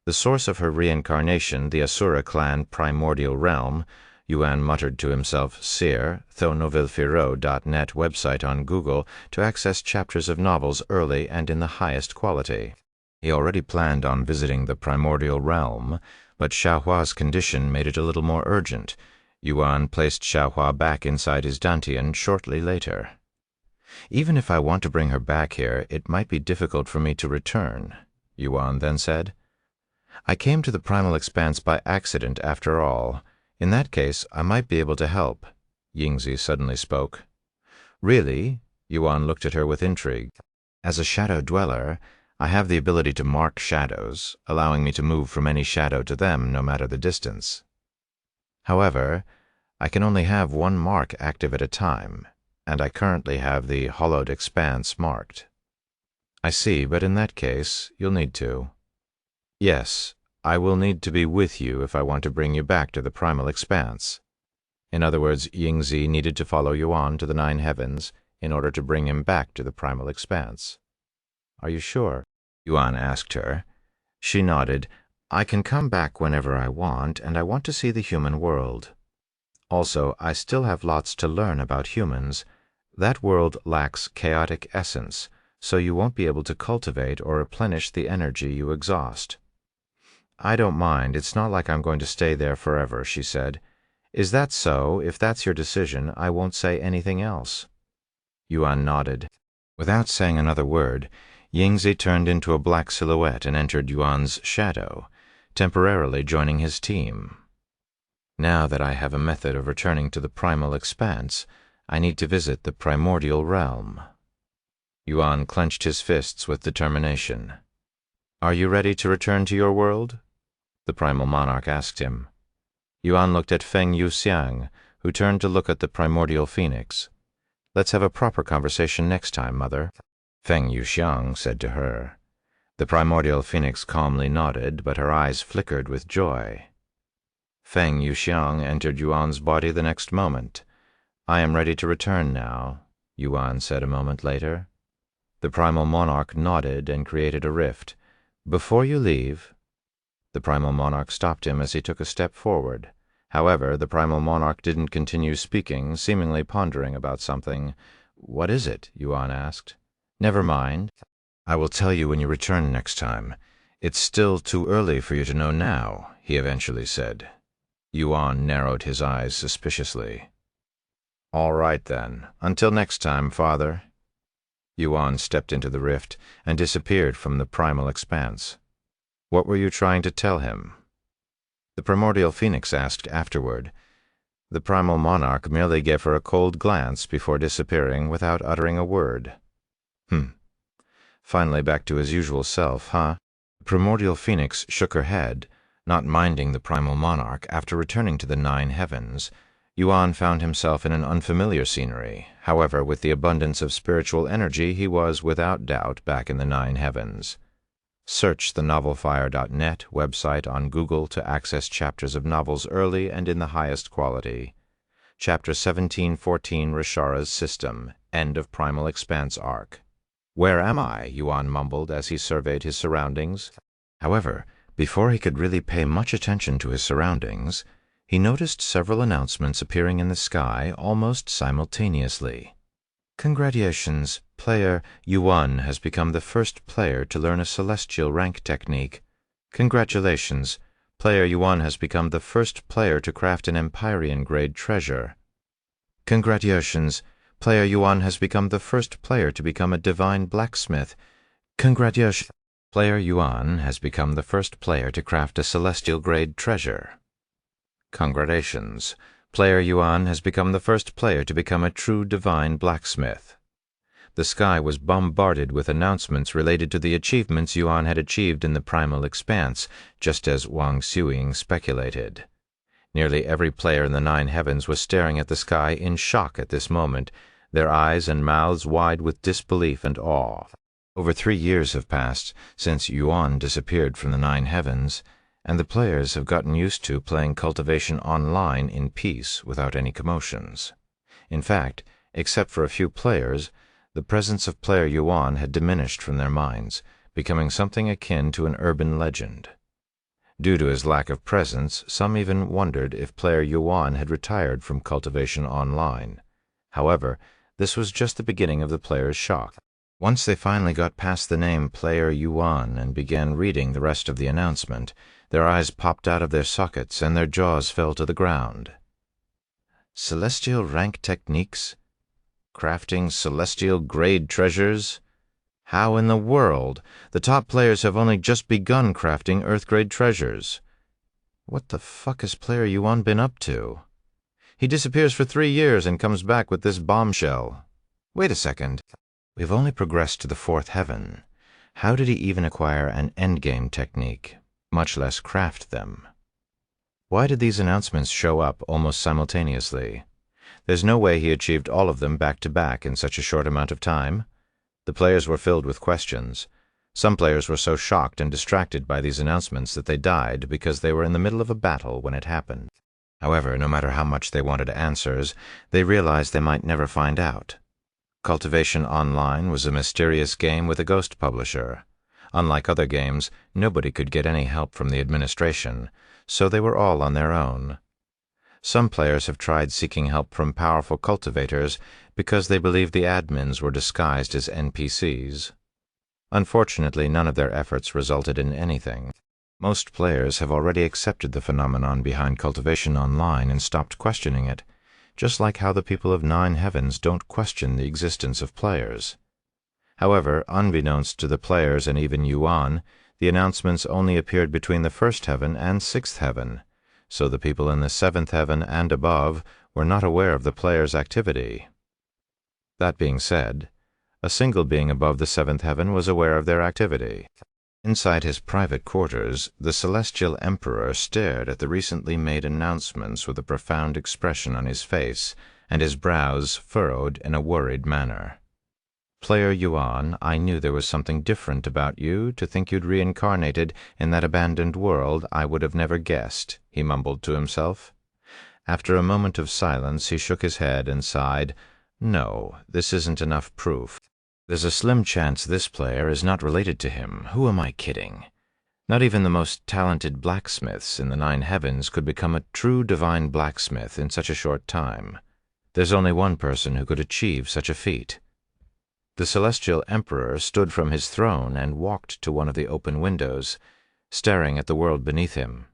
The source of her reincarnation, the Asura clan primordial realm, Yuan muttered to himself, Seer, thonovelfiro.net website on Google to access chapters of novels early and in the highest quality. He already planned on visiting the primordial realm, but Xiaohua's condition made it a little more urgent. Yuan placed Xiaohua back inside his dantian shortly later. "Even if I want to bring her back here, it might be difficult for me to return," Yuan then said. "I came to the primal expanse by accident after all. In that case, I might be able to help," Yingzi suddenly spoke. "Really?" Yuan looked at her with intrigue. "As a shadow dweller, I have the ability to mark shadows, allowing me to move from any shadow to them no matter the distance. However, I can only have one mark active at a time, and I currently have the hollowed expanse marked." "I see, but in that case, you'll need to." "Yes, I will need to be with you if I want to bring you back to the primal expanse." In other words, Yingzi needed to follow Yuan to the 9 heavens in order to bring him back to the primal expanse. "Are you sure?" Yuan asked her. She nodded. "I can come back whenever I want, and I want to see the human world. Also, I still have lots to learn about humans. That world lacks chaotic essence, so you won't be able to cultivate or replenish the energy you exhaust." "I don't mind. It's not like I'm going to stay there forever," she said. "Is that so? If that's your decision, I won't say anything else." Yuan nodded. Without saying another word, Yingzi turned into a black silhouette and entered Yuan's shadow, temporarily joining his team. Now that I have a method of returning to the primal expanse, I need to visit the primordial realm. Yuan clenched his fists with determination. Are you ready to return to your world? The primal monarch asked him. Yuan looked at Feng Yuxiang, who turned to look at the primordial phoenix. Let's have a proper conversation next time, Mother, Feng Yuxiang said to her. The primordial phoenix calmly nodded, but her eyes flickered with joy. Feng Yuxiang entered Yuan's body the next moment. I am ready to return now, Yuan said a moment later. The primal monarch nodded and created a rift. Before you leave... The primal monarch stopped him as he took a step forward. However, the primal monarch didn't continue speaking, seemingly pondering about something. What is it? Yuan asked. Never mind. I will tell you when you return next time. It's still too early for you to know now, he eventually said. Yuan narrowed his eyes suspiciously. All right, then. Until next time, Father. Yuan stepped into the rift and disappeared from the primal expanse. What were you trying to tell him? The primordial phoenix asked afterward. The primal monarch merely gave her a cold glance before disappearing without uttering a word. Finally back to his usual self, huh? The primordial phoenix shook her head, not minding the primal monarch. After returning to the 9 heavens, Yuan found himself in an unfamiliar scenery. However, with the abundance of spiritual energy, he was, without doubt, back in the 9 heavens. Search the novelfire.net website on Google to access chapters of novels early and in the highest quality. Chapter 1714, Rishara's System, End of Primal Expanse Arc. Where am I? Yuan mumbled as he surveyed his surroundings. However, before he could really pay much attention to his surroundings, he noticed several announcements appearing in the sky almost simultaneously. Congratulations, player Yuan has become the first player to learn a celestial rank technique. Congratulations, player Yuan has become the first player to craft an Empyrean-grade treasure. Congratulations, player Yuan has become the first player to become a divine blacksmith. Congratulations, player Yuan has become the first player to craft a celestial-grade treasure. Congratulations, player Yuan has become the first player to become a true divine blacksmith. The sky was bombarded with announcements related to the achievements Yuan had achieved in the primal expanse, just as Wang Xuing speculated. Nearly every player in the 9 heavens was staring at the sky in shock at this moment, their eyes and mouths wide with disbelief and awe. Over 3 years have passed since Yuan disappeared from the 9 heavens, and the players have gotten used to playing Cultivation online in peace without any commotions. In fact, except for a few players, the presence of player Yuan had diminished from their minds, becoming something akin to an urban legend. Due to his lack of presence, some even wondered if player Yuan had retired from Cultivation online. However, this was just the beginning of the players' shock. Once they finally got past the name player Yuan and began reading the rest of the announcement, their eyes popped out of their sockets and their jaws fell to the ground. Celestial rank techniques? Crafting celestial grade treasures? How in the world? The top players have only just begun crafting Earth grade treasures. What the fuck has player Yuan been up to? He disappears for 3 years and comes back with this bombshell. Wait a second. We've only progressed to the 4th heaven. How did he even acquire an endgame technique, much less craft them? Why did these announcements show up almost simultaneously? There's no way he achieved all of them back to back in such a short amount of time. The players were filled with questions. Some players were so shocked and distracted by these announcements that they died because they were in the middle of a battle when it happened. However, no matter how much they wanted answers, they realized they might never find out. Cultivation Online was a mysterious game with a ghost publisher. Unlike other games, nobody could get any help from the administration, so they were all on their own. Some players have tried seeking help from powerful cultivators because they believed the admins were disguised as NPCs. Unfortunately, none of their efforts resulted in anything. Most players have already accepted the phenomenon behind Cultivation Online and stopped questioning it, just like how the people of 9 heavens don't question the existence of players. However, unbeknownst to the players and even Yuan, the announcements only appeared between the first heaven and sixth heaven, so the people in the seventh heaven and above were not aware of the players' activity. That being said, a single being above the seventh heaven was aware of their activity. Inside his private quarters, the Celestial Emperor stared at the recently made announcements with a profound expression on his face, and his brows furrowed in a worried manner. "Player Yuan, I knew there was something different about you. To think you'd reincarnated in that abandoned world, I would have never guessed," he mumbled to himself. After a moment of silence, he shook his head and sighed. "No, this isn't enough proof. There's a slim chance this player is not related to him. Who am I kidding? Not even the most talented blacksmiths in the 9 heavens could become a true divine blacksmith in such a short time. There's only one person who could achieve such a feat." The Celestial Emperor stood from his throne and walked to one of the open windows, staring at the world beneath him.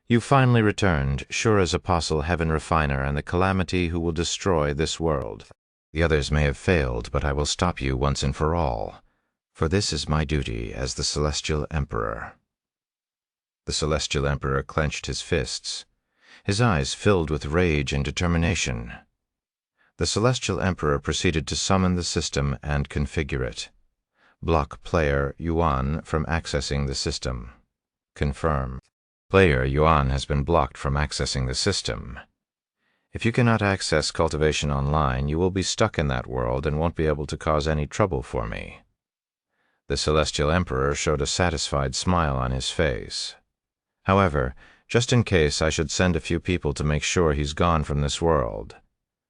"You finally returned, sure as Apostle Heaven Refiner and the Calamity who will destroy this world. The others may have failed, but I will stop you once and for all, for this is my duty as the Celestial Emperor." The Celestial Emperor clenched his fists. His eyes filled with rage and determination. The Celestial Emperor proceeded to summon the system and configure it. Block player Yuan from accessing the system. Confirm. Player Yuan has been blocked from accessing the system. If you cannot access Cultivation Online, you will be stuck in that world and won't be able to cause any trouble for me. The Celestial Emperor showed a satisfied smile on his face. "However, just in case I should send a few people to make sure he's gone from this world."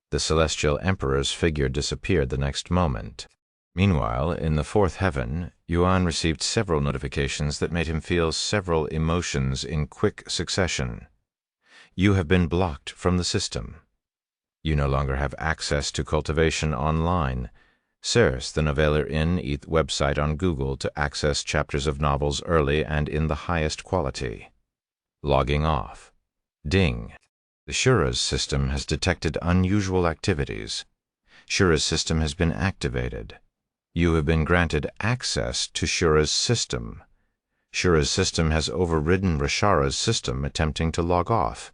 The Celestial Emperor's figure disappeared the next moment. Meanwhile, in the 4th heaven, Yuan received several notifications that made him feel several emotions in quick succession. You have been blocked from the system. You no longer have access to Cultivation Online. Search the Noveller in ETH website on Google to access chapters of novels early and in the highest quality. Logging off. Ding. The Shura's system has detected unusual activities. Shura's system has been activated. You have been granted access to Shura's system. Shura's system has overridden Rashara's system attempting to log off.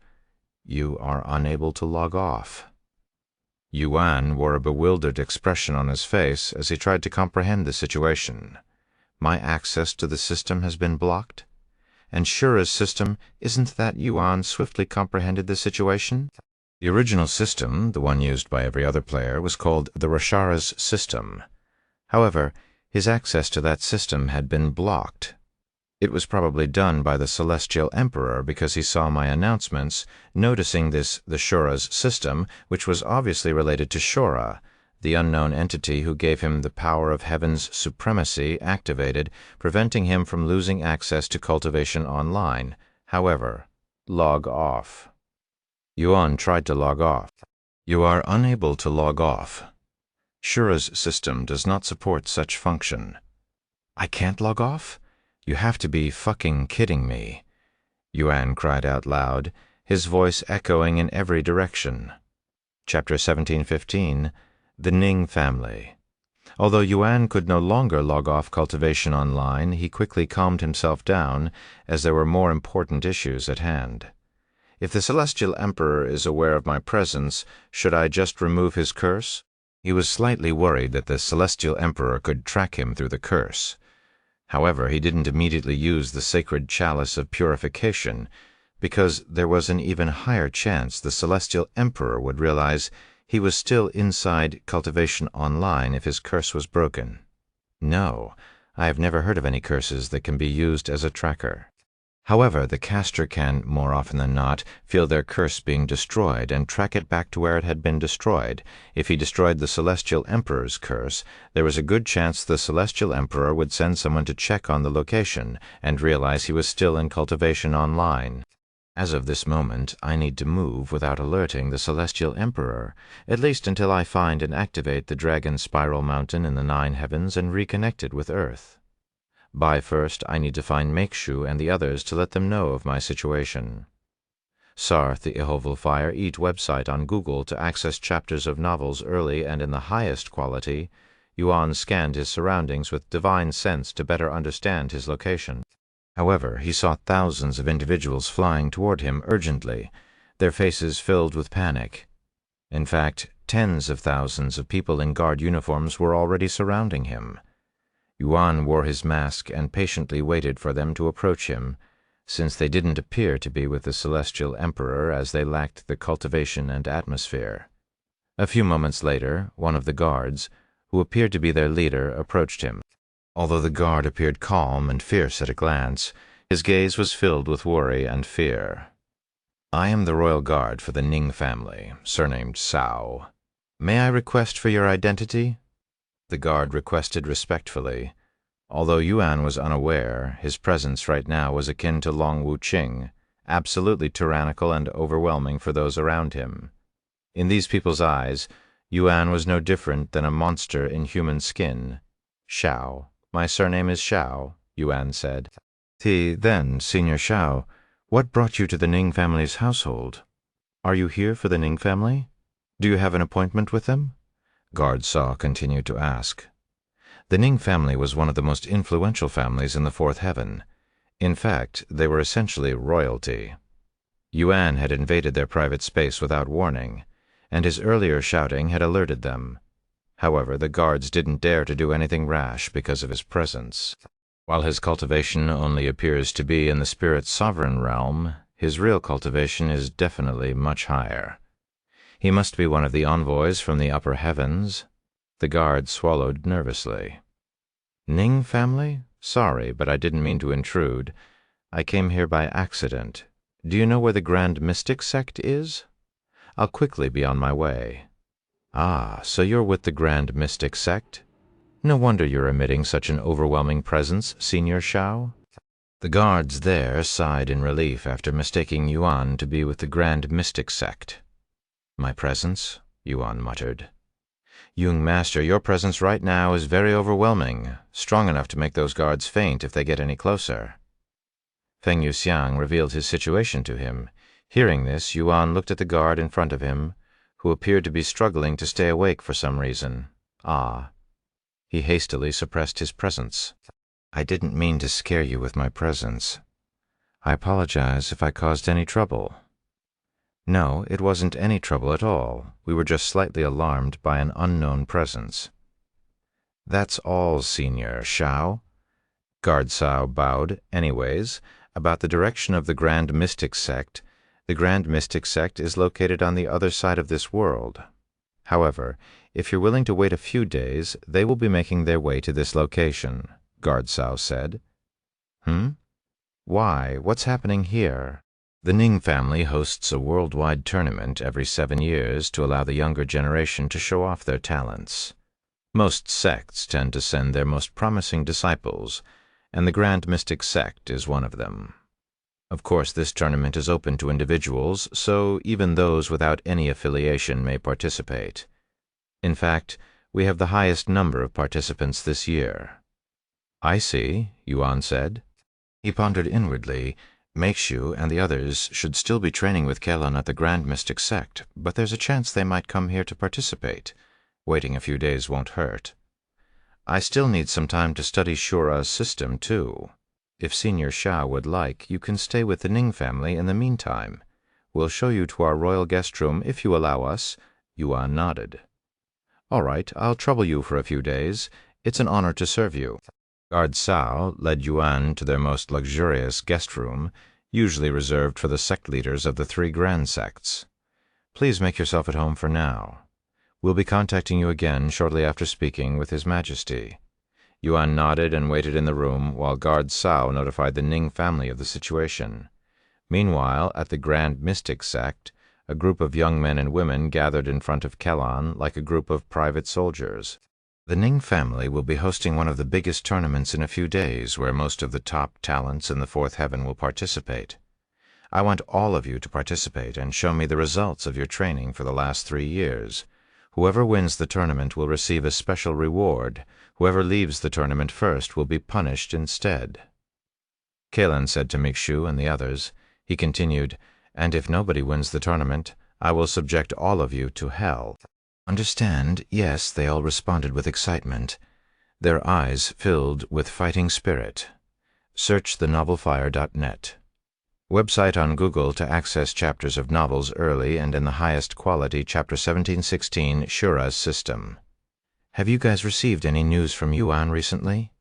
You are unable to log off. Yuan wore a bewildered expression on his face as he tried to comprehend the situation. My access to the system has been blocked? And Shura's system, isn't that Yuan swiftly comprehended the situation? The original system, the one used by every other player, was called the Rashara's system. However, his access to that system had been blocked. It was probably done by the Celestial Emperor because he saw my announcements, noticing the Shura's system, which was obviously related to Shura, the unknown entity who gave him the power of heaven's supremacy activated, preventing him from losing access to Cultivation Online. However, log off. Yuan tried to log off. You are unable to log off. Shura's system does not support such function. I can't log off? You have to be fucking kidding me. Yuan cried out loud, his voice echoing in every direction. Chapter 1715. The Ning Family. Although Yuan could no longer log off Cultivation Online, he quickly calmed himself down, as there were more important issues at hand. If the Celestial Emperor is aware of my presence, should I just remove his curse? He was slightly worried that the Celestial Emperor could track him through the curse. However, he didn't immediately use the sacred chalice of purification, because there was an even higher chance the Celestial Emperor would realize he was still inside Cultivation Online if his curse was broken. No, I have never heard of any curses that can be used as a tracker. However, the caster can, more often than not, feel their curse being destroyed and track it back to where it had been destroyed. If he destroyed the Celestial Emperor's curse, there was a good chance the Celestial Emperor would send someone to check on the location and realize he was still in Cultivation Online. As of this moment, I need to move without alerting the Celestial Emperor, at least until I find and activate the Dragon Spiral Mountain in the 9 heavens and reconnect it with Earth. By first, I need to find Makeshu and the others to let them know of my situation. Sarth the Ihoval Fire Eat website on Google to access chapters of novels early and in the highest quality. Yuan scanned his surroundings with divine sense to better understand his location. However, he saw thousands of individuals flying toward him urgently, their faces filled with panic. In fact, tens of thousands of people in guard uniforms were already surrounding him. Yuan wore his mask and patiently waited for them to approach him, since they didn't appear to be with the Celestial Emperor as they lacked the cultivation and atmosphere. A few moments later, one of the guards, who appeared to be their leader, approached him. Although the guard appeared calm and fierce at a glance, his gaze was filled with worry and fear. "I am the royal guard for the Ning family, surnamed Cao. May I request for your identity?" The guard requested respectfully. Although Yuan was unaware, his presence right now was akin to Long Wuqing, absolutely tyrannical and overwhelming for those around him. In these people's eyes, Yuan was no different than a monster in human skin. "Shao. My surname is Shao," Yuan said. "Then, Senior Shao, what brought you to the Ning family's household? Are you here for the Ning family? Do you have an appointment with them?" Guard Cao continued to ask. The Ning family was one of the most influential families in the Fourth Heaven. In fact, they were essentially royalty. Yuan had invaded their private space without warning, and his earlier shouting had alerted them. However, the guards didn't dare to do anything rash because of his presence. While his cultivation only appears to be in the spirit's sovereign realm, his real cultivation is definitely much higher. He must be one of the envoys from the upper heavens. The guard swallowed nervously. "Ning family? Sorry, but I didn't mean to intrude. I came here by accident. Do you know where the Grand Mystic sect is? I'll quickly be on my way." "Ah, so you're with the Grand Mystic sect? No wonder you're emitting such an overwhelming presence, Senior Shao." The guards there sighed in relief after mistaking Yuan to be with the Grand Mystic sect. "My presence?" Yuan muttered. "Young Master, your presence right now is very overwhelming, strong enough to make those guards faint if they get any closer." Feng Yuxiang revealed his situation to him. Hearing this, Yuan looked at the guard in front of him, who appeared to be struggling to stay awake for some reason. He hastily suppressed his presence. "I didn't mean to scare you with my presence. I apologize if I caused any trouble." "No, it wasn't any trouble at all. We were just slightly alarmed by an unknown presence." "That's all, Senior Shao." Guard Cao bowed. "Anyways, about the direction of the Grand Mystic sect. The Grand Mystic sect is located on the other side of this world. However, if you're willing to wait a few days, they will be making their way to this location," Guard Cao said. Why? What's happening here?" The Ning family hosts a worldwide tournament every 7 years to allow the younger generation to show off their talents. Most sects tend to send their most promising disciples, and the Grand Mystic sect is one of them. Of course, this tournament is open to individuals, so even those without any affiliation may participate. In fact, we have the highest number of participants this year." "I see," Yuan said. He pondered inwardly. Meixiu and the others should still be training with Kelon at the Grand Mystic sect, but there's a chance they might come here to participate. Waiting a few days won't hurt. I still need some time to study Shura's system, too. If Senior Shao would like, you can stay with the Ning family in the meantime. We'll show you to our royal guest room if you allow us." Yuan nodded. "All right, I'll trouble you for a few days. It's an honor to serve you." Guard Cao led Yuan to their most luxurious guest room, usually reserved for the sect leaders of the 3 grand sects. "Please make yourself at home for now. We'll be contacting you again shortly after speaking with His Majesty." Yuan nodded and waited in the room while Guard Cao notified the Ning family of the situation. Meanwhile, at the Grand Mystic sect, a group of young men and women gathered in front of Kelon like a group of private soldiers. "The Ning family will be hosting one of the biggest tournaments in a few days where most of the top talents in the Fourth Heaven will participate. I want all of you to participate and show me the results of your training for the last 3 years. Whoever wins the tournament will receive a special reward. Whoever leaves the tournament first will be punished instead." Kelon said to Meixiu and the others. He continued, "And if nobody wins the tournament, I will subject all of you to hell." Understand, yes, they all responded with excitement. Their eyes filled with fighting spirit. Search thenovelfire.net. Website on Google to access chapters of novels early and in the highest quality Chapter 1716 Shura's System. Have you guys received any news from Yuan recently?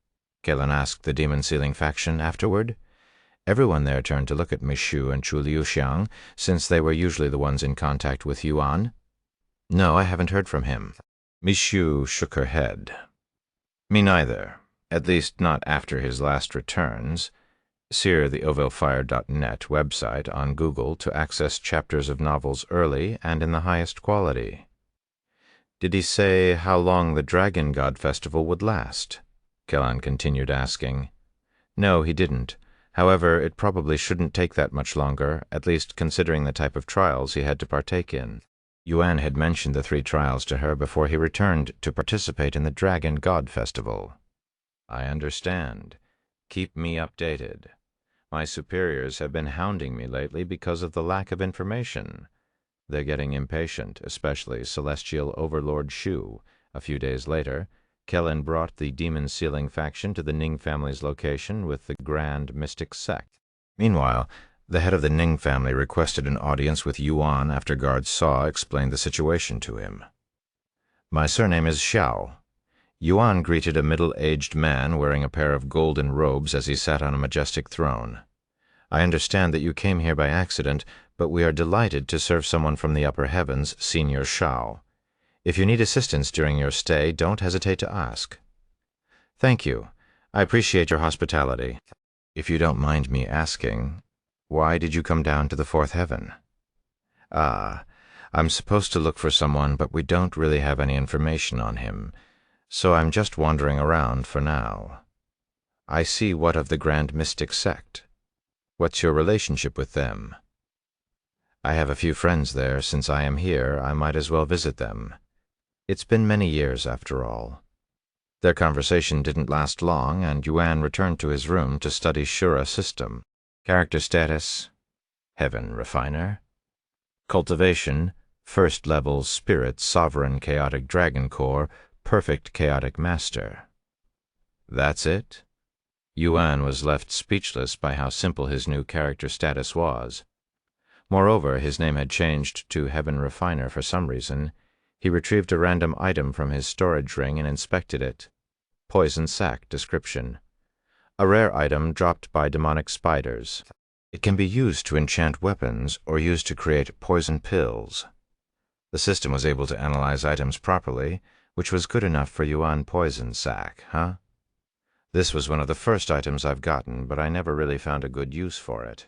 Kellen asked the demon-sealing faction afterward. Everyone there turned to look at Mishu and Chu Liuxiang, since they were usually the ones in contact with Yuan. No, I haven't heard from him. Mishu shook her head. Me neither, at least not after his last returns. Sear the ovilfire.net website on Google to access chapters of novels early and in the highest quality. Did he say how long the Dragon God Festival would last? Kellan continued asking. No, he didn't. However, it probably shouldn't take that much longer, at least considering the type of trials he had to partake in. Yuan had mentioned the 3 trials to her before he returned to participate in the Dragon God Festival. I understand. Keep me updated. My superiors have been hounding me lately because of the lack of information. They're getting impatient, especially Celestial Overlord Shu. A few days later, Kellen brought the demon-sealing faction to the Ning family's location with the Grand Mystic Sect. Meanwhile, the head of the Ning family requested an audience with Yuan after Guard Saw explained the situation to him. My surname is Xiao. Yuan greeted a middle-aged man wearing a pair of golden robes as he sat on a majestic throne. I understand that you came here by accident, but we are delighted to serve someone from the upper heavens, Senior Shao. If you need assistance during your stay, don't hesitate to ask. Thank you. I appreciate your hospitality. If you don't mind me asking, why did you come down to the 4th heaven? I'm supposed to look for someone, but we don't really have any information on him, so I'm just wandering around for now. I see. What of the Grand Mystic Sect? What's your relationship with them? I have a few friends there. Since I am here, I might as well visit them. It's been many years, after all. Their conversation didn't last long, and Yuan returned to his room to study Shura's system. Character status: Heaven Refiner. Cultivation: First level Spirit Sovereign Chaotic Dragon Core, Perfect Chaotic Master. That's it? Yuan was left speechless by how simple his new character status was. Moreover, his name had changed to Heaven Refiner for some reason. He retrieved a random item from his storage ring and inspected it. Poison sac description: a rare item dropped by demonic spiders. It can be used to enchant weapons or used to create poison pills. The system was able to analyze items properly, which was good enough for Yuan poison sac, huh? This was one of the first items I've gotten, but I never really found a good use for it.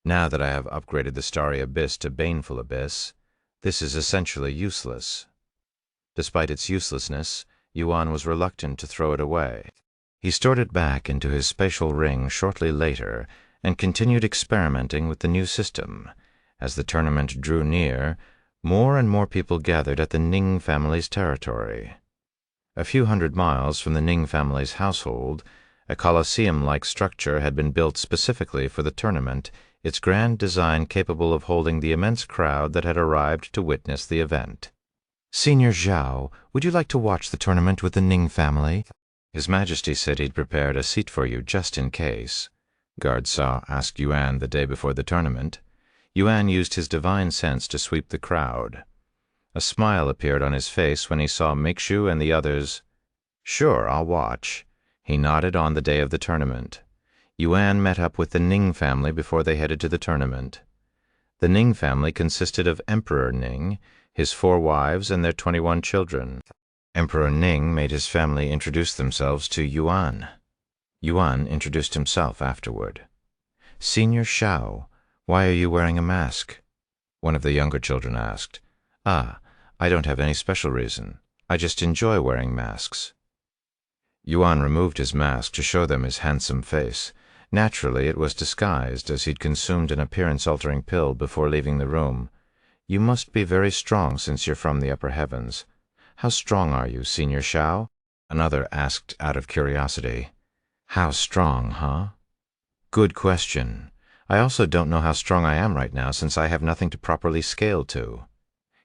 Now that I have upgraded the Starry Abyss to Baneful Abyss, this is essentially useless. Despite its uselessness, Yuan was reluctant to throw it away. He stored it back into his spatial ring shortly later and continued experimenting with the new system. As the tournament drew near, more and more people gathered at the Ning family's territory. A few hundred miles from the Ning family's household, a Colosseum-like structure had been built specifically for the tournament, its grand design capable of holding the immense crowd that had arrived to witness the event. Senior Zhao, would you like to watch the tournament with the Ning family? His Majesty said he'd prepared a seat for you just in case. Guard Saw asked Yuan the day before the tournament. Yuan used his divine sense to sweep the crowd. A smile appeared on his face when he saw Mikshu and the others. Sure, I'll watch. He nodded on the day of the tournament. Yuan met up with the Ning family before they headed to the tournament. The Ning family consisted of Emperor Ning, his 4 wives, and their 21 children. Emperor Ning made his family introduce themselves to Yuan. Yuan introduced himself afterward. Senior Shao, why are you wearing a mask? One of the younger children asked. I don't have any special reason. I just enjoy wearing masks. Yuan removed his mask to show them his handsome face. Naturally, it was disguised, as he'd consumed an appearance-altering pill before leaving the room. You must be very strong since you're from the upper heavens. How strong are you, Senior Shao? Another asked out of curiosity. How strong, huh? Good question. I also don't know how strong I am right now since I have nothing to properly scale to.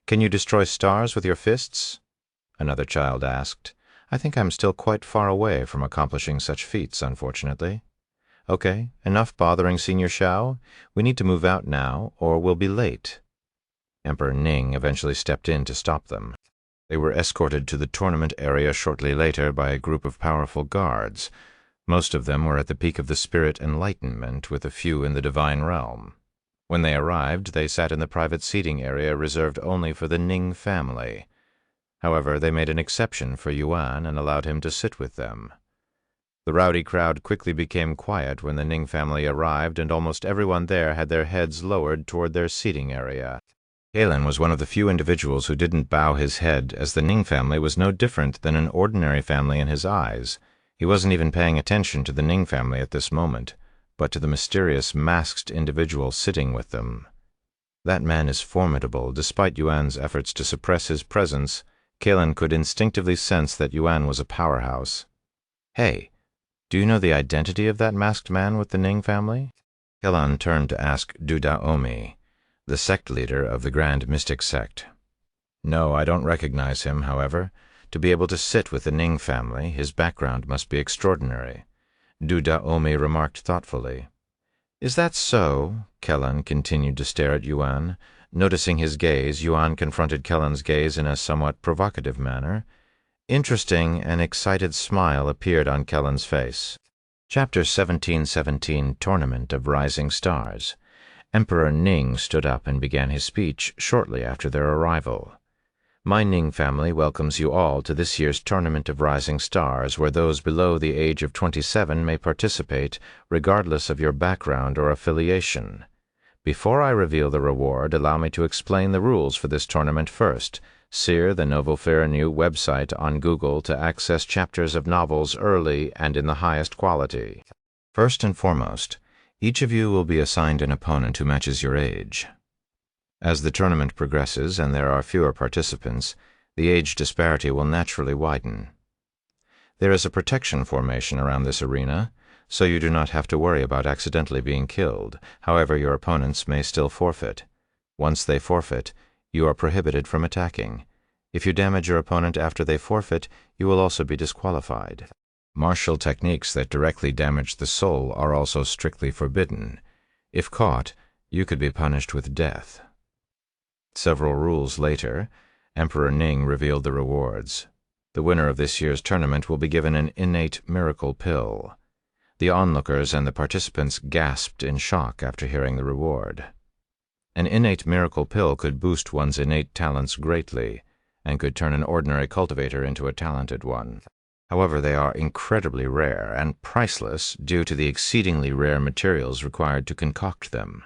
Can you destroy stars with your fists? Another child asked. I think I'm still quite far away from accomplishing such feats, unfortunately. Okay, enough bothering Senior Shao. We need to move out now, or we'll be late. Emperor Ning eventually stepped in to stop them. They were escorted to the tournament area shortly later by a group of powerful guards. Most of them were at the peak of the spirit enlightenment, with a few in the divine realm. When they arrived, they sat in the private seating area reserved only for the Ning family. However, they made an exception for Yuan and allowed him to sit with them. The rowdy crowd quickly became quiet when the Ning family arrived, and almost everyone there had their heads lowered toward their seating area. Kalen was one of the few individuals who didn't bow his head, as the Ning family was no different than an ordinary family in his eyes. He wasn't even paying attention to the Ning family at this moment, but to the mysterious, masked individual sitting with them. That man is formidable. Despite Yuan's efforts to suppress his presence, Kalen could instinctively sense that Yuan was a powerhouse. Hey, do you know the identity of that masked man with the Ning family? Kalen turned to ask Du Daomi, the sect leader of the Grand Mystic Sect. No, I don't recognize him, however. To be able to sit with the Ning family, his background must be extraordinary. Du Daomi remarked thoughtfully. Is that so? Kellen continued to stare at Yuan. Noticing his gaze, Yuan confronted Kellen's gaze in a somewhat provocative manner. Interesting, an excited smile appeared on Kellen's face. Chapter 1717, Tournament of Rising Stars. Emperor Ning stood up and began his speech shortly after their arrival. My Ning family welcomes you all to this year's Tournament of Rising Stars, where those below the age of 27 may participate, regardless of your background or affiliation. Before I reveal the reward, allow me to explain the rules for this tournament first. Sear the Novel Fair New website on Google to access chapters of novels early and in the highest quality. First and foremost, each of you will be assigned an opponent who matches your age. As the tournament progresses and there are fewer participants, the age disparity will naturally widen. There is a protection formation around this arena, so you do not have to worry about accidentally being killed. However, your opponents may still forfeit. Once they forfeit, you are prohibited from attacking. If you damage your opponent after they forfeit, you will also be disqualified. Martial techniques that directly damage the soul are also strictly forbidden. If caught, you could be punished with death. Several rules later, Emperor Ning revealed the rewards. The winner of this year's tournament will be given an innate miracle pill. The onlookers and the participants gasped in shock after hearing the reward. An innate miracle pill could boost one's innate talents greatly, and could turn an ordinary cultivator into a talented one. However, they are incredibly rare and priceless due to the exceedingly rare materials required to concoct them.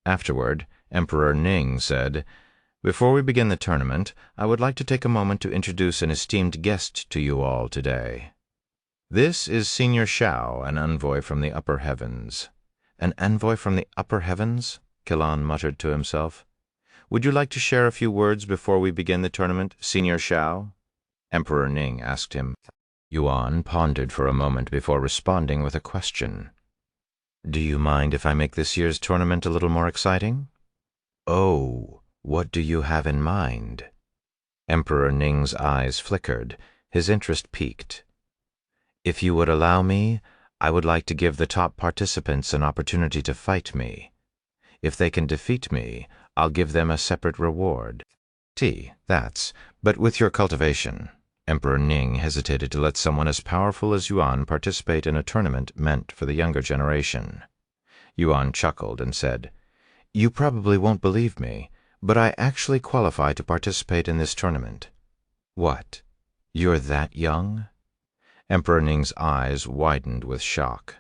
Afterward, Emperor Ning said, Before we begin the tournament, I would like to take a moment to introduce an esteemed guest to you all today. This is Senior Shao, an envoy from the upper heavens. An envoy from the upper heavens? Kilan muttered to himself. Would you like to share a few words before we begin the tournament, Senior Shao? Emperor Ning asked him. Yuan pondered for a moment before responding with a question. Do you mind if I make this year's tournament a little more exciting? Oh, what do you have in mind? Emperor Ning's eyes flickered, his interest piqued. If you would allow me, I would like to give the top participants an opportunity to fight me. If they can defeat me, I'll give them a separate reward. But with your cultivation. Emperor Ning hesitated to let someone as powerful as Yuan participate in a tournament meant for the younger generation. Yuan chuckled and said, You probably won't believe me, but I actually qualify to participate in this tournament. What? You're that young? Emperor Ning's eyes widened with shock.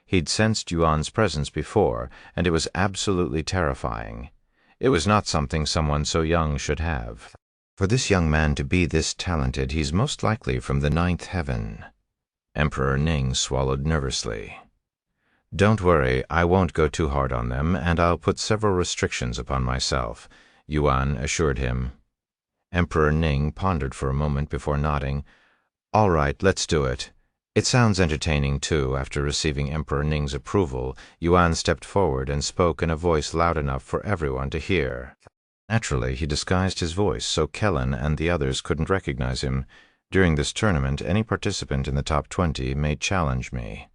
He'd sensed Yuan's presence before, and it was absolutely terrifying. It was not something someone so young should have. For this young man to be this talented, he's most likely from the 9th heaven. Emperor Ning swallowed nervously. Don't worry, I won't go too hard on them, and I'll put several restrictions upon myself, Yuan assured him. Emperor Ning pondered for a moment before nodding. All right, let's do it. It sounds entertaining, too. After receiving Emperor Ning's approval, Yuan stepped forward and spoke in a voice loud enough for everyone to hear. Naturally, he disguised his voice so Kellen and the others couldn't recognize him. During this tournament, any participant in the top 20 may challenge me.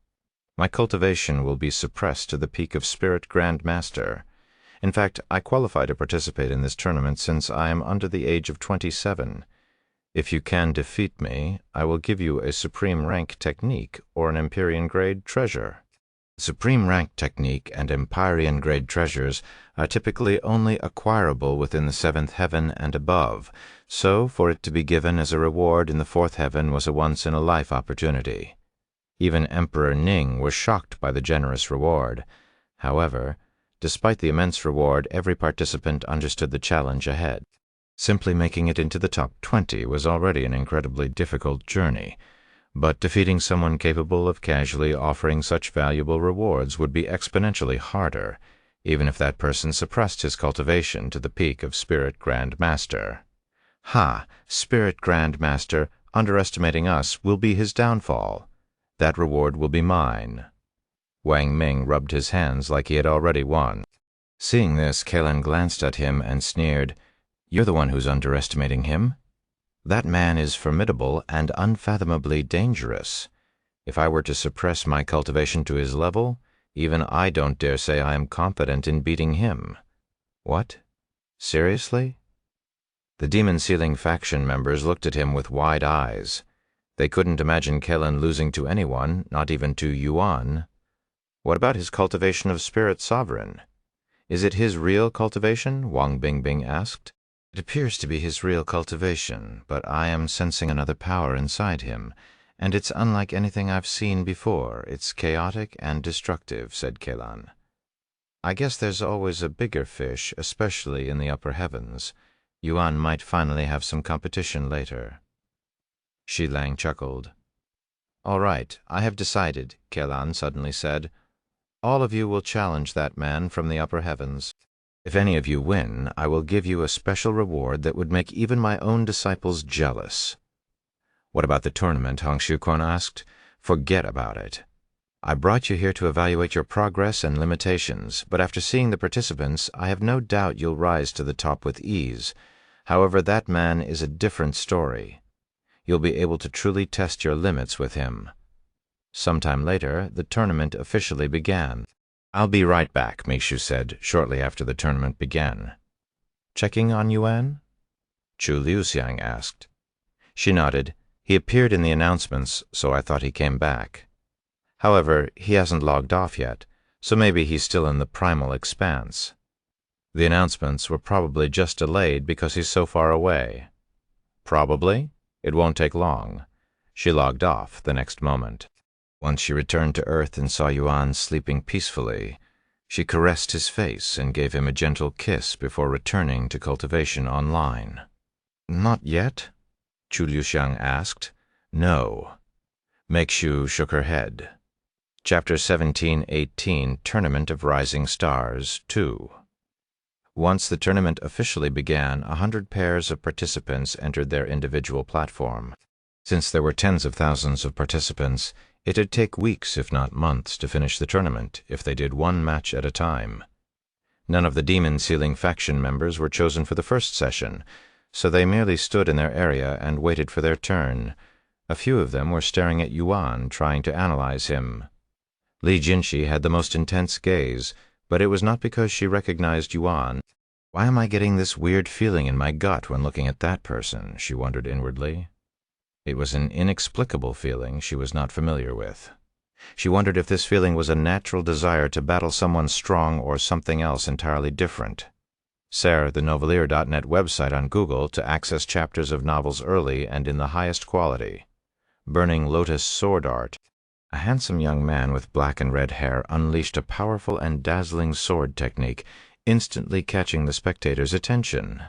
My cultivation will be suppressed to the peak of Spirit Grand Master. In fact, I qualify to participate in this tournament since I am under the age of 27. If you can defeat me, I will give you a Supreme Rank Technique or an Empyrean Grade Treasure. Supreme Rank Technique and Empyrean Grade Treasures are typically only acquirable within the 7th heaven and above, so for it to be given as a reward in the 4th heaven was a once-in-a-life opportunity. Even Emperor Ning was shocked by the generous reward. However, despite the immense reward, every participant understood the challenge ahead. Simply making it into the top 20 was already an incredibly difficult journey, but defeating someone capable of casually offering such valuable rewards would be exponentially harder, even if that person suppressed his cultivation to the peak of Spirit Grand Master. Ha! Spirit Grand Master, underestimating us, will be his downfall. That reward will be mine. Wang Ming rubbed his hands like he had already won. Seeing this, Kellen glanced at him and sneered, "You're the one who's underestimating him. That man is formidable and unfathomably dangerous. If I were to suppress my cultivation to his level, even I don't dare say I am confident in beating him." What? Seriously? The Demon Sealing faction members looked at him with wide eyes. They couldn't imagine Kellen losing to anyone, not even to Yuan. What about his cultivation of Spirit Sovereign? Is it his real cultivation? Wang Bingbing asked. It appears to be his real cultivation, but I am sensing another power inside him, and it's unlike anything I've seen before. It's chaotic and destructive, said Kellen. I guess there's always a bigger fish, especially in the upper heavens. Yuan might finally have some competition later. Shi Lang chuckled. All right, I have decided, Kellen suddenly said. All of you will challenge that man from the upper heavens. If any of you win, I will give you a special reward that would make even my own disciples jealous. What about the tournament? Hong Xiuquan asked. Forget about it. I brought you here to evaluate your progress and limitations, but after seeing the participants, I have no doubt you'll rise to the top with ease. However, that man is a different story. You'll be able to truly test your limits with him. Sometime later, the tournament officially began. I'll be right back, Meishu said, shortly after the tournament began. Checking on Yuan? Chu Liuxiang asked. She nodded. He appeared in the announcements, so I thought he came back. However, he hasn't logged off yet, so maybe he's still in the primal expanse. The announcements were probably just delayed because he's so far away. Probably. It won't take long. She logged off the next moment. Once she returned to Earth and saw Yuan sleeping peacefully, she caressed his face and gave him a gentle kiss before returning to cultivation online. Not yet? Chu Liuxiang asked. No. Meixiu shook her head. Chapter 1718, Tournament of Rising Stars 2. Once the tournament officially began, 100 pairs of participants entered their individual platform. Since there were tens of thousands of participants, it'd take weeks, if not months, to finish the tournament if they did one match at a time. None of the Demon Sealing faction members were chosen for the first session, so they merely stood in their area and waited for their turn. A few of them were staring at Yuan, trying to analyze him. Li Jinshi had the most intense gaze, but it was not because she recognized Yuan. Why am I getting this weird feeling in my gut when looking at that person? She wondered inwardly. It was an inexplicable feeling she was not familiar with. She wondered if this feeling was a natural desire to battle someone strong or something else entirely different. Search the Novelier.net website on Google to access chapters of novels early and in the highest quality. Burning Lotus Sword Art. A handsome young man with black and red hair unleashed a powerful and dazzling sword technique, instantly catching the spectator's attention.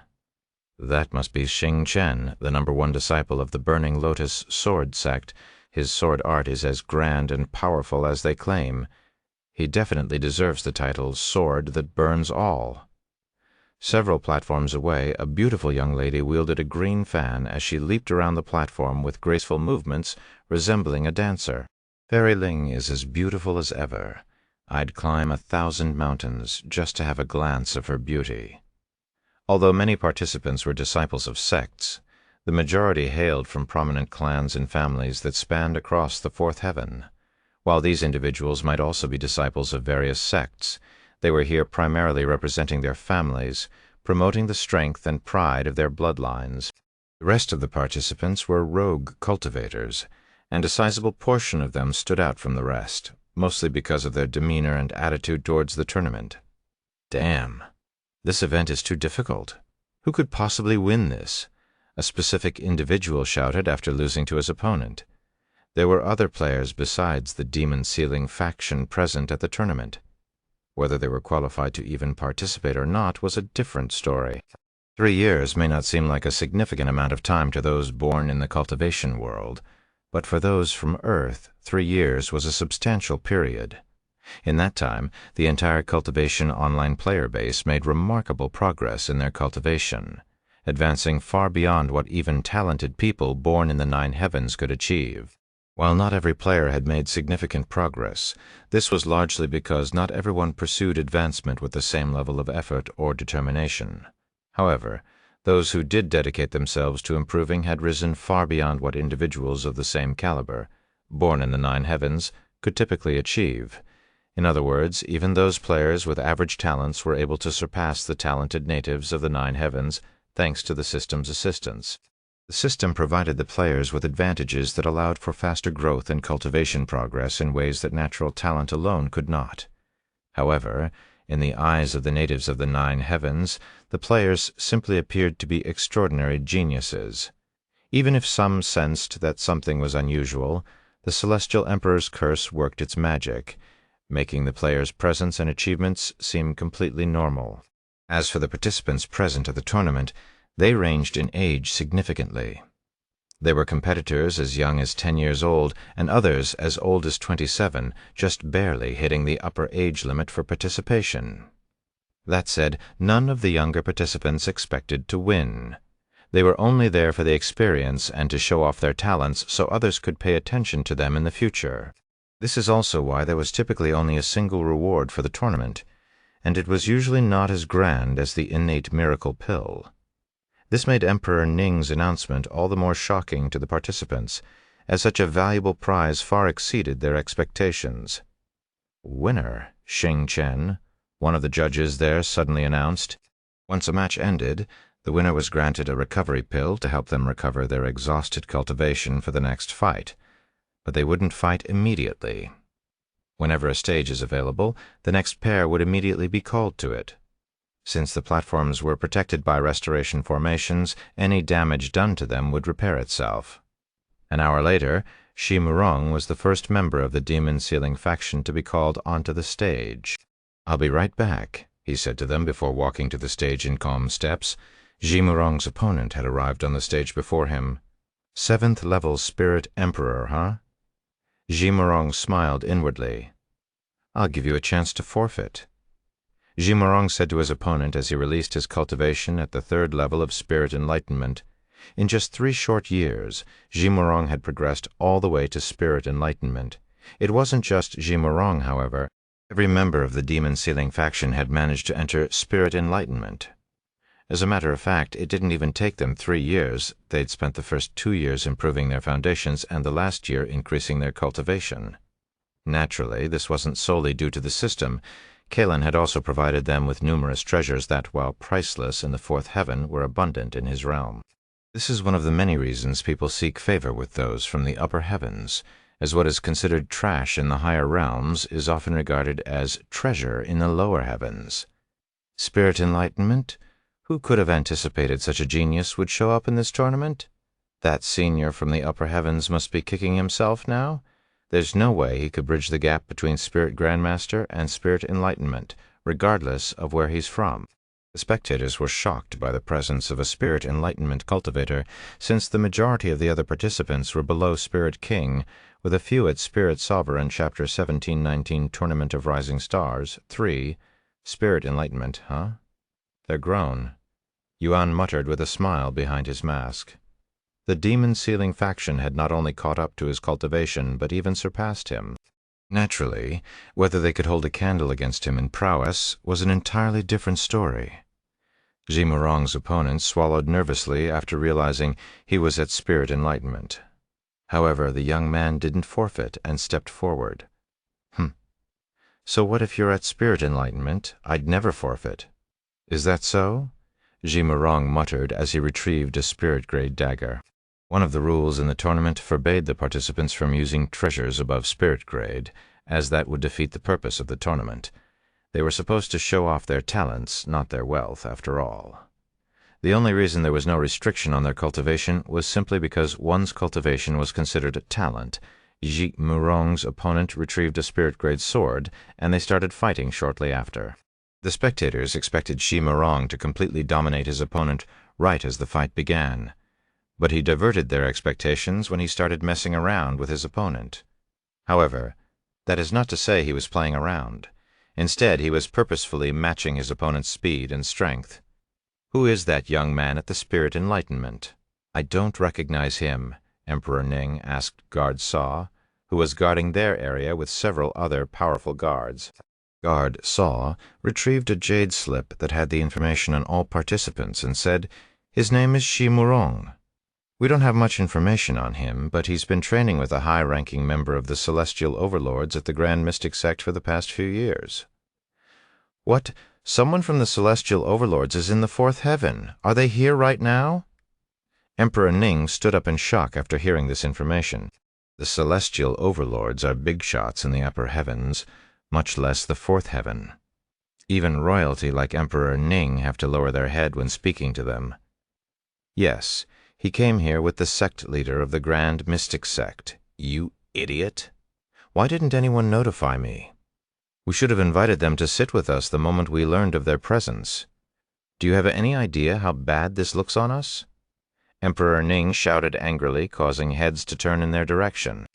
That must be Xing Chen, the #1 disciple of the Burning Lotus Sword sect. His sword art is as grand and powerful as they claim. He definitely deserves the title Sword That Burns All. Several platforms away, a beautiful young lady wielded a green fan as she leaped around the platform with graceful movements resembling a dancer. Fairy Ling is as beautiful as ever. I'd climb 1,000 mountains just to have a glance of her beauty. Although many participants were disciples of sects, the majority hailed from prominent clans and families that spanned across the fourth heaven. While these individuals might also be disciples of various sects, they were here primarily representing their families, promoting the strength and pride of their bloodlines. The rest of the participants were rogue cultivators, and a sizable portion of them stood out from the rest, mostly because of their demeanor and attitude towards the tournament. "Damn, this event is too difficult. Who could possibly win this?" a specific individual shouted after losing to his opponent. There were other players besides the demon-sealing faction present at the tournament. Whether they were qualified to even participate or not was a different story. 3 years may not seem like a significant amount of time to those born in the cultivation world, but for those from Earth, 3 years was a substantial period. In that time, the entire Cultivation online player base made remarkable progress in their cultivation, advancing far beyond what even talented people born in the 9 heavens could achieve. While not every player had made significant progress, this was largely because not everyone pursued advancement with the same level of effort or determination. However, those who did dedicate themselves to improving had risen far beyond what individuals of the same caliber, born in the 9 heavens, could typically achieve. In other words, even those players with average talents were able to surpass the talented natives of the 9 heavens thanks to the system's assistance. The system provided the players with advantages that allowed for faster growth and cultivation progress in ways that natural talent alone could not. However, in the eyes of the natives of the 9 heavens, the players simply appeared to be extraordinary geniuses. Even if some sensed that something was unusual, the Celestial Emperor's curse worked its magic, making the players' presence and achievements seem completely normal. As for the participants present at the tournament, they ranged in age significantly. There were competitors as young as 10 years old, and others as old as 27, just barely hitting the upper age limit for participation. That said, none of the younger participants expected to win. They were only there for the experience and to show off their talents so others could pay attention to them in the future. This is also why there was typically only a single reward for the tournament, and it was usually not as grand as the innate miracle pill. This made Emperor Ning's announcement all the more shocking to the participants, as such a valuable prize far exceeded their expectations. "Winner, Xing Chen," one of the judges there suddenly announced. Once a match ended, the winner was granted a recovery pill to help them recover their exhausted cultivation for the next fight. But they wouldn't fight immediately. Whenever a stage is available, the next pair would immediately be called to it. Since the platforms were protected by restoration formations, any damage done to them would repair itself. An hour later, Shi Murong was the first member of the demon-sealing faction to be called onto the stage. "I'll be right back," he said to them before walking to the stage in calm steps. Shi Murong's opponent had arrived on the stage before him. 7th level Spirit Emperor, huh? Shi Murong smiled inwardly. "I'll give you a chance to forfeit." Shi Murong said to his opponent as he released his cultivation at the 3rd level of Spirit Enlightenment. In just 3 short years, Shi Murong had progressed all the way to Spirit Enlightenment. It wasn't just Shi Murong, however. Every member of the demon-sealing faction had managed to enter Spirit Enlightenment. As a matter of fact, it didn't even take them 3 years. They'd spent the first 2 years improving their foundations and the last year increasing their cultivation. Naturally, this wasn't solely due to the system. Kalen had also provided them with numerous treasures that, while priceless in the 4th heaven, were abundant in his realm. This is one of the many reasons people seek favor with those from the upper heavens, as what is considered trash in the higher realms is often regarded as treasure in the lower heavens. Spirit Enlightenment? Who could have anticipated such a genius would show up in this tournament? That senior from the upper heavens must be kicking himself now? There's no way he could bridge the gap between Spirit Grandmaster and Spirit Enlightenment, regardless of where he's from. The spectators were shocked by the presence of a Spirit Enlightenment cultivator, since the majority of the other participants were below Spirit King, with a few at Spirit Sovereign Chapter 1719 Tournament of Rising Stars, 3. Spirit Enlightenment, huh? They're grown. Yuan muttered with a smile behind his mask. The demon-sealing faction had not only caught up to his cultivation, but even surpassed him. Naturally, whether they could hold a candle against him in prowess was an entirely different story. Jimurong's opponent swallowed nervously after realizing he was at spirit enlightenment. However, the young man didn't forfeit and stepped forward. So what if you're at spirit enlightenment? I'd never forfeit. Is that so? Jimurong muttered as he retrieved a spirit-grade dagger. One of the rules in the tournament forbade the participants from using treasures above spirit grade, as that would defeat the purpose of the tournament. They were supposed to show off their talents, not their wealth, after all. The only reason there was no restriction on their cultivation was simply because one's cultivation was considered a talent. Jimurong's opponent retrieved a spirit-grade sword, and they started fighting shortly after. The spectators expected Jimurong to completely dominate his opponent right as the fight began, but he diverted their expectations when he started messing around with his opponent. However, that is not to say he was playing around. Instead, he was purposefully matching his opponent's speed and strength. Who is that young man at the Spirit Enlightenment? I don't recognize him, Emperor Ning asked Guard Saw, who was guarding their area with several other powerful guards. Guard Saw retrieved a jade slip that had the information on all participants and said, "His name is Jimurong. We don't have much information on him, but he's been training with a high-ranking member of the Celestial Overlords at the Grand Mystic Sect for the past few years." What? Someone from the Celestial Overlords is in the fourth heaven. Are they here right now? Emperor Ning stood up in shock after hearing this information. The Celestial Overlords are big shots in the upper heavens, much less the fourth heaven. Even royalty like Emperor Ning have to lower their head when speaking to them. Yes, he came here with the sect leader of the Grand Mystic Sect. You idiot! Why didn't anyone notify me? We should have invited them to sit with us the moment we learned of their presence. Do you have any idea how bad this looks on us? Emperor Ning shouted angrily, causing heads to turn in their direction.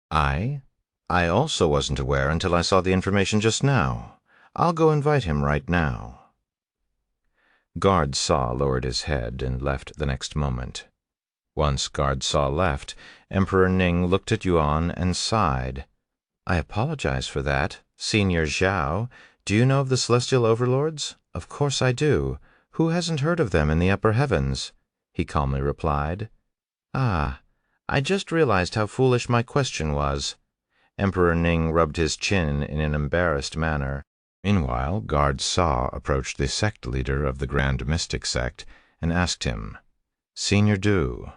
I also wasn't aware until I saw the information just now. I'll go invite him right now. Guard Saw lowered his head and left the next moment. Once Guard Saw left, Emperor Ning looked at Yuan and sighed. I apologize for that. Senior Zhao, do you know of the Celestial Overlords? Of course I do. Who hasn't heard of them in the upper heavens? He calmly replied. Ah, I just realized how foolish my question was. Emperor Ning rubbed his chin in an embarrassed manner. Meanwhile, Guard Saw approached the sect leader of the Grand Mystic Sect and asked him, Senior Du,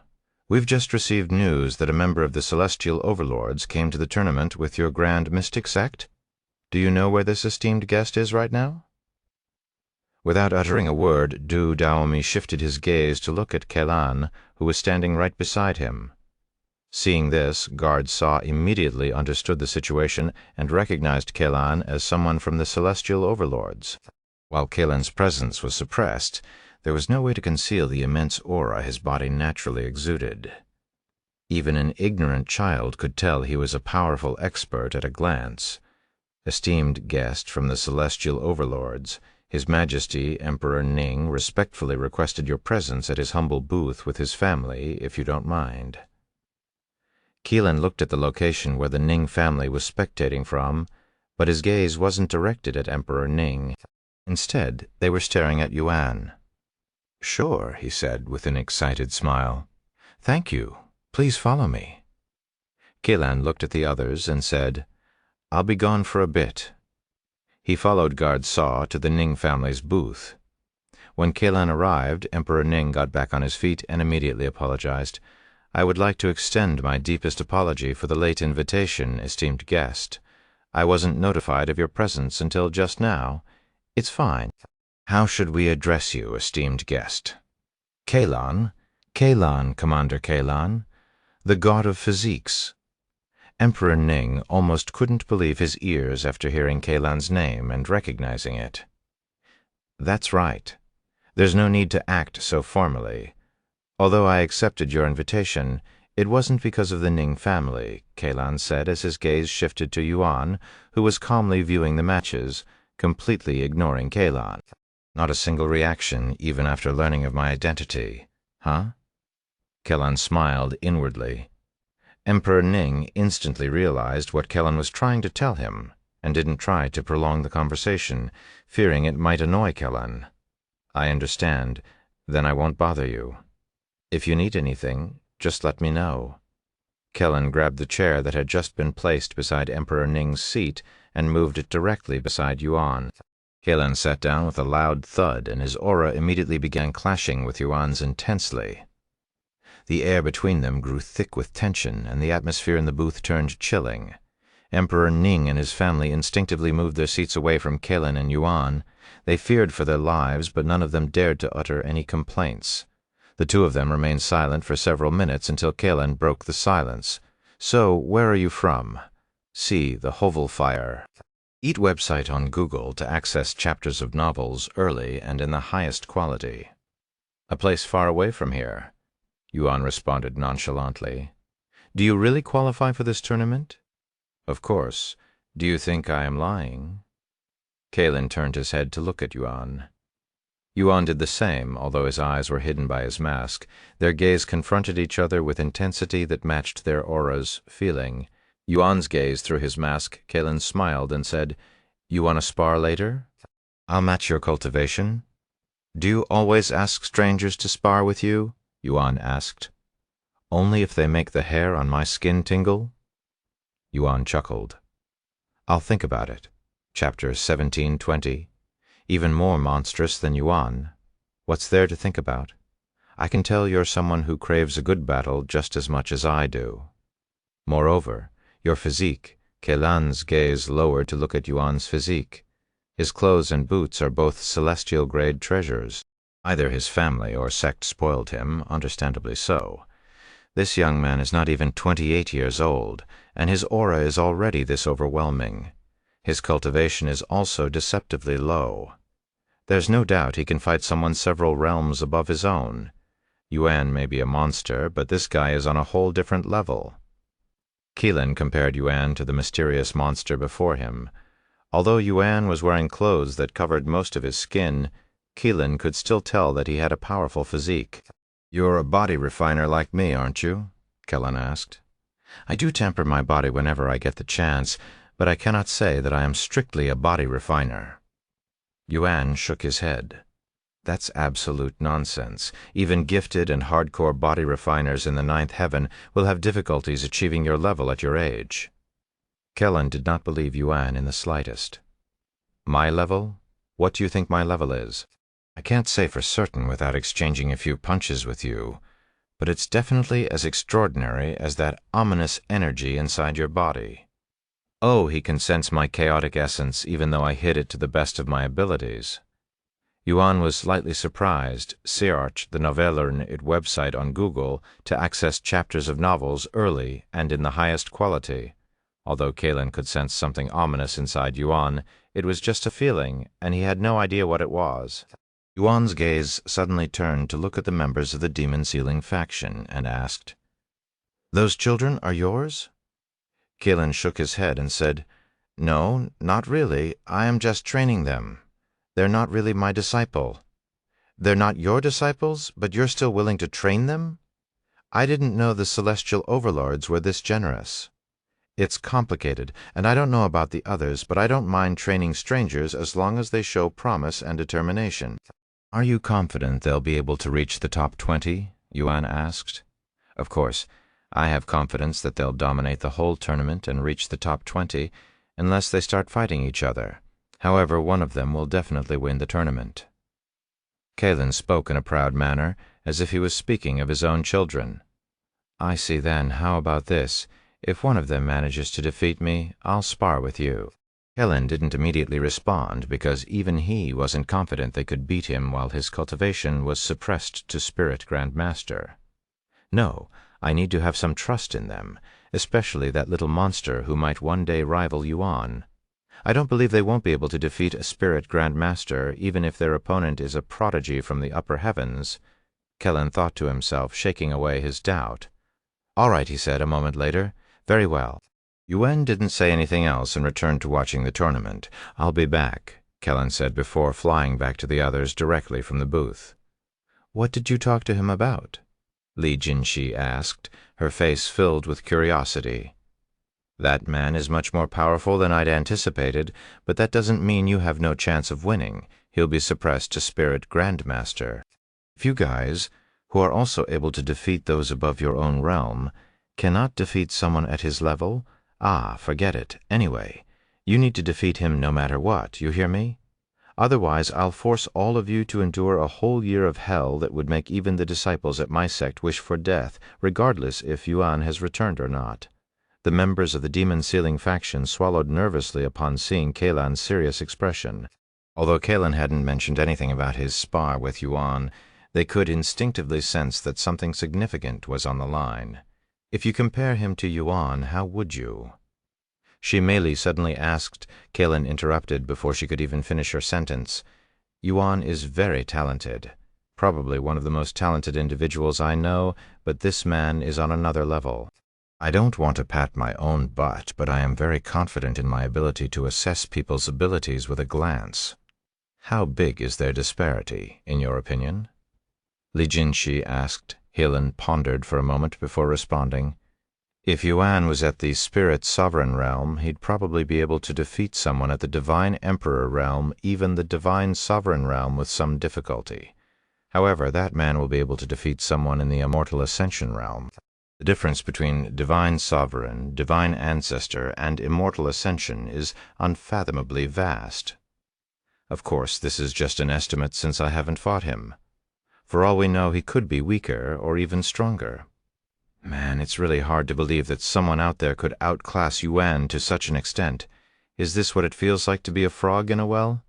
we've just received news that a member of the Celestial Overlords came to the tournament with your Grand Mystic Sect. Do you know where this esteemed guest is right now? Without uttering a word, Du Daomi shifted his gaze to look at Kelan, who was standing right beside him. Seeing this, Guard Saw immediately understood the situation and recognized Kelan as someone from the Celestial Overlords. While Kelan's presence was suppressed, there was no way to conceal the immense aura his body naturally exuded. Even an ignorant child could tell he was a powerful expert at a glance. Esteemed guest from the Celestial Overlords, His Majesty Emperor Ning respectfully requested your presence at his humble booth with his family, if you don't mind. Keelan looked at the location where the Ning family was spectating from, but his gaze wasn't directed at Emperor Ning. Instead, they were staring at Yuan. Sure, he said with an excited smile. Thank you. Please follow me. Keelan looked at the others and said, I'll be gone for a bit. He followed Guard Saw to the Ning family's booth. When Kelan arrived, Emperor Ning got back on his feet and immediately apologized. I would like to extend my deepest apology for the late invitation, esteemed guest. I wasn't notified of your presence until just now. It's fine. How should we address you, esteemed guest? Kelan, Commander Kelan, the god of physiques. Emperor Ning almost couldn't believe his ears after hearing Kelan's name and recognizing it. That's right. There's no need to act so formally. Although I accepted your invitation, it wasn't because of the Ning family, Kelan said as his gaze shifted to Yuan, who was calmly viewing the matches, completely ignoring Kelan. Not a single reaction, even after learning of my identity. Huh? Kelan smiled inwardly. Emperor Ning instantly realized what Kelan was trying to tell him, and didn't try to prolong the conversation, fearing it might annoy Kelan. I understand. Then I won't bother you. If you need anything, just let me know. Kellen grabbed the chair that had just been placed beside Emperor Ning's seat and moved it directly beside Yuan. Kellen sat down with a loud thud, and his aura immediately began clashing with Yuan's intensely. The air between them grew thick with tension, and the atmosphere in the booth turned chilling. Emperor Ning and his family instinctively moved their seats away from Kellen and Yuan. They feared for their lives, but none of them dared to utter any complaints. The two of them remained silent for several minutes until Kellen broke the silence. So, where are you from? See the Hovel Fire. Eat website on Google to access chapters of novels early and in the highest quality. A place far away from here, Yuan responded nonchalantly. Do you really qualify for this tournament? Of course. Do you think I am lying? Kellen turned his head to look at Yuan. Yuan did the same, although his eyes were hidden by his mask. Their gaze confronted each other with intensity that matched their auras, feeling. Yuan's gaze through his mask, Kellen smiled and said, You want to spar later? I'll match your cultivation. Do you always ask strangers to spar with you? Yuan asked. Only if they make the hair on my skin tingle? Yuan chuckled. I'll think about it. Chapter 1720. Even more monstrous than Yuan. What's there to think about? I can tell you're someone who craves a good battle just as much as I do. Moreover, your physique. Kellan's gaze lowered to look at Yuan's physique. His clothes and boots are both celestial-grade treasures. Either his family or sect spoiled him, understandably so. This young man is not even 28 years old, and his aura is already this overwhelming. His cultivation is also deceptively low. There's no doubt he can fight someone several realms above his own. Yuan may be a monster, but this guy is on a whole different level. Kellen compared Yuan to the mysterious monster before him. Although Yuan was wearing clothes that covered most of his skin, Kellen could still tell that he had a powerful physique. You're a body refiner like me, aren't you? Kellen asked. I do temper my body whenever I get the chance, but I cannot say that I am strictly a body refiner. Yuan shook his head. That's absolute nonsense. Even gifted and hardcore body refiners in the ninth heaven will have difficulties achieving your level at your age. Kellen did not believe Yuan in the slightest. My level? What do you think my level is? I can't say for certain without exchanging a few punches with you, but it's definitely as extraordinary as that ominous energy inside your body. Oh, he can sense my chaotic essence even though I hid it to the best of my abilities. Yuan was slightly surprised. Search the Novellern website on Google to access chapters of novels early and in the highest quality. Although Kellen could sense something ominous inside Yuan, it was just a feeling, and he had no idea what it was. Yuan's gaze suddenly turned to look at the members of the demon-sealing faction and asked, Those children are yours? Kellen shook his head and said, No, not really. I am just training them. They're not really my disciple. They're not your disciples, but you're still willing to train them? I didn't know the celestial overlords were this generous. It's complicated, and I don't know about the others, but I don't mind training strangers as long as they show promise and determination. Are you confident they'll be able to reach the top 20? Yuan asked. Of course, I have confidence that they'll dominate the whole tournament and reach the top 20, unless they start fighting each other. However, one of them will definitely win the tournament. Kellen spoke in a proud manner, as if he was speaking of his own children. I see then. How about this? If one of them manages to defeat me, I'll spar with you. Kellen didn't immediately respond because even he wasn't confident they could beat him while his cultivation was suppressed to Spirit Grandmaster. No, I need to have some trust in them, especially that little monster who might one day rival Yuan. I don't believe they won't be able to defeat a Spirit Grandmaster even if their opponent is a prodigy from the upper heavens. Kellen thought to himself, shaking away his doubt. All right, he said a moment later. Very well. Yuan didn't say anything else and returned to watching the tournament. I'll be back, Kellen said before flying back to the others directly from the booth. What did you talk to him about? Li Jinshi asked, her face filled with curiosity. That man is much more powerful than I'd anticipated, but that doesn't mean you have no chance of winning. He'll be suppressed to Spirit Grandmaster. If you guys, who are also able to defeat those above your own realm, cannot defeat someone at his level, forget it. Anyway, you need to defeat him no matter what, you hear me? Otherwise, I'll force all of you to endure a whole year of hell that would make even the disciples at my sect wish for death, regardless if Yuan has returned or not. The members of the demon-sealing faction swallowed nervously upon seeing Kaelan's serious expression. Although Kaelan hadn't mentioned anything about his spar with Yuan, they could instinctively sense that something significant was on the line. If you compare him to Yuan, how would you? Shimeli suddenly asked. Kaelan interrupted before she could even finish her sentence. Yuan is very talented. Probably one of the most talented individuals I know, but this man is on another level. I don't want to pat my own butt, but I am very confident in my ability to assess people's abilities with a glance. How big is their disparity, in your opinion? Li Jinshi asked. Helan pondered for a moment before responding. If Yuan was at the Spirit Sovereign realm, he'd probably be able to defeat someone at the Divine Emperor realm, even the Divine Sovereign realm, with some difficulty. However, that man will be able to defeat someone in the Immortal Ascension realm. The difference between Divine Sovereign, Divine Ancestor, and Immortal Ascension is unfathomably vast. Of course, this is just an estimate since I haven't fought him. For all we know, he could be weaker or even stronger. Man, it's really hard to believe that someone out there could outclass Yuan to such an extent. Is this what it feels like to be a frog in a well?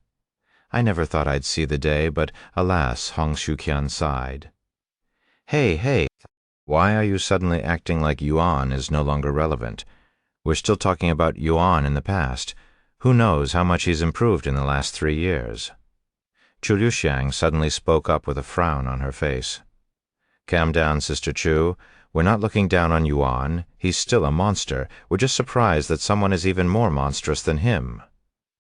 I never thought I'd see the day, but alas, Hong Shuqian sighed. Hey, why are you suddenly acting like Yuan is no longer relevant? We're still talking about Yuan in the past. Who knows how much he's improved in the last 3 years? Chu Liuxiang suddenly spoke up with a frown on her face. Calm down, Sister Chu. We're not looking down on Yuan. He's still a monster. We're just surprised that someone is even more monstrous than him,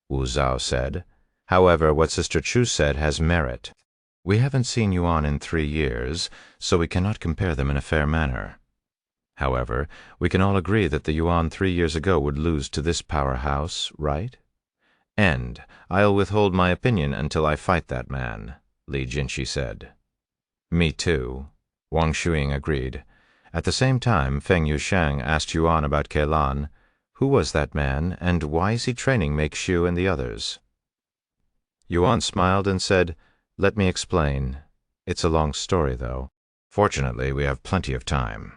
Wu Zhao said. However, what Sister Chu said has merit. We haven't seen Yuan in 3 years, so we cannot compare them in a fair manner. However, we can all agree that the Yuan 3 years ago would lose to this powerhouse, right? And I'll withhold my opinion until I fight that man, Li Jinshi said. Me too, Wang Shuing agreed. At the same time, Feng Yushang asked Yuan about Kaelan. Who was that man, and why is he training Make Shu and the others? Yuan smiled and said, Let me explain. It's a long story, though. Fortunately, we have plenty of time.